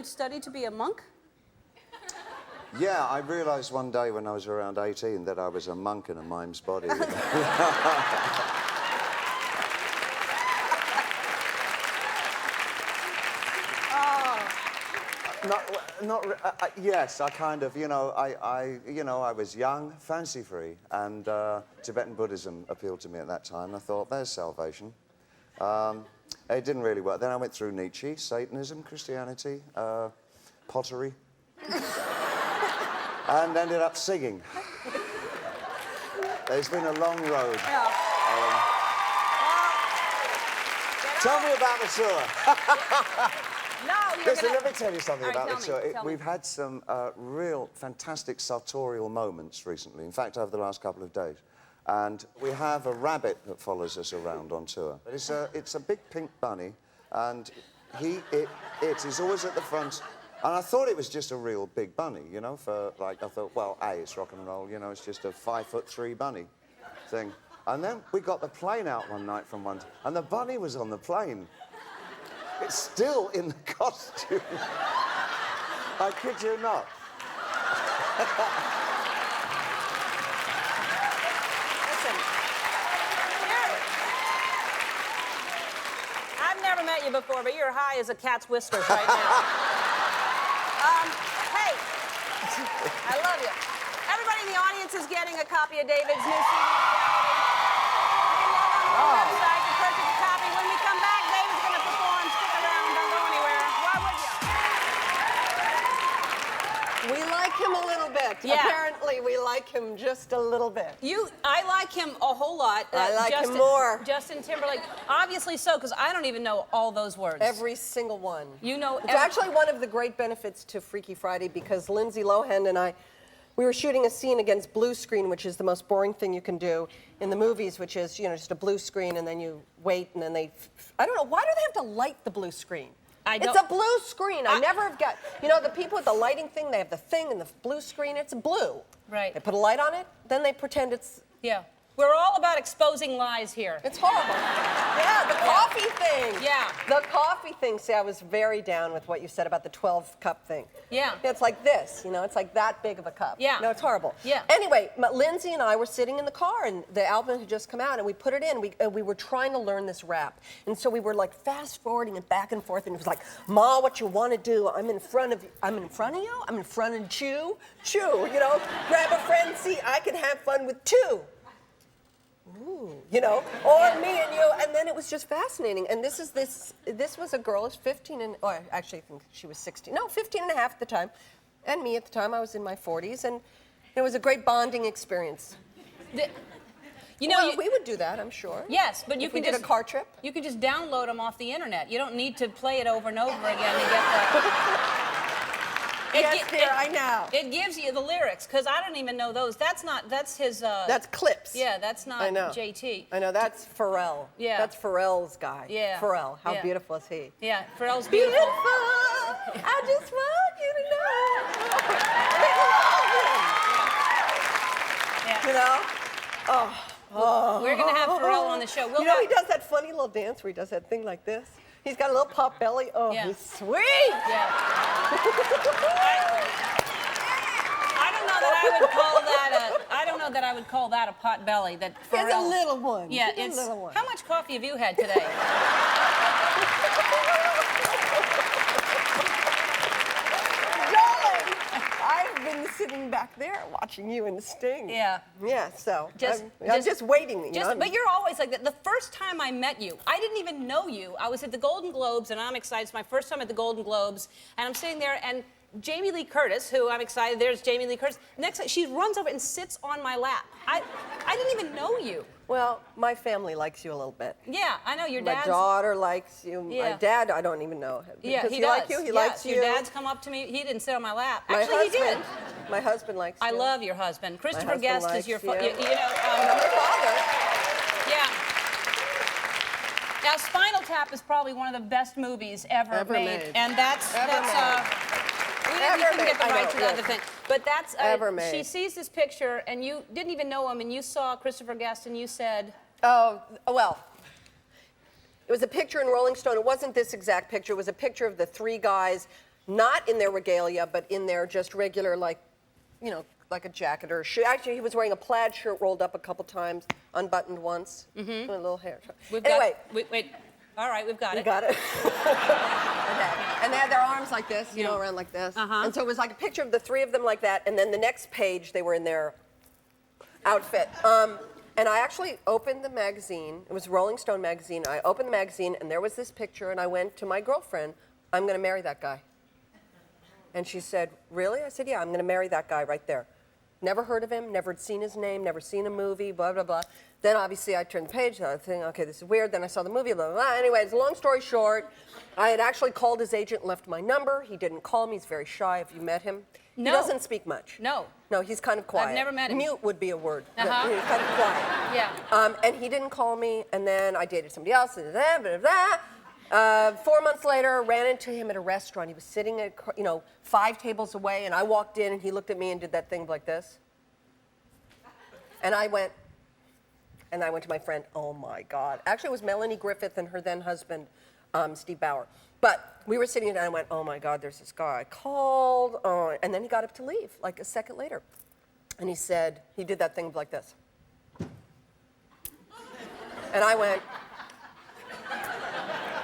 studied to be a monk? Yeah, I realised one day when I was around 18 that I was a monk in a mime's body. Yes, I kind of, I was young, fancy-free, and Tibetan Buddhism appealed to me at that time. I thought, there's salvation. It didn't really work. Then I went through Nietzsche, Satanism, Christianity, pottery, and ended up singing. It's been a long road. Yeah. Tell me about the tour. No, you're Listen, gonna... let me tell you something All right, about the tell me, show. tell me. We've had some real fantastic sartorial moments recently. In fact, over the last couple of days. And we have a rabbit that follows us around on tour. It's a big pink bunny, and he's always at the front. And I thought it was just a real big bunny, you know, I thought, well, A, it's rock and roll, you know, it's just a 5'3" bunny thing. And then we got the plane out one night and the bunny was on the plane. It's still in the costume. I kid you not. Listen, I've never met you before, but you're high as a cat's whiskers right now. Hey, I love you. Everybody in the audience is getting a copy of David's new CD, Reality. You can log on to the website to purchase a copy. When we come back, David's going to perform. Stick around, don't go anywhere. Why would you? We like him a little bit. Yeah. Apparently, we like him just a little bit. I like him a whole lot. I like him more. Justin Timberlake, obviously so, because I don't even know all those words. Every single one. You know. It's actually one of the great benefits to Freaky Friday because Lindsay Lohan and I, we were shooting a scene against blue screen, which is the most boring thing you can do in the movies, which is, you know, just a blue screen and then you wait and then I don't know, why do they have to light the blue screen? It's a blue screen. I never have got, you know, the people with the lighting thing, they have the thing and the blue screen, it's blue. Right. They put a light on it, then they pretend it's... Yeah. We're all about exposing lies here. It's horrible. Yeah, the coffee thing. Yeah. The coffee thing. See, I was very down with what you said about the 12-cup thing. Yeah. It's like this, you know, it's like that big of a cup. Yeah. No, it's horrible. Yeah. Anyway, Lindsay and I were sitting in the car, and the album had just come out, and we put it in. We were trying to learn this rap. And so we were, like, fast-forwarding it back and forth, and it was like, Ma, what you want to do? I'm in front of you. I'm in front of you? I'm in front of Chew? Chew, you know? Grab a friend, see, I can have fun with two. Ooh, you know, or me and you, and then it was just fascinating. And this was a girl who's 15 and, or actually I think she was 16, no, 15 and a half at the time, and me at the time, I was in my 40s, and it was a great bonding experience. You know, we would do that, I'm sure. Yes, but you if we can did a car trip. You can just download them off the internet. You don't need to play it over and over again to get the... Yes, dear, I know. It gives you the lyrics, because I don't even know those. That's his... That's Clips. Yeah, that's not I know. JT. I know, that's Pharrell. Yeah. That's Pharrell's guy. Yeah. Pharrell, how Yeah. beautiful is he? Yeah, Pharrell's beautiful. I just want you to know. Yeah. You know? Oh. We're going to have Pharrell on the show. You know, he does that funny little dance where he does that thing like this. He's got a little pop belly. Oh, Yeah. he's sweet. Yeah. I don't know that I would call that I don't know that I would call that a pot belly. That Pharrell. It's a little one. Yeah, It's a little one. How much coffee have you had today? Darling, I've been sitting back there watching you and Sting. Yeah. Yeah, so I'm just waiting. You know? But you're always like that. The first time I met you, I didn't even know you. I was at the Golden Globes, and I'm excited. It's my first time at the Golden Globes, and I'm sitting there, and Jamie Lee Curtis, who I'm excited, there's Jamie Lee Curtis. Next, she runs over and sits on my lap. I didn't even know you. Well, my family likes you a little bit. Yeah, I know your My dad's. daughter likes you. Yeah. My dad, I don't even know. Yeah, Does he he does. like you? He likes you. Your dad's come up to me. He didn't sit on my lap. My Actually, he did. husband, my husband likes you. I love your husband. Christopher husband Guest likes is your you. you know. And I'm your father. Yeah. Now, Spinal Tap is probably one of the best movies ever made. And that's we couldn't get the right to the other thing. But that's she sees this picture, and you didn't even know him, and you saw Christopher Guest, and you said, Oh, well, it was a picture in Rolling Stone. It wasn't this exact picture. It was a picture of the three guys, not in their regalia, but in their just regular, like, you know, like a jacket or a shirt. Actually, he was wearing a plaid shirt rolled up a couple times, unbuttoned once, with a little hair. Anyway. Wait. All right, we've got it. We got it. Okay. And they had their arms like this, you know, around like this. And so it was like a picture of the three of them like that, and then the next page, they were in their outfit. And I actually opened the magazine. It was Rolling Stone magazine. I opened the magazine, and there was this picture, and I went to my girlfriend, I'm going to marry that guy. And she said, really? I said, yeah, I'm going to marry that guy right there. Never heard of him, never had seen his name, never seen a movie, blah, blah, blah. Then obviously I turned the page, I was thinking, okay, this is weird. Then I saw the movie, blah, blah, blah. Anyways, long story short, I had actually called his agent and left my number. He didn't call me, he's very shy. Have you met him? No. He doesn't speak much. No. No, he's kind of quiet. I've never met him. Mute would be a word. Uh-huh. He's kind of quiet. Yeah. And he didn't call me, and then I dated somebody else, blah, blah, blah, blah. 4 months later, ran into him at a restaurant. He was sitting at, 5 tables away, and I walked in, and he looked at me and did that thing like this. And I went to my friend, oh my God. Actually, it was Melanie Griffith and her then husband, Steve Bauer. But we were sitting there, and I went, oh my God, there's this guy. I called, and then he got up to leave, like a second later. And he said, he did that thing like this. And I went,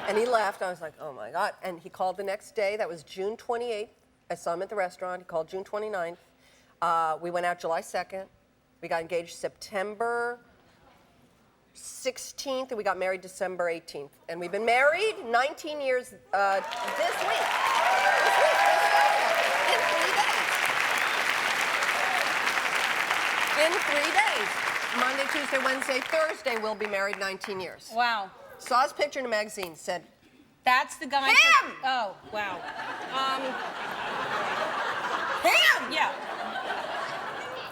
and he left. I was like, oh my God. And he called the next day. That was June 28th. I saw him at the restaurant. He called June 29th. We went out July 2nd. We got engaged September 16th, and we got married December 18th. And we've been married 19 years this week. In 3 days. Monday, Tuesday, Wednesday, Thursday, we'll be married 19 years. Wow. Saw his picture in a magazine, said, that's the guy. Him! Oh, wow. Him! Yeah.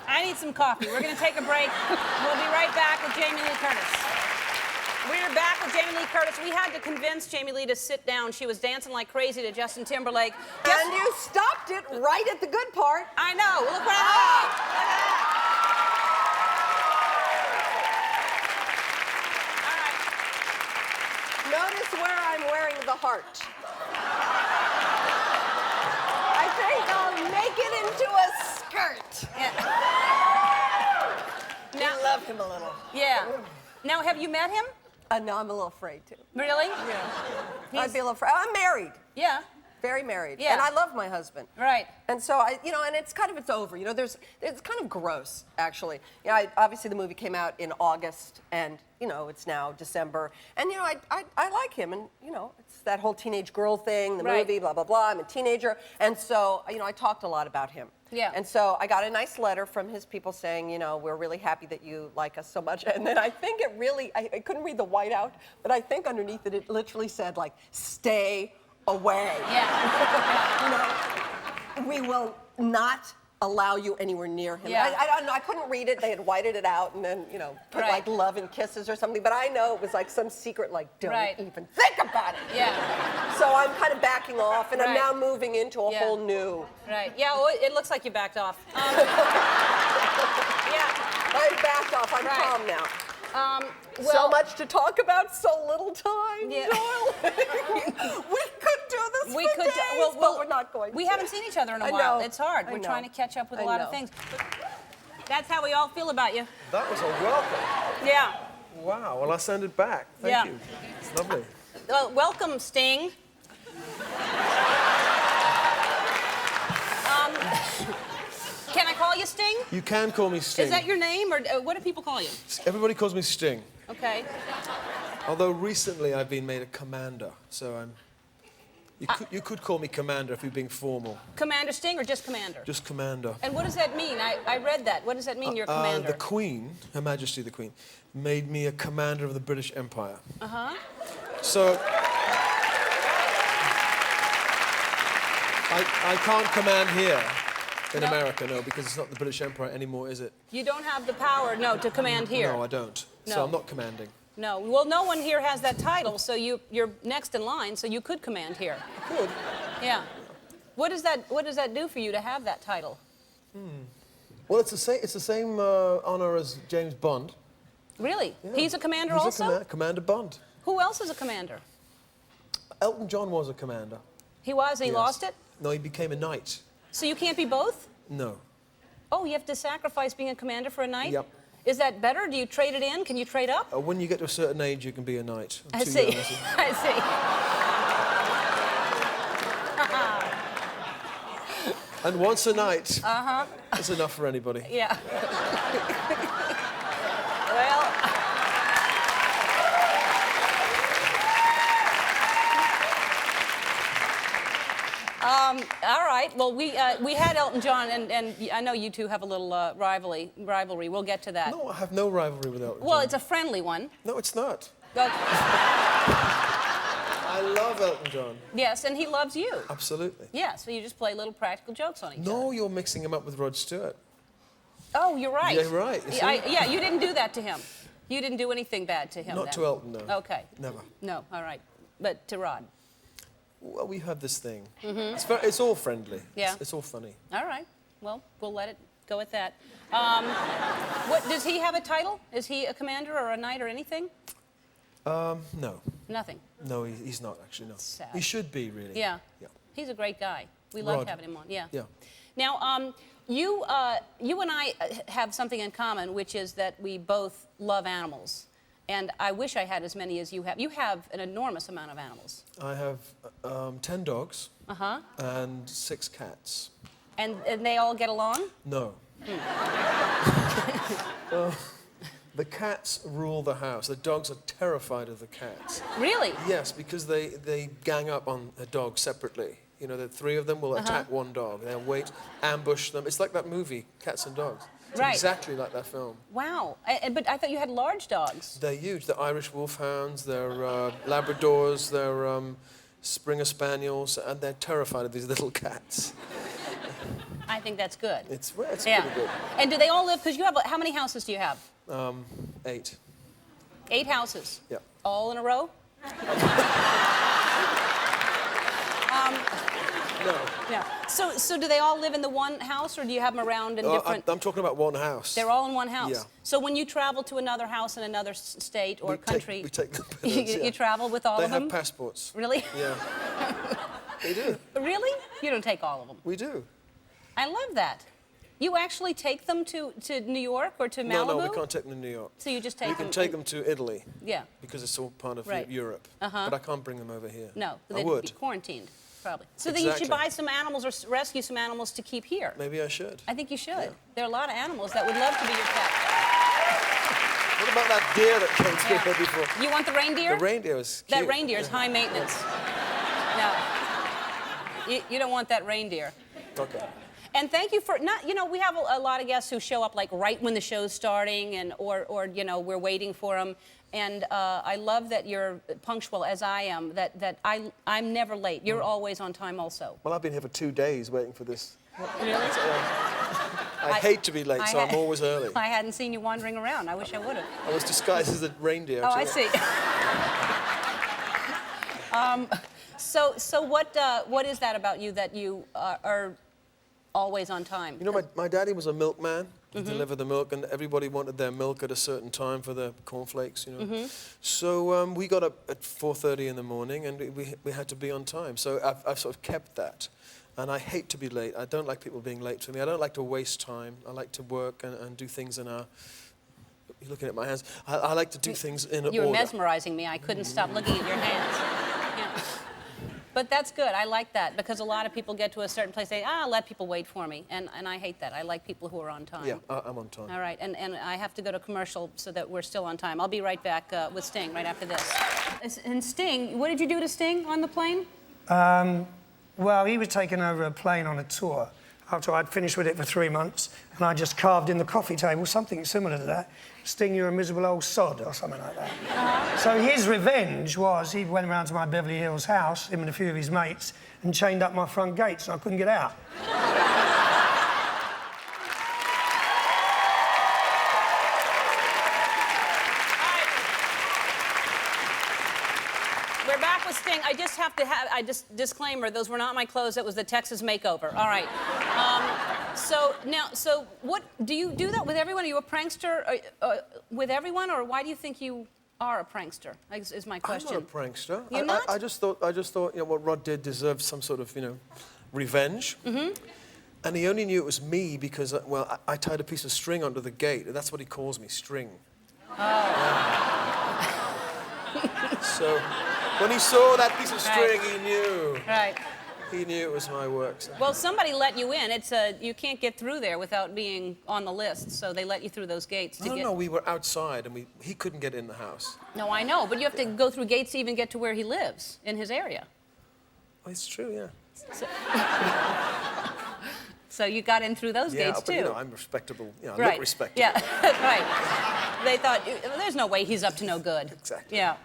I need some coffee. We're going to take a break. We'll be right back with Jamie Lee Curtis. We're back with Jamie Lee Curtis. We had to convince Jamie Lee to sit down. She was dancing like crazy to Justin Timberlake. And you stopped it right at the good part. I know. Look what I Notice where I'm wearing the heart. I think I'll make it into a skirt. Yeah. I love him a little. Yeah. Now, have you met him? No, I'm a little afraid to. Really? Yeah. I'd be a little afraid. I'm married. Yeah. Very married. Yeah. And I love my husband. Right. And so and it's over. It's kind of gross, actually. Obviously the movie came out in August, and it's now December. And I like him, and it's that whole teenage girl thing, the movie, blah blah blah. I'm a teenager, and so I talked a lot about him. Yeah. And so I got a nice letter from his people saying, we're really happy that you like us so much. And then I think it really, I couldn't read the whiteout, but I think underneath it literally said stay away. Yeah. We will not allow you anywhere near him. Yeah. I don't know. I couldn't read it. They had whited it out and then, put love and kisses or something. But I know it was some secret, don't even think about it. Yeah. So I'm kind of backing off, and I'm now moving into a whole new. Right. Yeah. Well, it looks like you backed off. Yeah. I'm backed off. I'm calm now. So much to talk about, so little time, darling. We could do this for days, but we're not going We to. haven't seen each other in a I while. know. It's hard. I We're know. trying to catch up with a I lot know. of things. But that's how we all feel about you. That was a welcome. Yeah. Wow. Well, I send it back. Thank you. It's lovely. Welcome, Sting. Can I call you Sting? You can call me Sting. Is that your name, or what do people call you? Everybody calls me Sting. Okay. Although recently I've been made a commander, so I'm. You could call me commander if you're being formal. Commander Sting or just commander? Just commander. And what does that mean? I read that. What does that mean, you're a commander? The Queen, Her Majesty the Queen, made me a commander of the British Empire. Uh-huh. So I can't command here in America, no, because it's not the British Empire anymore, is it? You don't have the power, no, to command here. No, I don't. No. So I'm not commanding. No. Well, no one here has that title, so you're next in line, so you could command here. I could. Yeah. What does that do for you to have that title? Well, it's the same honor as James Bond. Really? Yeah. He's a commander He's also? Commander Bond. Who else is a commander? Elton John was a commander. He was, and he Yes. lost it? No, he became a knight. So you can't be both? No. Oh, you have to sacrifice being a commander for a knight? Yep. Is that better? Do you trade it in? Can you trade up? When you get to a certain age, you can be a knight. I see. I see. And once a knight, Uh-huh. that's enough for anybody. Yeah. Well, All right. Well, we had Elton John, and I know you two have a little rivalry. We'll get to that. No, I have no rivalry with Elton Well, John. it's a friendly one. No, it's not. Well, I love Elton John. yes, and he loves you. Absolutely. Yeah, so you just play little practical jokes on each other. No, you're mixing him up with Rod Stewart. Oh, you're right. Yeah, right. You see? Yeah, you didn't do that to him. You didn't do anything bad to him. Not then. to Elton, no. Okay. Never. No, all right. But to Rod. Well, we have this thing. Mhm. It's all friendly. Yeah. It's all funny. All right. Well, we'll let it go at that. What does he have a title? Is he a commander or a knight or anything? No. Nothing. No, he's not actually. No. Sad. He should be really. Yeah. Yeah. He's a great guy. We love Rod. having him on. Yeah. Yeah. Now, you and I have something in common, which is that we both love animals. And I wish I had as many as you have. You have an enormous amount of animals. I have 10 dogs. Uh-huh. And 6 cats. And they all get along? No. Well, the cats rule the house. The dogs are terrified of the cats. Really? Yes, because they gang up on a dog separately. You know, the 3 of them will attack one dog. They'll wait, ambush them. It's like that movie, Cats and Dogs. It's Right. exactly like that film. Wow. But I thought you had large dogs. They're huge. They're Irish Wolfhounds, they're Labradors, they're Springer Spaniels, and they're terrified of these little cats. I think that's good. It's pretty good. And do they all live, because you have, how many houses do you have? 8. 8 houses? Yeah. All in a row? No. No. So do they all live in the one house, or do you have them around in different... I'm talking about one house. They're all in one house? Yeah. So when you travel to another house in another state or country... We take them. You travel with all of them? They have passports. Really? Yeah. They do. Really? You don't take all of them? We do. I love that. You actually take them to New York or to Malibu? No, we can't take them to New York. So you just take them... We can take them to Italy. Yeah. Because it's all part of Right. Europe. Uh-huh. But I can't bring them over here. No, I they'd would. be quarantined, probably. So then you should Exactly. buy some animals or rescue some animals to keep here. Maybe I should. I think you should. There are a lot of animals that would love to be your pet. What about that deer that came through here before? You want the reindeer? The reindeer is cute. That reindeer is high maintenance. No. You don't want that reindeer. Okay. And thank you for not. You know, we have a lot of guests who show up like right when the show's starting, and or you know we're waiting for them. And I love that you're punctual as I am. That I'm never late. You're always on time also. Well, I've been here for 2 days waiting for this. Really? I hate to be late, so I'm always early. I hadn't seen you wandering around. I wish I would have. I was disguised as a reindeer. Oh, I actually. see. So what is that about you that you are always on time? You know, my daddy was a milkman. He Mm-hmm. delivered the milk, and everybody wanted their milk at a certain time for the cornflakes, you know. Mm-hmm. So we got up at 4:30 in the morning, and we had to be on time. So I've sort of kept that. And I hate to be late. I don't like people being late for me. I don't like to waste time. I like to work and do things in a... You're looking at my hands. I like to do things in an You were order. mesmerizing me. I couldn't stop looking at your hands. Yeah. But that's good. I like that because a lot of people get to a certain place, they let people wait for me, and I hate that. I like people who are on time. Yeah, I'm on time. All right, and I have to go to commercial so that we're still on time. I'll be right back with Sting right after this. And Sting, what did you do to Sting on the plane? Well, he was taking over a plane on a tour after I'd finished with it for 3 months, and I just carved in the coffee table something similar to that. Sting, you're a miserable old sod, or something like that. So his revenge was he went around to my Beverly Hills house, him and a few of his mates, and chained up my front gates, and I couldn't get out. We're back with Sting. I just have to have, disclaimer, those were not my clothes, that was the Texas makeover. All right. So what, do you do that with everyone? Are you a prankster with everyone, or why do you think you are a prankster, is my question. I'm not a prankster. You're not? I just thought, you know, what Rod did deserved some sort of, you know, revenge. Mm-hmm. And he only knew it was me because, well, I tied a piece of string onto the gate. That's what he calls me, string. So when he saw that piece of string, he knew. Right. He knew it was my work. So. Well, somebody let you in. You can't get through there without being on the list, so they let you through those gates to get... No, we were outside, and he couldn't get in the house. No, I know, but you have to go through gates to even get to where he lives, in his area. It's true, yeah. So you got in through those gates, but, too. you know, I'm respectable. You know, I Right. look respectable. Yeah, right. They thought, there's no way he's up to no good. Exactly. Yeah.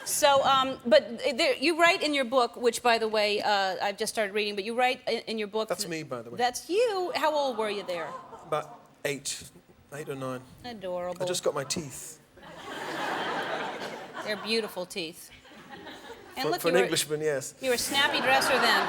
So, but there, you write in your book, which, by the way, I've just started reading, but you write in your book... That's me, by the way. That's you. How old were you there? About 8 or 9. Adorable. I just got my teeth. They're beautiful teeth. And For, look, for you an were, Englishman, yes. You were a snappy dresser then.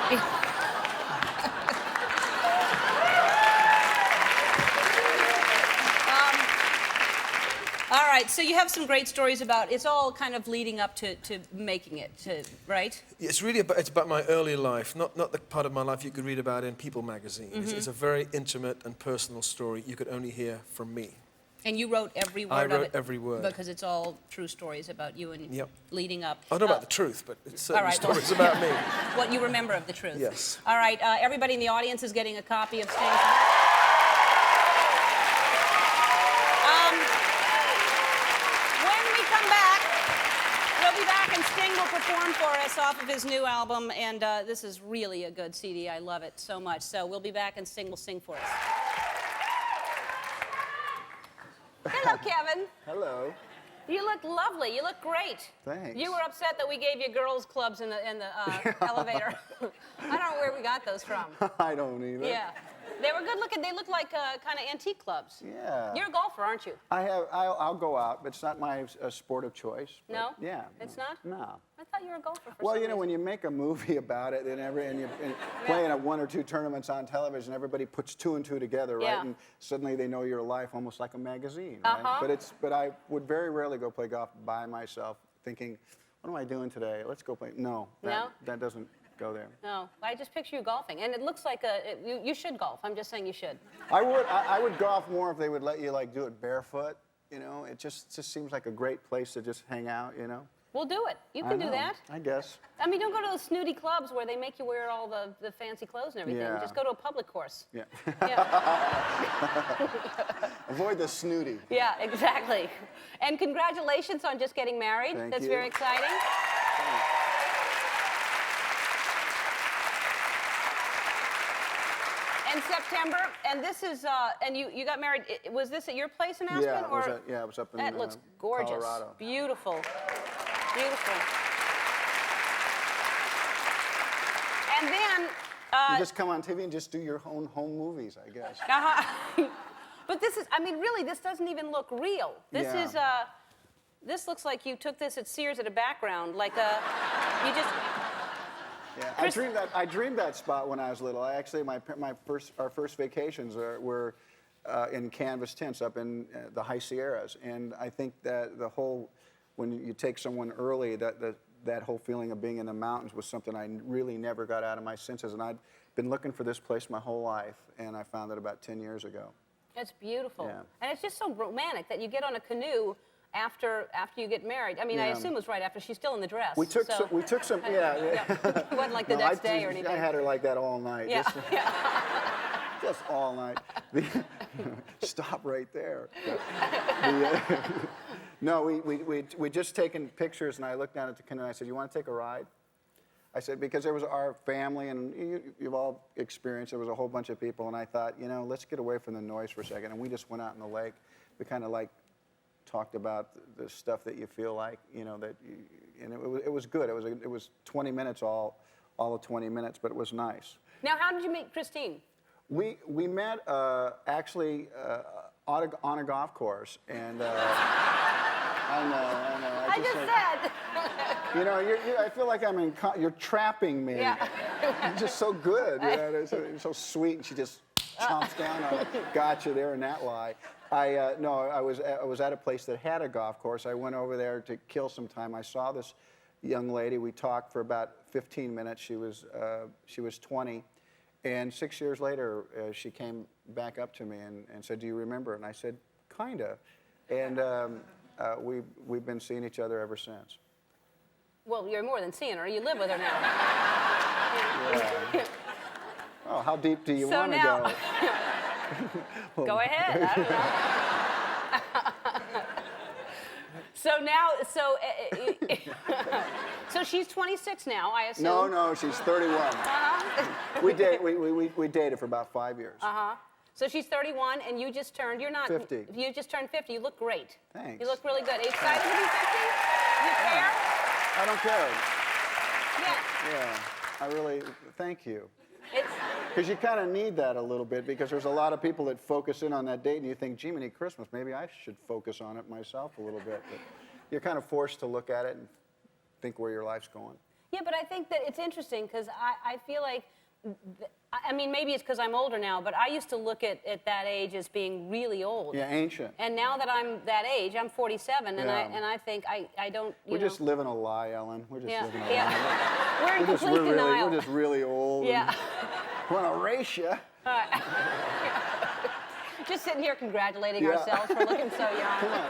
All right, so you have some great stories about, it's all kind of leading up to making it, right? It's really about, it's about my early life, not the part of my life you could read about in People magazine. It's a very intimate and personal story you could only hear from me. And you wrote every word I of it? wrote every word. Because it's all true stories about you and leading up. I don't know about the truth, but it's certainly all right, stories about me. What you remember of the truth. Yes. All right, everybody in the audience is getting a copy of Sting's We'll be back, and Sting will perform for us off of his new album, and this is really a good CD. I love it so much. So we'll be back, and Sting will sing for us. Hello, Kevin. Hello. You look lovely. You look great. Thanks. You were upset that we gave you girls' clubs in the elevator. I don't know where we got those from. I don't either. Yeah. They were good looking. They look like kind of antique clubs. Yeah. You're a golfer, aren't you? I'll go out, but it's not my sport of choice. But No? Yeah. It's not? No. I thought you were a golfer for Well, some you know, when reason. you make a movie about it, and you play in 1 or 2 tournaments on television, everybody puts 2 and 2 together, right? Yeah. And suddenly they know your life almost like a magazine, right? Uh-huh. But I would very rarely go play golf by myself, thinking, what am I doing today? Let's go play. No. That doesn't go there. No, I just picture you golfing, and it looks like you should golf. I'm just saying you should. I would golf more if they would let you like do it barefoot. You know, it just seems like a great place to just hang out. You know. We'll do it. You I can do know, that. I guess. I mean, don't go to those snooty clubs where they make you wear all the fancy clothes and everything. Yeah. Just go to a public course. Yeah. Yeah. Avoid the snooty. Yeah, exactly. And congratulations on just getting married. Thank That's you. very exciting. In September, and this is, and you got married, was this at your place in Aspen? Yeah, it was up in That looks gorgeous. Colorado. Beautiful. Beautiful. And then... you just come on TV and just do your own home movies, I guess. But this is, I mean, really, this doesn't even look real. This is, this looks like you took this at Sears at a background, like you just... Yeah, I dreamed that spot when I was little. I actually, our first vacations were in canvas tents up in the high Sierras, and I think that when you take someone early, that whole feeling of being in the mountains was something I really never got out of my senses, and I'd been looking for this place my whole life, and I found it about 10 years ago. It's beautiful. Yeah. And it's just so romantic that you get on a canoe after you get married. I mean, I assume it was right after. She's still in the dress. We took some, yeah. It wasn't like the next day or anything. I had her like that all night. Yeah. Just all night. Stop right there. No, we just taken pictures, and I looked down at the canoe and I said, "You want to take a ride?" I said, because there was our family, and you've all experienced, there was a whole bunch of people, and I thought, you know, let's get away from the noise for a second. And we just went out in the lake. We kind of like talked about the stuff that you feel like, you know, and it was good. It was 20 minutes, all of 20 minutes, but it was nice. Now, how did you meet Christine? We met actually on a golf course, and I know. I just said. You know, I feel like you're trapping me. Yeah. You're just so good. You know, you're so sweet, and she just chomps down on it. Gotcha there in that lie. I was at a place that had a golf course. I went over there to kill some time. I saw this young lady. We talked for about 15 minutes. She was 20, and 6 years later, she came back up to me and said, "Do you remember?" And I said, "Kinda." And we've been seeing each other ever since. Well, you're more than seeing her. You live with her now. Yeah. Oh, how deep do you So want to now- go? Go ahead. I don't know. So now, so she's 26 now, I assume. No, she's 31. We dated for about 5 years. So she's 31, and you just turned. You're not 50. You just turned 50. You look great. Thanks. You look really good. Are you excited to be 50? You care? I don't care. Yeah. Yeah, I really thank you. Because you kind of need that a little bit, because there's a lot of people that focus in on that date, and you think, gee, many Christmas, maybe I should focus on it myself a little bit. But you're kind of forced to look at it and think where your life's going. Yeah, but I think that it's interesting because I feel like, I mean, maybe it's because I'm older now, but I used to look at that age as being really old. Yeah, ancient. And now that I'm that age, I'm 47, and I think I don't. We're just living a lie, Ellen. We're just living a lie. Yeah. We're in complete denial. We're just really old. Yeah. Want to race you. Just sitting here congratulating ourselves for looking so young. Come on.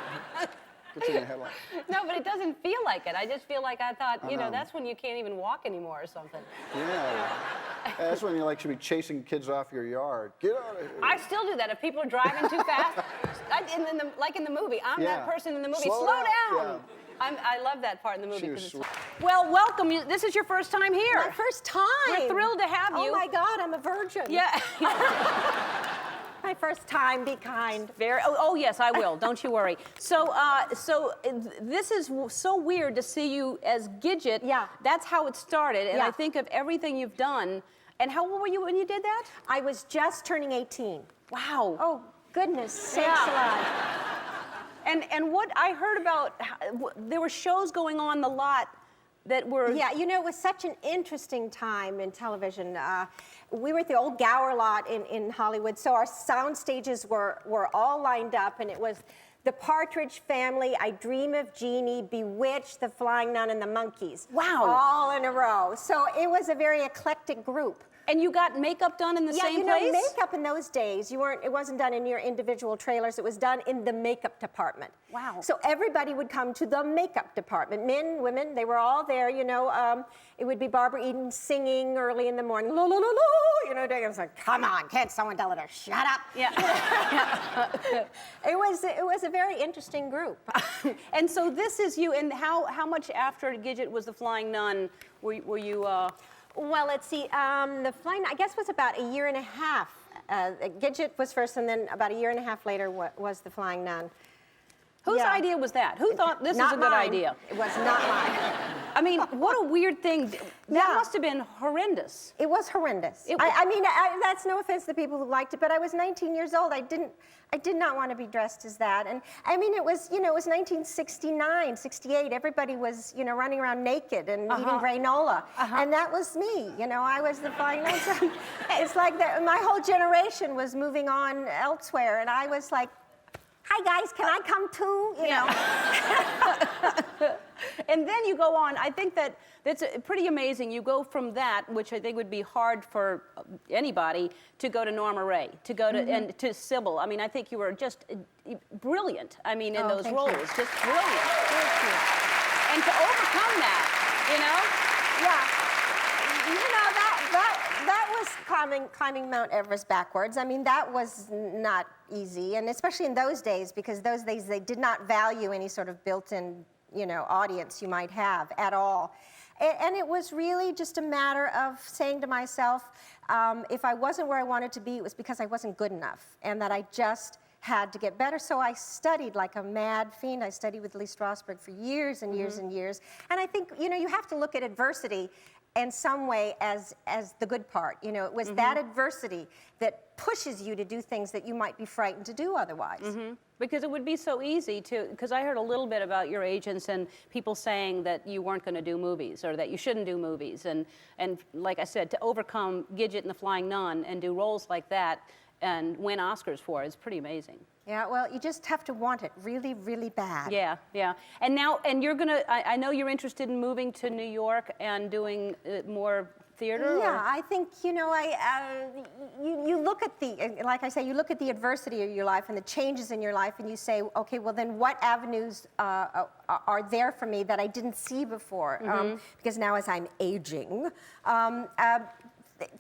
What's in your headline? No, but it doesn't feel like it. I just feel like I thought, you know, that's when you can't even walk anymore or something. Yeah. That's when you should be chasing kids off your yard. Get out of here. I still do that. If people are driving too fast, like in the movie, I'm that person in the movie. Slow down. Yeah. I love that part in the movie. Well, welcome. This is your first time here. My first time. We're thrilled to have you. Oh my God, I'm a virgin. Yeah. My first time. Be kind. Oh yes, I will. Don't you worry. So this is so weird to see you as Gidget. Yeah. That's how it started, and I think of everything you've done. And how old were you when you did that? I was just turning 18. Wow. Oh goodness sakes alive. And what I heard about, there were shows going on the lot that were... Yeah, you know, it was such an interesting time in television. We were at the old Gower lot in Hollywood, so our sound stages were all lined up, and it was The Partridge Family, I Dream of Jeannie, Bewitched, The Flying Nun, and The Monkees. Wow. All in a row. So it was a very eclectic group. And you got makeup done in the same place? Yeah, you know, makeup in those days, it wasn't done in your individual trailers, it was done in the makeup department. Wow. So everybody would come to the makeup department, men, women, they were all there, you know. It would be Barbara Eden singing early in the morning, la la la la, you know, I was like, come on, can't someone tell her to shut up? Yeah. It was a very interesting group. And so this is you, and how much after Gidget was the Flying Nun were you... Well, let's see. The Flying, I guess, was about a year and a half. Gidget was first, and then about a year and a half later was the Flying Nun. Whose idea was that? Who thought this Not is a good mine. idea? It was not mine. I mean, what a weird thing. That must have been horrendous. It was horrendous. I mean, that's no offense to the people who liked it, but I was 19 years old. I did not want to be dressed as that. And I mean, it was, you know, it was 1969, 68. Everybody was, you know, running around naked and eating granola. And that was me. You know, I was the Flying Nun. So it's like my whole generation was moving on elsewhere, and I was like, hi guys, can I come too? You know. And then you go on. I think that's pretty amazing. You go from that, which I think would be hard for anybody, to go to Norma Ray, to go to and to Sybil. I mean, I think you were just brilliant. I mean, in those roles, just brilliant. Thank you. And to overcome that, you know. Yeah. You know, that was climbing Mount Everest backwards. I mean, that was not easy, and especially in those days, because those days they did not value any sort of built-in, you know, audience you might have at all. And it was really just a matter of saying to myself, if I wasn't where I wanted to be, it was because I wasn't good enough, and that I just had to get better. So I studied like a mad fiend. I studied with Lee Strasberg for years and years and years. And I think, you know, you have to look at adversity in some way as the good part. You know, it was that adversity that pushes you to do things that you might be frightened to do otherwise. Because it would be so easy to, because I heard a little bit about your agents and people saying that you weren't going to do movies or that you shouldn't do movies. And like I said, to overcome Gidget and the Flying Nun and do roles like that and win Oscars for it is pretty amazing. Yeah, well, you just have to want it really, really bad. Yeah, yeah. And now, and you're gonna, I know you're interested in moving to New York and doing more theater? Yeah, or? I think, you know, you look at the, like I say, you look at the adversity of your life and the changes in your life and you say, okay, well then what avenues are there for me that I didn't see before? Because now as I'm aging,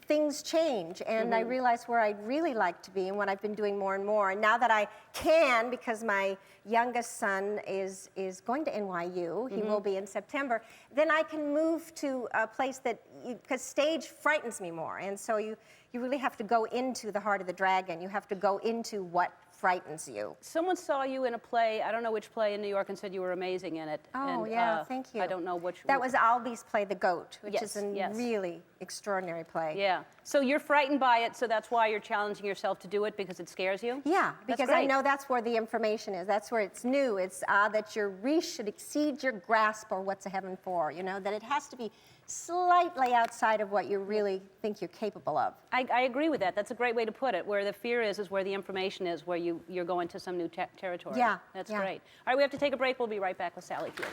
things change, and I realize where I'd really like to be and what I've been doing more and more. And now that I can, because my youngest son is going to NYU, he will be in September, then I can move to a place that, because stage frightens me more, and so you really have to go into the heart of the dragon. You have to go into what frightens you. Someone saw you in a play, I don't know which play in New York, and said you were amazing in it. Oh, and, yeah, thank you. I don't know which. That was Albie's play, The Goat, which Yes, is a really extraordinary play. Yeah. So you're frightened by it, so that's why you're challenging yourself to do it, because it scares you? Yeah, That's because I great. know that's where the information is. That's where it's new. It's that your reach should exceed your grasp, or what's a heaven for, you know, that it has to be slightly outside of what you really think you're capable of. I agree with that. That's a great way to put it. Where the fear is where the information is, where you're going to some new territory. Yeah, That's yeah. great. All right, we have to take a break. We'll be right back with Sally Field.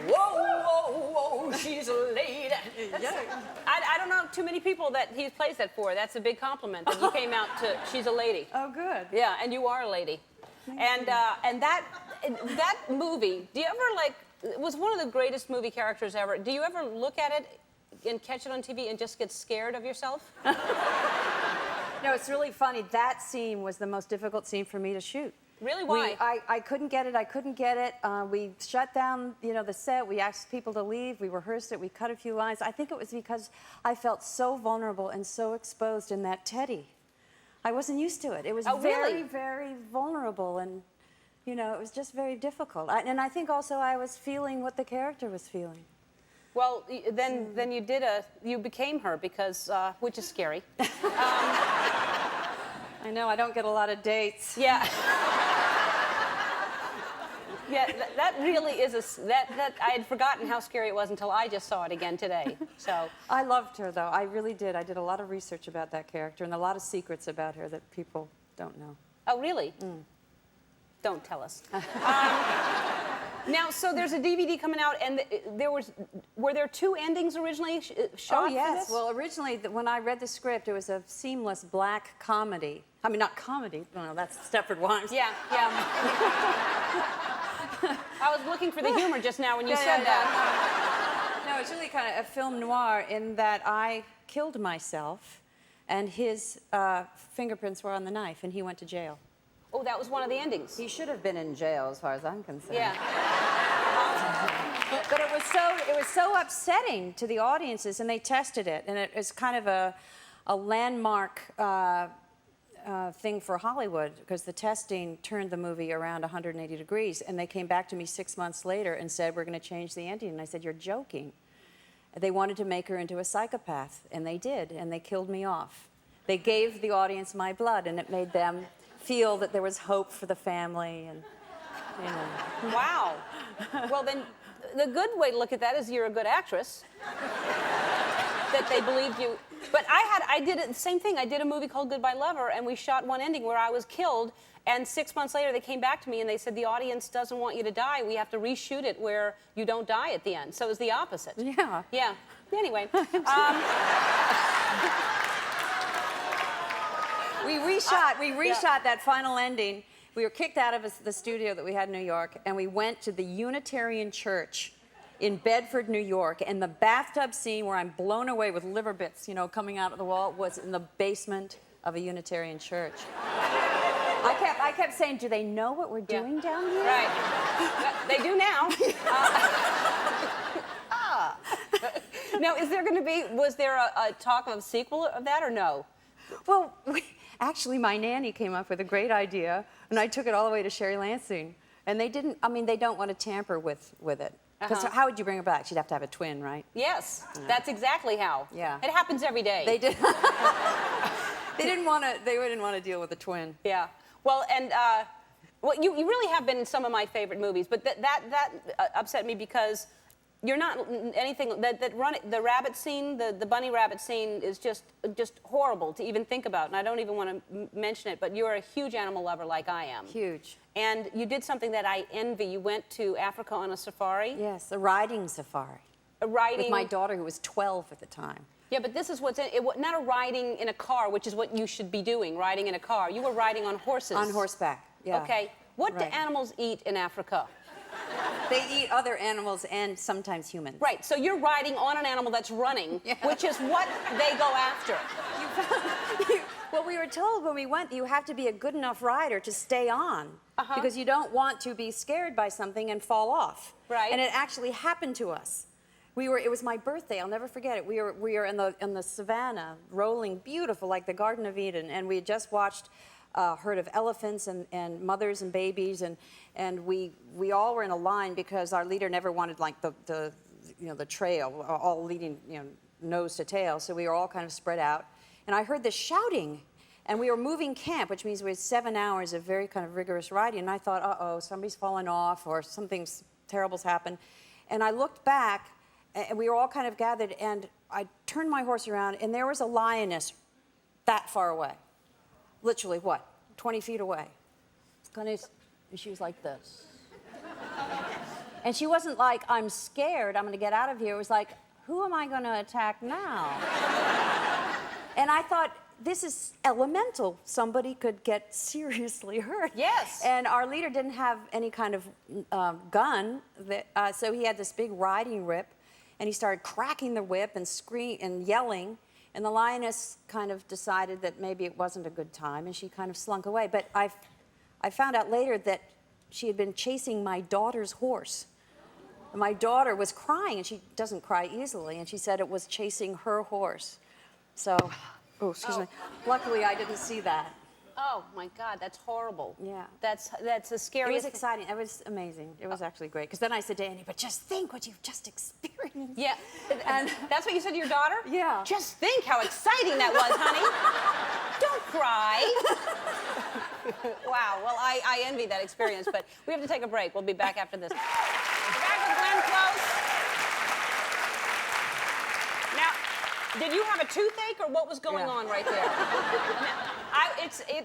Whoa, whoa, whoa, she's a lady. I don't know too many people that he plays that for. That's a big compliment that you came out to. She's a lady. Oh, good. Yeah, and you are a lady. And that movie, do you ever like? It was one of the greatest movie characters ever. Do you ever look at it and catch it on TV and just get scared of yourself? No, it's really funny. That scene was the most difficult scene for me to shoot. Really? Why? I couldn't get it. We shut down, the set. We asked people to leave. We rehearsed it. We cut a few lines. I think it was because I felt so vulnerable and so exposed in that teddy. I wasn't used to it. It was very, very vulnerable, and it was just very difficult. And I think also I was feeling what the character was feeling. Well, then you became her, because which is scary. I know, I don't get a lot of dates. Yeah. Yeah, that really is that I had forgotten how scary it was until I just saw it again today. So I loved her, though. I really did. I did a lot of research about that character and a lot of secrets about her that people don't know. Oh, really? Don't tell us. Now, so there's a DVD coming out, and were there two endings originally shot Oh, yes. for this? Well, originally, when I read the script, it was a seamless black comedy. I mean, not comedy. No, that's Stepford Wives. Yeah, yeah. I was looking for the humor just now when you said that. No, it's really kind of a film noir in that I killed myself, and his fingerprints were on the knife, and he went to jail. Oh, that was one of the endings. He should have been in jail, as far as I'm concerned. Yeah. But it was so upsetting to the audiences, and they tested it, and it was kind of a landmark thing for Hollywood, because the testing turned the movie around 180 degrees, and they came back to me 6 months later and said, we're going to change the ending, and I said, you're joking. They wanted to make her into a psychopath, and they did, and they killed me off. They gave the audience my blood, and it made them feel that there was hope for the family, and Wow. Well, then, the good way to look at that is you're a good actress. That they believed you. But I did it, the same thing. I did a movie called Goodbye Lover, and we shot one ending where I was killed, and 6 months later they came back to me and they said, the audience doesn't want you to die. We have to reshoot it where you don't die at the end. So it was the opposite. Yeah. Yeah. Anyway. We reshot that final ending. We were kicked out of the studio that we had in New York, and we went to the Unitarian Church in Bedford, New York, and the bathtub scene where I'm blown away with liver bits, coming out of the wall, was in the basement of a Unitarian church. I kept saying, do they know what we're doing down here? Right. They do now. Now, was there a talk of a sequel of that, or no? Well, actually, my nanny came up with a great idea, and I took it all the way to Sherry Lansing. And they don't want to tamper with it. Because how would you bring her back? She'd have to have a twin, right? Yes, that's exactly how. Yeah. It happens every day. They did. They didn't want to deal with a twin. Yeah. Well, and you really have been in some of my favorite movies, but that upset me because you're not anything the rabbit scene, the bunny rabbit scene is just horrible to even think about, and I don't even want to mention it. But you're a huge animal lover like I am. Huge. And you did something that I envy. You went to Africa on a safari. Yes, a riding safari. A riding with my daughter, who was 12 at the time. Yeah, but this is not a riding in a car, which is what you should be doing, riding in a car. You were riding on horses. On horseback, yeah. Okay. What do Right. animals eat in Africa? They eat other animals and sometimes humans. Right, so you're riding on an animal that's running, which is what they go after. Well, we were told when we went, you have to be a good enough rider to stay on. Because you don't want to be scared by something and fall off. Right. And it actually happened to us. It was my birthday, I'll never forget it. We were in the savannah, rolling beautiful, like the Garden of Eden, and we had just watched a herd of elephants and mothers and babies, and we all were in a line because our leader never wanted like the trail, all leading, nose to tail, so we were all kind of spread out. And I heard this shouting, and we were moving camp, which means we had 7 hours of very kind of rigorous riding, and I thought, uh-oh, somebody's fallen off, or something terrible's happened. And I looked back, and we were all kind of gathered, and I turned my horse around, and there was a lioness that far away. Literally, what, 20 feet away. And she was like this. And she wasn't like, I'm scared, I'm gonna get out of here. It was like, who am I gonna attack now? And I thought, this is elemental. Somebody could get seriously hurt. Yes. And our leader didn't have any kind of gun, so he had this big riding whip, and he started cracking the whip and yelling, and the lioness kind of decided that maybe it wasn't a good time, and she kind of slunk away. But I found out later that she had been chasing my daughter's horse. And my daughter was crying, and she doesn't cry easily, and she said it was chasing her horse. So, excuse me. Luckily, I didn't see that. Oh my God, that's horrible. Yeah. That's the scariest. It was exciting. It was amazing. It was actually great. Because then I said to Andy, but just think what you've just experienced. Yeah. And that's what you said to your daughter? Yeah. Just think how exciting that was, honey. Don't cry. Wow. Well, I envy that experience, but we have to take a break. We'll be back after this. We're back with Glenn Close. Now, did you have a toothache or what was going on right there?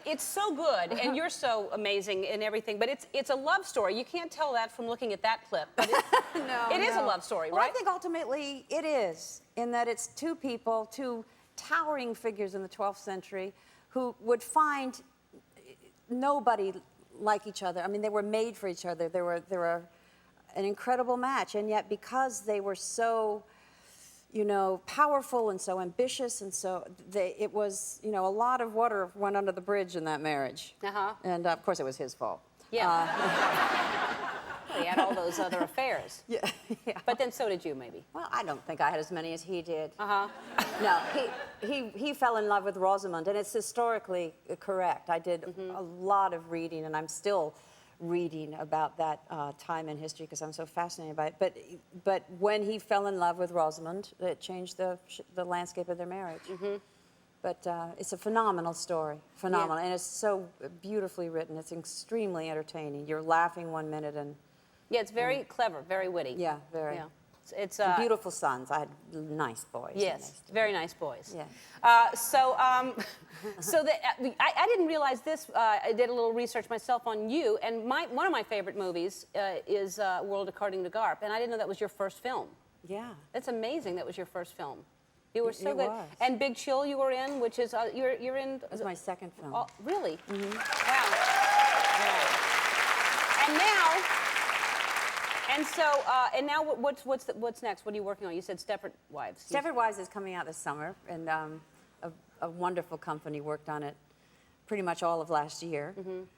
It's so good, and you're so amazing in everything, but it's a love story. You can't tell that from looking at that clip, but it is a love story, Well, right? I think ultimately it is, in that it's two people, two towering figures in the 12th century who would find nobody like each other. I mean, they were made for each other. They were an incredible match, and yet because they were so powerful and so ambitious, and so it was, a lot of water went under the bridge in that marriage. And of course, it was his fault. Yeah. He had all those other affairs. Yeah. But then so did you, maybe. Well, I don't think I had as many as he did. No, he fell in love with Rosamund, and it's historically correct. I did a lot of reading, and I'm still reading about that time in history because I'm so fascinated by it. But when he fell in love with Rosamund, it changed the landscape of their marriage. But it's a phenomenal story, phenomenal, and it's so beautifully written. It's extremely entertaining. You're laughing 1 minute and yeah, it's very clever, very witty. Yeah, very. Yeah. It's beautiful sons. I had nice boys. Yes, very nice boys. Yeah. So I didn't realize this. I did a little research myself on you, and one of my favorite movies is World According to Garp, and I didn't know that was your first film. Yeah. That's amazing. That was your first film. You were so It good. was. And Big Chill you were in, which is you're in. It was my second film. Oh, really? Wow. And now. And so, and now what's next? What are you working on? You said Stepford Wives. Stepford Wives is coming out this summer, and a wonderful company worked on it pretty much all of last year.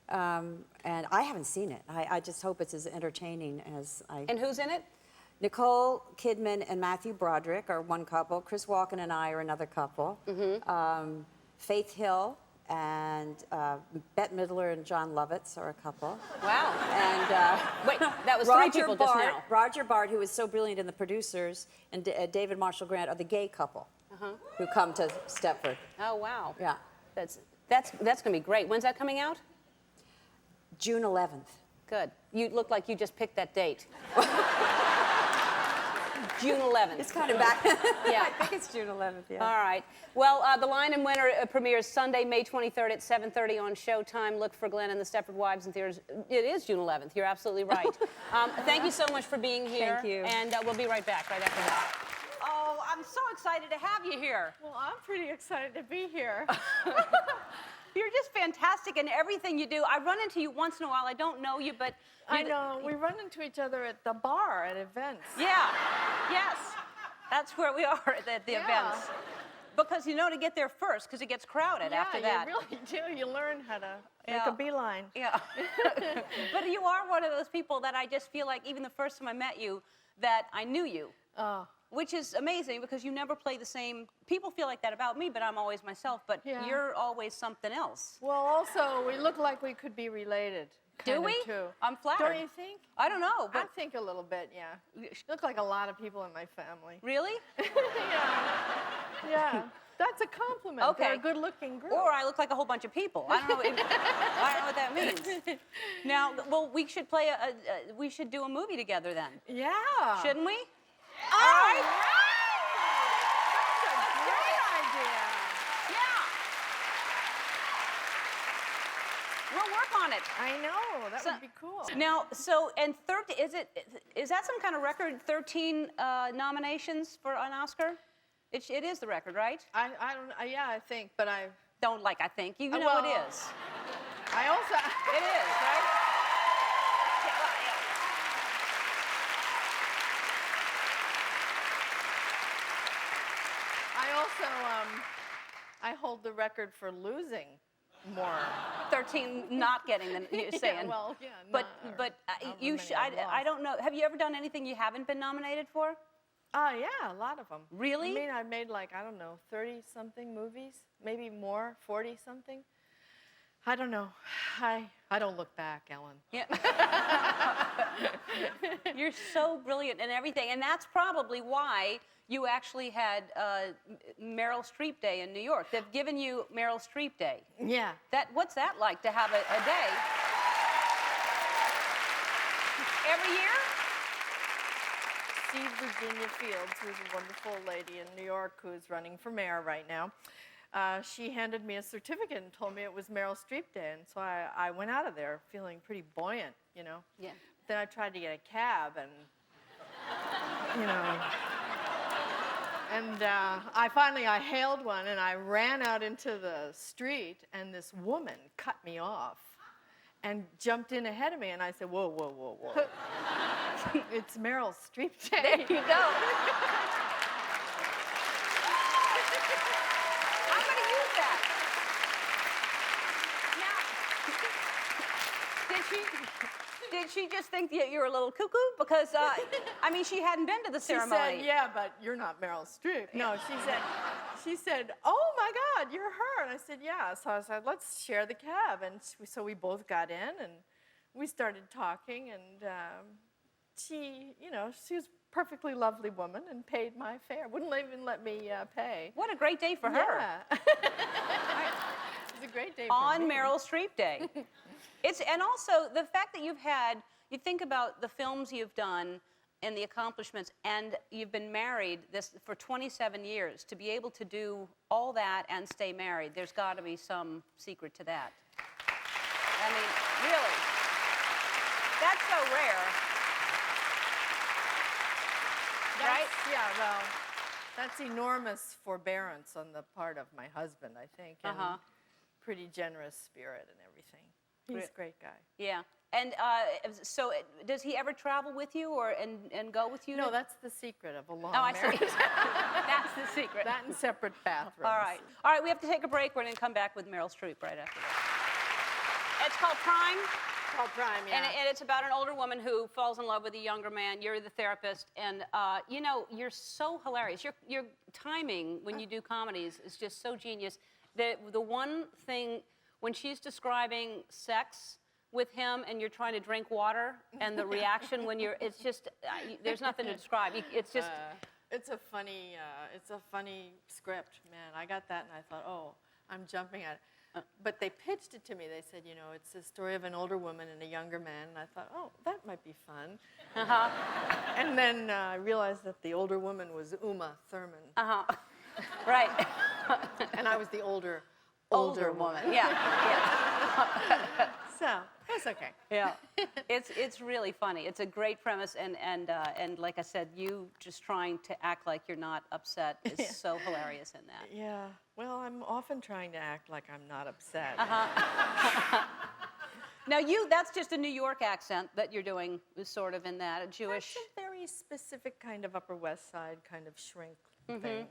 And I haven't seen it. I just hope it's as entertaining as I... And who's in it? Nicole Kidman and Matthew Broderick are one couple. Chris Walken and I are another couple. Faith Hill and Bette Midler and John Lovitz are a couple. Wow. And wait, that was three people just now. Roger Bart, who is so brilliant in The Producers, and David Marshall Grant are the gay couple who come to Stepford. Oh, wow. Yeah. That's going to be great. When's that coming out? June 11th. Good. You look like you just picked that date. June 11th. It's kind of back. Yeah. I think it's June 11th, yeah. All right. Well, The Lion and Winter premieres Sunday, May 23rd at 7:30 on Showtime. Look for Glenn and the Stepford Wives in theaters. It is June 11th. You're absolutely right. Thank you so much for being here. Thank you. And we'll be right back right after that. Oh, I'm so excited to have you here. Well, I'm pretty excited to be here. You're just fantastic in everything you do. I run into you once in a while. I don't know you, but I know. We run into each other at the bar at events. Yeah. Yes. That's where we are at the events. Because you know to get there first, because it gets crowded after that. Yeah, you really do. You learn how to make a beeline. Yeah. But you are one of those people that I just feel like, even the first time I met you, that I knew you. Oh. Which is amazing because you never play the same. People feel like that about me, but I'm always myself. But you're always something else. Well, also, we look like we could be related. Do we? Too. I'm flattered. Don't you think? I don't know, but I think a little bit, yeah. You look like a lot of people in my family. Really? Yeah. That's a compliment. Okay. They're a good-looking girl. Or I look like a whole bunch of people. I don't know. I don't know what that means. Now, well, we should play we should do a movie together then. Yeah. Shouldn't we? All right. That's a great idea. Yeah. We'll work on it. I know. That would be cool. Now, and 13, is that some kind of record? 13 nominations for an Oscar? It is the record, right? I don't. Yeah, I think, but I don't like. I think you know well, it is. I also. It is, right? I also I hold the record for losing more. 13 not getting them. You're saying. Yeah, well, yeah. But you should. I don't know. Have you ever done anything you haven't been nominated for? Yeah, a lot of them. Really? I mean, I made like, I don't know, 30-something movies, maybe more, 40-something. I don't know. I don't look back, Ellen. Yeah. You're so brilliant in everything, and that's probably why you actually had Meryl Streep Day in New York. They've given you Meryl Streep Day. Yeah. What's that like to have a day? Every year? Steve Virginia Fields, who's a wonderful lady in New York who's running for mayor right now, she handed me a certificate and told me it was Meryl Streep Day. And so I went out of there feeling pretty buoyant, you know. Yeah. Then I tried to get a cab and, you know. And I hailed one and I ran out into the street and this woman cut me off and jumped in ahead of me. And I said, whoa, whoa, whoa, whoa. It's Meryl Streep Day. There you go. I'm going to use that. Now, did she just think that you were a little cuckoo? Because, I mean, she hadn't been to the ceremony. She said, yeah, but you're not Meryl Streep. No, she said, oh my God, you're her. And I said, yeah. So I said, let's share the cab. And so we both got in and we started talking and she, you know, she was a perfectly lovely woman and paid my fare. Wouldn't even let me pay. What a great day for her. Yeah. It was a great day for me. On Meryl Streep Day. And also the fact that you think about the films you've done and the accomplishments, and you've been married for 27 years. To be able to do all that and stay married, there's got to be some secret to that. I mean, really. That's so rare. Right? Yeah, well, that's enormous forbearance on the part of my husband, I think, and pretty generous spirit and everything. He's a great guy. Yeah. And so does he ever travel with you and go with you? No, that's the secret of a long I marriage. see. That's the secret. That and separate bathrooms. All right. All right, we have to take a break. We're going to come back with Meryl Streep right after that. It's called Prime. Called Prime, yeah. And it's about an older woman who falls in love with a younger man. You're the therapist, and you know, you're so hilarious. Your timing when you do comedies is just so genius. The one thing when she's describing sex with him, and you're trying to drink water, and the reaction when it's just there's nothing to describe. It's just. It's a funny script, man. I got that, and I thought, oh, I'm jumping at it. But they pitched it to me. They said, you know, it's the story of an older woman and a younger man. And I thought, oh, that might be fun. And then I realized that the older woman was Uma Thurman. Right. And I was the older woman. Yeah. So It's okay. Yeah, it's really funny. It's a great premise, and like I said, you just trying to act like you're not upset is so hilarious in that. Yeah. Well, I'm often trying to act like I'm not upset. Now that's just a New York accent that you're doing, sort of in that, a Jewish. That's a very specific kind of Upper West Side kind of shrink thing.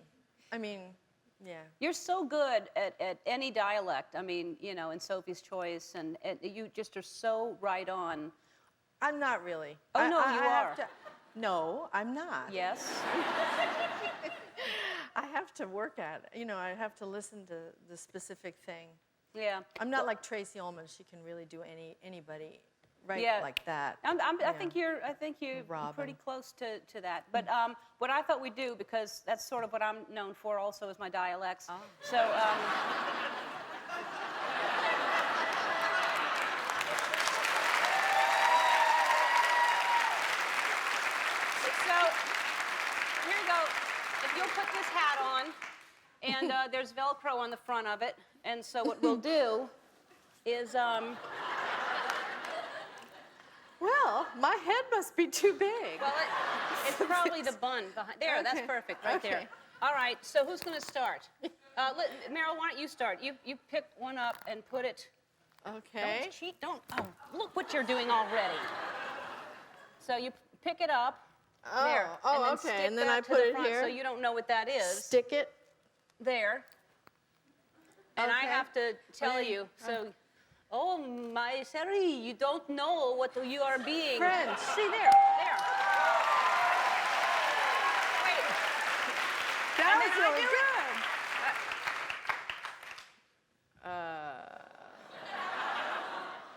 I mean, yeah. You're so good at any dialect. I mean, you know, in Sophie's Choice, and you just are so right on. I'm not really. Oh, no, you are. have to, no, I'm not. Yes. I have to work at it. You know, I have to listen to the specific thing. Yeah. I'm not like Tracy Ullman. She can really do anybody right like that. I think you're Robin. pretty close to that. But what I thought we'd do, because that's sort of what I'm known for also, is my dialects. Oh. So. So here you go. If you'll put this hat on, and there's Velcro on the front of it, and so what we'll do is. Well, my head must be too big. Well, it's probably the bun behind. There, Okay. that's perfect right there. All right, so who's going to start? Meryl, why don't you start? You pick one up and put it. Okay. Don't cheat. Don't. Oh, look what you're doing already. So you pick it up. Oh, there. oh, and then okay, stick and then that I to put the it front here. So you don't know what that is. Stick it. There. And I Okay. have to tell you. So. Oh, my Sari, you don't know what you are being. French. See there, there. Wait. That And was then I really do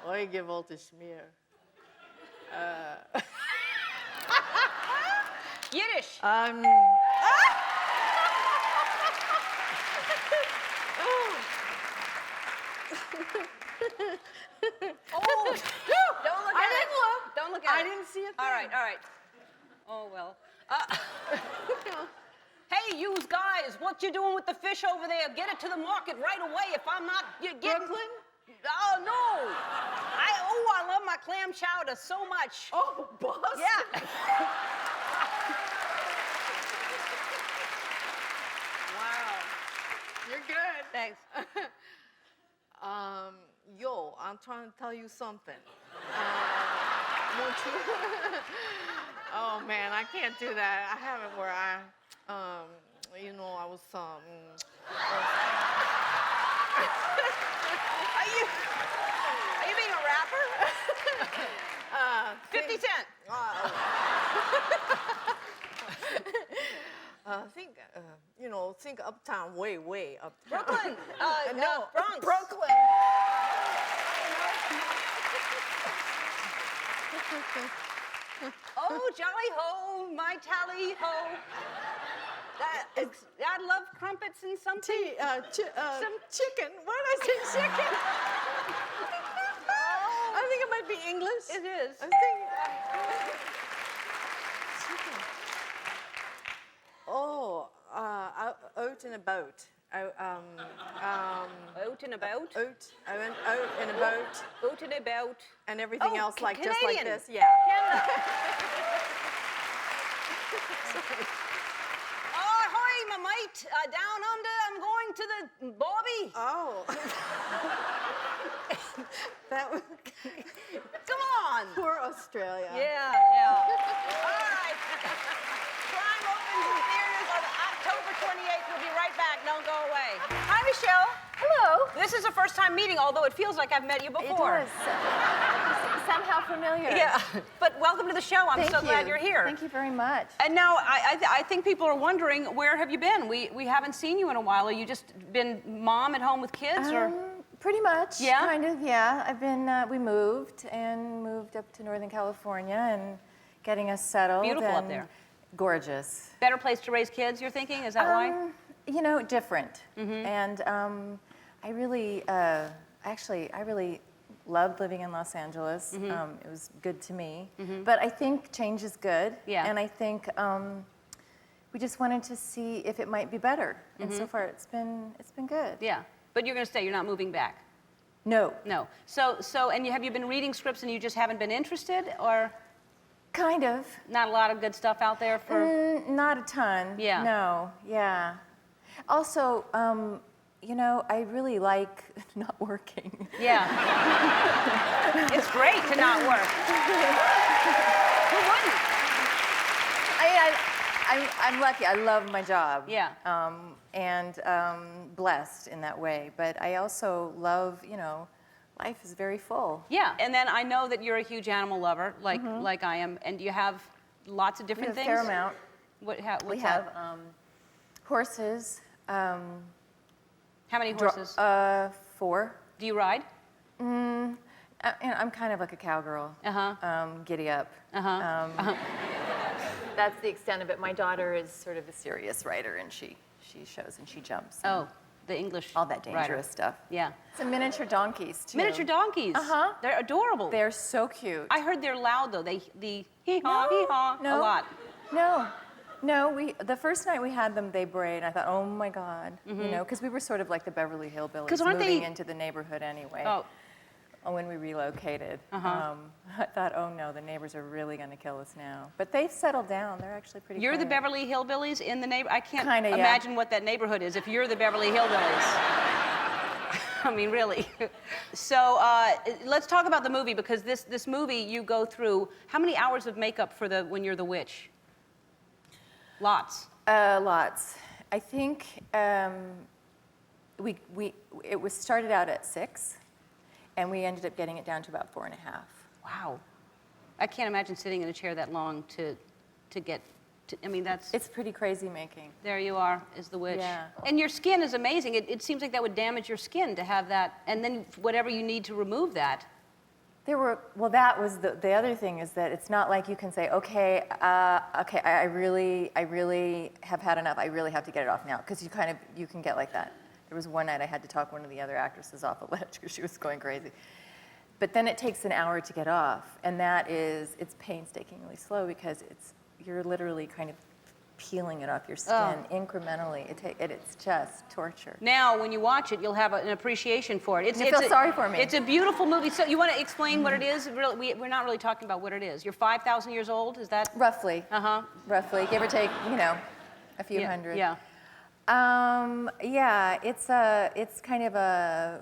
good. Oi, gewollte Schmier. Yiddish. Oh, don't look I at it. didn't look. Don't look at it. I didn't see it All there. right, all right. Oh, well. Hey, you guys, what you doing with the fish over there? Get it to the market right away. If I'm not getting... Brooklyn? Oh, no. I love my clam chowder so much. Oh, Boston? Yeah. Wow. You're good. Thanks. Yo, I'm trying to tell you something. Won't you? Oh man, I can't do that. I have it where I was Are you being a rapper? 50 Cent. Think uptown, way uptown. Brooklyn. No, Bronx. Brooklyn. Oh, jolly ho, my tally ho. I love crumpets and something. Some chicken. Why did I say chicken? I think it might be English. It is. I think. Chicken. Oh, out and about. Out and about? I went out and about. Out and about. And everything else like just like Canadian. this. Yeah. Canada. Oh, ahoy, my mate. Down under, I'm going to the Bobby. Oh. That was... Come on. Poor Australia. Yeah. All right. Crime opens in theaters on October 28th. We'll be right back. Don't go away. Hi, Michelle. Hello. This is a first-time meeting, although it feels like I've met you before. It does. Somehow familiar. Yeah, but welcome to the show. I'm so glad you're here. Thank you very much. And now, I think people are wondering, where have you been? We haven't seen you in a while. Have you just been mom at home with kids, or? Pretty much. Yeah? Kind of, yeah. I've been, we moved up to Northern California and getting us settled. Beautiful up and there. Gorgeous. Better place to raise kids, you're thinking? Is that why? You know, different. And I really, actually, I really loved living in Los Angeles. It was good to me. But I think change is good. Yeah. And I think we just wanted to see if it might be better. And so far, it's been good. Yeah, but you're going to stay. You're not moving back. No. No. So, and have you been reading scripts and you just haven't been interested, or? Kind of. Not a lot of good stuff out there for? Not a ton. Yeah. No, yeah. Also, you know, I really like not working. Yeah. It's great to not work. Who wouldn't? I'm lucky. I love my job. Yeah. And blessed in that way. But I also love, you know, life is very full. Yeah, and then I know that you're a huge animal lover, like I am, and you have lots of different things. A fair amount. What's we that? have horses. How many horses? 4. Do you ride? I'm kind of like a cowgirl. Giddy up. That's the extent of it. My daughter is sort of a serious rider, and she shows and she jumps. Oh, the English all that dangerous rider. stuff. Yeah. Some miniature donkeys too. Miniature donkeys. They're adorable. They're so cute. I heard they're loud though. The hee-haw, hee-haw a lot. No, the first night we had them, they brayed. I thought, oh my God, you know, because we were sort of like the Beverly Hillbillies moving into the neighborhood anyway. When we relocated. I thought, oh no, the neighbors are really going to kill us now. But they've settled down. They're actually pretty You're the quiet. Beverly Hillbillies in the neighborhood? I can't Kinda, yeah. imagine what that neighborhood is if you're the Beverly Hillbillies. I mean, really. So let's talk about the movie, because this movie you go through, how many hours of makeup for when you're the witch? Lots. Lots. I think it was started out at 6. And we ended up getting it down to about 4.5. Wow. I can't imagine sitting in a chair that long to get to, I mean, that's... It's pretty crazy making. There you are, as the witch. Yeah. And your skin is amazing. It seems like that would damage your skin to have that, and then whatever you need to remove that. Well, that was the other thing, is that it's not like you can say, okay, I really have had enough. I really have to get it off now, because you can get like that. There was one night I had to talk one of the other actresses off a ledge because she was going crazy. But then it takes an hour to get off, and it's painstakingly slow, because you're literally kind of peeling it off your skin incrementally. It's just torture. Now, when you watch it, you'll have an appreciation for it. You feel sorry for me. It's a beautiful movie. So you want to explain what it is? Really, we're not really talking about what it is. You're 5,000 years old, is that? Roughly. Roughly, give or take, you know, a few hundred. Yeah. Yeah, it's kind of a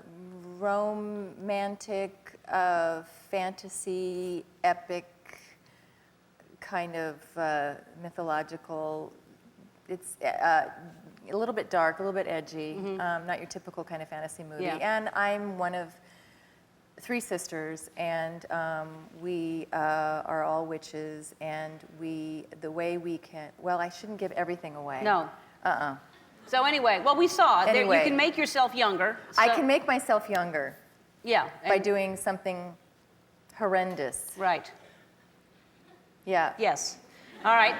romantic, fantasy, epic, kind of mythological. It's a little bit dark, a little bit edgy, not your typical kind of fantasy movie. Yeah. And I'm one of 3 sisters, and we are all witches, and the way we can, well, I shouldn't give everything away. No. So anyway, well, we saw that you can make yourself younger. I can make myself younger. Yeah. By doing something horrendous. Right. Yeah. Yes. All right.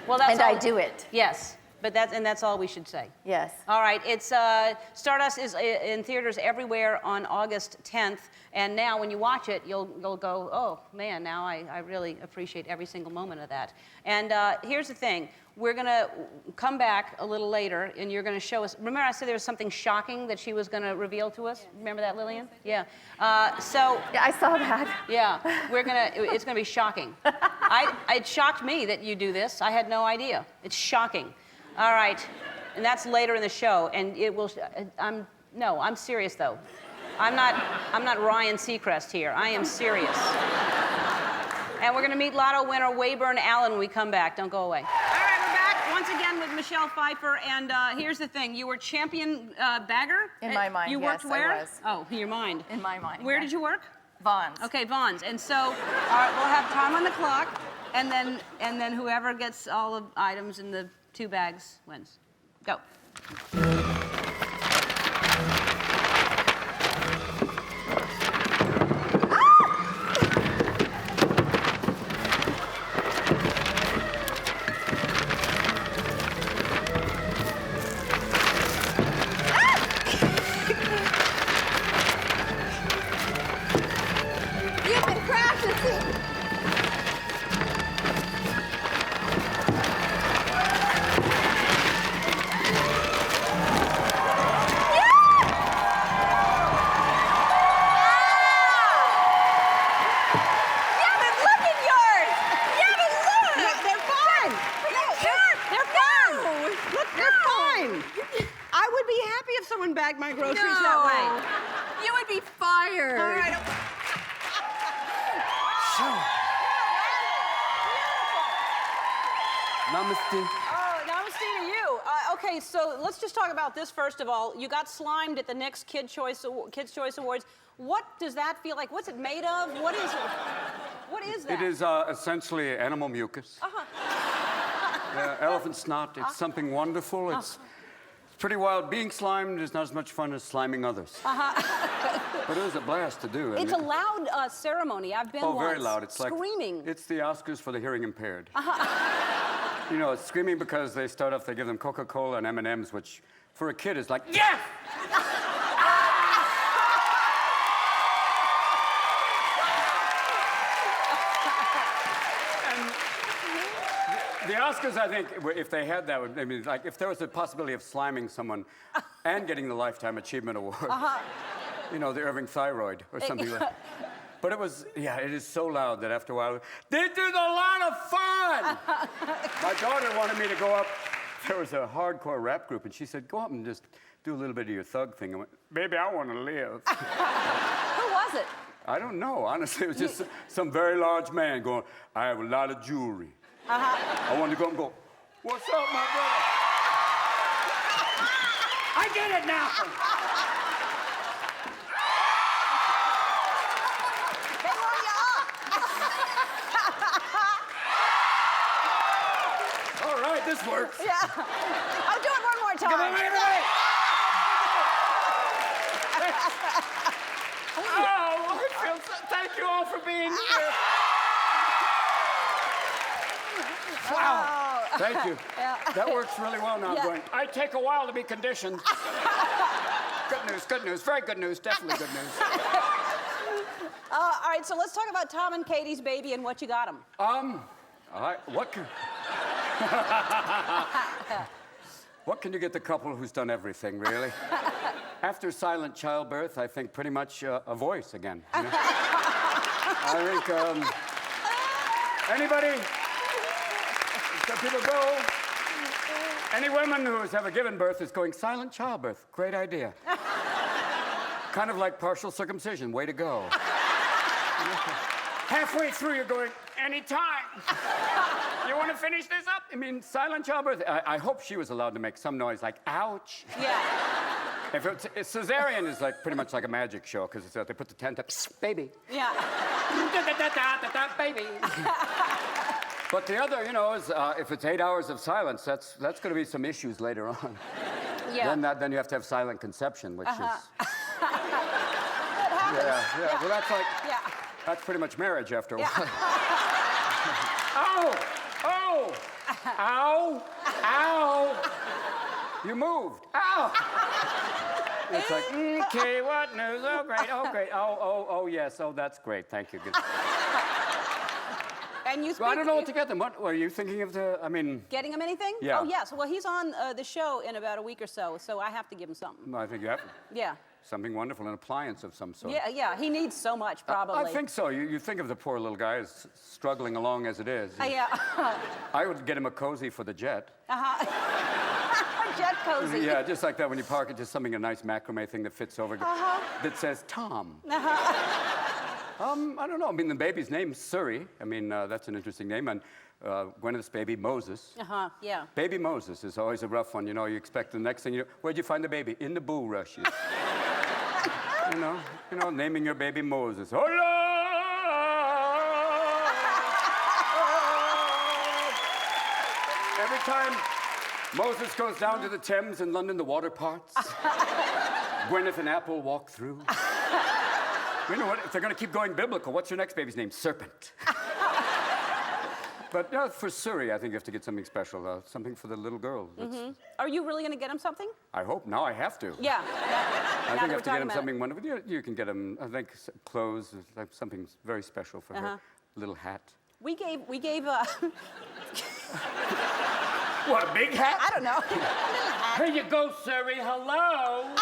Well, that's all. I do it. Yes. But that's all we should say. Yes. All right. It's Stardust is in theaters everywhere on August 10th, and now when you watch it, you'll go, oh man, now I really appreciate every single moment of that. And here's the thing: we're gonna come back a little later, and you're gonna show us. Remember, I said there was something shocking that she was gonna reveal to us. Remember that, Lillian? Yeah. So. Yeah, I saw that. Yeah. It's gonna be shocking. It shocked me that you do this. I had no idea. It's shocking. All right, and that's later in the show, and it will. I'm serious though. I'm not Ryan Seacrest here. I am serious. And we're gonna meet Lotto winner Wayburn Allen when we come back. Don't go away. All right, we're back once again with Michelle Pfeiffer, and here's the thing: you were champion bagger. In my mind, you worked yes, where? I was. Oh, in your mind. In my mind. Where did you work? Vaughn's. Okay, Vaughn's. And so, all right, we'll have time on the clock, and then whoever gets all the items in the 2 bags wins. Go. You've been practicing. someone bag my groceries that way. You would be fired. All right. Namaste. Oh, namaste to you. Okay, so let's just talk about this first of all. You got slimed at the next Kids' Choice Awards. What does that feel like? What's it made of? What is it? What is that? It is essentially animal mucus. Elephant snot. It's something wonderful. It's pretty wild. Being slimed is not as much fun as sliming others. But it was a blast to do. It's a loud ceremony. I've been once. Very loud. It's screaming. Like, it's the Oscars for the hearing impaired. You know, it's screaming because they start off, they give them Coca-Cola and M&Ms, which for a kid is like, yes! The Oscars, I think, if they had that, I mean, like, if there was a possibility of sliming someone and getting the Lifetime Achievement Award, you know, the Irving Thyroid or something like that. But it was, yeah, it is so loud that after a while, this is a lot of fun! My daughter wanted me to go up. There was a hardcore rap group, and she said, go up and just do a little bit of your thug thing. I went, baby, I want to live. Who was it? I don't know, honestly. It was just some very large man going, I have a lot of jewelry. I wanted to go and go, what's up, my brother? I get it now. They want you up. All right, this works. Yeah. I'll do it one more time. Come on, everybody. Oh, I feel so, thank you all for being here. Wow. Thank you. Yeah. That works really well now. Yeah. I'm going, I take a while to be conditioned. Good news, very good news, definitely good news. All right, so let's talk about Tom and Katie's baby and what you got them. What can you get the couple who's done everything, really? After silent childbirth, I think pretty much a voice again. You know? I think, anybody? Some people go. Any women who has ever given birth is going silent childbirth. Great idea. Kind of like partial circumcision. Way to go. Halfway through, you're going, anytime. You want to finish this up? I mean, silent childbirth. I hope she was allowed to make some noise like, ouch. Yeah. If it's cesarean is like pretty much like a magic show because they put the tent up, baby. Yeah. Baby. But the other, you know, is if it's 8 hours of silence, that's going to be some issues later on. Yeah. Then you have to have silent conception, which is. That happens. Yeah. Well, that's like. Yeah. That's pretty much marriage after a while. Ow! You moved. Ow! It's like, okay, what news? Oh, great. Oh, yes. Oh, that's great. Thank you. Good. And you Well, I don't know what to get them. What were you thinking of Getting him anything? Yeah. Oh, yes. Well, he's on the show in about a week or so I have to give him something. I think you have Yeah. something wonderful, an appliance of some sort. Yeah. He needs so much, probably. I think so. You think of the poor little guy as struggling along as it is. Yeah. I would get him a cozy for the jet. Jet cozy. Yeah, just like that when you park it, just a nice macrame thing that fits over that says Tom. I don't know. I mean, the baby's name's Suri. I mean, that's an interesting name. And Gwyneth's baby, Moses. Yeah. Baby Moses is always a rough one. You know, you expect the next thing where'd you find the baby? In the bulrushes. you know, naming your baby Moses. Oh, every time Moses goes down to the Thames in London, the water parts. Gwyneth and Apple walk through. You know what? If they're going to keep going biblical, what's your next baby's name? Serpent. But for Suri, I think you have to get something special, something for the little girl. Are you really going to get him something? I hope. Now I have to. Yeah. I think I have to get him something wonderful. You can get him, I think, clothes, like something very special for her. Little hat. We gave What, a big hat? I don't know. Here you go, Suri. Hello.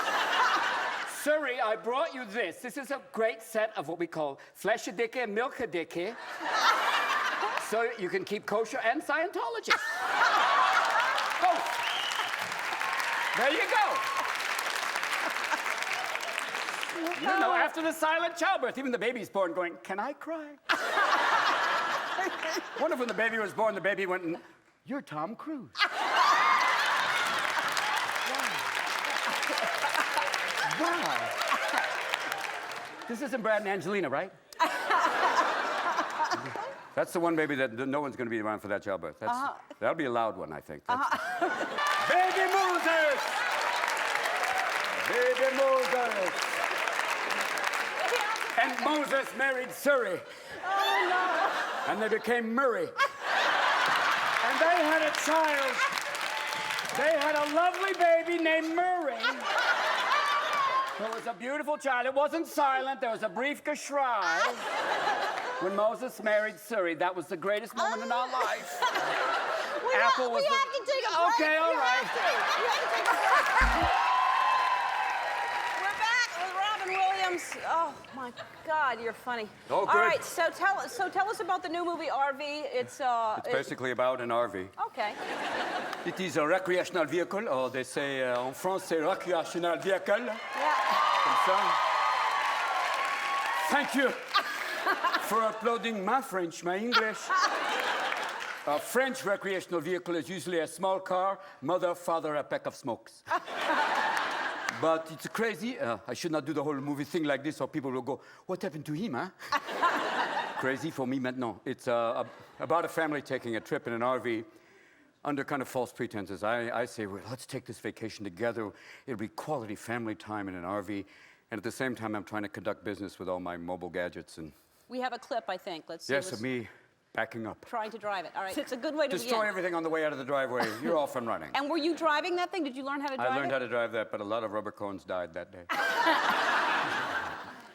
Suri, I brought you this. This is a great set of what we call flesh-a-dicky and milk-a-dicky. So you can keep kosher and Scientology. Both. There you go. You know, after the silent childbirth, even the baby's born going, can I cry? Wonder if when the baby was born, the baby went, you're Tom Cruise. Wow. This isn't Brad and Angelina, right? That's the one baby that no one's going to be around for that childbirth. That'll be a loud one, I think. Baby Moses! Baby Moses! And Moses married Suri. Oh, no. And they became Murray. And they had a child. They had a lovely baby named Murray. It was a beautiful child. It wasn't silent. There was a brief geschrei. When Moses married Suri, that was the greatest moment in our life. Apple was we have to take a break. Okay, all right. We have to take a break. We're back with Robin Williams. Oh my God, you're funny. Oh, good. All right, so tell us about the new movie RV. It's basically about an RV. Okay. It is a recreational vehicle, or they say en France, c'est recreational vehicle. Yeah. Comme ça. Thank you for applauding my French, my English. A French recreational vehicle is usually a small car, mother, father, a pack of smokes. But it's crazy. I should not do the whole movie thing like this, or people will go, what happened to him, huh? Crazy for me maintenant. It's about a family taking a trip in an RV under kind of false pretenses. I say, well, let's take this vacation together. It'll be quality family time in an RV. And at the same time, I'm trying to conduct business with all my mobile gadgets. And We have a clip, I think. Let's see. yes, of me backing up. Trying to drive it. All right. It's a good way to Destroy begin. everything on the way out of the driveway. You're off and running. And were you driving that thing? Did you learn how to drive it? I learned how to drive that, but a lot of rubber cones died that day.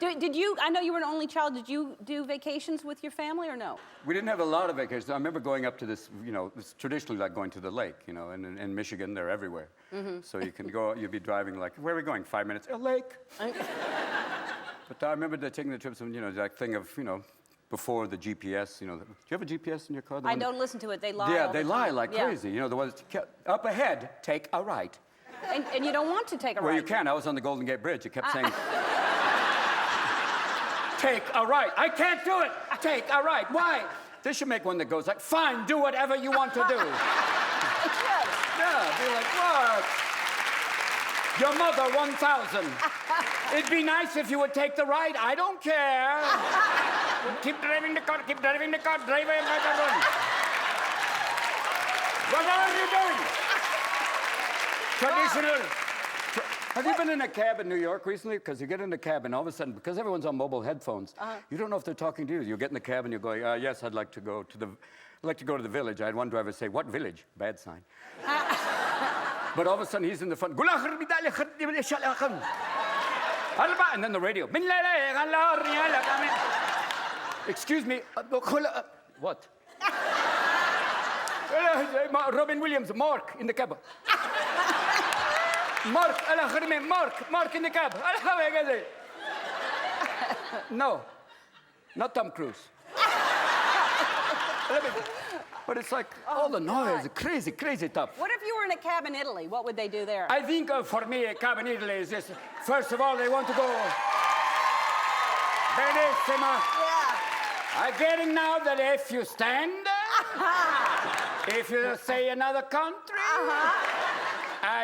Did you, I know you were an only child, did you do vacations with your family or no? We didn't have a lot of vacations. I remember going up to this, you know, it's traditionally like going to the lake, you know, and in Michigan, they're everywhere. Mhm. So you can go, you'd be driving like, where are we going? 5 minutes, a lake. But I remember taking the trips, and, you know, that thing of, you know, before the GPS, you know, do you have a GPS in your car? I don't listen to it, they lie Yeah, all they the lie time. like Yeah. crazy. You know, the ones, up ahead, take a right. And you don't want to take a Well, right. you can. I was on the Golden Gate Bridge. It kept saying, take a right. I can't do it. Take a right. Why? They should make one that goes like, fine, do whatever you want to do. It should. Yeah, be like, what? Your mother, 1,000. It'd be nice if you would take the right. I don't care. Keep driving the car, keep driving the car, drive it, run. What are you doing? Traditional. Have you been in a cab in New York recently? Because you get in a cab and all of a sudden, because everyone's on mobile headphones, you don't know if they're talking to you. You get in the cab and you're going, yes, I'd like to go to the village. I had one driver say, what village? Bad sign. But all of a sudden, he's in the front. And then the radio. Excuse me. What? Robin Williams, Mark in the cab. Mark in the cab. No, not Tom Cruise. But it's like all the noise, crazy, crazy tough. What if you were in a cab in Italy? What would they do there? I think for me, a cab in Italy is this. First of all, they want to go. Benissimo. Yeah. I'm getting now that if you stand, if you say another country,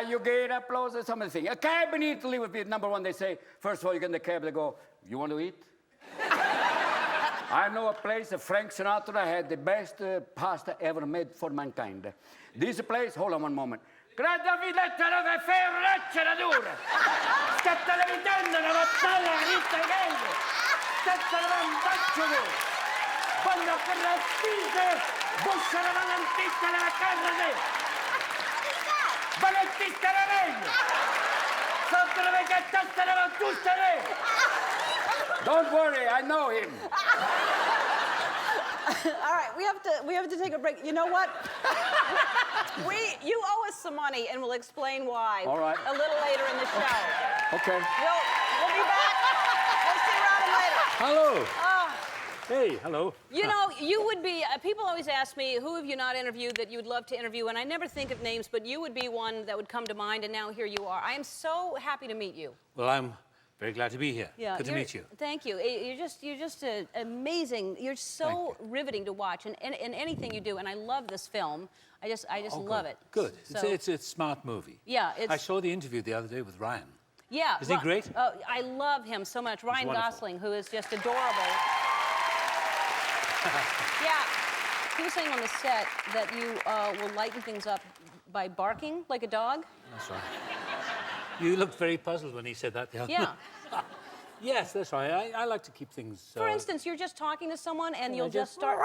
you get applause or something. A cab in Italy would be number one. They say, first of all, you get in the cab, they go, you want to eat? I know a place, Frank Sinatra had the best pasta ever made for mankind. This place, hold on one moment. Grada videtta dove ferrecce da dura. Scatta le vitende, la rottalla, la vita e gay. Scatta la bandaccio du. Quando per la spise, busca la valentista della casa de. Valentista da meglio. Sotto la vecchietta della tutte le. Don't worry, I know him. All right, we have to take a break. You know what? You owe us some money, and we'll explain why. All right. A little later in the show. Okay. We'll be back. We'll see Robin later. Hello. Oh, Hey, hello. you know, you would be. People always ask me, who have you not interviewed that you would love to interview? And I never think of names, but you would be one that would come to mind. And now here you are. I am so happy to meet you. Well, I'm Very glad to be here. Yeah, Good to meet you. Thank you. You're just amazing. You're so riveting to watch, and anything you do. And I love this film. I just love it. Good. So, It's a smart movie. Yeah, I saw the interview the other day with Ryan. Yeah. Isn't he great? I love him so much. Ryan wonderful. Gosling, who is just adorable. Yeah. He was saying on the set that you will lighten things up by barking like a dog. That's right. You looked very puzzled when he said that the other Yeah. Yes, that's right. I like to keep things... For instance, you're just talking to someone and you'll just start...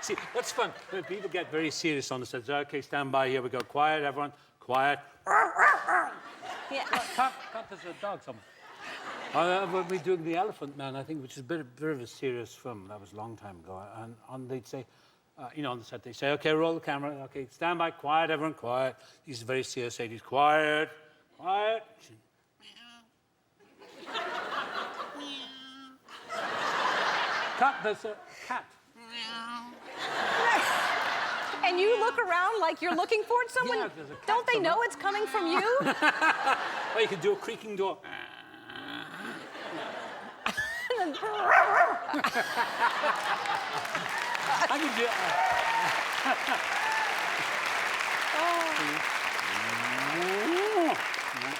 See, what's fun, when people get very serious on the set, okay, stand by, here we go, quiet, everyone, quiet. Yeah. Cut, there's a dog somewhere. When we do The Elephant Man, I think, which is a bit of a serious film, that was a long time ago, and they'd say, you know, on the set, they say, okay, roll the camera, okay, stand by, quiet, everyone, quiet. These very serious ladies, quiet, quiet. Cut, there's a cat. And you look around like you're looking for someone? Yeah, there's a cat Don't they somewhere. know it's coming from you? Or you could do a creaking door. I can do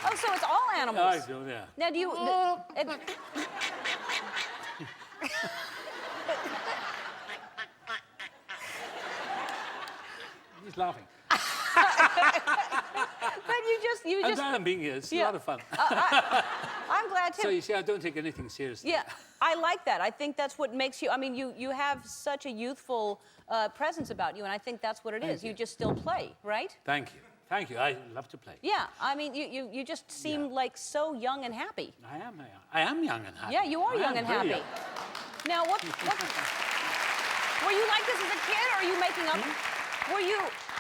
Oh, so it's all animals? I do, yeah. Now, do you... He's laughing. But you I'm just... glad I'm being here. It's a Yeah. lot of fun. I'm glad to... So you see, I don't take anything seriously. Yeah, I like that. I think that's what makes you... I mean, you have such a youthful presence about you, and I think that's what it is. You just still play, right? Thank you. Thank you. I love to play. Yeah, I mean, you just seem like so young and happy. I am young and happy. Yeah, you are I young am and very happy. young. Now, what were you like this as a kid, or are you making up?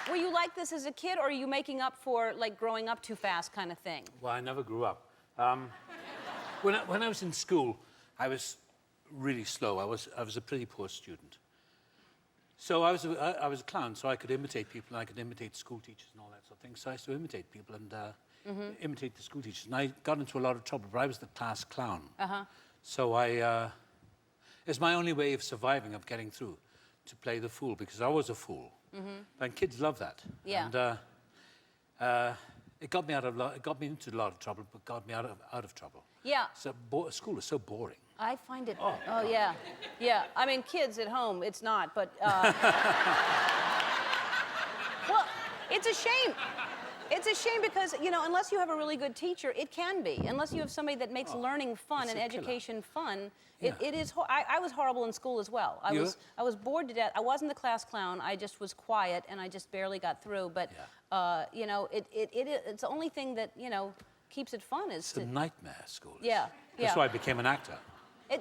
Were you like this as a kid, or are you making up for like growing up too fast kind of thing? Well, I never grew up. When I was in school, I was really slow. I was a pretty poor student. So I was a clown, so I could imitate people, and I could imitate school teachers and all that sort of thing. So I used to imitate people and imitate the school teachers. And I got into a lot of trouble, but I was the class clown. So it's my only way of surviving, of getting through, to play the fool, because I was a fool. And kids love that. Yeah. And it got me into a lot of trouble, but got me out of trouble. Yeah. So school is so boring. I find it... Oh, yeah. Yeah, I mean, kids at home, it's not, but... Well, it's a shame. It's a shame because, you know, unless you have a really good teacher, it can be. Unless you have somebody that makes learning fun and education fun, it is... I was horrible in school as well. I was bored to death. I wasn't the class clown. I just was quiet, and I just barely got through. But, you know, it's the only thing that, you know, keeps it fun is... It's a nightmare, school. Yeah. That's why I became an actor.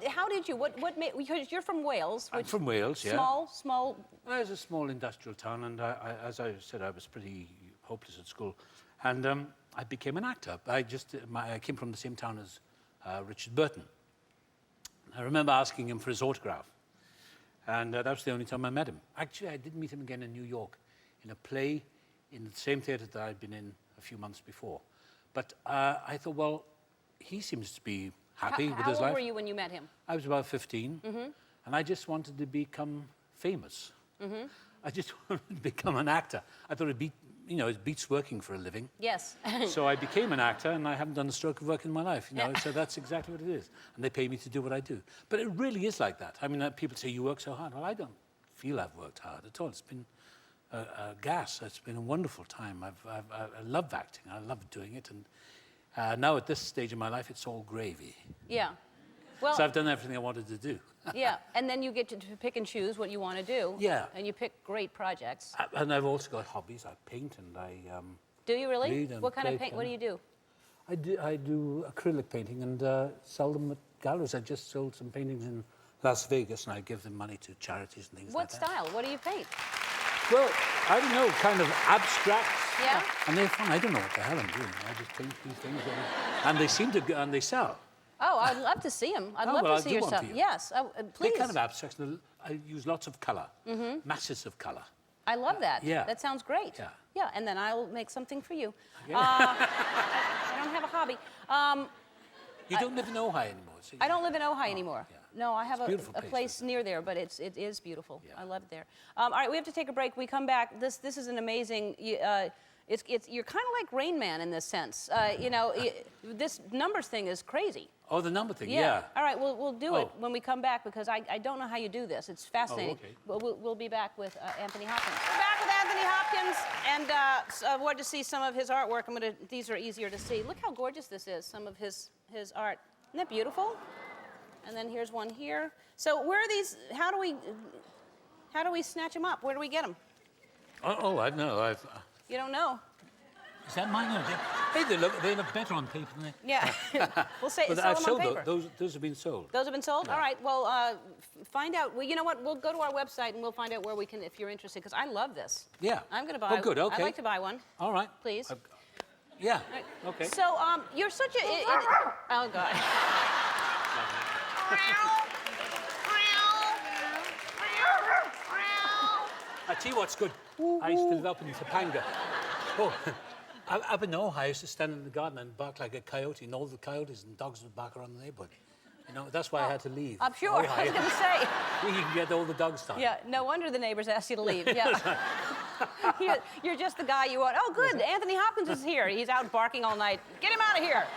How did you? What made? Because you're from Wales. I'm from Wales, yeah. Small. Well, it was a small industrial town, and as I said, I was pretty hopeless at school, and I became an actor. I came from the same town as Richard Burton. I remember asking him for his autograph, and that was the only time I met him. Actually, I did meet him again in New York, in a play in the same theatre that I'd been in a few months before. But I thought, well, he seems to be happy with his life. How old were you when you met him? I was about 15, and I just wanted to become famous. I just wanted to become an actor. I thought it beats working for a living. Yes. So I became an actor, and I haven't done a stroke of work in my life, you know, so that's exactly what it is. And they pay me to do what I do. But it really is like that. I mean, people say, you work so hard. Well, I don't feel I've worked hard at all. It's been a gas. It's been a wonderful time. I love acting. I love doing it. And now at this stage of my life, it's all gravy. Yeah. Well, so I've done everything I wanted to do. Yeah, and then you get to pick and choose what you want to do. Yeah. And you pick great projects. And I've also got hobbies. I paint and I do you really? read and what kind of play paint? What do you do? I do acrylic painting and sell them at galleries. I just sold some paintings in Las Vegas, and I give them money to charities and things like that. What style? What do you paint? Well, I don't know, kind of abstracts. Yeah. And they're fun. I don't know what the hell I'm doing. I just paint these things, and they seem to, and they sell. Oh, I'd love to see them. I'd Oh, love well, to I'll see do your one stuff. for you. Yes, please. They're kind of abstract. And I use lots of color, masses of color. I love that. yeah. That sounds great. Yeah. Yeah, and then I'll make something for you. Okay. I don't have a hobby. You don't live in Ojai anymore, so I don't live in Ojai anymore. No, I have It's a beautiful a place, place near there, but it is beautiful. I love it there. All right, we have to take a break. We come back. This is an amazing. You're kind of like Rain Man in this sense. You know, this numbers thing is crazy. Oh, the number thing, yeah. All right, we'll do it when we come back because I don't know how you do this. It's fascinating. okay. But we'll be back with Anthony Hopkins. We're back with Anthony Hopkins, and I wanted to see some of his artwork. These are easier to see. Look how gorgeous this is. Some of his art. Isn't that beautiful? And then here's one here. So where are these? How do we snatch them up? Where do we get them? Oh, I know. You don't know. Is that mine? No, hey, they look better on paper than they. Yeah. We'll say But sell I've them sold on paper. those have been sold. Those have been sold? Yeah. All right. Well, find out. Well, you know what? We'll go to our website and we'll find out where we can, if you're interested, because I love this. Yeah. I'm going to buy. Oh, good. Okay. I'd like to buy one. All right. Please. Yeah. Right. Okay. So, you're such a. Oh God. I tell you what's good. I used to live up in Topanga. Oh, up in Ojai, I used to stand in the garden and bark like a coyote, and all the coyotes and dogs would bark around the neighborhood. You know, that's why I had to leave. I'm sure. I was going to say. You can get all the dogs started. Yeah. No wonder the neighbors asked you to leave. Yeah. You're just the guy you want. Oh, good. Anthony Hopkins is here. He's out barking all night. Get him out of here.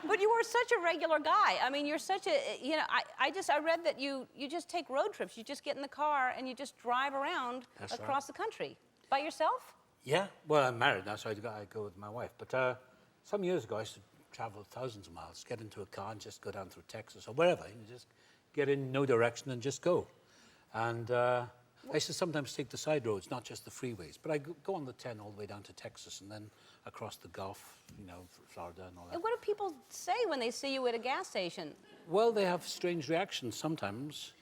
But you were such a regular guy. I mean, you're such a, you know, I read that you just take road trips. You just get in the car and you just drive around across the country. By yourself? Yeah. Well, I'm married now, so I go with my wife. But some years ago, I used to travel thousands of miles, get into a car and just go down through Texas or wherever. You just get in no direction and just go. And I used to sometimes take the side roads, not just the freeways. But I go on the 10 all the way down to Texas and then across the Gulf, you know, Florida and all that. And what do people say when they see you at a gas station? Well, they have strange reactions sometimes.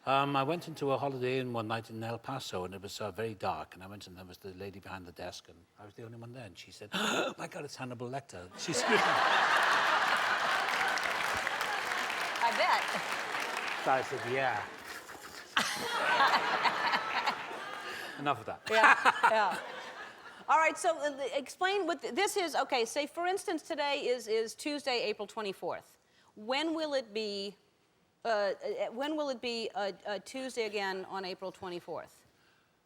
I went into a Holiday Inn one night in El Paso, and it was very dark. And I went in, and there was the lady behind the desk, and I was the only one there. And she said, "Oh my God, it's Hannibal Lecter." She screamed. I bet. So I said, "Yeah." Enough of that. Yeah, yeah. All right, so explain what this is. Okay, say for instance, today is Tuesday, April 24th. When will it be? When will it be Tuesday again on April 24th?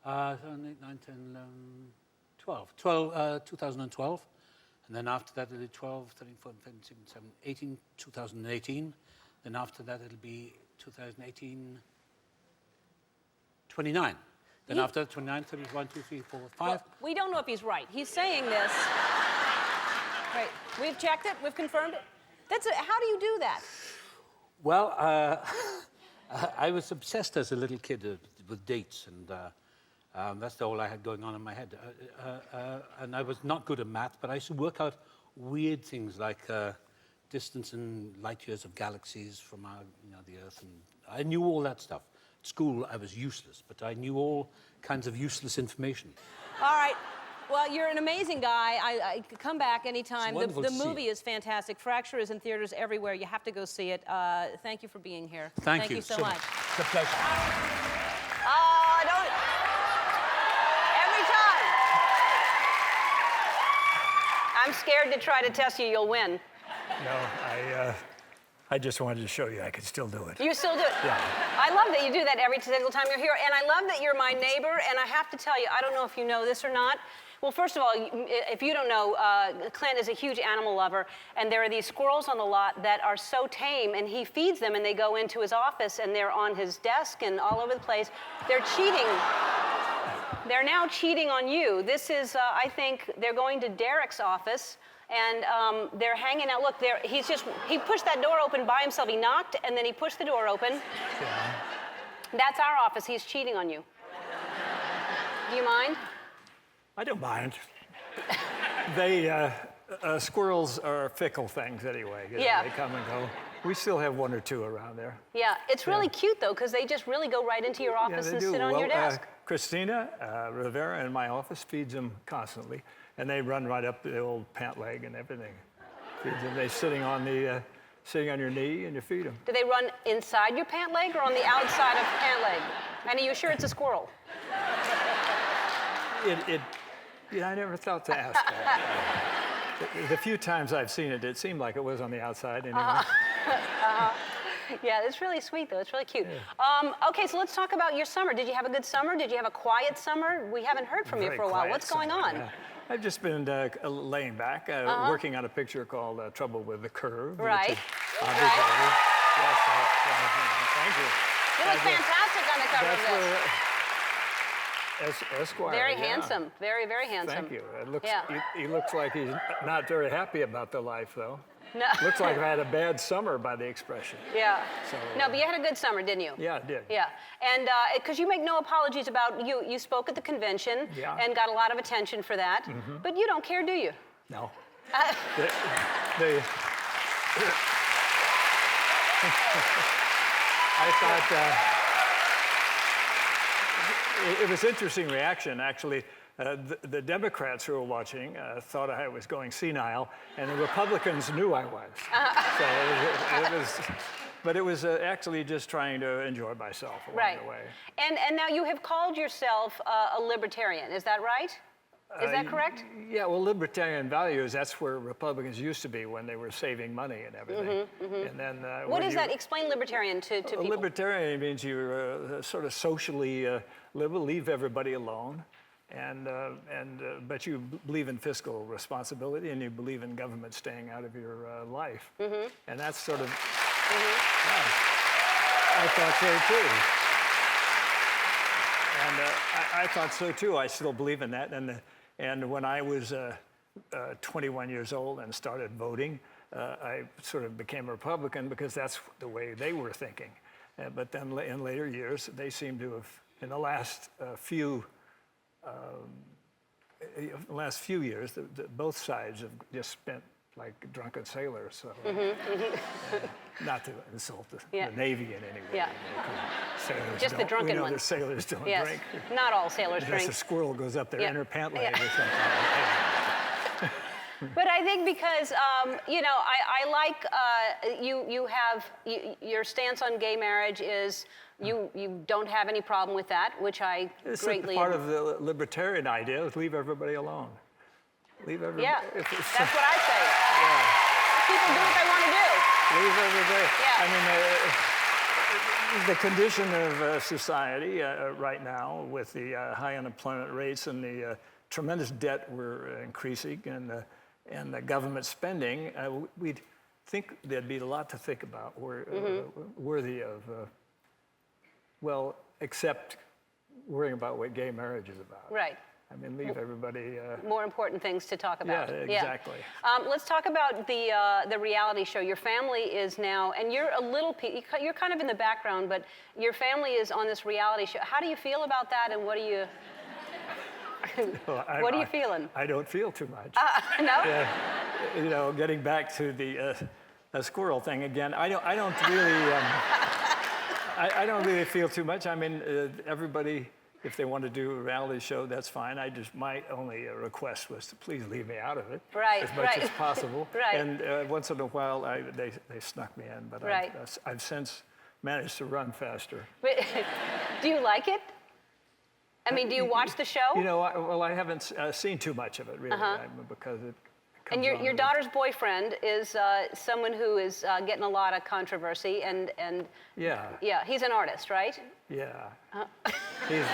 7, 8, 9, 10, 11, 12. 2012. And then after that, it'll be 12, 13, 14, 15, 16, 17, 18, 2018. Then after that, it'll be 2018, 29. Then after 29, 31, 2, 3, 4, 5. Well, we don't know if he's right. He's saying this. Right. We've checked it. We've confirmed it. How do you do that? Well, I was obsessed as a little kid with dates, and that's all I had going on in my head. And I was not good at math, but I used to work out weird things like distance in light years of galaxies from the Earth, and I knew all that stuff. At school, I was useless, but I knew all kinds of useless information. All right. Well, you're an amazing guy. I come back anytime. The see movie is fantastic. Fracture is in theaters everywhere. You have to go see it. Thank you for being here. Thank you so much. It's a pleasure. Don't. Every time. I'm scared to try to test you. You'll win. No, I just wanted to show you I could still do it. You still do it? Yeah. I love that you do that every single time you're here. And I love that you're my neighbor. And I have to tell you, I don't know if you know this or not. Well, first of all, if you don't know, Clint is a huge animal lover. And there are these squirrels on the lot that are so tame. And he feeds them, and they go into his office, and they're on his desk and all over the place. They're cheating. They're now cheating on you. This is, I think, they're going to Derek's office. And they're hanging out. Look, he pushed that door open by himself. He knocked, and then he pushed the door open. Yeah. That's our office. He's cheating on you. Do you mind? I don't mind. Squirrels are fickle things anyway. You know, Yeah. They come and go. We still have one or two around there. Yeah, it's really cute, though, because they just really go right into your office Yeah, they and do. sit on your desk. Christina Rivera in my office feeds them constantly, and they run right up the old pant leg and everything. They're sitting on your knee and you feed them. Do they run inside your pant leg or on the outside of pant leg? And are you sure it's a squirrel? I never thought to ask that. The few times I've seen it, it seemed like it was on the outside anyway. Yeah, it's really sweet, though. It's really cute. Okay, so let's talk about your summer. Did you have a good summer? Did you have a quiet summer? We haven't heard from you for a while. What's going on? Yeah. I've just been laying back, working on a picture called Trouble with the Curve. Right. Yes, thank you. You look fantastic on the cover of this. Esquire. Very handsome. Very, very handsome. Thank you. He looks like he's not very happy about the life, though. No. Looks like I've had a bad summer by the expression. Yeah. So, no, but you had a good summer, didn't you? Yeah, I did. Yeah. And because you make no apologies about you spoke at the convention and got a lot of attention for that. Mm-hmm. But you don't care, do you? No. I thought it was interesting reaction, actually. The Democrats who were watching thought I was going senile, and the Republicans knew I was. But it was actually just trying to enjoy myself along the way. And now you have called yourself a libertarian, is that right? Is that correct? Yeah, well, libertarian values, that's where Republicans used to be when they were saving money and everything. And then, what is that? Explain libertarian to people. Libertarian means you're sort of socially liberal, leave everybody alone. But you believe in fiscal responsibility and you believe in government staying out of your life. And that's sort of, I thought so too. And I thought so too. I still believe in that. And when I was 21 years old and started voting, I sort of became a Republican because that's the way they were thinking. But then in later years, they seem to have, in the last few years, both sides have just spent like drunken sailors. So, not to insult the Navy in any way. Yeah. Just the drunken ones. The sailors don't drink. Not all sailors drink. Unless a squirrel goes up their inner pant leg or something. But I think because, I like your stance on gay marriage is you don't have any problem with that, which I greatly... Part of the libertarian idea is leave everybody alone. Leave everybody... Yeah, that's what I say. Yeah. People do what they want to do. Leave everybody... Yeah. I mean, the condition of society right now with the high unemployment rates and the tremendous debt we're increasing and the government spending, we'd think there'd be a lot to think about worthy of, except worrying about what gay marriage is about. Right. I mean, leave everybody... more important things to talk about. Yeah, exactly. Let's talk about the reality show. Your family is now, and you're you're kind of in the background, but your family is on this reality show. How do you feel about that, and what do you... What are you feeling? I don't feel too much. No? Getting back to the squirrel thing again, I don't really... I don't really feel too much. I mean, everybody, if they want to do a reality show, that's fine. My only request was to please leave me out of it as much as possible. And once in a while, they snuck me in, but I've since managed to run faster. But, do you like it? I mean, do you watch the show? I haven't seen too much of it, really, because it comes And your daughter's boyfriend is someone who is getting a lot of controversy, and yeah, he's an artist, right? Yeah. He's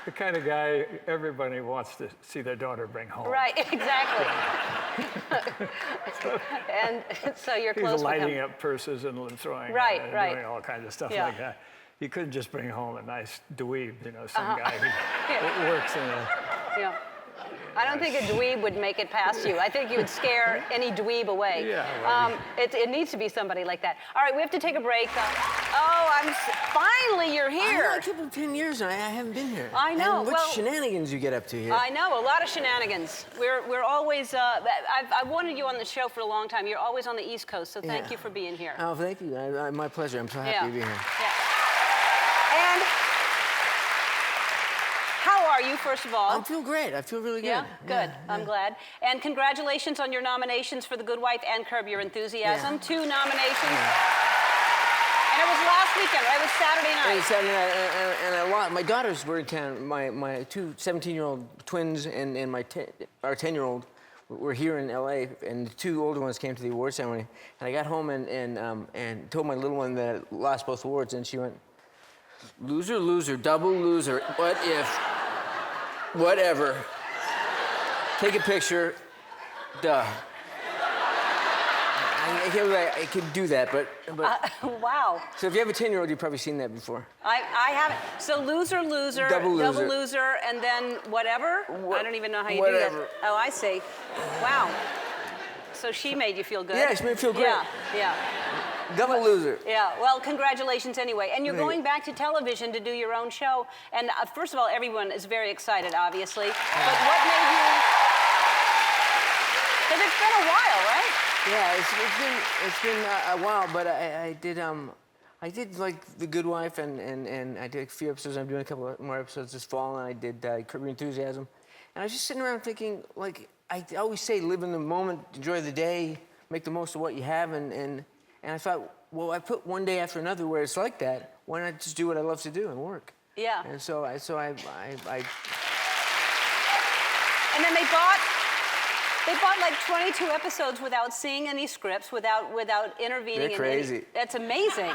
the kind of guy everybody wants to see their daughter bring home. Right, exactly. And so you're close with him. He's lighting up purses and throwing, doing all kinds of stuff like that. You couldn't just bring home a nice dweeb, some guy who works in a... Yeah. I don't think a dweeb would make it past you. I think you would scare any dweeb away. Yeah, well, it needs to be somebody like that. All right, we have to take a break. Finally you're here. I keep 10 years and I haven't been here. I know. And what shenanigans you get up to here? I know, a lot of shenanigans. We're always, I've wanted you on the show for a long time. You're always on the East Coast, so thank you for being here. Oh, thank you. My pleasure. I'm so happy to be here. Yeah. how are you, first of all? I feel great. I feel really good. Yeah, good. I'm glad. And congratulations on your nominations for The Good Wife and Curb Your Enthusiasm. Yeah. 2 nominations. And it was last weekend, right? It was Saturday night. It was Saturday night, and a lot. My daughters were in town. My 2 17-year-old twins and our 10-year-old were here in L.A. and the 2 older ones came to the award ceremony. And I got home and told my little one that I lost both awards, and she went, "Loser, loser, double loser. What if? Whatever. Take a picture. Duh." I can't believe I could do that, but wow. So if you have a 10-year-old, you've probably seen that before. I haven't. So loser, loser, Double loser. and then whatever? I don't even know how you whatever. do that. Oh, I see. Wow. So she made you feel good? Yeah, she made me feel great. Yeah. Double loser. Yeah, well, congratulations anyway. And you're Thank going you. back to television to do your own show. And first of all, everyone is very excited, obviously. But what made you... Because it's been a while, right? Yeah, it's been a while, but I did like The Good Wife, and I did a few episodes. I'm doing a couple more episodes this fall, and I did Curb Your Enthusiasm. And I was just sitting around thinking, like, I always say, live in the moment, enjoy the day, make the most of what you have, and I thought, well, I put one day after another where it's like that. Why not just do what I love to do and work? Yeah. And so I And then they bought like 22 episodes without seeing any scripts, without intervening. They're crazy. That's amazing.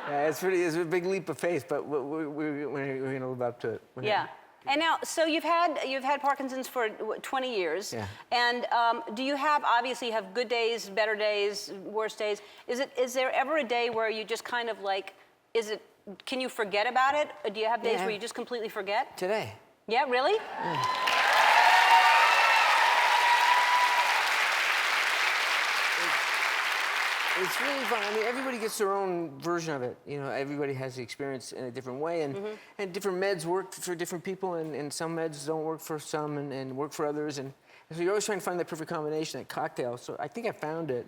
Yeah, it's a big leap of faith, but we're going to live up to it. Yeah. And now, so you've had Parkinson's for 20 years. Yeah. And do you obviously you have good days, better days, worse days. Is there ever a day where you just kind of like, can you forget about it? Or do you have days where you just completely forget? Today. Yeah, really? It's really fun. I mean, everybody gets their own version of it. You know, everybody has the experience in a different way, and different meds work for different people, and some meds don't work for some and work for others, and so you're always trying to find that perfect combination, that cocktail. So I think I found it,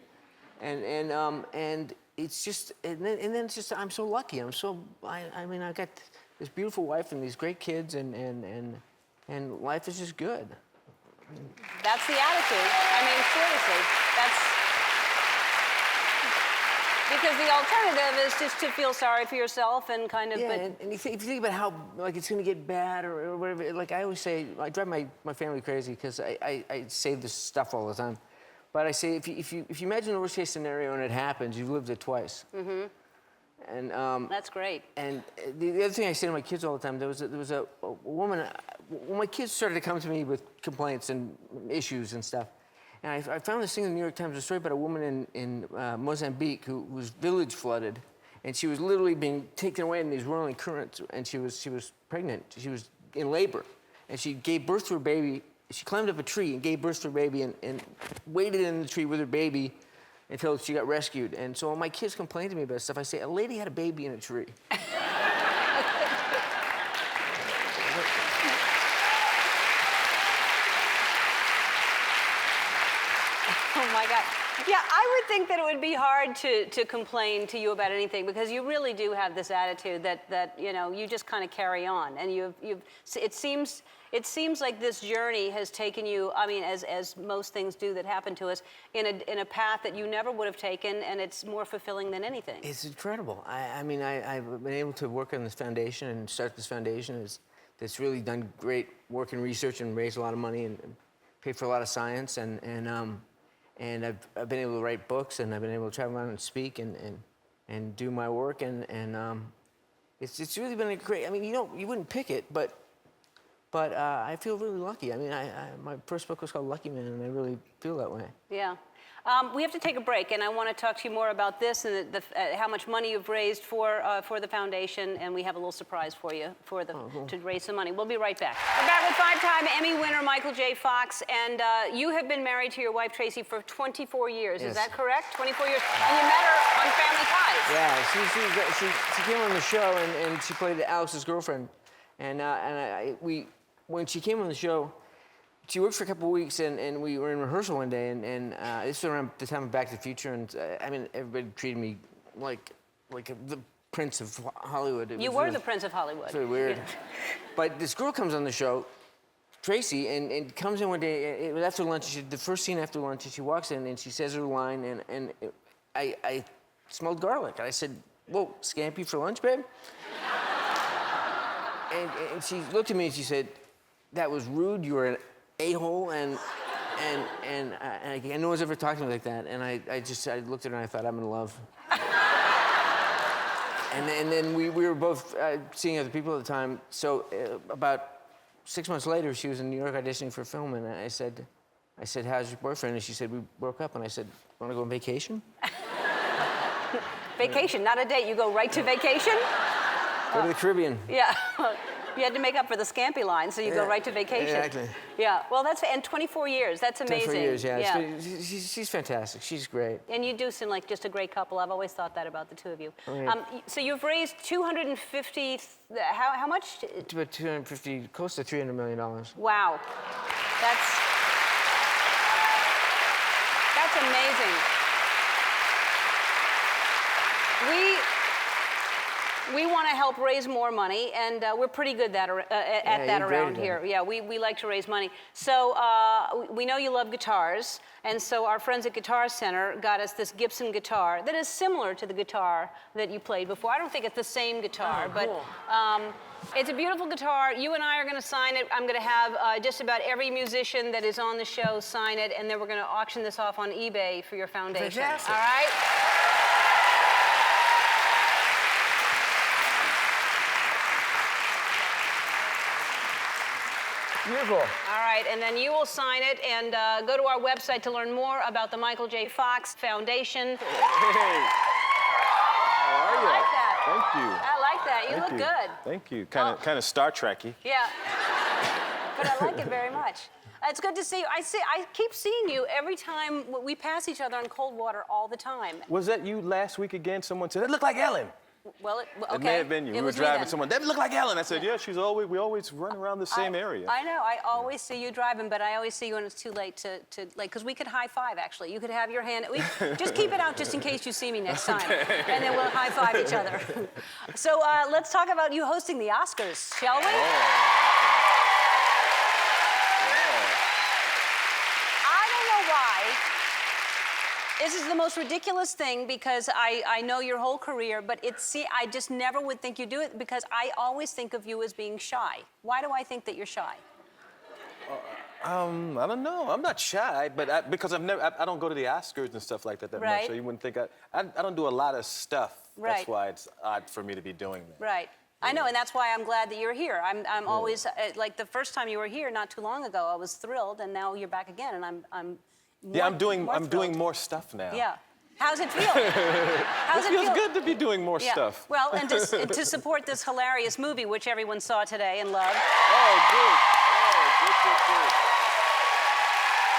and it's just, and then it's just, I'm so lucky. I mean, I got this beautiful wife and these great kids, and life is just good. That's the attitude. I mean, seriously, because the alternative is just to feel sorry for yourself and kind of... Yeah, and if you think about how, like, it's going to get bad or whatever, like I always say, I drive my family crazy because I say this stuff all the time. But I say, if you imagine the worst case scenario and it happens, you've lived it twice. Mm-hmm. And that's great. And the other thing I say to my kids all the time, there was a woman, when my kids started to come to me with complaints and issues and stuff, and I found this thing in the New York Times, a story about a woman in Mozambique whose village flooded, and she was literally being taken away in these whirling currents, and she was pregnant. She was in labor, and she gave birth to her baby. She climbed up a tree and gave birth to her baby and waited in the tree with her baby until she got rescued. And so when my kids complain to me about stuff, I say, a lady had a baby in a tree. Oh my God. Yeah, I would think that it would be hard to complain to you about anything because you really do have this attitude that you know, you just kind of carry on, and it seems like this journey has taken you, I mean, as most things do that happen to us, in a path that you never would have taken, and it's more fulfilling than anything. It's incredible. I mean, I've been able to work on this foundation and start this foundation that's really done great work and research and raised a lot of money and paid for a lot of science, and I've been able to write books, and I've been able to travel around and speak and do my work, and it's really been a great. I mean, you wouldn't pick it, but I feel really lucky. I mean, my first book was called Lucky Man, and I really feel that way. Yeah. We have to take a break, and I want to talk to you more about this and how much money you've raised for the foundation, and we have a little surprise for you to raise some money. We'll be right back. We're back with 5-time Emmy winner Michael J. Fox, and you have been married to your wife Tracy for 24 years. Yes. Is that correct? 24 years, and you met her on Family Ties. Yeah, she came on the show, and she played Alex's girlfriend, and when she came on the show. She worked for a couple of weeks, and we were in rehearsal one day, and this was around the time of Back to the Future, and I mean, everybody treated me like the Prince of Hollywood. You were the Prince of Hollywood. It's really weird. Yeah. But this girl comes on the show, Tracy, and comes in one day, it was after lunch, the first scene after lunch, and she walks in and she says her line, and I smelled garlic. And I said, whoa, scampi for lunch, babe? and she looked at me and she said, that was rude, you were an a-hole, and no one's ever talked to me like that. And I looked at her and I thought, I'm in love. and then we were both seeing other people at the time. So about 6 months later, she was in New York auditioning for a film, and I said, how's your boyfriend? And she said, we broke up. And I said, want to go on vacation? Vacation, not a date. You go right to vacation? Go to the Caribbean. Yeah. You had to make up for the scampi line, so you go right to vacation. Exactly. Yeah. Well, and 24 years. That's amazing. 24 years, yeah. She's fantastic. She's great. And you do seem like just a great couple. I've always thought that about the two of you. Oh, yeah. So you've raised 250. How much? It's about 250, close to $300 million. Wow. That's amazing. We want to help raise more money, and we're pretty good at that around here. Yeah, we like to raise money. So we know you love guitars, and so our friends at Guitar Center got us this Gibson guitar that is similar to the guitar that you played before. I don't think it's the same guitar, but it's a beautiful guitar. You and I are going to sign it. I'm going to have just about every musician that is on the show sign it, and then we're going to auction this off on eBay for your foundation. Fantastic. All right? Beautiful. All right, and then you will sign it and go to our website to learn more about the Michael J. Fox Foundation. Hey, how are you? I like that. Thank you. I like that. You Thank look you. good. Thank you. Kind of Star Trek-y. Yeah. But I like it very much. It's good to see you. I keep seeing you every time we pass each other on Coldwater all the time. Was that you last week again? Someone said, it looked like Ellen. Well, okay. It may have been you. It We were was me driving then. someone. That looked like Ellen. I said, yeah, we always run around the same area. I know. I always see you driving, but I always see you when it's too late to because we could high five, actually. You could have your hand. Just keep it out just in case you see me next time. Okay. And then we'll high five each other. So let's talk about you hosting the Oscars, shall we? I don't know why. This is the most ridiculous thing because I know your whole career, but I just never would think you'd do it because I always think of you as being shy. Why do I think that you're shy? I don't know. I'm not shy, but because I don't go to the Oscars and stuff like that much, Right. so you wouldn't think I don't do a lot of stuff. Right. That's why it's odd for me to be doing that. Right. I know, and that's why I'm glad that you're here. I'm always like the first time you were here not too long ago, I was thrilled, and now you're back again, and I'm I'm doing thrilled. more stuff now. Yeah. How's it feel? How's It feels good to be doing more Yeah. stuff. Well, and to support this hilarious movie, which everyone saw today and loved. Oh, good. Good.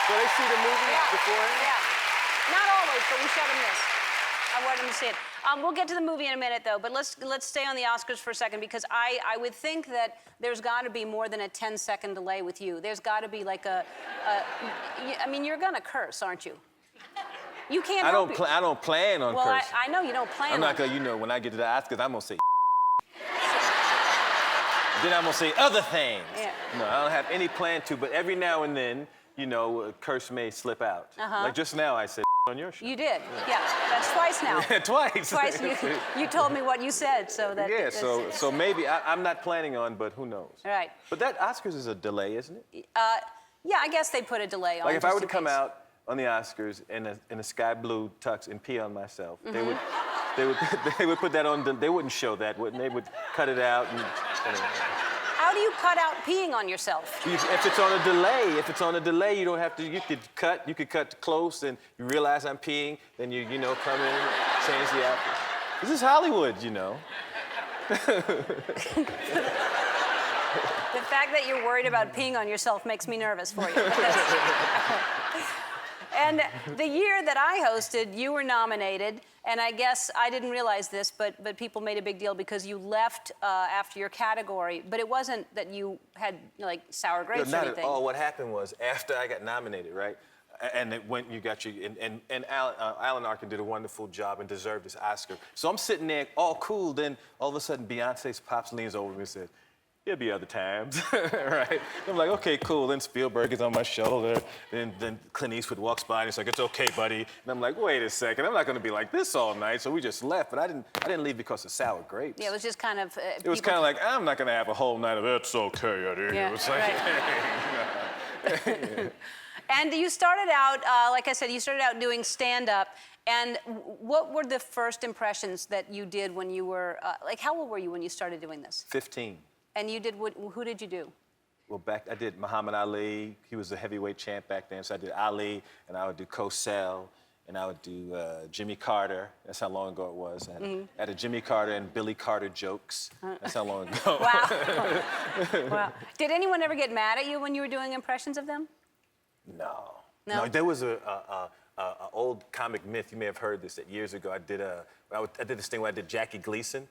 So they see the movie beforehand? Yeah. Not always, but we showed them this. I wanted them to see it. We'll get to the movie in a minute, though, but let's stay on the Oscars for a second because I would think that there's got to be more than a 10-second delay with you. There's got to be like I mean, you're gonna curse, aren't you? You can't. I don't plan on well, cursing. I know you don't plan. I'm not on gonna, when I get to the Oscars, I'm gonna say. Then I'm gonna say other things. Yeah. No, I don't have any plan to, but every now and then, a curse may slip out. Like just now, I said on your show. You did. Yeah. That's twice now. Twice. Twice. You told me what you said, so that. Yeah. So maybe I'm not planning on, but who knows? Right. But that Oscars is a delay, isn't it? Yeah, I guess they put a delay on. Like if I just were to in come case. out on the Oscars in a sky blue tux and pee on myself, they would put that on. They wouldn't show that, wouldn't they? Would cut it out and. How do you cut out peeing on yourself? If it's on a delay, you don't have to. You could cut close, and you realize I'm peeing. Then you come in, change the outfit. This is Hollywood, The fact that you're worried about peeing on yourself makes me nervous for you. And the year that I hosted, you were nominated, and I guess I didn't realize this, but people made a big deal because you left after your category. But it wasn't that you had like sour grapes or Not anything. at all. What happened was after I got nominated, right? And it went, you got your, and Alan Arkin did a wonderful job and deserved his Oscar. So I'm sitting there all cool, then all of a sudden Beyonce's pops leans over me and says, "There'll be other times," right? I'm like, okay, cool. Then Spielberg is on my shoulder. Then Clint Eastwood walks by and he's like, "It's okay, buddy." And I'm like, wait a second, I'm not gonna be like this all night. So we just left, but I didn't leave because of sour grapes. Yeah, it was just kind of. It was kind of like, I'm not gonna have a whole night of "It's okay," Eddie. Yeah, It was like, right. And you started out, like I said, you started out doing stand-up. And what were the first impressions that you did when you were, like, how old were you when you started doing this? 15. And you did who did you do? Well, I did Muhammad Ali. He was the heavyweight champ back then. So I did Ali, and I would do Cosell, and I would do Jimmy Carter. That's how long ago it was. I had a Jimmy Carter and Billy Carter jokes. That's how long ago. Wow. Wow. Did anyone ever get mad at you when you were doing impressions of them? No. No? No, there was a old comic myth. You may have heard this. That years ago, I did this thing where I did Jackie Gleason,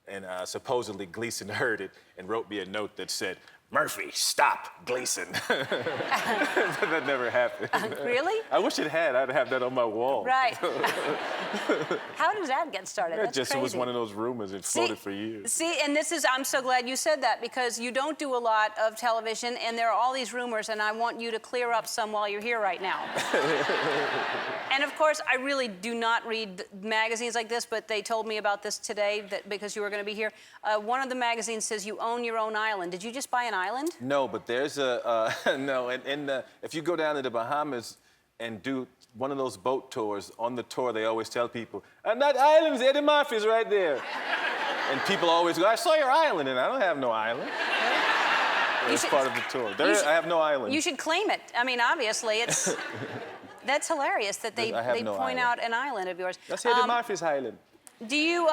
and supposedly Gleason heard it and wrote me a note that said, "Murphy, stop Gleason." That never happened. Really? I wish it had. I'd have that on my wall. Right. How does that get started? That's It crazy. was one of those rumors. It floated for years. See, and I'm so glad you said that, because you don't do a lot of television, and there are all these rumors, and I want you to clear up some while you're here right now. And of course, I really do not read magazines like this, but they told me about this today because you were going to be here. One of the magazines says you own your own island. Did you just buy an island? No, but there's no, if you go down to the Bahamas and do one of those boat tours, on the tour they always tell people, "And that island's Eddie Murphy's right there." And people always go, "I saw your island," and I don't have no island. It's part of the tour. I have no island. You should claim it. I mean, obviously, it's that's hilarious that they point out an island of yours. That's Eddie Murphy's island. Do you?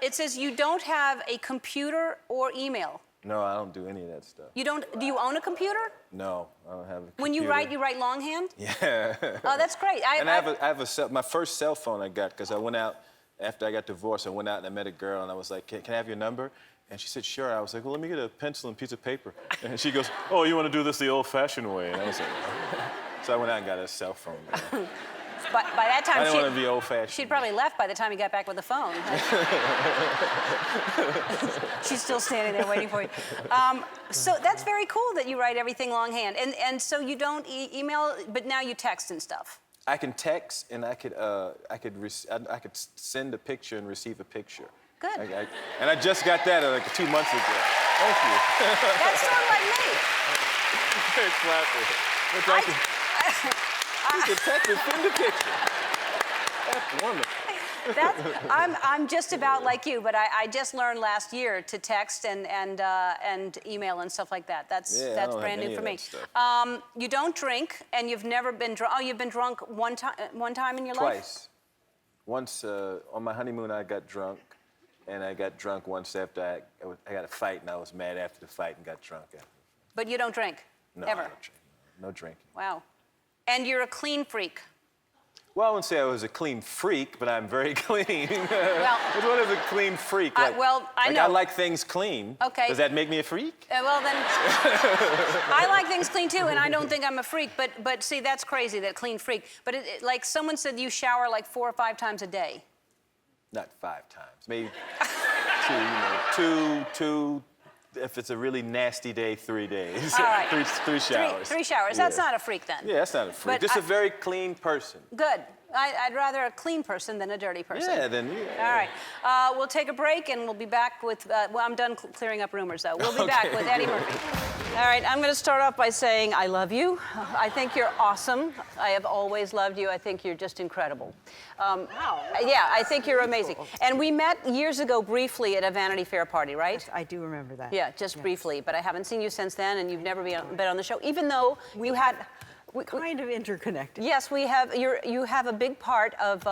It says you don't have a computer or email. No, I don't do any of that stuff. You don't? Do you own a computer? No, I don't have a computer. When you write longhand? Yeah. Oh, that's great. I have my first cell phone I got, because I went out, after I got divorced, I went out and I met a girl, and I was like, can I have your number? And she said, sure. I was like, well, let me get a pencil and piece of paper. And she goes, oh, you want to do this the old-fashioned way? And I was like, so I went out and got a cell phone. By that time, I didn't want to be old-fashioned. She'd probably left by the time you got back with the phone. She's still standing there waiting for you. So that's very cool that you write everything longhand. And so you don't email, but now you text and stuff. I can text, and I could send a picture and receive a picture. Good. And I just got that like 2 months ago. Thank you. That's sort of like me. Very clappy. You can text and send a picture. That's wonderful. I'm just about like you, but I just learned last year to text and email and stuff like that. That's brand new for me. You don't drink, and you've never been drunk. Oh, you've been drunk one time in your life? Twice. Once on my honeymoon, I got drunk, and I got drunk once after I got a fight, and I was mad after the fight and got drunk after. But you don't drink? No, ever? I don't drink. No drinking. Wow. And you're a clean freak. Well, I wouldn't say I was a clean freak, but I'm very clean. Well, what is a clean freak? Like, I know. I like things clean. Okay. Does that make me a freak? Well, then, I like things clean too, and I don't think I'm a freak. But see, that's crazy, that clean freak. But like someone said, you shower like 4 or 5 times a day. Not 5 times, maybe two. If it's a really nasty day, 3 days. All right. three showers. 3 showers. Yeah. That's not a freak then. Yeah, that's not a freak. But Just a very clean person. Good. I'd rather a clean person than a dirty person. Yeah, then. Yeah. All right. We'll take a break, and we'll be back with. Well, I'm done clearing up rumors, though. We'll be back with Eddie Murphy. All right. I'm going to start off by saying I love you. I think you're awesome. I have always loved you. I think you're just incredible. Wow. Yeah, I think you're amazing. And we met years ago briefly at a Vanity Fair party, right? Yes, I do remember that. Yeah, just briefly. But I haven't seen you since then, and you've never been on the show, even though you had. We're kind of interconnected. Yes, we have. You have a big part of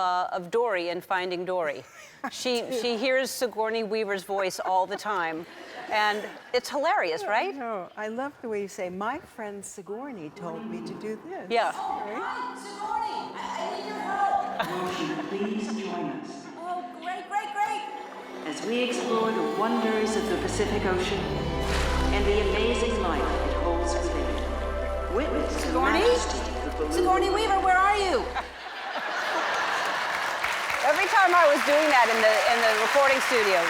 Dory in Finding Dory. She hears Sigourney Weaver's voice all the time, and it's hilarious, right? No, I love the way you say, my friend Sigourney told me to do this. Yeah. Right? Sigourney, I need your help. Won't you please join us Oh, great. as we explore the wonders of the Pacific Ocean and the amazing life it holds within. Witness the Sigourney? majesty of the Sigourney Weaver, where are you? Every time I was doing that in the recording studio,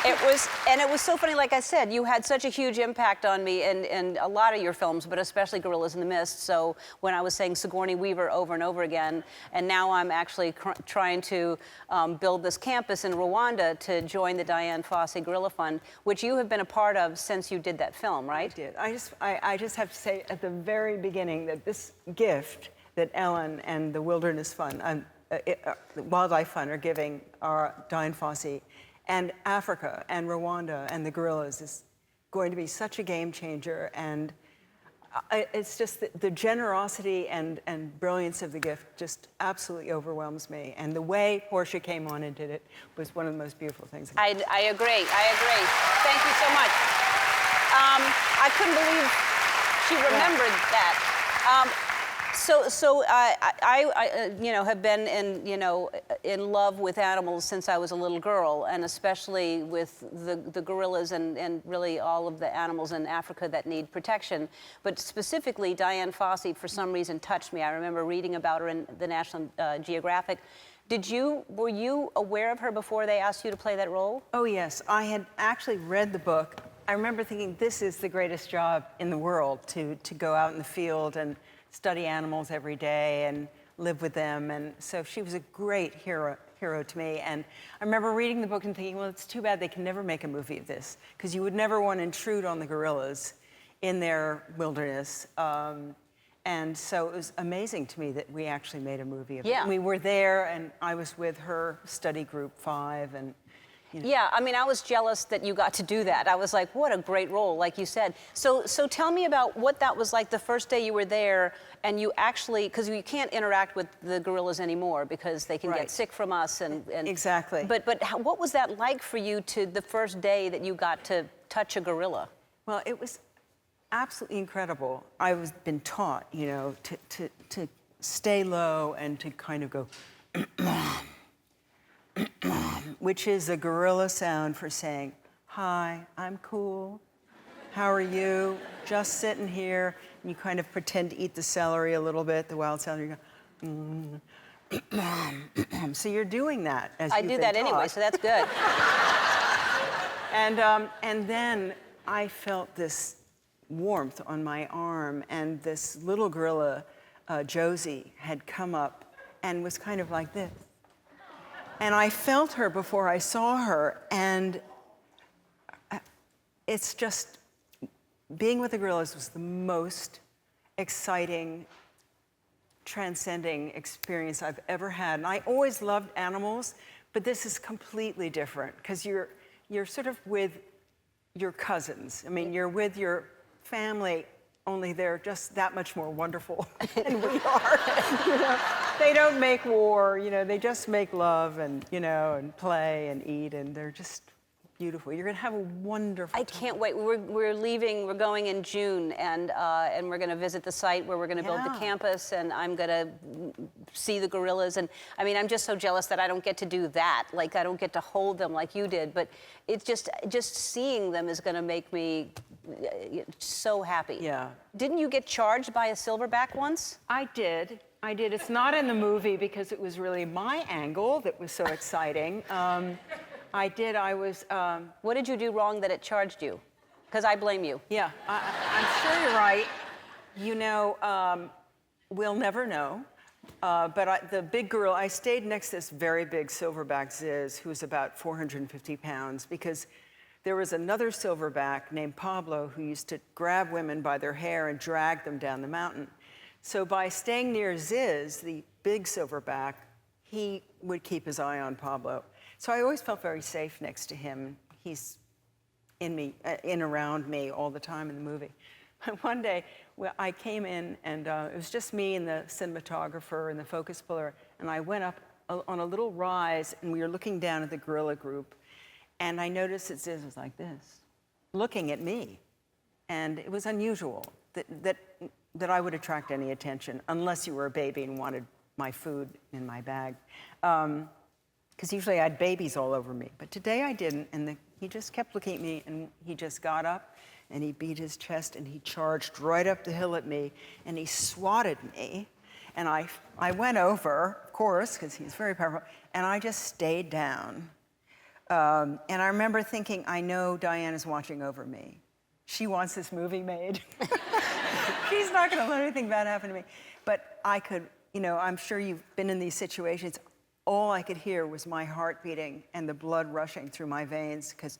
it was so funny. Like I said, you had such a huge impact on me in a lot of your films, but especially Gorillas in the Mist. So when I was saying Sigourney Weaver over and over again, and now I'm actually trying to build this campus in Rwanda to join the Diane Fossey Gorilla Fund, which you have been a part of since you did that film, right? I did. I just have to say at the very beginning that this gift that Ellen and the Wilderness Fund, the Wildlife Fund are giving our Diane Fossey and Africa and Rwanda and the gorillas is going to be such a game changer. And it's just the generosity and brilliance of the gift just absolutely overwhelms me. And the way Portia came on and did it was one of the most beautiful things. I agree. Thank you so much. I couldn't believe she remembered that. So I have been in love with animals since I was a little girl, and especially with the gorillas and really all of the animals in Africa that need protection. But specifically, Diane Fossey, for some reason, touched me. I remember reading about her in the National Geographic. Were you aware of her before they asked you to play that role? Oh, yes. I had actually read the book. I remember thinking, this is the greatest job in the world, to go out in the field and study animals every day and live with them. And so she was a great hero to me. And I remember reading the book and thinking, well, it's too bad they can never make a movie of this, because you would never want to intrude on the gorillas in their wilderness. And so it was amazing to me that we actually made a movie of it. And we were there, and I was with her study group 5, and Yeah, I mean, I was jealous that you got to do that. I was like, what a great role, like you said. So tell me about what that was like the first day you were there, and you actually, because you can't interact with the gorillas anymore because they can get sick from us. And exactly. But what was that like for you the first day that you got to touch a gorilla? Well, it was absolutely incredible. I was been taught, to stay low and to kind of go, which is a gorilla sound for saying, hi, I'm cool. How are you? Just sitting here. And you kind of pretend to eat the celery a little bit, the wild celery. You go, so you're doing that as I do that anyway, so that's good. And then I felt this warmth on my arm, and this little gorilla, Josie, had come up and was kind of like this. And I felt her before I saw her, and it's just, being with the gorillas was the most exciting, transcending experience I've ever had. And I always loved animals, but this is completely different, because you're sort of with your cousins. I mean, you're with your family, only they're just that much more wonderful than we are. They don't make war, they just make love and, and play and eat, and they're just beautiful. You're gonna have a wonderful time. I can't wait. We're leaving, we're going in June, and we're gonna visit the site where we're gonna build the campus, and I'm gonna see the gorillas. And I mean, I'm just so jealous that I don't get to do that. Like, I don't get to hold them like you did, but it's just seeing them is gonna make me so happy. Yeah. Didn't you get charged by a silverback once? I did. It's not in the movie because it was really my angle that was so exciting. I was... What did you do wrong that it charged you? Because I blame you. Yeah, I'm sure you're right. We'll never know. But the big gorilla, I stayed next to this very big silverback Ziz, who's about 450 pounds, because there was another silverback named Pablo who used to grab women by their hair and drag them down the mountain. So by staying near Ziz, the big silverback, he would keep his eye on Pablo. So I always felt very safe next to him. He's in around me all the time in the movie. One day, I came in, and it was just me and the cinematographer and the focus puller, and I went up on a little rise, and we were looking down at the gorilla group, and I noticed that Ziz was like this, looking at me. And it was unusual that I would attract any attention, unless you were a baby and wanted my food in my bag. Because usually I had babies all over me. But today I didn't, and he just kept looking at me, and he just got up, and he beat his chest, and he charged right up the hill at me, and he swatted me. And I went over, of course, because he's very powerful, and I just stayed down. And I remember thinking, I know Diana's watching over me. She wants this movie made. She's not going to let anything bad happen to me. But I could, I'm sure you've been in these situations. All I could hear was my heart beating and the blood rushing through my veins because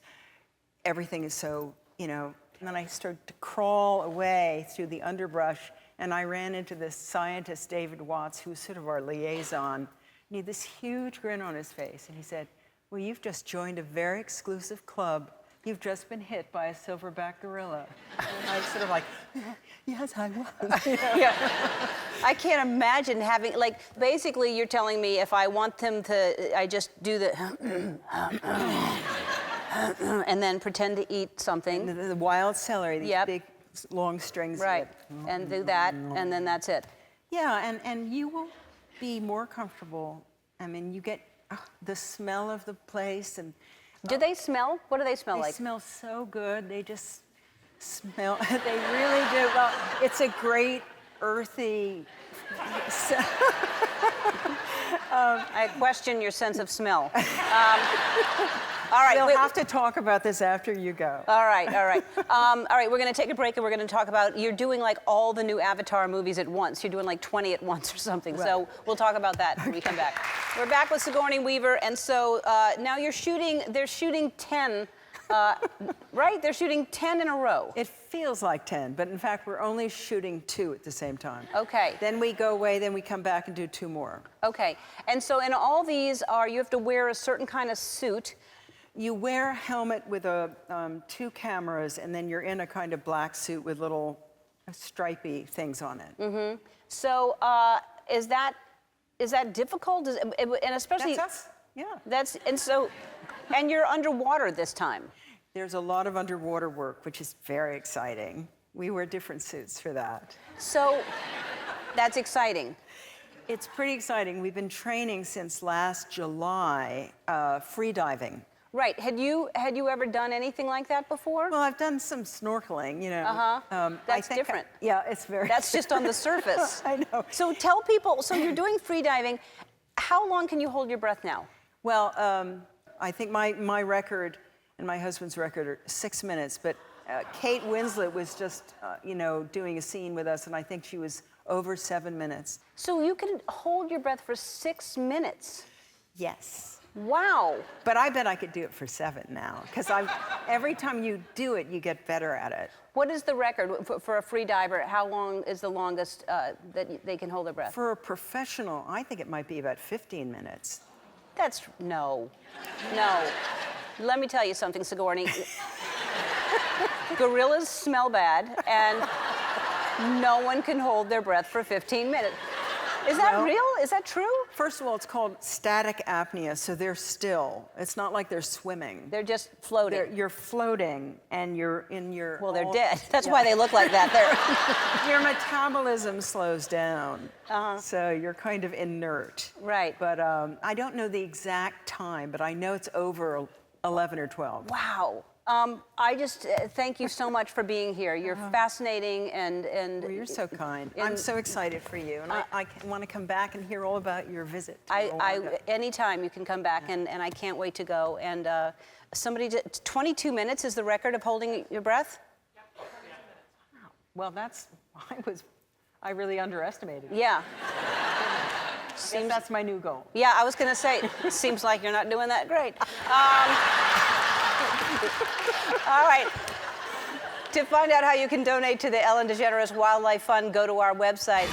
everything is so, And then I started to crawl away through the underbrush, and I ran into this scientist, David Watts, who's sort of our liaison. And he had this huge grin on his face, and he said, well, you've just joined a very exclusive club. You've just been hit by a silverback gorilla. And I was sort of like, yes, I was. Yeah. I can't imagine having, basically you're telling me if I want them to, I just do the, and then pretend to eat something. The wild celery, these big, long strings. Right, and do that, and then that's it. Yeah, and you will be more comfortable. I mean, you get the smell of the place. And do they smell? What do they smell like? They smell so good. They just smell, they really do. Well, it's a great earthy, I question your sense of smell. All right, we'll have to talk about this after you go. All right. All right, we're going to take a break, and we're going to talk about, you're doing all the new Avatar movies at once. You're doing 20 at once or something. Right. So we'll talk about that when we come back. We're back with Sigourney Weaver, and so now they're shooting 10, right? They're shooting 10 in a row. It feels like 10, but in fact, we're only shooting 2 at the same time. Okay. Then we go away, then we come back and do 2 more. Okay, and so in all these you have to wear a certain kind of suit. You wear a helmet with 2 cameras, and then you're in a kind of black suit with little stripy things on it. Mm-hmm. So is that difficult? And especially that's us. Yeah. And you're underwater this time. There's a lot of underwater work, which is very exciting. We wear different suits for that. So that's exciting. It's pretty exciting. We've been training since last July, free diving. Right. Had you ever done anything like that before? Well, I've done some snorkeling, That's different. Yeah, it's very. That's just on the surface. I know. So tell people, so you're doing free diving. How long can you hold your breath now? Well, I think my record and my husband's record are 6 minutes, but Kate Winslet was just, doing a scene with us, and I think she was over 7 minutes. So you can hold your breath for 6 minutes? Yes. Wow. But I bet I could do it for 7 now, because every time you do it, you get better at it. What is the record for a free diver? How long is the longest that they can hold their breath? For a professional, I think it might be about 15 minutes. No. Let me tell you something, Sigourney. Gorillas smell bad, and no one can hold their breath for 15 minutes. Is that real? Is that true? First of all, it's called static apnea, so they're still. It's not like they're swimming. They're just floating. You're floating, and you're in your... Well, they're dead. That's why they look like that. Your metabolism slows down, so you're kind of inert. Right. But I don't know the exact time, but I know it's over 11 or 12. Wow. I just thank you so much for being here. You're fascinating and well, you're so kind. I'm so excited for you, and I want to come back and hear all about your visit. Anytime you can come back, and I can't wait to go. And 22 minutes is the record of holding your breath? Well, I really underestimated. Yeah. Seems that's my new goal. Yeah, I was going to say, seems like you're not doing that great. All right. To find out how you can donate to the Ellen DeGeneres Wildlife Fund, go to our website.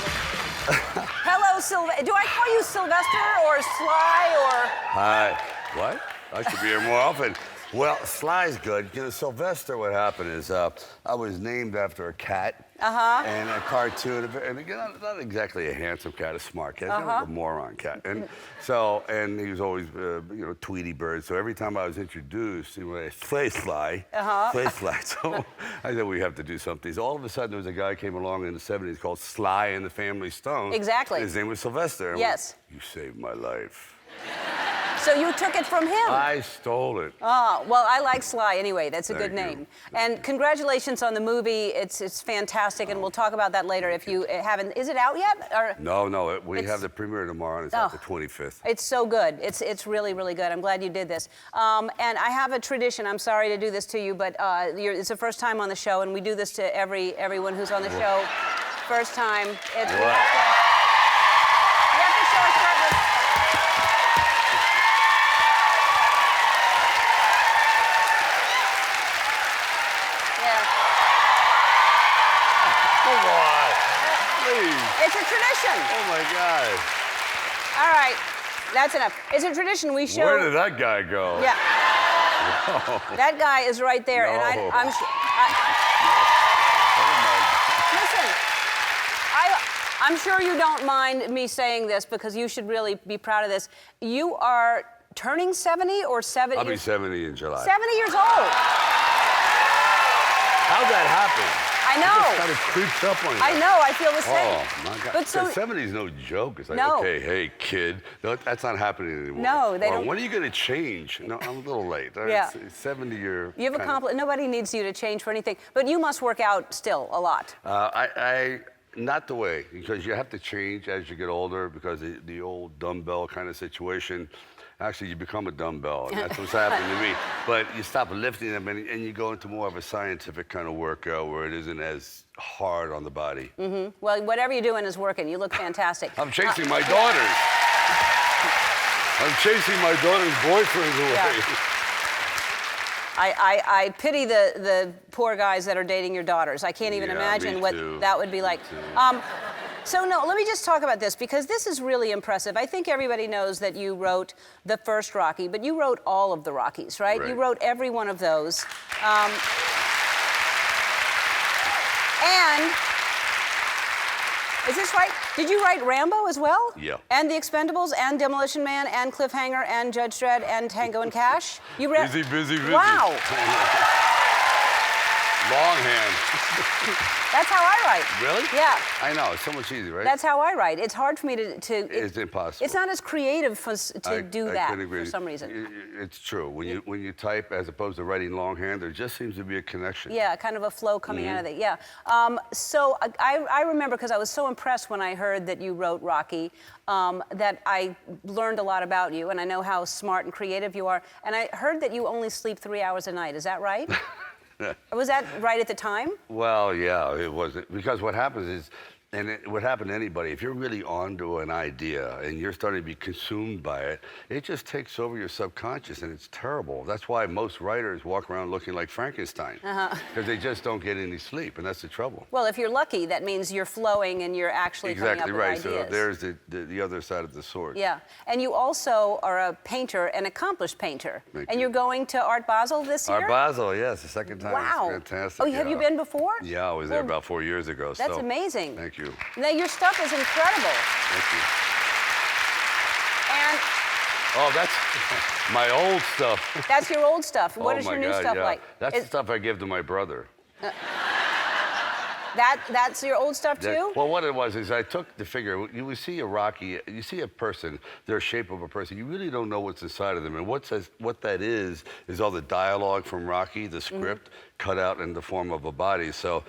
Hello, Sylvester. Do I call you Sylvester or Sly or? Hi. What? I should be here more often. Well, Sly's good. Sylvester, what happened is I was named after a cat. And a cartoon, and again, not exactly a handsome cat, a smart cat, kind of like a moron cat. And he was always, Tweety Bird. So every time I was introduced, he would say, Sly, Sly. So I said, we have to do something. So all of a sudden, there was a guy came along in the 70s called Sly and the Family Stone. Exactly. His name was Sylvester. Yes. You saved my life. So you took it from him. I stole it. Oh, well, I like Sly anyway. That's a good name. And congratulations on the movie. It's fantastic, and we'll talk about that later if you haven't. Is it out yet? Or No, we have the premiere tomorrow, and it's out the 25th. It's so good. It's really, really good. I'm glad you did this. And I have a tradition. I'm sorry to do this to you, but it's the first time on the show, and we do this to everyone who's on the show. First time. You have to show us shirtless. Come on, please. It's a tradition. Oh my God. All right, that's enough. It's a tradition we show. Where did that guy go? Yeah. No. That guy is right there, and No. I'm sure you don't mind me saying this because you should really be proud of this. You are turning 70 or 70? I'll be 70 in July. 70 years old. How'd that happen? I know. It just kind of creeps up on you. I know. I feel the same. Oh my God! But so 70 is no joke. It's like, No. okay, hey kid, no, that's not happening anymore. No, they Or, don't- when are you going to change? No, I'm a little late. Yeah. It's 70 year. you have accomplished. Nobody needs you to change for anything. But you must work out still a lot. I not the way, because you have to change as you get older, because the old dumbbell kind of situation. Actually, you become a dumbbell, and that's what's happening to me. But you stop lifting them, and you go into more of a scientific kind of workout where it isn't as hard on the body. Mm-hmm. Well, whatever you're doing is working. You look fantastic. I'm chasing my daughters. I'm chasing my daughter's boyfriends away. Yeah. I pity the poor guys that are dating your daughters. I can't even imagine me what too. that would be like. So no, let me just talk about this because this is really impressive. I think everybody knows that you wrote the first Rocky, but you wrote all of the Rockies, right? You wrote every one of those. And is this right? Did you write Rambo as well? Yeah. And The Expendables, and Demolition Man, and Cliffhanger, and Judge Dredd, and Tango and Cash? You read. Busy. Wow. Longhand. That's how I write. Really? Yeah. I know. It's so much easier, right? That's how I write. It's hard for me to It's impossible. It's not as creative to do that couldn't agree. for some reason. It's true. When you type as opposed to writing longhand, there just seems to be a connection. Yeah, kind of a flow coming out of it. Yeah. So I remember because I was so impressed when I heard that you wrote Rocky that I learned a lot about you, and I know how smart and creative you are. And I heard that you only sleep 3 hours a night. Is that right? Was that right at the time? Well, yeah, it wasn't. Because what happens is, and it would happen to anybody, if you're really onto an idea and you're starting to be consumed by it, it just takes over your subconscious, and it's terrible. That's why most writers walk around looking like Frankenstein, because they just don't get any sleep, and that's the trouble. Well, if you're lucky, that means you're flowing and you're actually coming up with right. ideas. So there's the other side of the sword. Yeah, and you also are a painter, an accomplished painter. Thank and you. you're going to Art Basel this year? Art Basel, yes, the second time. Wow. It's fantastic. Oh, have you been before? Yeah, I was there about 4 years ago. That's amazing. Thank you. Now, your stuff is incredible. Thank you. And Oh, that's my old stuff. that's your old stuff. What Oh is my your new God, stuff yeah. like? That's the stuff I give to my brother. That's your old stuff too? Well, what it was is I took the figure. You would see a Rocky, you see a person, their shape of a person. You really don't know what's inside of them. And what that is all the dialogue from Rocky, the script, cut out in the form of a body. So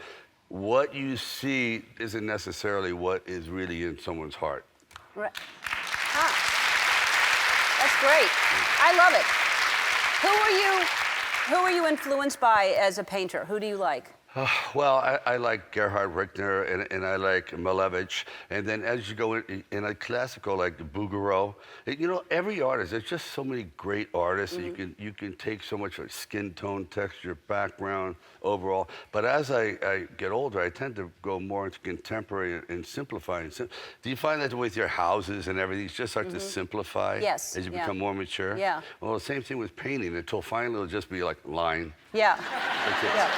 what you see isn't necessarily what is really in someone's heart. Right. Huh. That's great. I love it. Who are you influenced by as a painter? Who do you like? Well, I like Gerhard Richter and I like Malevich. And then as you go in a classical like Bouguereau, you know, every artist, there's just so many great artists that you can take so much like skin tone, texture, background, overall. But as I get older, I tend to go more into contemporary and simplifying. Do you find that with your houses and everything, you just start to simplify Yes, as you yeah. become more mature? Yeah. Well, the same thing with painting until finally it'll just be like line. Yeah. That's it. Yeah.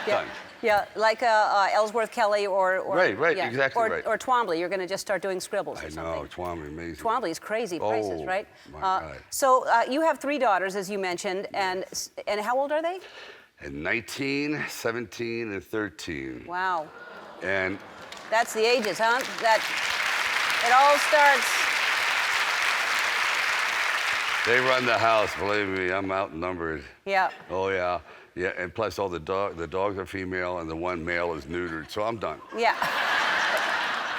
Done. Yeah, like Ellsworth Kelly or Right, yeah. exactly right. Or Twombly. You're going to just start doing scribbles or I something. know, Twombly, amazing. Twombly's crazy prices, right? My God. So you have 3 daughters, as you mentioned, and how old are they? And 19, 17, and 13. Wow. And That's the ages, huh? That it all starts. They run the house, believe me, I'm outnumbered. Yeah. Oh, yeah. Yeah, and plus all the dogs are female and the one male is neutered, so I'm done. Yeah.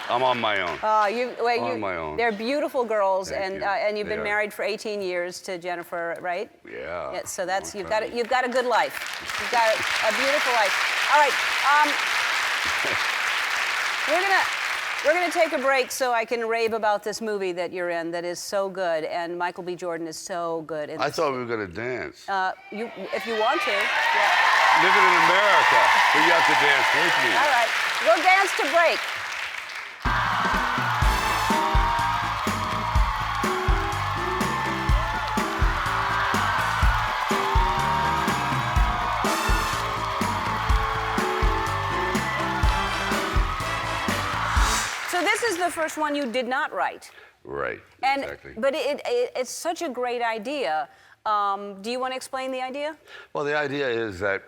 I'm on my own. On my own. They're beautiful girls, Thank you. and you've They been are. married for 18 years to Jennifer, right? Yeah. Yeah. So that's Long you've time. got a good life. You've got a beautiful life. All right. We're gonna take a break so I can rave about this movie that you're in that is so good, and Michael B. Jordan is so good. In I this. thought we were gonna dance. If you want to. Yeah. Living in America, but you have to dance with me. All right. We'll dance to break. So this is the first one you did not write. Right, And, exactly. But it's such a great idea. Do you want to explain the idea? Well, the idea is that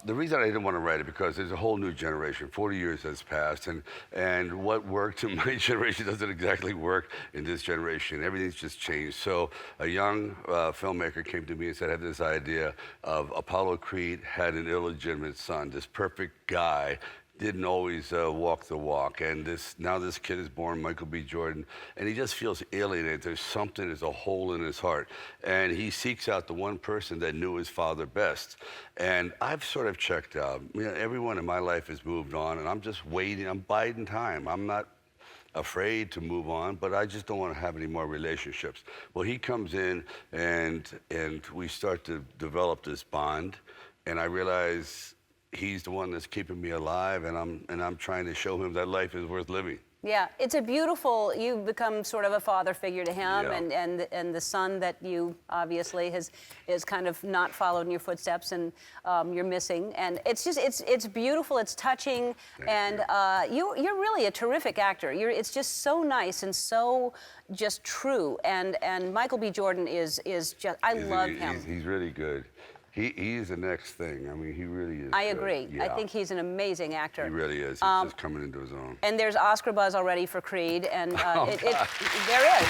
the reason I didn't want to write it because there's a whole new generation. 40 years has passed, and what worked in my generation doesn't exactly work in this generation. Everything's just changed. So a young filmmaker came to me and said, I have this idea of Apollo Creed had an illegitimate son, this perfect guy, didn't always walk the walk. And now this kid is born, Michael B. Jordan, and he just feels alienated. There's a hole in his heart. And he seeks out the one person that knew his father best. And I've sort of checked out. You know, everyone in my life has moved on, and I'm just waiting. I'm biding time. I'm not afraid to move on, but I just don't want to have any more relationships. Well, he comes in, and we start to develop this bond, and I realize he's the one that's keeping me alive, and I'm trying to show him that life is worth living. Yeah, it's a beautiful. You've become sort of a father figure to him, Yeah. and the son that you obviously is kind of not followed in your footsteps, and you're missing. And it's just it's beautiful. It's touching, and you're really a terrific actor. It's just so nice and so just true. And Michael B. Jordan is just I love him. He's really good. He's the next thing. I mean, he really is. I good. agree. Yeah. I think he's an amazing actor. He really is. He's just coming into his own. And there's Oscar buzz already for Creed, and Oh, there God. is.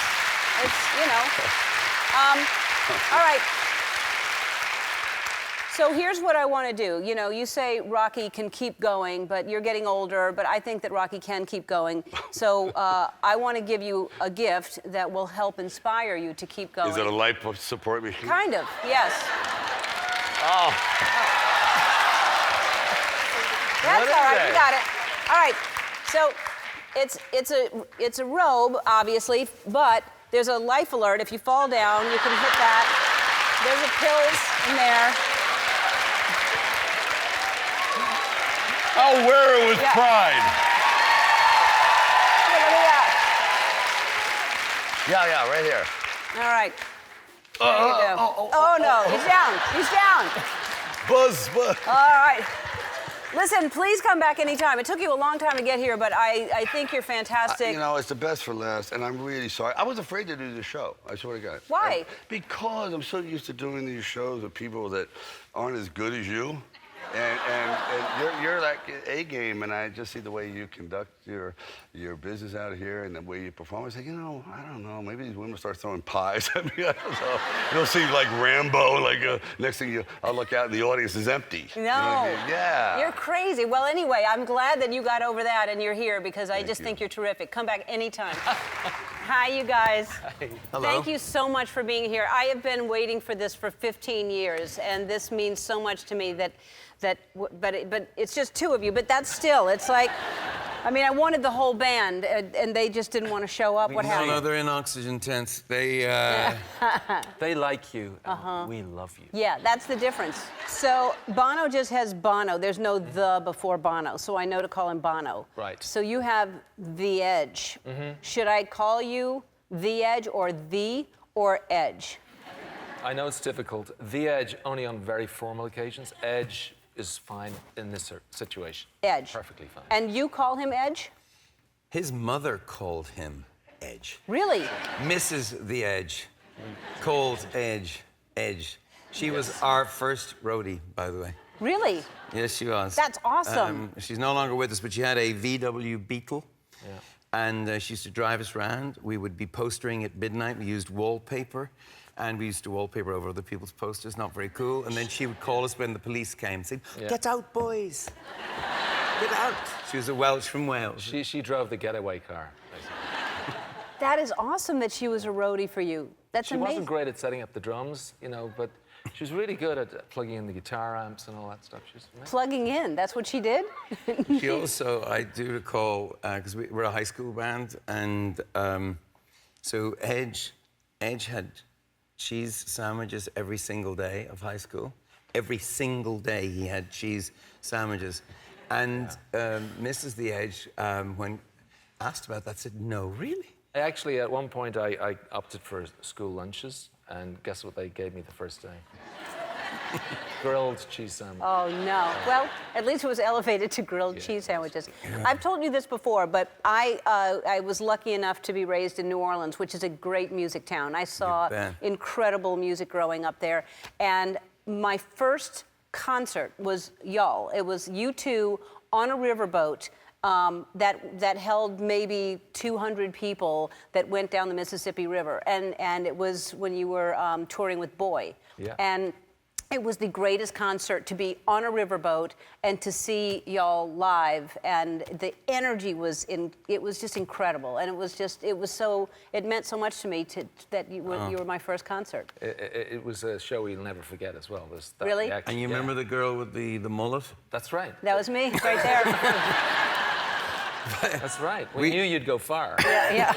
It's, you know. All right. So here's what I want to do. You know, you say Rocky can keep going, but you're getting older, but I think that Rocky can keep going. So I want to give you a gift that will help inspire you to keep going. Is it a life support machine? Kind of, yes. Oh. That's What all right. is You that? got it. All right. So it's a robe, obviously, but there's a life alert. If you fall down, you can hit that. There's a pills in there. I'll wear it with Yeah. pride. Look at that. Yeah, right here. All right. There you go. Oh no, he's down. He's down. Buzz. All right. Listen, please come back anytime. It took you a long time to get here, but I think you're fantastic. You know, it's the best for last, and I'm really sorry. I was afraid to do the show. I swear to God. Why? Because I'm so used to doing these shows with people that aren't as good as you. And you're like A game, and I just see the way you conduct your business out here and the way you perform. I say, you know, I don't know. Maybe these women start throwing pies at me. I don't know. You'll see like Rambo. Like next thing I'll look out and the audience is empty. No. You know what I mean? Yeah. You're crazy. Well, anyway, I'm glad that you got over that and you're here because I just think you're terrific. Come back anytime. Hi, you guys. Hello. Thank you so much for being here. I have been waiting for this for 15 years, and this means so much to me but it's just two of you. But that's still, it's like, I mean, I wanted the whole band, and they just didn't want to show up. What happened? No, they're in oxygen tents. They like you. And we love you. Yeah, that's the difference. So Bono just has Bono. There's no the before Bono, so I know to call him Bono. Right. So you have The Edge. Should I call you The Edge or Edge? I know it's difficult. The Edge only on very formal occasions. Edge is fine in this situation. Edge. Perfectly fine. And you call him Edge? His mother called him Edge. Really? Mrs. The Edge called Edge Edge. She was our first roadie, by the way. Really? Yes, she was. That's awesome. She's no longer with us, but she had a VW Beetle. Yeah. And she used to drive us around. We would be postering at midnight. We used wallpaper. And we used to wallpaper over other people's posters, not very cool. And then she would call us when the police came, saying, "Get out, boys! Get out!" She was a Welsh from Wales. She drove the getaway car. That is awesome that she was a roadie for you. That's She amazing. wasn't great at setting up the drums, you know, but she was really good at plugging in the guitar amps and all that stuff. She's amazing. Plugging in, that's what she did? She also, I do recall, because we're a high school band, and so Edge had cheese sandwiches every single day of high school. Every single day he had cheese sandwiches. And Mrs. The Edge, when asked about that, said, "No, really?" Actually, at one point, I opted for school lunches, and guess what they gave me the first day? Grilled cheese sandwich. Oh, no. Well, at least it was elevated to grilled cheese sandwiches. I've told you this before, but I was lucky enough to be raised in New Orleans, which is a great music town. I saw incredible music growing up there. And my first concert was y'all. It was U2 on a riverboat. That held maybe 200 people that went down the Mississippi River. And it was when you were touring with Boy. Yeah. And it was the greatest concert to be on a riverboat and to see y'all live. And the energy was it was just incredible. And it meant so much to me that you were my first concert. It was a show we'll never forget as well. Really? And you remember the girl with the mullet? That's right. That was me, right there. That's right. We knew you'd go far. Yeah.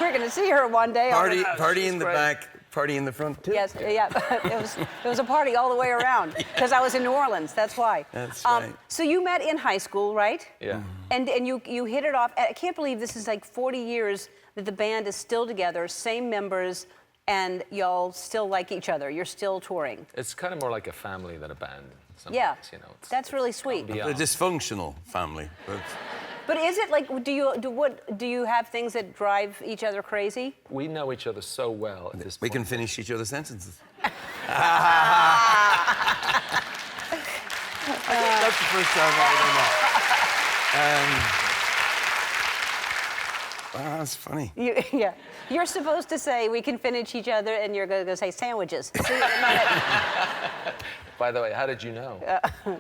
We're going to see her one day. Party in the back, party in the front, too. Yes, yeah. It was a party all the way around because I was in New Orleans. That's why. That's right. So you met in high school, right? Yeah. And you hit it off. I can't believe this is like 40 years that the band is still together, same members, and y'all still like each other. You're still touring. It's kind of more like a family than a band. Yeah. You know, that's really sweet. A dysfunctional family. But is it like, do you have things that drive each other crazy? We know each other so well at this We point. can finish each other's sentences. That's the first time I've ever met. Wow, that's funny. Yeah. You're supposed to say, we can finish each other, and you're going to say sandwiches. See, By the way, how did you know?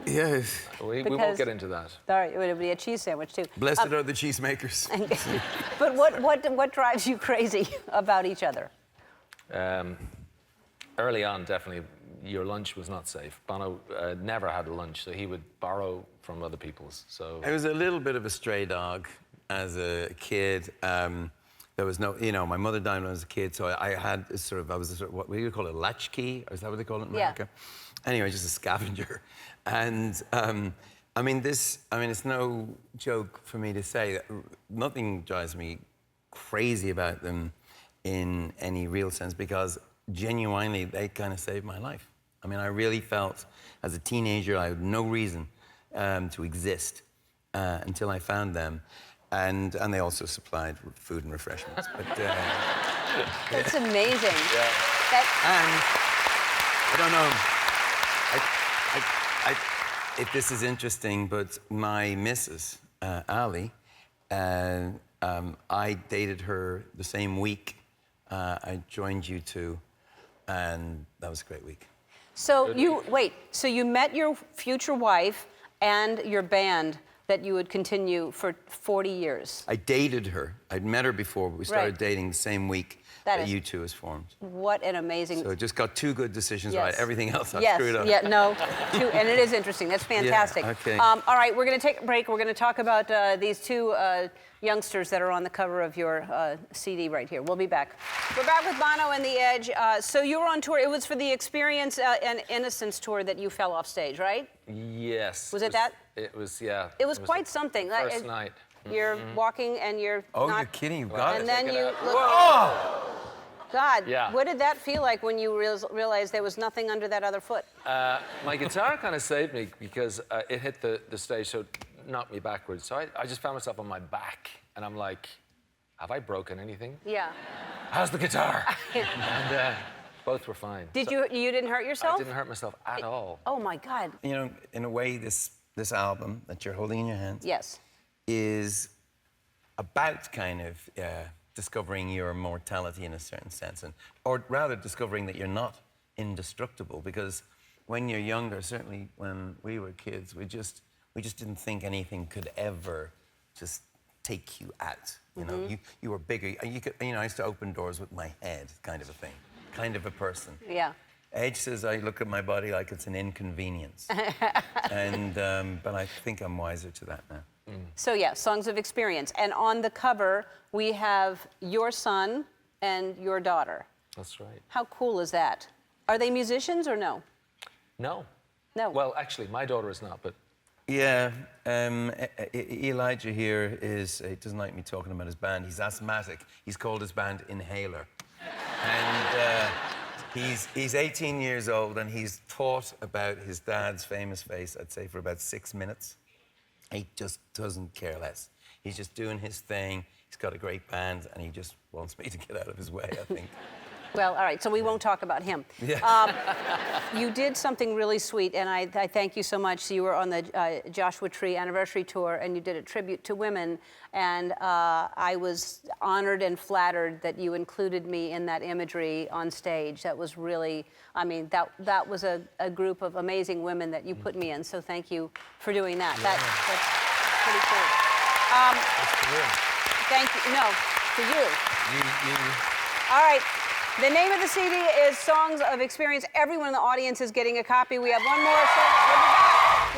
Yes. We won't get into that. Sorry, it would be a cheese sandwich, too. Blessed are the cheesemakers. But what drives you crazy about each other? Early on, definitely, your lunch was not safe. Bono never had a lunch, so he would borrow from other people's. So I was a little bit of a stray dog as a kid. There was no, my mother died when I was a kid, so I had I was what do you call it, latchkey? Or is that what they call it in America? Anyway, just a scavenger. And it's no joke for me to say that nothing drives me crazy about them in any real sense, because genuinely they kind of saved my life. I mean, I really felt as a teenager I had no reason to exist until I found them. And they also supplied food and refreshments. But, That's amazing. Yeah. And I don't know if this is interesting, but my missus, Ali, I dated her the same week I joined U2, and that was a great week. So you met your future wife and your band that you would continue for 40 years. I dated her. I'd met her before, but we started dating the same week that U2 was formed. What an amazing... So I just got two good decisions right. Everything else I screwed up. And it is interesting. That's fantastic. Yeah, okay. All right, we're going to take a break. We're going to talk about these two youngsters that are on the cover of your CD right here. We'll be back. We're back with Bono and The Edge. So you were on tour. It was for the Experience and Innocence tour that you fell off stage, right? Yes. Was it that? It was, yeah. It was quite something. First night. You're walking and you're not... you're kidding. You got it. And then you look... Whoa! God, Yeah. What did that feel like when you realized there was nothing under that other foot? My guitar kind of saved me because it hit the stage, so it knocked me backwards. So I just found myself on my back, and I'm like, have I broken anything? Yeah. How's the guitar? And both were fine. You didn't hurt yourself? I didn't hurt myself at all. Oh, my God. You know, in a way, this album that you're holding in your hands yes. is about kind of discovering your mortality in a certain sense, or rather discovering that you're not indestructible. Because when you're younger, certainly when we were kids, we just didn't think anything could ever just take you out. You know, you were bigger. You could, you know, I used to open doors with my head, kind of a thing, kind of a person. Yeah. Edge says I look at my body like it's an inconvenience, but I think I'm wiser to that now. So yeah, songs of experience, and on the cover we have your son and your daughter. That's right. How cool is that? Are they musicians or no? No. No. Well, actually, my daughter is not, but... Yeah, Elijah here he doesn't like me talking about his band. He's asthmatic. He's called his band Inhaler. And he's 18 years old, and he's thought about his dad's famous face, I'd say, for about 6 minutes. He just doesn't care less. He's just doing his thing. He's got a great band, and he just wants me to get out of his way, I think. Well, all right, so we won't talk about him. Yeah. You did something really sweet, and I thank you so much. You were on the Joshua Tree anniversary tour, and you did a tribute to women, and I was honored and flattered that you included me in that imagery on stage. That was really, I mean, that was a group of amazing women that you put me in, so thank you for doing that. Yeah. That's pretty cool. Thank you. No, for you. All right. The name of the CD is Songs of Experience. Everyone in the audience is getting a copy. We have one more.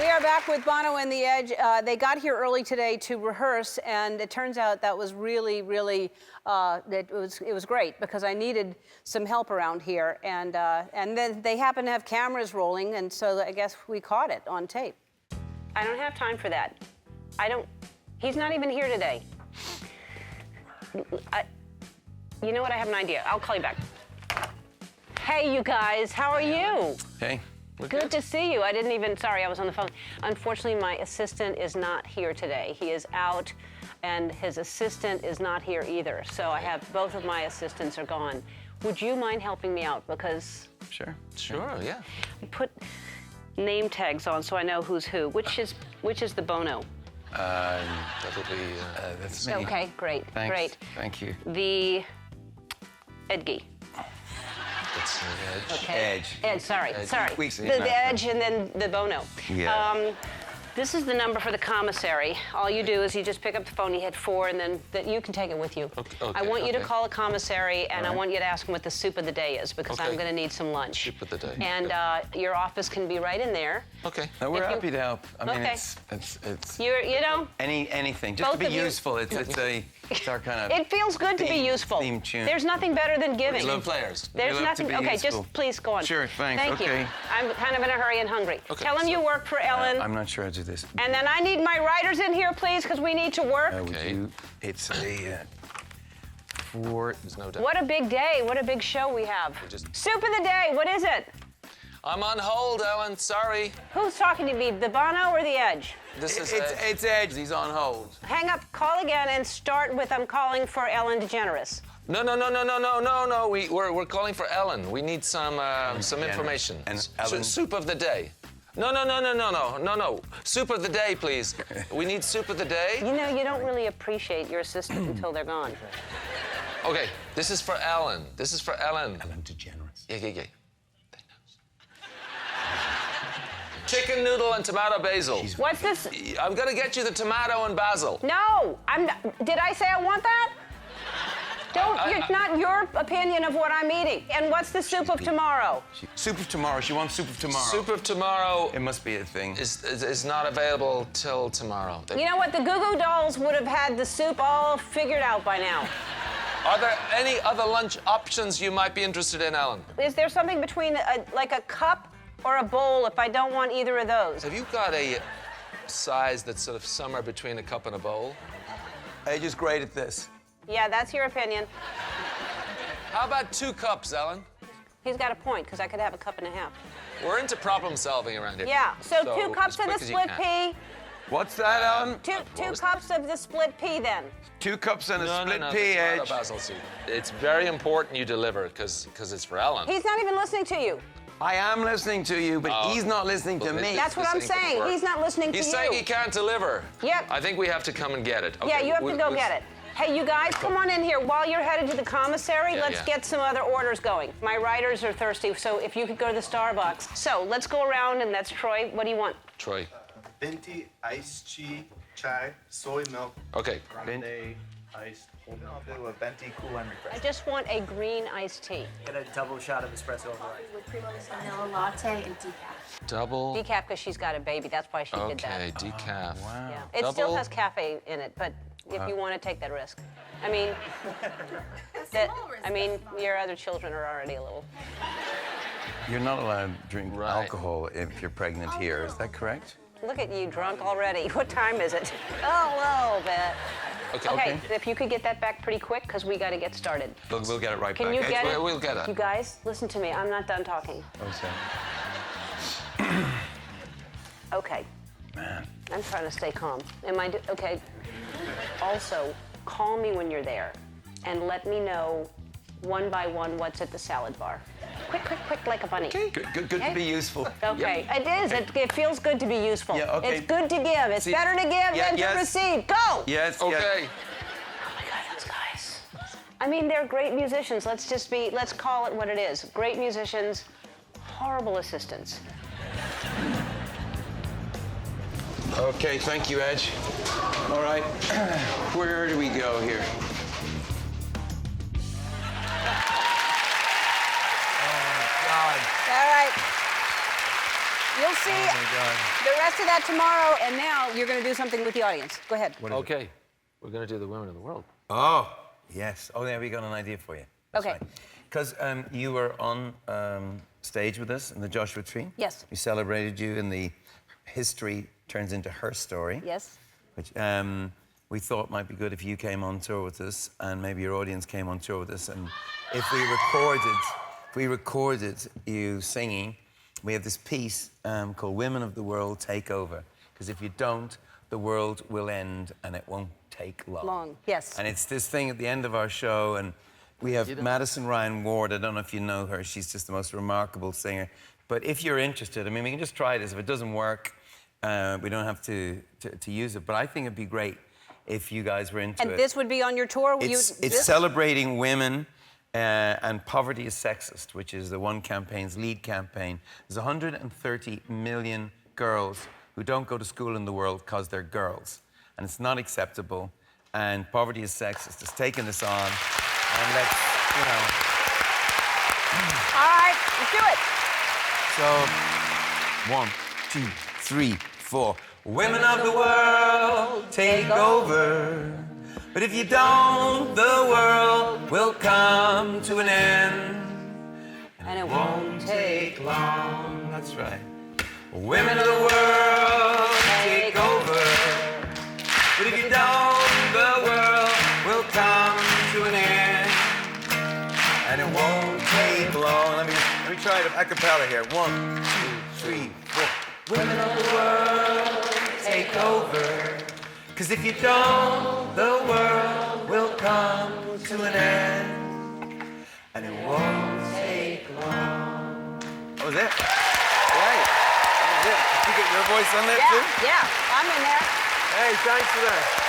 We are back with Bono and The Edge. They got here early today to rehearse, and it turns out that was really, really, it was great because I needed some help around here. And then they happened to have cameras rolling, and so I guess we caught it on tape. I don't have time for that. He's not even here today. You know what? I have an idea. I'll call you back. Hey, you guys. How are you? Hey. Good to see you. Sorry, I was on the phone. Unfortunately, my assistant is not here today. He is out, and his assistant is not here either. So I have both of my assistants are gone. Would you mind helping me out? Because... Sure. Sure, yeah. Put name tags on so I know who's who. Which is the Bono? That'll be... that's me. Okay, great. Thanks. Great. Thank you. The Edgy. It's Edge. Okay. Edge, sorry. We see The it now. Edge and then the Bono. Yeah. This is the number for the commissary. All you do is you just pick up the phone, you hit 4, and then you can take it with you. Okay, I want you to call a commissary, and I want you to ask him what the soup of the day is, because I'm going to need some lunch. Soup of the day. And your office can be right in there. Okay. No, we're happy to help. I mean, Okay. it's You know? anything, just to Both be of you. useful. It's our kind of. It feels good to be useful. Theme tune. There's nothing better than giving. We love players. There's We love to nothing. be Okay, useful. just please go on. Sure, thanks. Thank you. Okay. I'm kind of in a hurry and hungry. Okay, Tell him you work for Ellen. I'm not sure I do this. And then I need my writers in here, please, because we need to work. It's a for. There's no doubt. What a big day. What a big show we have. Soup of the day. What is it? I'm on hold, Ellen. Sorry. Who's talking to me, the Bono or the Edge? This is It's Edge. He's on hold. Hang up, call again, and start with I'm calling for Ellen DeGeneres. No. We're calling for Ellen. We need some information. And Ellen. Soup of the day. No. Soup of the day, please. We need soup of the day. You know, you don't really appreciate your assistant until they're gone. Okay, this is for Ellen. Ellen DeGeneres. Yeah. Chicken noodle and tomato basil. What's this? I'm gonna get you the tomato and basil. No, did I say I want that? It's not your opinion of what I'm eating. And what's the soup of tomorrow? Soup of tomorrow. She wants soup of tomorrow. Soup of tomorrow. It must be a thing. Is not available till tomorrow. You know what? The Goo Goo Dolls would have had the soup all figured out by now. Are there any other lunch options you might be interested in, Ellen? Is there something between like a cup or a bowl if I don't want either of those? Have you got a size that's sort of somewhere between a cup and a bowl? I'm just great at this. Yeah, that's your opinion. How about 2 cups, Ellen? He's got a point, because I could have a cup and a half. We're into problem solving around here. Yeah, so 2 cups of the split pea. What's that, Ellen? Two cups of the split pea, then. 2 cups and a split No, pea, tomato Edge. basil soup. It's very important you deliver, because it's for Ellen. He's not even listening to you. I am listening to you, but he's not listening to me. That's what I'm saying. He's not listening to you. He's saying he can't deliver. Yep. I think we have to come and get it. Yeah, you have to go get it. Hey, you guys, come on in here. While you're headed to the commissary, Yeah, let's yeah. get some other orders going. My writers are thirsty, so if you could go to the Starbucks. So let's go around, and that's Troy. What do you want? Troy. Venti iced tea, chai, soy milk. Okay. Grande iced whole milk. I'll do a venti cool and I refreshing. just want a green iced tea. Get a double shot of espresso over ice. With cream vanilla latte and decaf. Double. Decaf because she's got a baby. That's why she did that. Okay, decaf. Wow. Yeah. It still has cafe in it, but if you want to take that risk. I mean, your other children are already a little. You're not allowed to drink alcohol if you're pregnant here. Is that correct? Look at you, drunk already. What time is it? Oh, a little bit. Okay, if you could get that back pretty quick, because we got to get started. We'll get it right Can back. you get it? We'll get it. You guys, listen to me. I'm not done talking. Okay. Okay. I'm trying to stay calm. Okay. Also, call me when you're there, and let me know one by one what's at the salad bar. Quick, quick, quick, like a bunny. Okay. Good to be useful. Okay, it is. It feels good to be useful. Yeah, okay. It's good to give. It's better to give than to receive. Go! Yes. Okay. Oh my God, those guys. I mean, they're great musicians. Let's call it what it is. Great musicians, horrible assistants. Okay, thank you, Edge. All right, where do we go here? All right. You'll see the rest of that tomorrow, and now you're going to do something with the audience. Go ahead. Okay. We're going to do the women of the world. Oh, yes. Oh, there we got an idea for you. Okay. Because you were on stage with us in the Joshua Tree. Yes. We celebrated you in the History Turns Into Her Story. Yes. Which we thought might be good if you came on tour with us and maybe your audience came on tour with us. And if we recorded you singing, we have this piece called Women of the World Take Over. Because if you don't, the world will end and it won't take long. Yes. And it's this thing at the end of our show, and we have Madison Ryan Ward. I don't know if you know her. She's just the most remarkable singer. But if you're interested, I mean, we can just try this. If it doesn't work, we don't have to use it. But I think it'd be great if you guys were into it. And this would be on your tour? It's celebrating women and Poverty is Sexist, which is the One Campaign's lead campaign. There's 130 million girls who don't go to school in the world because they're girls. And it's not acceptable. And Poverty is Sexist has taken this on. And let's, All right, let's do it. So, 1, 2, 3, 4. Women of the world, take over. But if you don't, the world will come to an end. And it won't take long. That's right. Women of the world, take over. But if you don't, the world will come to an end. And it won't take long. Let me try it a cappella here. 1, 2, 3, 4. Women of the world, take over. 'Cause if you don't, the world will come to an end. And it won't take long. That was it. Right. That was it. Did you get your voice on that too? Yeah, I'm in there. Hey, thanks for that.